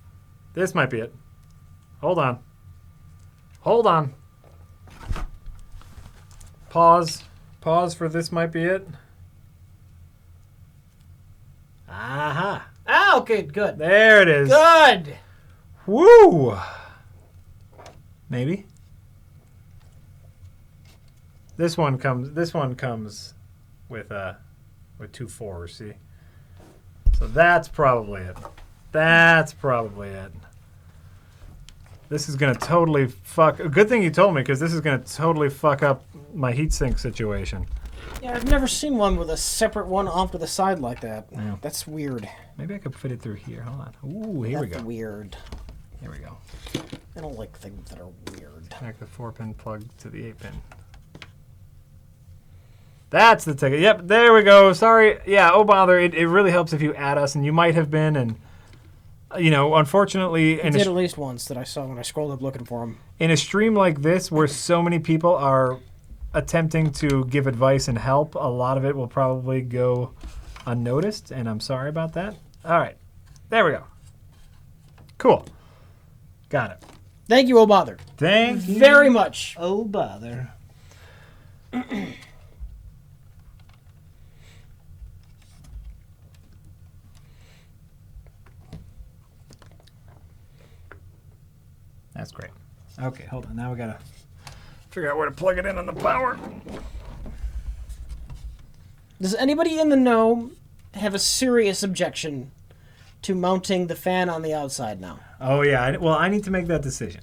B: This might be it. Hold on. Hold on. Pause. Pause for this might be it. Aha.
A: Ah, okay, good.
B: There it is.
A: Good.
B: Woo. Maybe. This one comes with 2 4s, see? So that's probably it. That's probably it. This is going to totally fuck... A good thing you told me, because this is going to totally fuck up my heatsink situation.
A: Yeah, I've never seen one with a separate one off to the side like that.
B: Yeah.
A: That's weird.
B: Maybe I could fit it through here. Hold on. Ooh, here we go.
A: That's weird.
B: Here we go.
A: I don't like things that are weird.
B: Connect the 4-pin plug to the 8-pin. That's the ticket. Yep, there we go. Sorry. Yeah, oh bother. It really helps if you add us, and you might have been, and, unfortunately...
A: I did at least once that I saw when I scrolled up looking for them.
B: In a stream like this, where so many people are attempting to give advice and help, a lot of it will probably go unnoticed, and I'm sorry about that. All right. There we go. Cool. Got it.
A: Thank you, oh bother.
B: Thank you
A: very much.
B: Oh bother. That's great. Okay, hold on. Now we gotta figure out where to plug it in on the power.
A: Does anybody in the know have a serious objection to mounting the fan on the outside now?
B: Oh yeah. Well, I need to make that decision.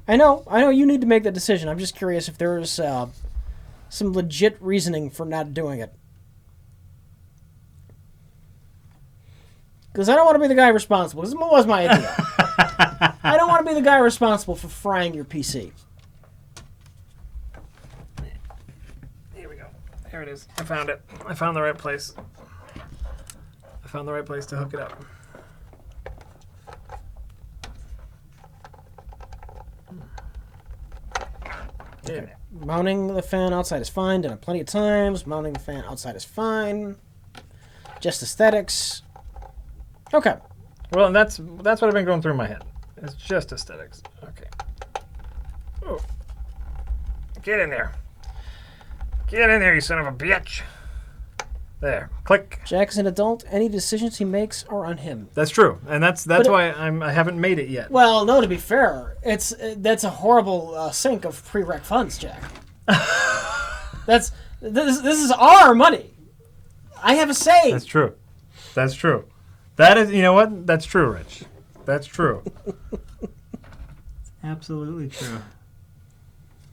A: I know you need to make that decision. I'm just curious if there's some legit reasoning for not doing it. Because I don't want to be the guy responsible. This was my idea. I don't want to be the guy responsible for frying your PC.
B: Here we go. There it is. I found it. I found the right place. I found the right place to hook it up.
A: Okay. Mounting the fan outside is fine. Done it plenty of times. Mounting the fan outside is fine. Just aesthetics. Okay.
B: Well, and that's what I've been going through in my head. It's just aesthetics. Okay. Oh. Get in there. Get in there, you son of a bitch. There. Click.
A: Jack is an adult. Any decisions he makes are on him.
B: That's true, and that's why I haven't made it yet.
A: Well, no, to be fair, that's a horrible sink of prereq funds, Jack. This is our money. I have a say.
B: That's true. That's true. That is, you know what? That's true, Rich. That's true. It's absolutely true.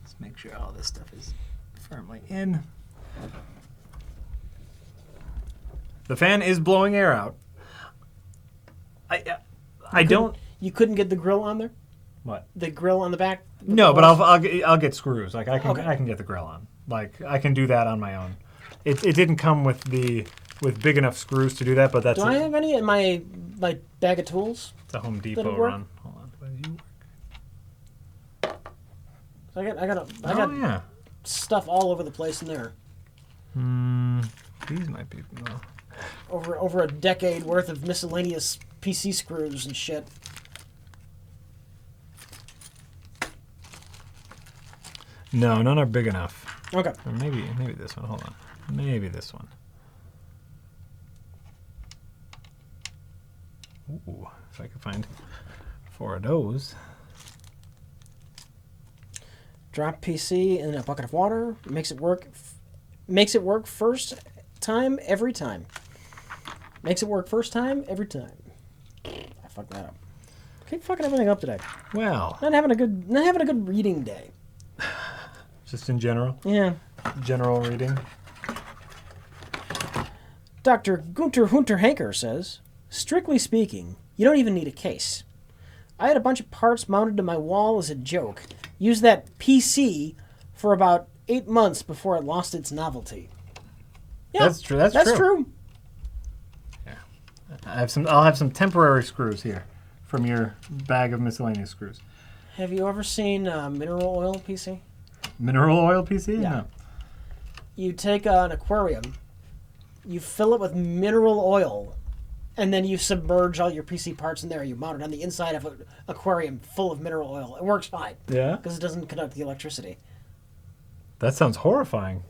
B: Let's make sure all this stuff is firmly in. The fan is blowing air out. I don't.
A: You couldn't get the grill on there?
B: What?
A: The grill on the back?
B: No, but I'll get screws. Like I can get the grill on. Like I can do that on my own. It didn't come with big enough screws to do that, but that's.
A: Do I have any in my bag of tools?
B: It's a Home Depot run. Hold on.
A: I got stuff all over the place in there.
B: These might be. Well.
A: Over a decade worth of miscellaneous PC screws and shit.
B: No, none are big enough.
A: Okay.
B: Or maybe this one. Hold on. Maybe this one. Ooh, if I could find 4 of those.
A: Drop PC in a bucket of water. Makes it work. Makes it work first time every time. Makes it work first time every time. I fucked that up. I keep fucking everything up today.
B: Well,
A: not having a good reading day.
B: Just in general.
A: Yeah.
B: General reading.
A: Dr. Gunter Hanker says, strictly speaking, you don't even need a case. I had a bunch of parts mounted to my wall as a joke. Used that PC for about 8 months before it lost its novelty. Yeah,
B: that's true. That's
A: true.
B: Yeah. I'll have some temporary screws here from your bag of miscellaneous screws.
A: Have you ever seen mineral oil PC?
B: Mineral oil PC?
A: Yeah.
B: No.
A: You take an aquarium, you fill it with mineral oil, and then you submerge all your PC parts in there. You mount it on the inside of an aquarium full of mineral oil. It works fine.
B: Yeah?
A: Because it doesn't conduct the electricity.
B: That sounds horrifying.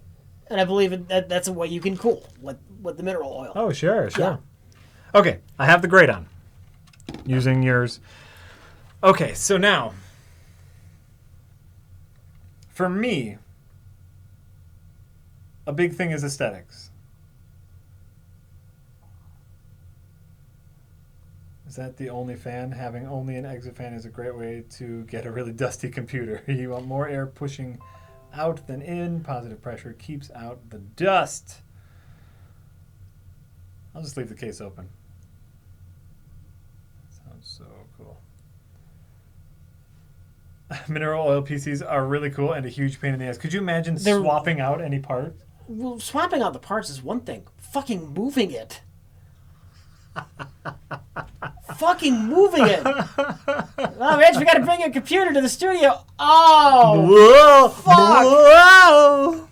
A: And I believe that's a way you can cool with the mineral oil.
B: Oh, sure.
A: Yeah.
B: Okay, I have the grate on. Using yours. Okay, so now, for me, a big thing is aesthetics. Is that the only fan? Having only an exit fan is a great way to get a really dusty computer. You want more air pushing out than in. Positive pressure keeps out the dust. I'll just leave the case open. Sounds so cool. Mineral oil PCs are really cool and a huge pain in the ass. Could you imagine swapping out any part?
A: Well, swapping out the parts is one thing. Fucking moving it. Fucking moving it. Oh, Rich, we gotta bring your computer to the studio. Oh,
B: whoa,
A: fuck.
B: Whoa.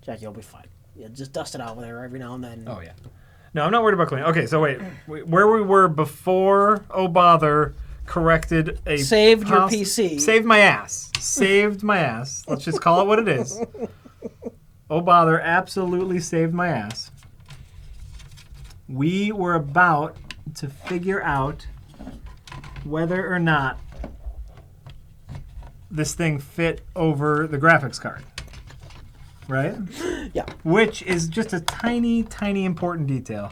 A: Jack, you'll be fine. Yeah, just dust it out with there every now and then.
B: Oh, yeah. No, I'm not worried about cleaning. Okay, so wait. Where we were before, oh bother, corrected a...
A: Saved your PC.
B: Saved my ass. Saved my ass. Let's just call it what it is. Oh bother absolutely saved my ass. We were about to figure out whether or not this thing fit over the graphics card. Right?
A: Yeah.
B: Which is just a tiny, tiny important detail.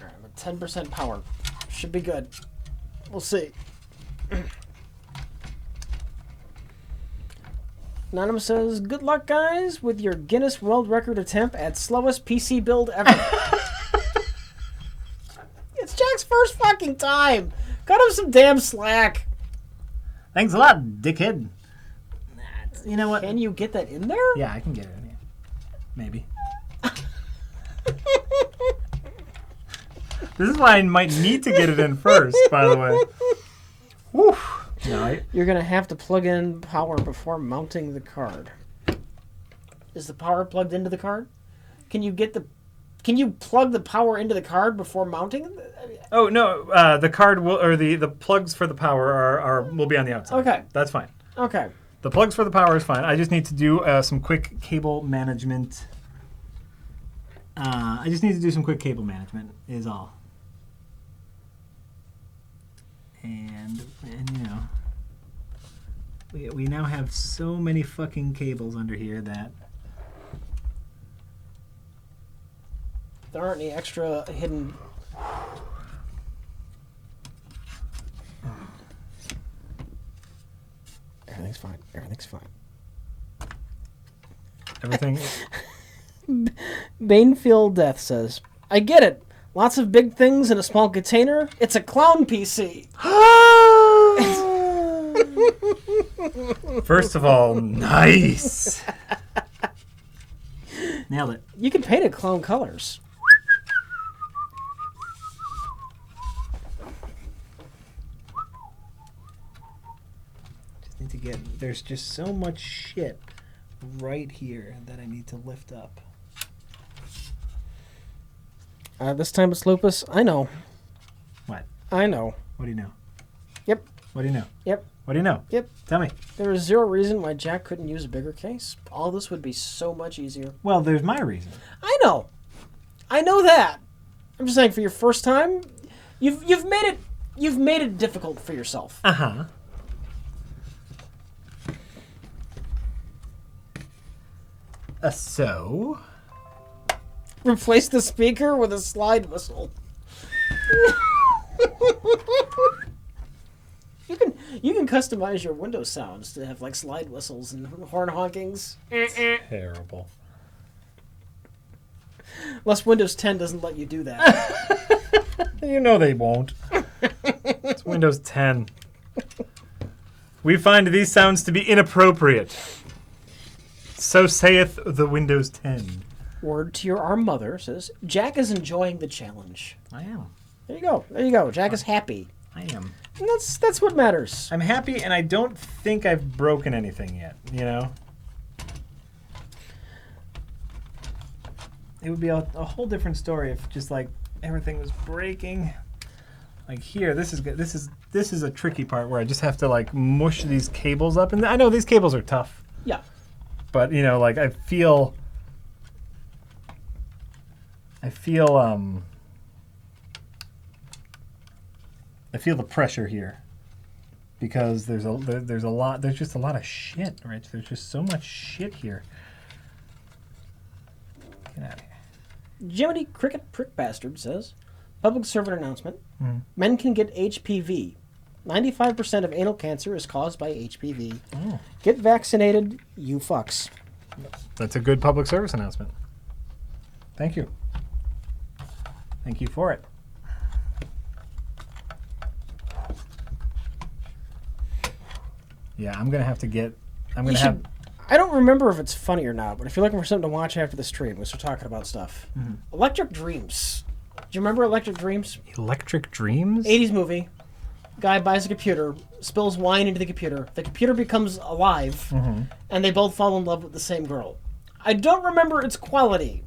A: All right, 10% power. Should be good. We'll see. Anonymous says, good luck, guys, with your Guinness World Record attempt at slowest PC build ever. It's Jack's first fucking time. Cut him some damn slack.
B: Thanks a lot, dickhead. You know what?
A: Can you get that in there?
B: Yeah, I can get it in here. Maybe. This is why I might need to get it in first, by the way. Whew. No,
A: You're going to have to plug in power before mounting the card. Is the power plugged into the card? Can you plug the power into the card before mounting?
B: Oh, no. The card will, or the plugs for the power will be on the outside.
A: Okay.
B: That's fine.
A: Okay.
B: The plugs for the power is fine. I just need to do some quick cable management. Is all. And you know, we now have so many fucking cables under here that
A: there aren't any extra hidden. Everything's fine. Everything's fine.
B: Everything.
A: Banefield Death says, I get it. Lots of big things in a small container. It's a clown PC.
B: First of all, nice. Nailed it.
A: You can paint it clown colors.
B: Just need to get. There's just so much shit right here that I need to lift up.
A: This time it's lupus. I know.
B: What?
A: I know.
B: What do you know?
A: Yep.
B: What do you know?
A: Yep.
B: What do you know?
A: Yep.
B: Tell me.
A: There is zero reason why Jack couldn't use a bigger case. All this would be so much easier.
B: Well, there's my reason.
A: I know. I know that. I'm just saying, for your first time, you've made it difficult for yourself.
B: Uh-huh. So?
A: Replace the speaker with a slide whistle. You can customize your Windows sounds to have like slide whistles and horn honkings.
B: Terrible.
A: Unless Windows 10 doesn't let you do that.
B: You know they won't. It's Windows 10. We find these sounds to be inappropriate. So saith the Windows 10.
A: Word to your arm mother says, Jack is enjoying the challenge.
B: I am.
A: There you go. There you go. Jack is happy.
B: I am.
A: And that's what matters.
B: I'm happy, and I don't think I've broken anything yet, you know? It would be a whole different story if just, like, everything was breaking. Like here, this is a tricky part where I just have to, like, mush these cables up. And I know these cables are tough.
A: Yeah.
B: But, you know, like, I feel the pressure here because there's just a lot of shit, right? There's just so much shit here. Get out of here.
A: Jiminy Cricket Prick Bastard says, public servant announcement.
B: Mm.
A: Men can get HPV. 95% of anal cancer is caused by HPV.
B: Oh.
A: Get vaccinated, you fucks.
B: That's a good public service announcement. Thank you. Thank you for it. Yeah, I'm going to have to get...
A: I don't remember if it's funny or not, but if you're looking for something to watch after the stream, we start talking about stuff. Mm-hmm. Electric Dreams. Do you remember Electric Dreams?
B: Electric Dreams?
A: 80s movie. Guy buys a computer, spills wine into the computer. The computer becomes alive, and they both fall in love with the same girl. I don't remember its quality,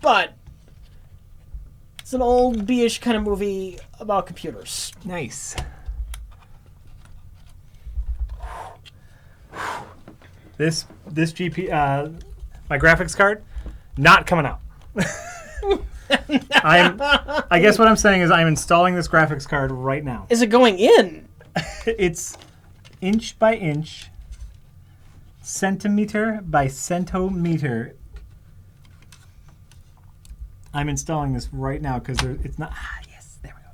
A: but it's an old B-ish kind of movie about computers.
B: Nice. This GP, my graphics card, not coming out. I guess what I'm saying is I'm installing this graphics card right now.
A: Is it going in?
B: It's inch by inch, centimeter by centimeter. I'm installing this right now because it's not. Yes, there we go.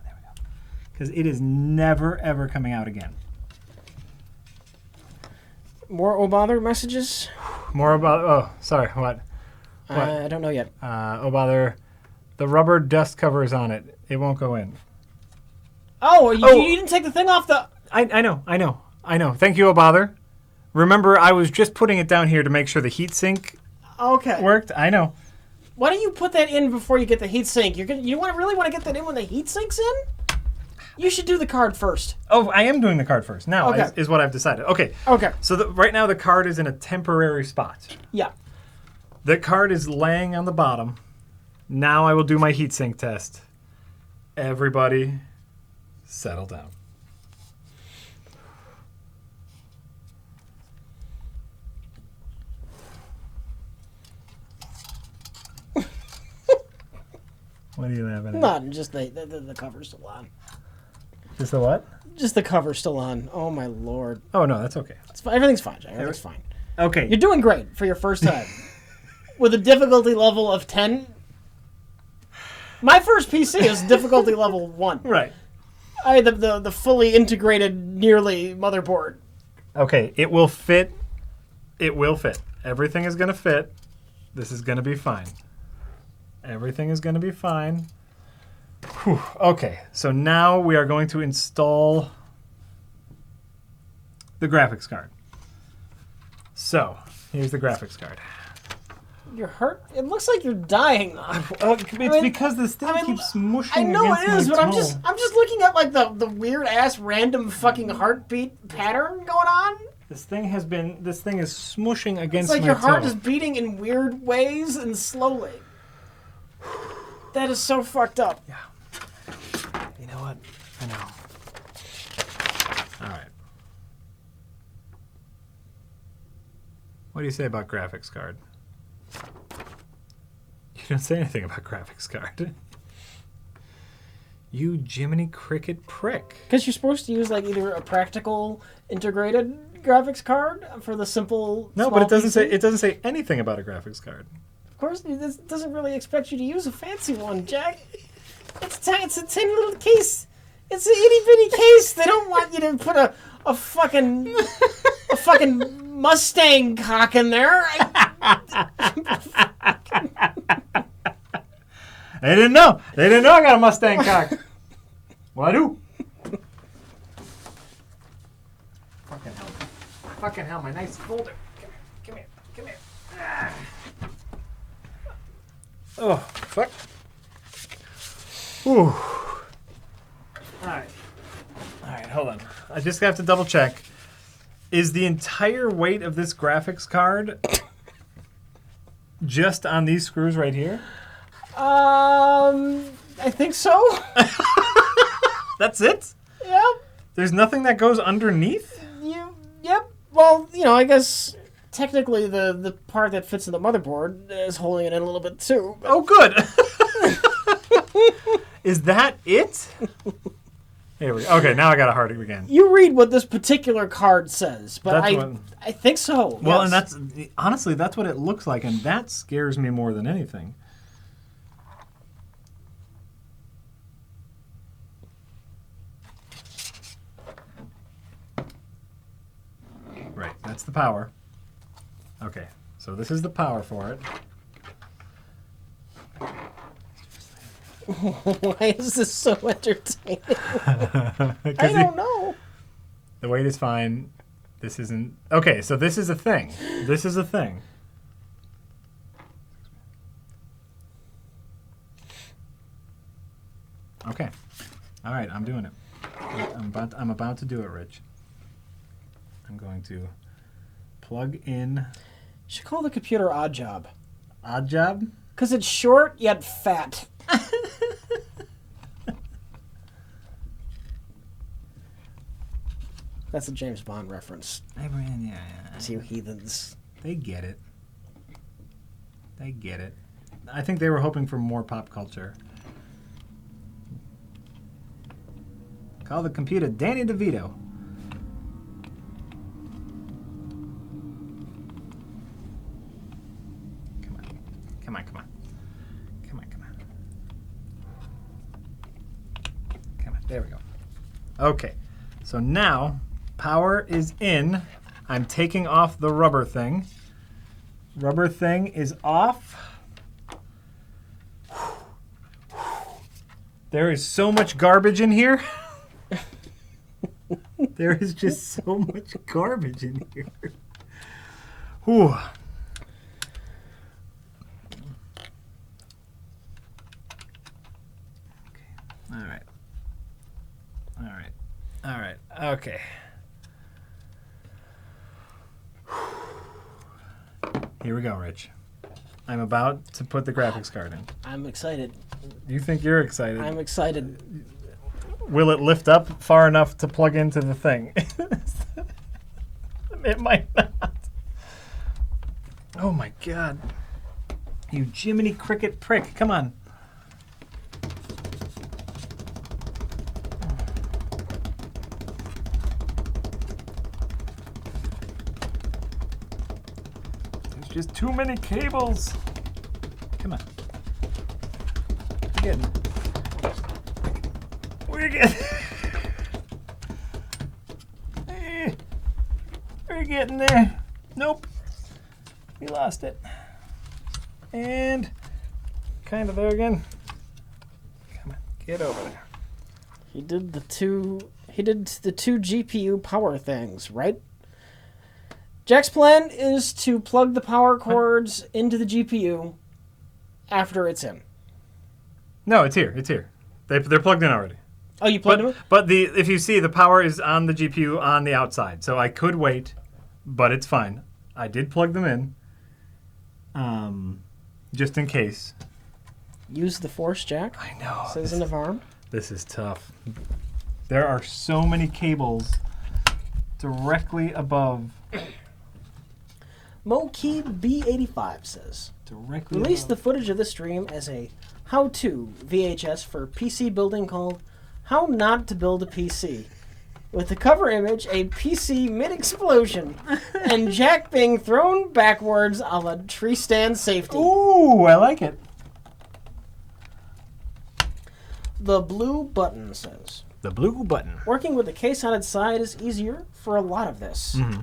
B: Because it is never ever coming out again.
A: More oh bother messages?
B: More about... Oh, sorry. What?
A: I don't know yet.
B: Oh bother. The rubber dust cover is on it. It won't go in.
A: Oh, you didn't take the thing off the...
B: I know. Thank you, oh bother. Remember, I was just putting it down here to make sure the heatsink worked. I know.
A: Why don't you put that in before you get the heatsink? You really want to get that in when the heatsink's in? You should do the card first.
B: Oh, I am doing the card first. Now is what I've decided. Okay. So right now the card is in a temporary spot.
A: Yeah.
B: The card is laying on the bottom. Now I will do my heatsink test. Everybody, settle down. What are you laughing at?
A: None, just the cover's still on.
B: Just the what?
A: Just the cover's still on. Oh, my Lord.
B: Oh, no, that's okay.
A: Everything's fine, Jack. Everything's fine.
B: Okay.
A: You're doing great for your first time. With a difficulty level of 10. My first PC is difficulty level 1.
B: Right.
A: I had the fully integrated, nearly motherboard.
B: Okay, it will fit. It will fit. Everything is going to fit. This is going to be fine. Everything is going to be fine. Whew. Okay, so now we are going to install the graphics card. So, here's the graphics card.
A: You're hurt? It looks like you're dying.
B: It's because this thing keeps smushing.
A: I know
B: against
A: it is,
B: my
A: but
B: toe.
A: I'm just looking at like the weird ass random fucking heartbeat pattern going on.
B: This thing is smushing against
A: It's like
B: my
A: your heart
B: toe.
A: is beating in weird ways and slowly. That is so fucked up.
B: Yeah. You know what? I know. All right. What do you say about graphics card? You don't say anything about graphics card. You Jiminy Cricket prick.
A: Because you're supposed to use like either a practical integrated graphics card for the simple.
B: No, but it doesn't say anything about a graphics card.
A: Of course, this doesn't really expect you to use a fancy one, Jack. It's a tiny little case. It's an itty bitty case. They don't want you to put a fucking Mustang cock in there.
B: They didn't know. They didn't know I got a Mustang cock. Well, I do. Fucking hell, my nice folder. Come here. Ah. Oh, fuck. Ooh. Alright, hold on. I just have to double check. Is the entire weight of this graphics card just on these screws right here?
A: I think so.
B: That's it?
A: Yep.
B: There's nothing that goes underneath?
A: Yep. Well, I guess technically the part that fits in the motherboard is holding it in a little bit too. But...
B: Oh, good. Is that it? Here we go. Okay, now I got to heart it again.
A: You read what this particular card says, but I think so.
B: Well,
A: yes.
B: and honestly, that's what it looks like, and that scares me more than anything. Right, that's the power. Okay, so this is the power for it.
A: Why is this so entertaining? I don't know.
B: The weight is fine. This isn't... Okay, so this is a thing. This is a thing. Okay. All right, I'm doing it. I'm about to do it, Rich. I'm going to plug in...
A: You should call the computer Odd Job.
B: Odd Job?
A: Because it's short yet fat. That's a James Bond reference.
B: Yeah.
A: To you heathens.
B: They get it. They get it. I think they were hoping for more pop culture. Call the computer Danny DeVito. Come on. There we go. Okay. So now, power is in. I'm taking off the rubber thing. Rubber thing is off. There is so much garbage in here. There is just so much garbage in here. Whew. All right. All right. All right. Okay. Here we go, Rich. I'm about to put the graphics card in.
A: I'm excited.
B: You think you're excited?
A: I'm excited.
B: Will it lift up far enough to plug into the thing? It might not. Oh my God. You Jiminy Cricket prick. Come on. There's just too many cables. Come on. We're getting... We're getting there. Nope. We lost it. And kind of there again. Come on, get over there.
A: He did the two GPU power things, right? Jack's plan is to plug the power cords into the GPU after it's in.
B: No, it's here. It's here. They're plugged in already.
A: Oh, you plugged them in?
B: But if you see, the power is on the GPU on the outside. So I could wait, but it's fine. I did plug them in, just in case.
A: Use the force, Jack.
B: I know.
A: Says in the farm.
B: This is tough. There are so many cables directly above.
A: Mokey B85 says,
B: Directly
A: release
B: above.
A: the footage of this stream as a how-to VHS for PC building called How Not to Build a PC. With the cover image, a PC mid-explosion, and Jack being thrown backwards a la tree stand safety.
B: Ooh, I like it.
A: The blue button says,
B: The blue button.
A: working with the case on its side is easier for a lot of this.
B: Mm-hmm.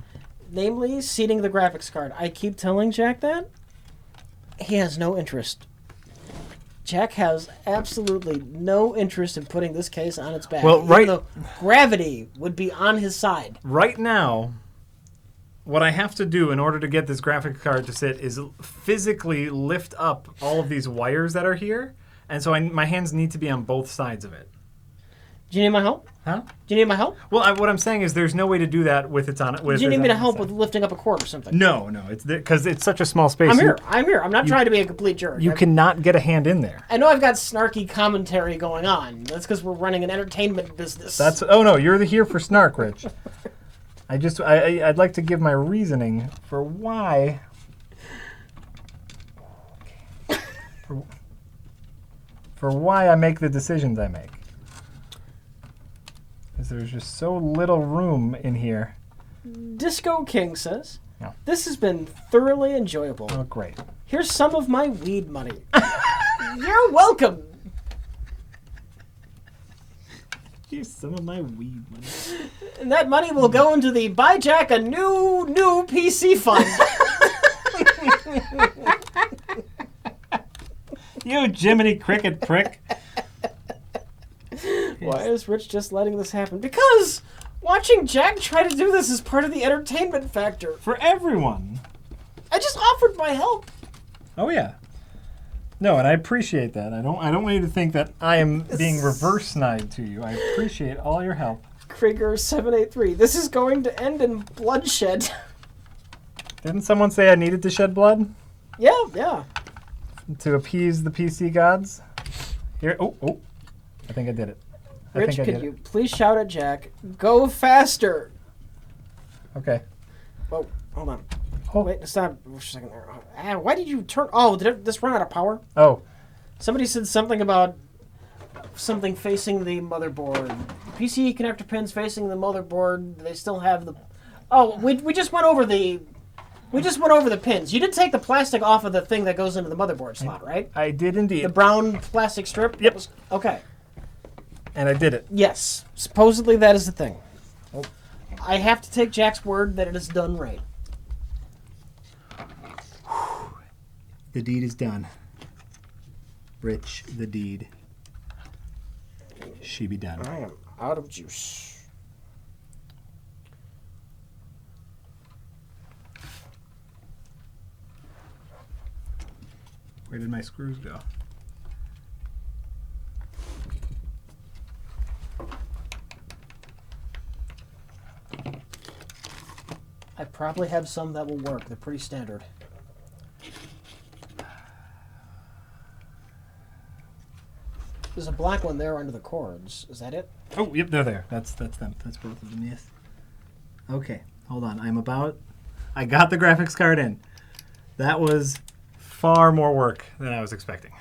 A: Namely, seating the graphics card. I keep telling Jack that. He has no interest. Jack has absolutely no interest in putting this case on its back.
B: Well, right.
A: Even though gravity would be on his side.
B: Right now, what I have to do in order to get this graphics card to sit is physically lift up all of these wires that are here. And so my hands need to be on both sides of it.
A: Do you need my help?
B: Huh?
A: Do you need my help?
B: Well, what I'm saying is there's no way to do that with it's on it.
A: Do you need me to help with lifting up a cord or something?
B: No, it's because it's such a small space.
A: I'm here. I'm not trying to be a complete jerk.
B: You cannot get a hand in there.
A: I know I've got snarky commentary going on. That's because we're running an entertainment business.
B: Oh no, you're here for snark, Rich. I'd like to give my reasoning for why. For why I make the decisions I make. Because there's just so little room in here.
A: Disco King says,
B: Yeah.
A: This has been thoroughly enjoyable.
B: Oh, great.
A: Here's some of my weed money. You're welcome.
B: Here's some of my weed money.
A: And that money will go into the Buy Jack a new PC fund.
B: You Jiminy Cricket prick.
A: Why is Rich just letting this happen? Because watching Jack try to do this is part of the entertainment factor.
B: For everyone.
A: I just offered my help.
B: Oh yeah. No, and I appreciate that. I don't want you to think that I am being reverse snide to you. I appreciate all your help.
A: Krieger783. This is going to end in bloodshed.
B: Didn't someone say I needed to shed blood?
A: Yeah.
B: To appease the PC gods? Here, oh. I think I did it.
A: Rich, could you please shout at Jack, go faster?
B: Okay.
A: Whoa, hold on.
B: Oh.
A: Wait, stop for a second there. Why did you turn... Oh, did this run out of power?
B: Oh.
A: Somebody said something about something facing the motherboard. PC connector pins facing the motherboard. They still have the... Oh, we just went over the... We just went over the pins. You did take the plastic off of the thing that goes into the motherboard slot, right?
B: I did indeed.
A: The brown plastic strip?
B: Yep.
A: Okay.
B: And I did it.
A: Yes. Supposedly that is the thing.
B: Oh.
A: I have to take Jack's word that it is done right.
B: The deed is done. Rich, the deed. She be done.
A: I am out of juice.
B: Where did my screws go?
A: I probably have some that will work. They're pretty standard. There's a black one there under the cords. Is that it?
B: Oh, yep, they're there. That's them. That's both of them, yes. Okay, hold on. I got the graphics card in. That was far more work than I was expecting.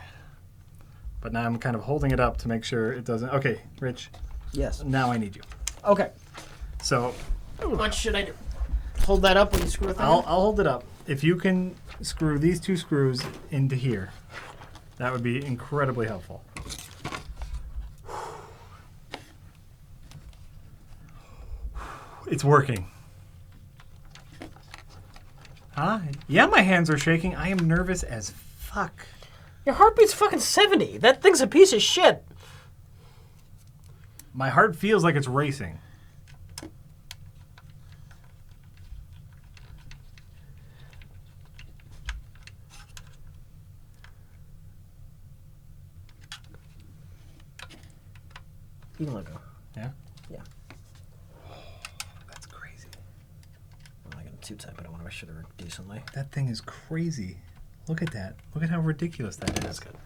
B: But now I'm kind of holding it up to make sure it doesn't... Okay, Rich.
A: Yes.
B: Now I need you.
A: Okay.
B: So...
A: What should I do? Hold that up when you screw it in?
B: I'll hold it up. If you can screw these 2 screws into here, that would be incredibly helpful. It's working. Huh? Yeah, my hands are shaking. I am nervous as fuck.
A: Your heartbeat's fucking 70. That thing's a piece of shit.
B: My heart feels like it's racing.
A: You can let go.
B: Yeah?
A: Yeah.
B: That's crazy.
A: Well, I got them too tight, but I want to make sure they're decently.
B: That thing is crazy. Look at that. Look at how ridiculous that is.
A: That's good.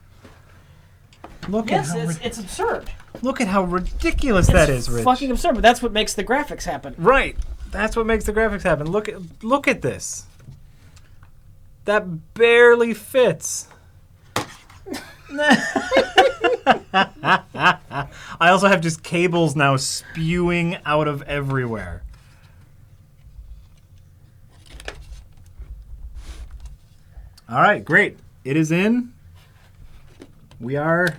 B: Look
A: Yes,
B: at how
A: it's absurd.
B: Look at how ridiculous that is, Rich.
A: Fucking absurd, but that's what makes the graphics happen.
B: Right. That's what makes the graphics happen. Look at this. That barely fits. I also have just cables now spewing out of everywhere. All right, great. It is in. We are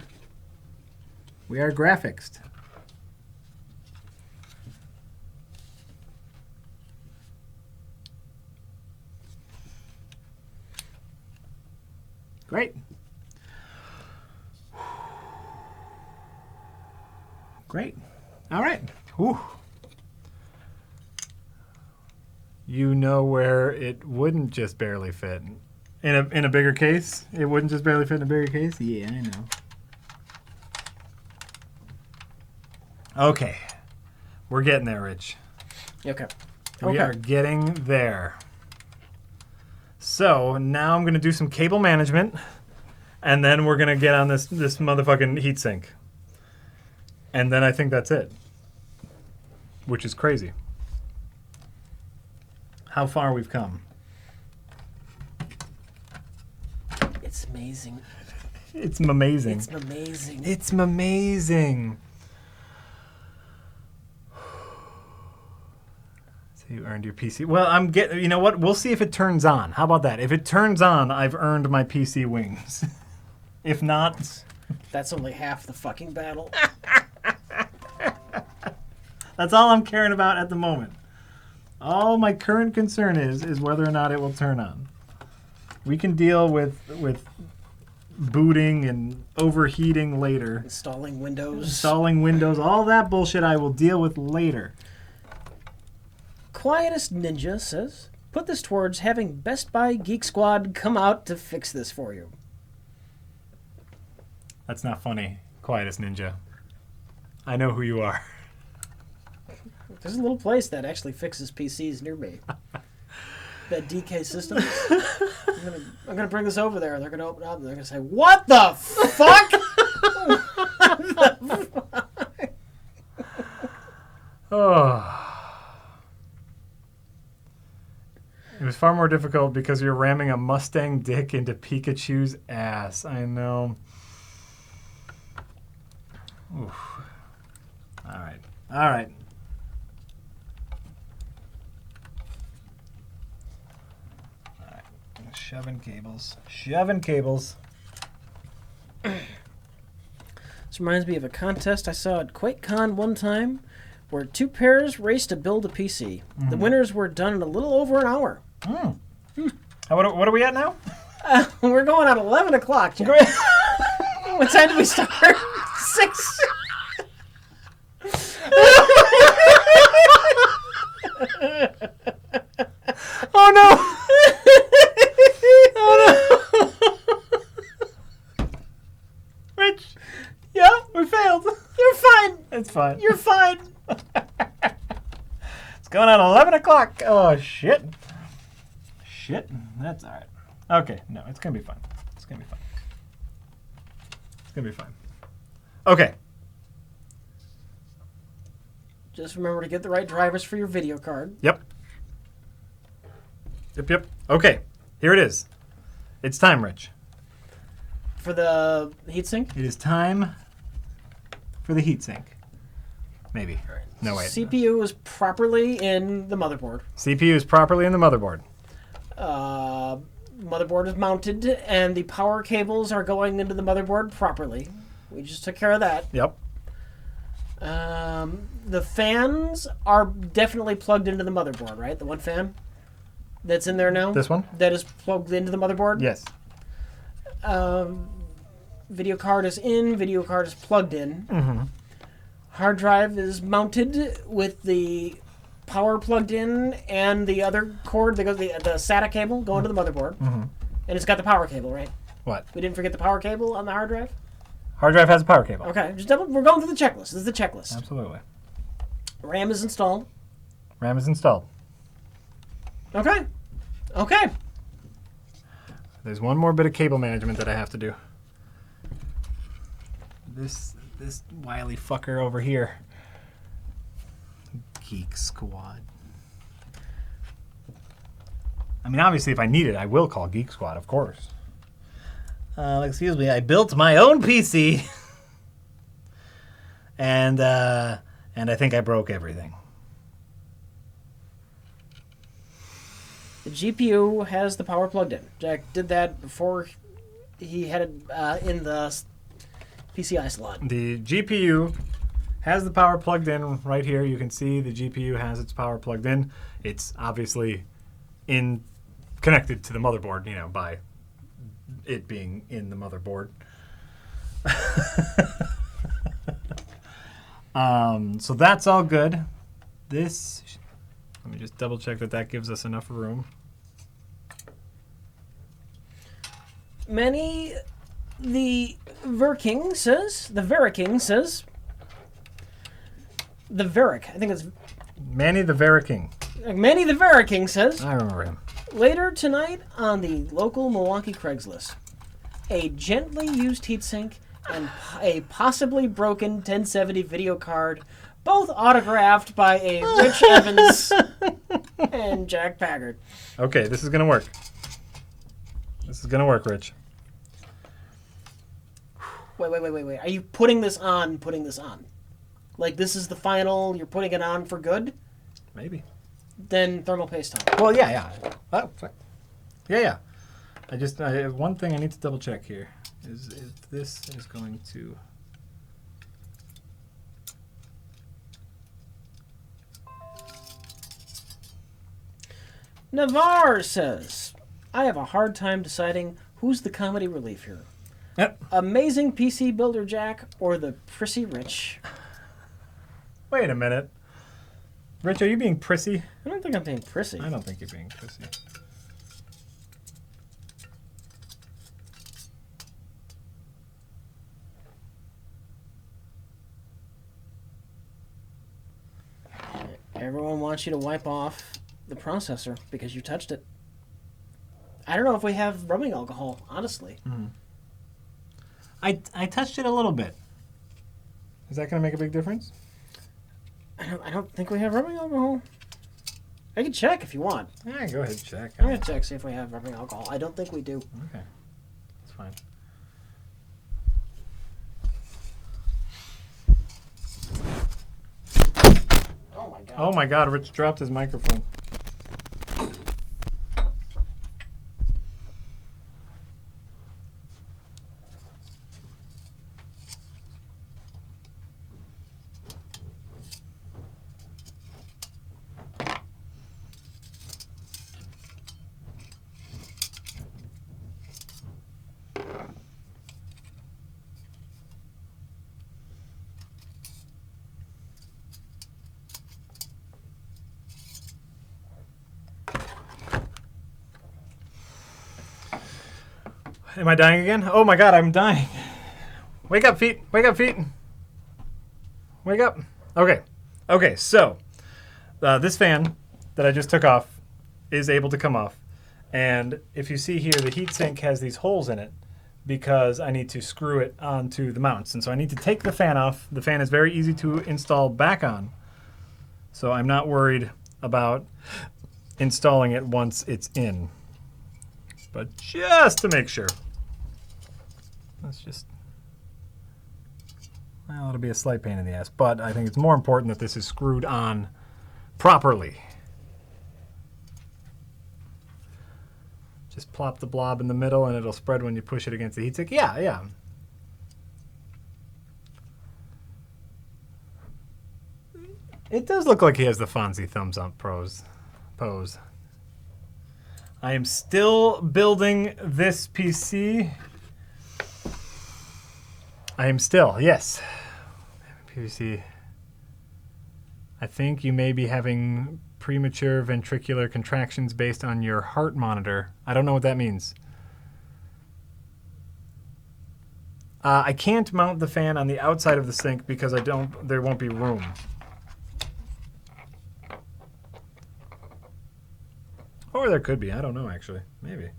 B: graphicsed. Great. Great. All right. Whew. You know where it wouldn't just barely fit. In a bigger case? It wouldn't just barely fit in a bigger case? Yeah, I know. Okay. We're getting there, Rich.
A: Okay.
B: We are getting there. So now I'm going to do some cable management, and then we're going to get on this motherfucking heatsink. And then I think that's it. Which is crazy. How far we've come.
A: It's amazing.
B: It's amazing.
A: It's amazing.
B: It's amazing. So you earned your PC. Well, you know what? We'll see if it turns on. How about that? If it turns on, I've earned my PC wings. If not...
A: That's only half the fucking battle.
B: That's all I'm caring about at the moment. All my current concern is whether or not it will turn on. We can deal with booting and overheating later.
A: Installing Windows,
B: all that bullshit I will deal with later.
A: Quietest Ninja says, put this towards having Best Buy Geek Squad come out to fix this for you.
B: That's not funny, Quietest Ninja. I know who you are.
A: There's a little place that actually fixes PCs near me. That DK Systems. I'm gonna bring this over there. They're gonna open up and they're gonna say, "What the fuck?" What the fuck?
B: Oh. It was far more difficult because you're ramming a Mustang dick into Pikachu's ass. I know. Oof. All right. All right. Shoving cables. Shoving cables.
A: This reminds me of a contest I saw at QuakeCon one time where 2 pairs raced to build a PC. The winners were done in a little over an hour.
B: What are we at now?
A: We're going at 11 o'clock, Jack. What time do we start? 6.
B: Oh no! Oh no! Rich.
A: Yeah, we failed. You're fine.
B: It's fine.
A: You're fine.
B: It's going on 11 o'clock. Oh shit. Shit. That's all right. Okay. No, it's gonna be fine. It's gonna be fine. It's gonna be fine. Okay.
A: Just remember to get the right drivers for your video card.
B: Yep. Yep. Okay. Here it is. It's time, Rich.
A: For the heatsink?
B: It is time for the heatsink. Maybe. No, wait.
A: CPU is properly in the motherboard.
B: CPU is properly in the motherboard.
A: Motherboard is mounted, and the power cables are going into the motherboard properly. We just took care of that.
B: Yep.
A: The fans are definitely plugged into the motherboard, right? The one fan that's in there now?
B: This one?
A: That is plugged into the motherboard?
B: Yes.
A: Video card is in, video card is plugged in. Hard drive is mounted with the power plugged in and the other cord that goes the SATA cable going to the motherboard. And it's got the power cable, right?
B: What?
A: We didn't forget the power cable on the hard drive?
B: Hard drive has a power cable.
A: Okay, we're going through the checklist. This is the checklist.
B: Absolutely.
A: RAM is installed.
B: RAM is installed.
A: Okay. Okay.
B: There's one more bit of cable management that I have to do. This wily fucker over here. Geek Squad. I mean, obviously, if I need it, I will call Geek Squad, of course. Excuse me, I built my own PC. and I think I broke everything.
A: The GPU has the power plugged in. Jack did that before he had it in the PCI slot.
B: The GPU has the power plugged in right here. You can see the GPU has its power plugged in. It's obviously connected to the motherboard, by it being in the motherboard. So that's all good. Let me just double check that gives us enough room.
A: The Veriking says, the Veric, I think it's...
B: Manny the Veriking.
A: Manny the Veriking says...
B: I remember him.
A: Later tonight on the local Milwaukee Craigslist, a gently used heatsink and a possibly broken 1070 video card, both autographed by a Rich Evans and Jack Paggard.
B: Okay, this is going to work. This is going to work, Rich.
A: Wait. Are you putting this on? Like, this is the final, you're putting it on for good?
B: Maybe.
A: Then thermal paste on.
B: Well, yeah. Oh, fuck. Yeah. One thing I need to double check here is if this is going to...
A: Navarre says, I have a hard time deciding who's the comedy relief here.
B: Yep.
A: Amazing PC Builder Jack or the Prissy Rich?
B: Wait a minute. Rich, are you being prissy?
A: I don't think I'm being prissy.
B: I don't think you're being prissy.
A: Everyone wants you to wipe off the processor because you touched it. I don't know if we have rubbing alcohol, honestly.
B: I touched it a little bit. Is that going to make a big difference?
A: I don't think we have rubbing alcohol. I can check if you want.
B: Yeah, go ahead, check.
A: I'm going to check, see if we have rubbing alcohol. I don't think we do.
B: Okay. That's fine.
A: Oh my god.
B: Oh my god, Rich dropped his microphone. Am I dying again? Oh my god, I'm dying. Wake up, feet. Wake up, feet. Wake up. Okay. Okay, so this fan that I just took off is able to come off. And if you see here, the heatsink has these holes in it because I need to screw it onto the mounts. And so I need to take the fan off. The fan is very easy to install back on. So I'm not worried about installing it once it's in. But just to make sure. Let's just... Well, it'll be a slight pain in the ass. But I think it's more important that this is screwed on properly. Just plop the blob in the middle and it'll spread when you push it against the heatsink. Yeah, yeah. It does look like he has the Fonzie thumbs up pose. I am still building this PC. I am still, yes. PC. I think you may be having premature ventricular contractions based on your heart monitor. I don't know what that means. I can't mount the fan on the outside of the sink because there won't be room. Or there could be. I don't know, actually. Maybe.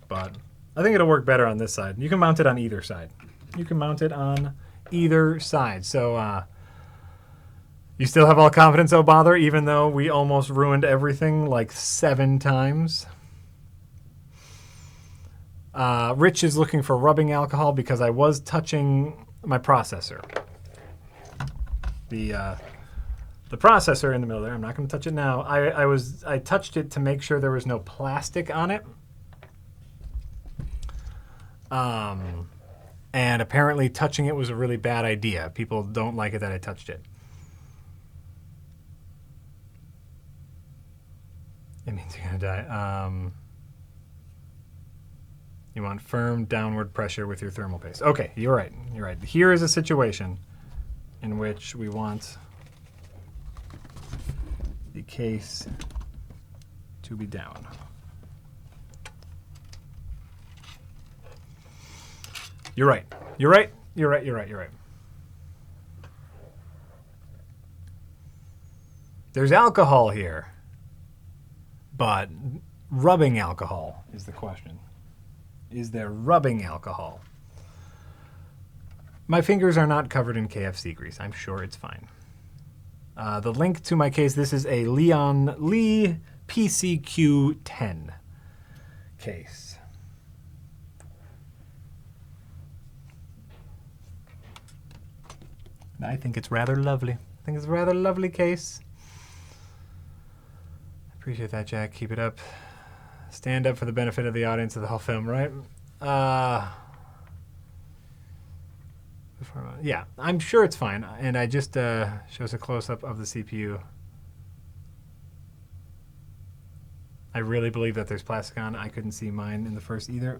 B: But I think it'll work better on this side. You can mount it on either side. You can mount it on either side. So, you still have all confidence, oh bother, even though we almost ruined everything like 7 times. Rich is looking for rubbing alcohol because I was touching my processor. The processor in the middle there, I'm not going to touch it now. I touched it to make sure there was no plastic on it. And apparently touching it was a really bad idea. People don't like it that I touched it. It means you're going to die. You want firm downward pressure with your thermal paste. Okay, you're right. You're right. Here is a situation in which we want the case to be down. You're right. You're right. You're right. You're right. You're right. There's alcohol here, but rubbing alcohol is the question. Is there rubbing alcohol? My fingers are not covered in KFC grease. I'm sure it's fine. The link to my case, this is a Lee PCQ10 case. I think it's rather lovely. I think it's a rather lovely case. Appreciate that, Jack. Keep it up. Stand up for the benefit of the audience of the whole film, right? Yeah, I'm sure it's fine. And I just shows a close-up of the CPU. I really believe that there's plastic on. I couldn't see mine in the first either.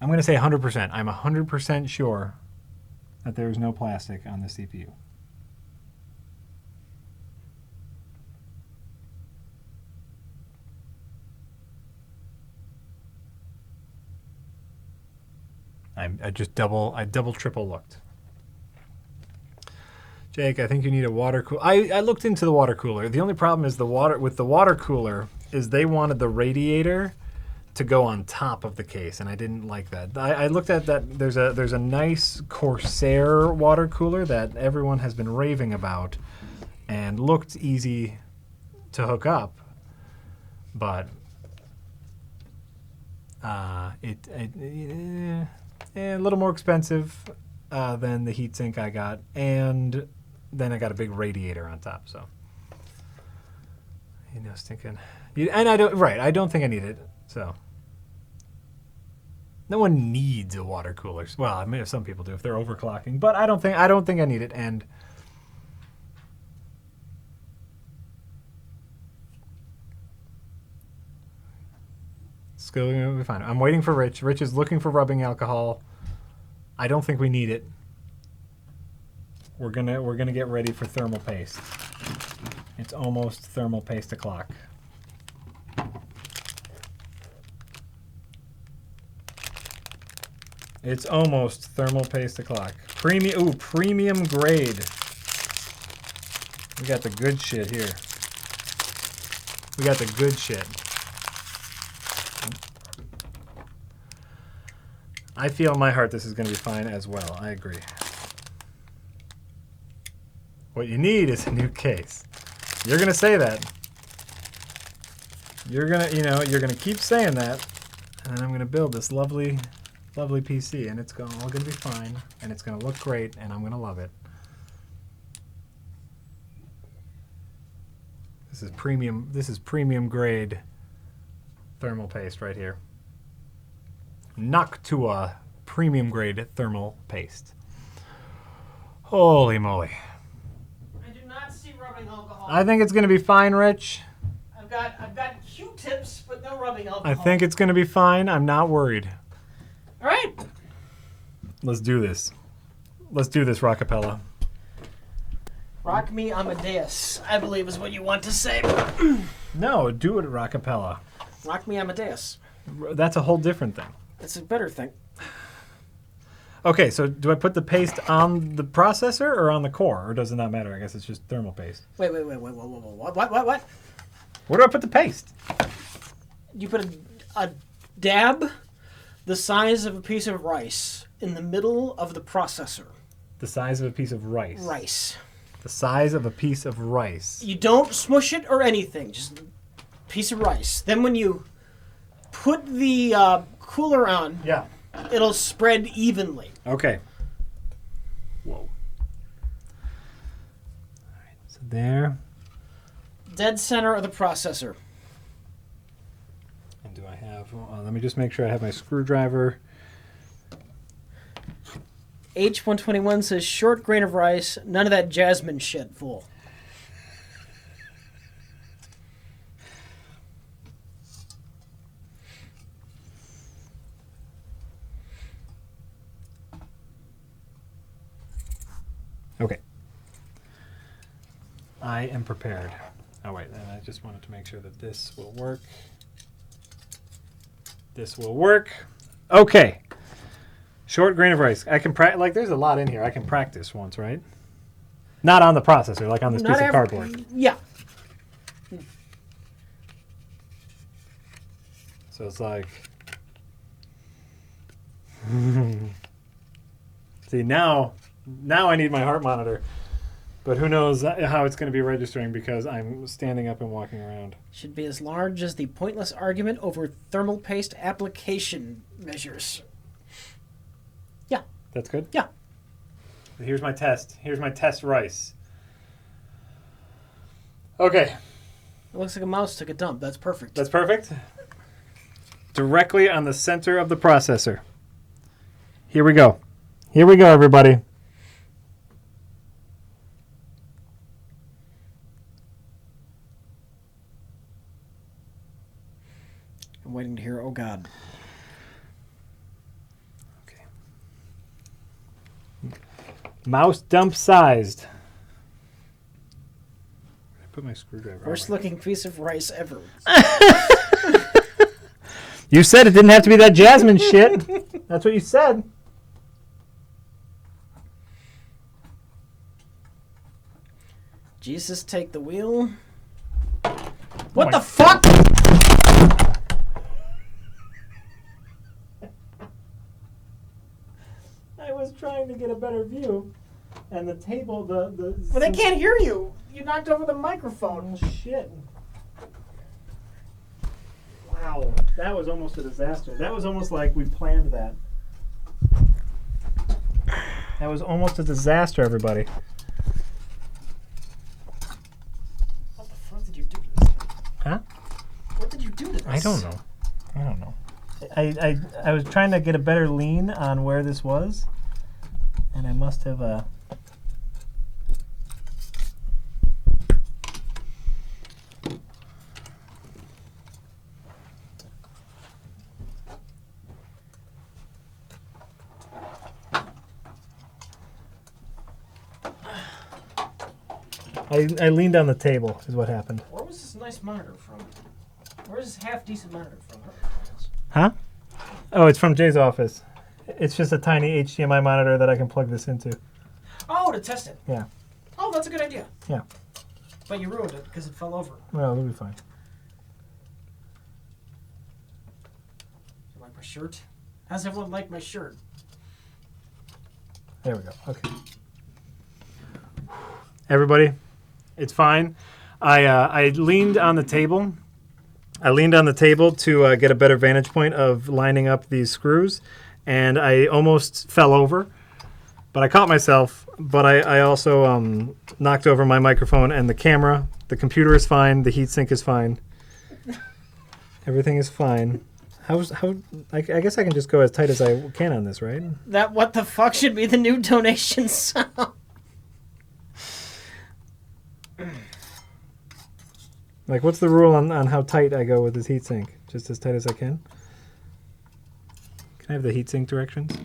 B: I'm going to say 100%. I'm 100% sure that there is no plastic on the CPU. I double, triple looked. Jake, I think you need a water cooler. I looked into the water cooler. The only problem is with the water cooler is they wanted the radiator to go on top of the case, and I didn't like that. I looked at that. There's a nice Corsair water cooler that everyone has been raving about, and looked easy to hook up, but a little more expensive than the heatsink I got, and then I got a big radiator on top. So, stinking. And I don't think I need it. So, no one needs a water cooler. Well, I mean, some people do if they're overclocking, but I don't think I need it. And it's going to be fine. I'm waiting for Rich. Rich is looking for rubbing alcohol. I don't think we need it. We're gonna get ready for thermal paste. It's almost thermal paste o'clock. It's almost thermal paste o'clock. Premium grade. We got the good shit here. We got the good shit. I feel in my heart this is going to be fine as well. I agree. What you need is a new case. You're going to say that. You're going to, you're going to keep saying that. And then I'm going to build this lovely PC, and it's all going to be fine, and it's going to look great, and I'm going to love it. This is premium grade thermal paste right here. Noctua premium grade thermal paste. Holy moly.
A: I do not see rubbing alcohol.
B: I think it's going to be fine, Rich.
A: I've got Q-tips, but no rubbing alcohol.
B: I think it's going to be fine. I'm not worried.
A: All right.
B: Let's do this. Let's do this, Rockapella.
A: Rock me Amadeus, I believe is what you want to say.
B: No, do it, Rockapella.
A: Rock me Amadeus.
B: That's a whole different thing.
A: It's a better thing.
B: Okay, so do I put the paste on the processor or on the core? Or does it not matter? I guess it's just thermal paste.
A: Wait. What?
B: Where do I put the paste?
A: You put a dab the size of a piece of rice in the middle of the processor.
B: The size of a piece of rice.
A: Rice.
B: The size of a piece of rice.
A: You don't smush it or anything, just a piece of rice. Then when you put the cooler on,
B: Yeah.
A: it'll spread evenly.
B: Okay. Whoa. All right, so there.
A: Dead center of the processor.
B: And do I have, let me just make sure I have my screwdriver.
A: H121 says short grain of rice, none of that jasmine shit, fool.
B: Okay. I am prepared. Oh, wait, and I just wanted to make sure that this will work. This will work. Okay. Short grain of rice. I can like there's a lot in here. I can practice once, right? Not on the processor, like on this piece of cardboard.
A: Yeah.
B: So it's like see, now I need my heart monitor. But who knows how it's going to be registering because I'm standing up and walking around.
A: Should be as large as the pointless argument over thermal paste application measures. Yeah.
B: That's good?
A: Yeah.
B: Here's my test. Here's my test rice. Okay.
A: It looks like a mouse took a dump. That's perfect.
B: That's perfect? Directly on the center of the processor. Here we go. Here we go, everybody.
A: I'm waiting to hear, oh God.
B: Okay. Mouse dump sized. I put my screwdriver.
A: Worst looking piece of rice ever.
B: You said it didn't have to be that jasmine shit. That's what you said.
A: Jesus, take the wheel. What the fuck?
B: I was trying to get a better view, and the table,
A: Well, they can't hear you. You knocked over the microphone.
B: Oh, shit. Wow, that was almost a disaster. That was almost like we planned that. That was almost a disaster, everybody.
A: What the fuck did you do to this?
B: Huh?
A: What did you do to this?
B: I don't know. I was trying to get a better lean on where this was, and I must have I leaned on the table is what happened.
A: Where was this nice monitor from? Where's this half decent monitor from?
B: Huh? Oh, it's from Jay's office. It's just a tiny HDMI monitor that I can plug this into.
A: Oh, to test it.
B: Yeah.
A: Oh, that's a good idea.
B: Yeah.
A: But you ruined it because it fell over.
B: Well, it'll be fine.
A: You like my shirt? How's everyone like my shirt?
B: There we go. Okay. Everybody, it's fine. I leaned on the table. I leaned on the table to get a better vantage point of lining up these screws, and I almost fell over, but I caught myself. But I also knocked over my microphone and the camera. The computer is fine. The heatsink is fine. Everything is fine. I guess I can just go as tight as I can on this, right?
A: That what the fuck should be the new donation sound.
B: Like, what's the rule on how tight I go with this heatsink? Just as tight as I can? Can I have the heatsink directions?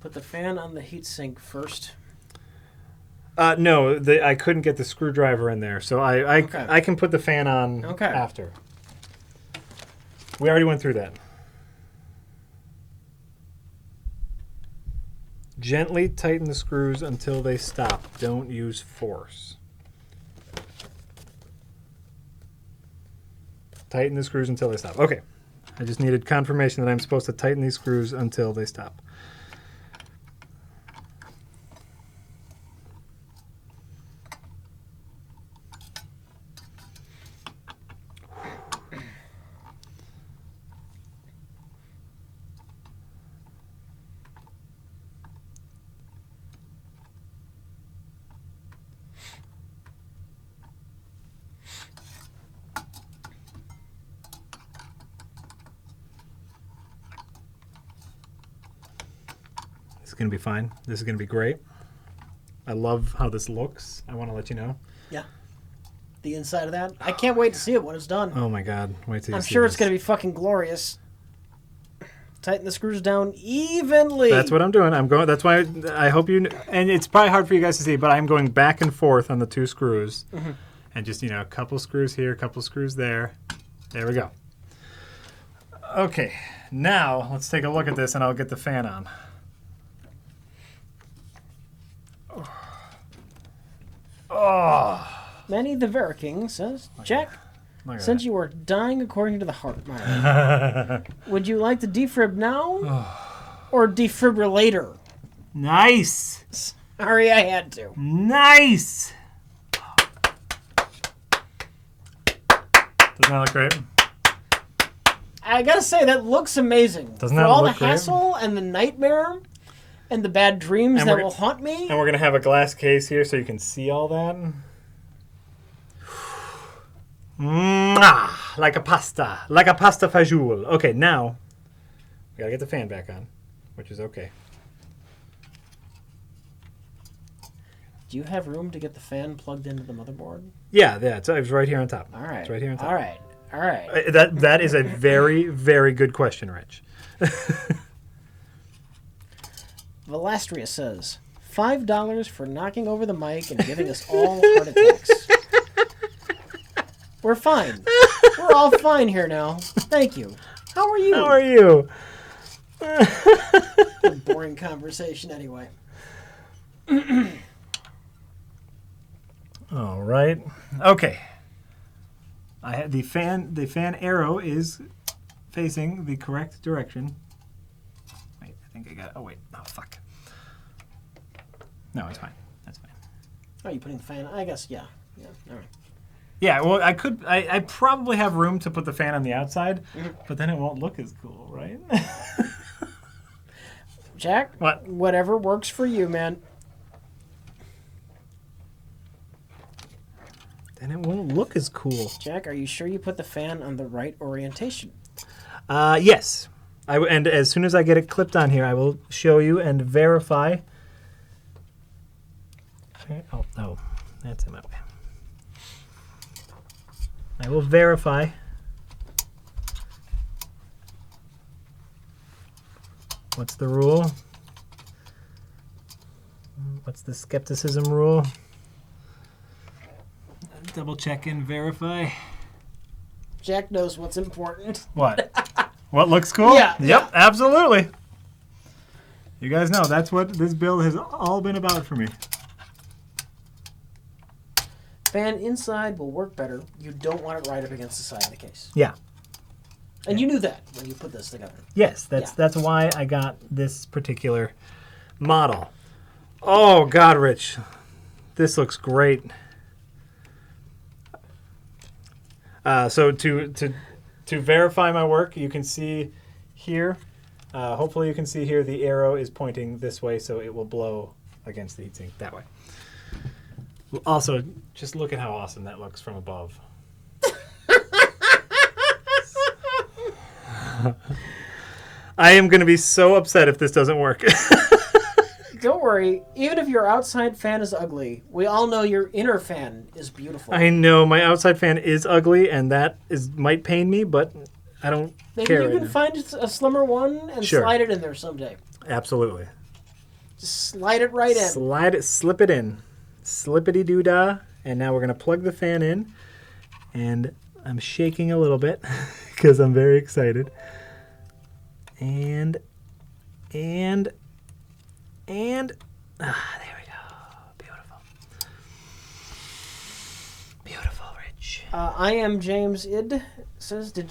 A: Put the fan on the heatsink first.
B: No, I couldn't get the screwdriver in there, so I can put the fan on after. We already went through that. Gently tighten the screws until they stop. Don't use force. Tighten the screws until they stop. Okay. I just needed confirmation that I'm supposed to tighten these screws until they stop. This is going to be fine. This is going to be great. I love how this looks. I want to let you know.
A: Yeah. The inside of that. I can't wait to see it when it's done.
B: Oh my God. Wait till you see
A: I'm sure
B: this.
A: it's going to be fucking glorious. Tighten the screws down evenly.
B: That's what I'm doing. I'm going. That's why I hope you. And it's probably hard for you guys to see, but I'm going back and forth on the two screws, and just a couple screws here, a couple screws there. There we go. Okay, now let's take a look at this, and I'll get the fan on. Oh.
A: Manny the Vera King says, Jack, since you are dying according to the heart monitor, would you like to defib now or defibrillator?
B: Nice.
A: Sorry, I had to.
B: Nice. Doesn't that look great?
A: I gotta say, that looks amazing.
B: Doesn't
A: For
B: that
A: all
B: look
A: the
B: great?
A: hassle and the nightmare and the bad dreams that will haunt me.
B: And we're going to have a glass case here so you can see all that. Mwah! Like a pasta fajoule. Okay, now we got to get the fan back on, which is okay.
A: Do you have room to get the fan plugged into the motherboard?
B: Yeah, it's right here on top.
A: All right.
B: It's right here on top.
A: All right.
B: That is a very, very good question, Rich.
A: Velastria says, $5 for knocking over the mic and giving us all heart attacks. We're fine. We're all fine here now. Thank you. How are you?
B: How are you?
A: A boring conversation anyway.
B: All right. Okay. I had the fan arrow is facing the correct direction. Wait, I think I got it. Oh wait. Oh fuck. No, it's fine. That's fine.
A: Oh, you putting the fan? I guess, yeah. Yeah, all right.
B: Yeah, well, I probably have room to put the fan on the outside, but then it won't look as cool, right?
A: Jack?
B: What?
A: Whatever works for you, man.
B: Then it won't look as cool.
A: Jack, are you sure you put the fan on the right orientation?
B: Yes. And as soon as I get it clipped on here, I will show you and verify. Oh, no. That's in my way. I will verify. What's the rule? What's the skepticism rule? Double check and verify.
A: Jack knows what's important.
B: What? What looks cool?
A: Yeah.
B: Yep, absolutely. You guys know that's what this build has all been about for me.
A: Fan inside will work better. You don't want it right up against the side of the case.
B: Yeah.
A: And you knew that when you put this together.
B: Yes, that's why I got this particular model. Oh God, Rich, this looks great. So to verify my work, you can see here. Hopefully, you can see here the arrow is pointing this way, so it will blow against the heatsink that way. Also, just look at how awesome that looks from above. I am going to be so upset if this doesn't work.
A: Don't worry. Even if your outside fan is ugly, we all know your inner fan is beautiful.
B: I know my outside fan is ugly, and that might pain me, but I don't care.
A: Maybe you can find a slimmer one and slide it in there someday.
B: Absolutely.
A: Just slide it right in.
B: Slip it in. Slippity-doo-dah. And now we're going to plug the fan in. And I'm shaking a little bit because I'm very excited. And there we go. Beautiful. Beautiful, Rich.
A: I am James Id. Says, did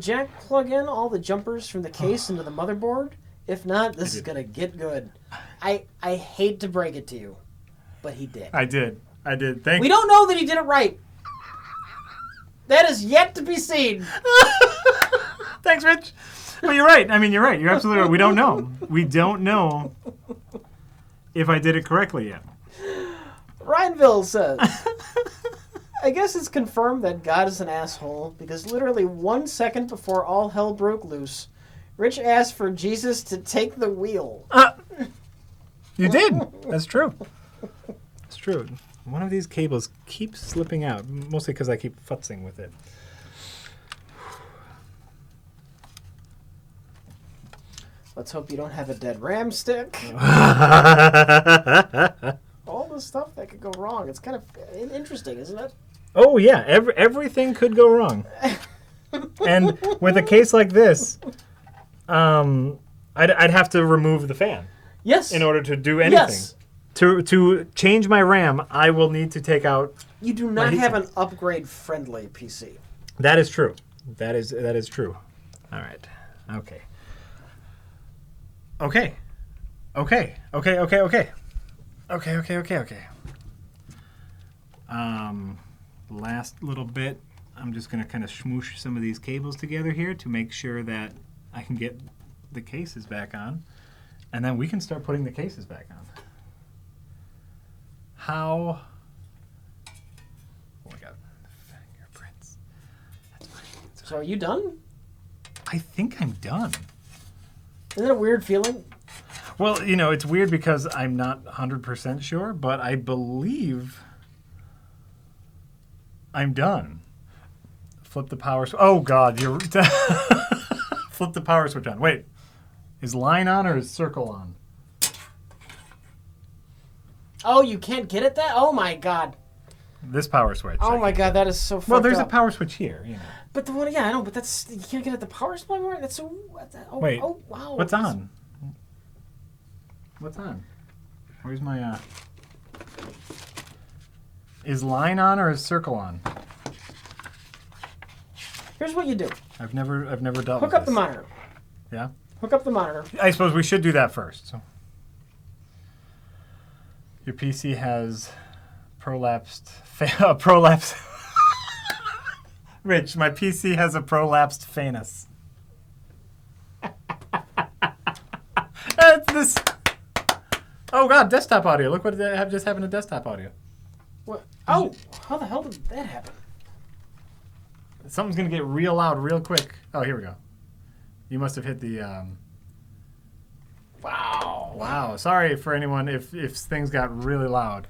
A: Jack plug in all the jumpers from the case into the motherboard? If not, this is going to get good. I hate to break it to you, but he did.
B: I did. Thank you.
A: We don't know that he did it right. That is yet to be seen.
B: Thanks, Rich. Well, you're right. I mean, you're right. You're absolutely right. We don't know. We don't know if I did it correctly yet.
A: Ryanville says, I guess it's confirmed that God is an asshole because literally 1 second before all hell broke loose, Rich asked for Jesus to take the wheel.
B: You did. That's true. It's true. One of these cables keeps slipping out, mostly because I keep futzing with it.
A: Let's hope you don't have a dead RAM stick. All the stuff that could go wrong. It's kind of interesting, isn't it?
B: Oh, yeah. Everything could go wrong. And with a case like this, I'd have to remove the fan.
A: Yes.
B: In order to do anything.
A: Yes.
B: To change my RAM, I will need to take out.
A: You do not have an upgrade-friendly PC.
B: That is true. That is true. All right. Okay. Last little bit. I'm just going to kind of smoosh some of these cables together here to make sure that I can get the cases back on. And then we can start putting the cases back on. How? Oh my God. Fingerprints.
A: So are you done?
B: I think I'm done.
A: Isn't it a weird feeling?
B: Well, it's weird because I'm not 100% sure, but I believe I'm done. Flip the power switch. Oh, God. You're flip the power switch on. Wait. Is line on or is circle on?
A: Oh, you can't get at that? Oh, my God.
B: This power switch.
A: Oh, my God. That is so fucked up.
B: Well, there's a power switch here.
A: But the one, yeah, I know, but that's, you can't get at the power supply more? That's so,
B: wait.
A: Oh, wow.
B: What's on? What's on? Where's my, Is line on or is circle on?
A: Here's what you do.
B: I've never dealt with this.
A: Hook up the monitor.
B: Yeah?
A: Hook up the monitor.
B: I suppose we should do that first. So. Your PC has prolapsed... Rich, my PC has a prolapsed fanus. It's this... Oh, God, desktop audio. Look what I have just happened to desktop audio.
A: What? Oh, how the hell did that happen?
B: Something's going to get real loud real quick. Oh, here we go. You must have hit the...
A: Wow.
B: Wow. Sorry for anyone if things got really loud.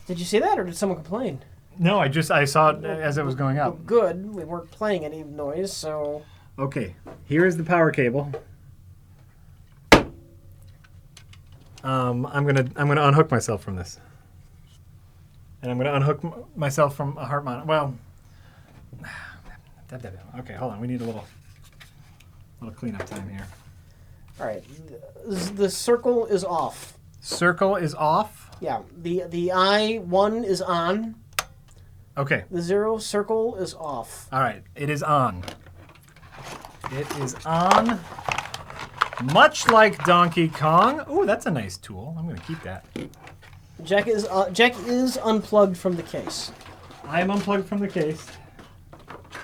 A: Did you see that, or did someone complain?
B: No, I saw it as it was going up.
A: Well, good. We weren't playing any noise, so...
B: Okay. Here is the power cable. I'm gonna unhook myself from this. And I'm gonna unhook myself from a heart monitor. Well, Okay, hold on. We need a little cleanup time here.
A: All right. The circle is off.
B: Circle is off?
A: Yeah. The I1 is on.
B: Okay.
A: The 0 circle is off.
B: All right. It is on. It is on. Much like Donkey Kong. Ooh, that's a nice tool. I'm going to keep that.
A: Jack is unplugged from the case.
B: I am unplugged from the case.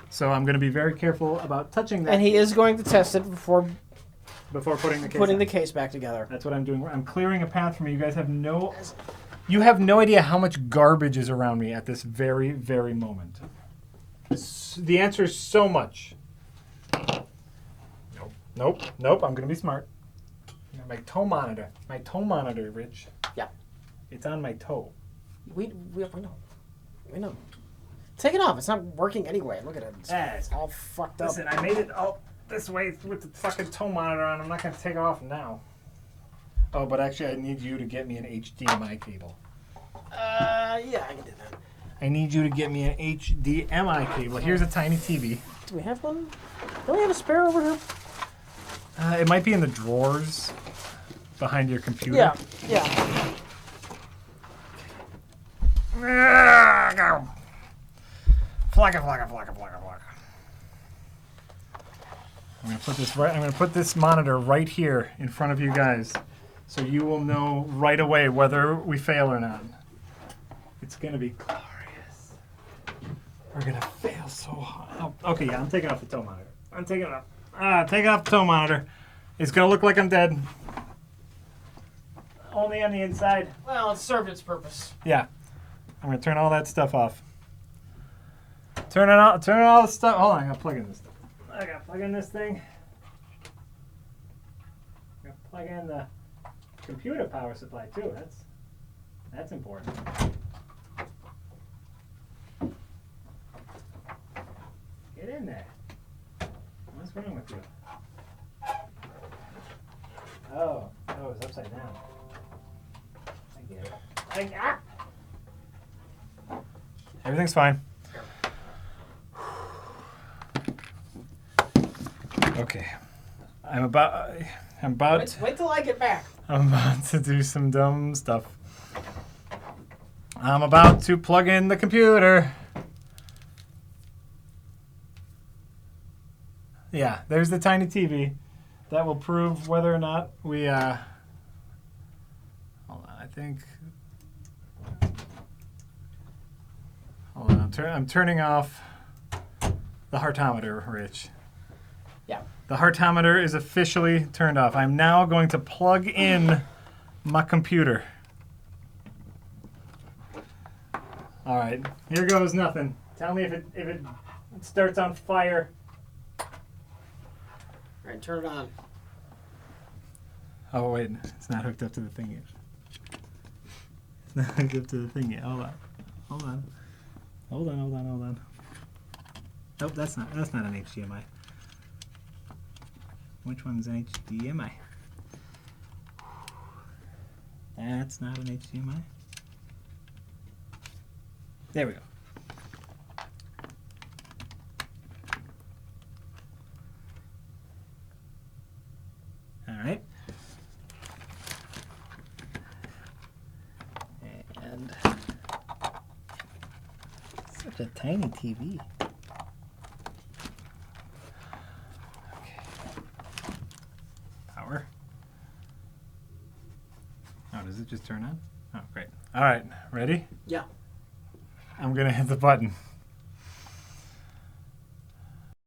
B: So I'm going to be very careful about touching that.
A: And he is going to test it before
B: putting
A: the case back together.
B: That's what I'm doing. I'm clearing a path for me. You guys have no idea how much garbage is around me at this very, very moment. The answer is so much. Nope. I'm going to be smart. My toe monitor. My toe monitor, Rich.
A: Yeah.
B: It's on my toe.
A: We know. Take it off. It's not working anyway. Look at it. It's all fucked up.
B: Listen, I made it this way with the fucking toe monitor on. I'm not going to take it off now. Oh, but actually I need you to get me an HDMI cable.
A: Yeah, I can do that.
B: I need you to get me an HDMI cable. Here's a tiny TV.
A: Do we have one? Don't we have a spare over here?
B: It might be in the drawers behind your computer.
A: Yeah.
B: Go. Flocka. I'm gonna put this monitor right here in front of you guys, so you will know right away whether we fail or not. It's gonna be glorious. We're gonna fail so hard. Oh, okay, yeah, I'm taking off the toe monitor. I'm taking it off. Taking off the toe monitor. It's gonna look like I'm dead. Only on the inside.
A: Well, it served its purpose.
B: Yeah. I'm gonna turn all that stuff off. Turn all the stuff. Hold on, I gotta plug in this stuff. I gotta plug in this thing. I gotta plug in the computer power supply too. That's important. Get in there. What's wrong with you? Oh, it's upside down. I get it. Everything's fine. Okay. I'm about.
A: Wait till I get back.
B: I'm about to do some dumb stuff. I'm about to plug in the computer. Yeah, there's the tiny TV. That will prove whether or not we. Hold on, I think. Hold on, I'm turning off the heartometer, Rich.
A: Yeah.
B: The heartometer is officially turned off. I'm now going to plug in my computer. All right, here goes nothing. Tell me if it starts on fire.
A: All right, turn it on.
B: Oh wait, it's not hooked up to the thing yet. It's not hooked up to the thing yet. Hold on. Nope, that's not an HDMI. Which one's an HDMI? That's not an HDMI. There we go. All right. And such a tiny TV. Okay. Power. Oh, does it just turn on? Oh, great. All right, ready?
A: Yeah.
B: I'm gonna hit the button.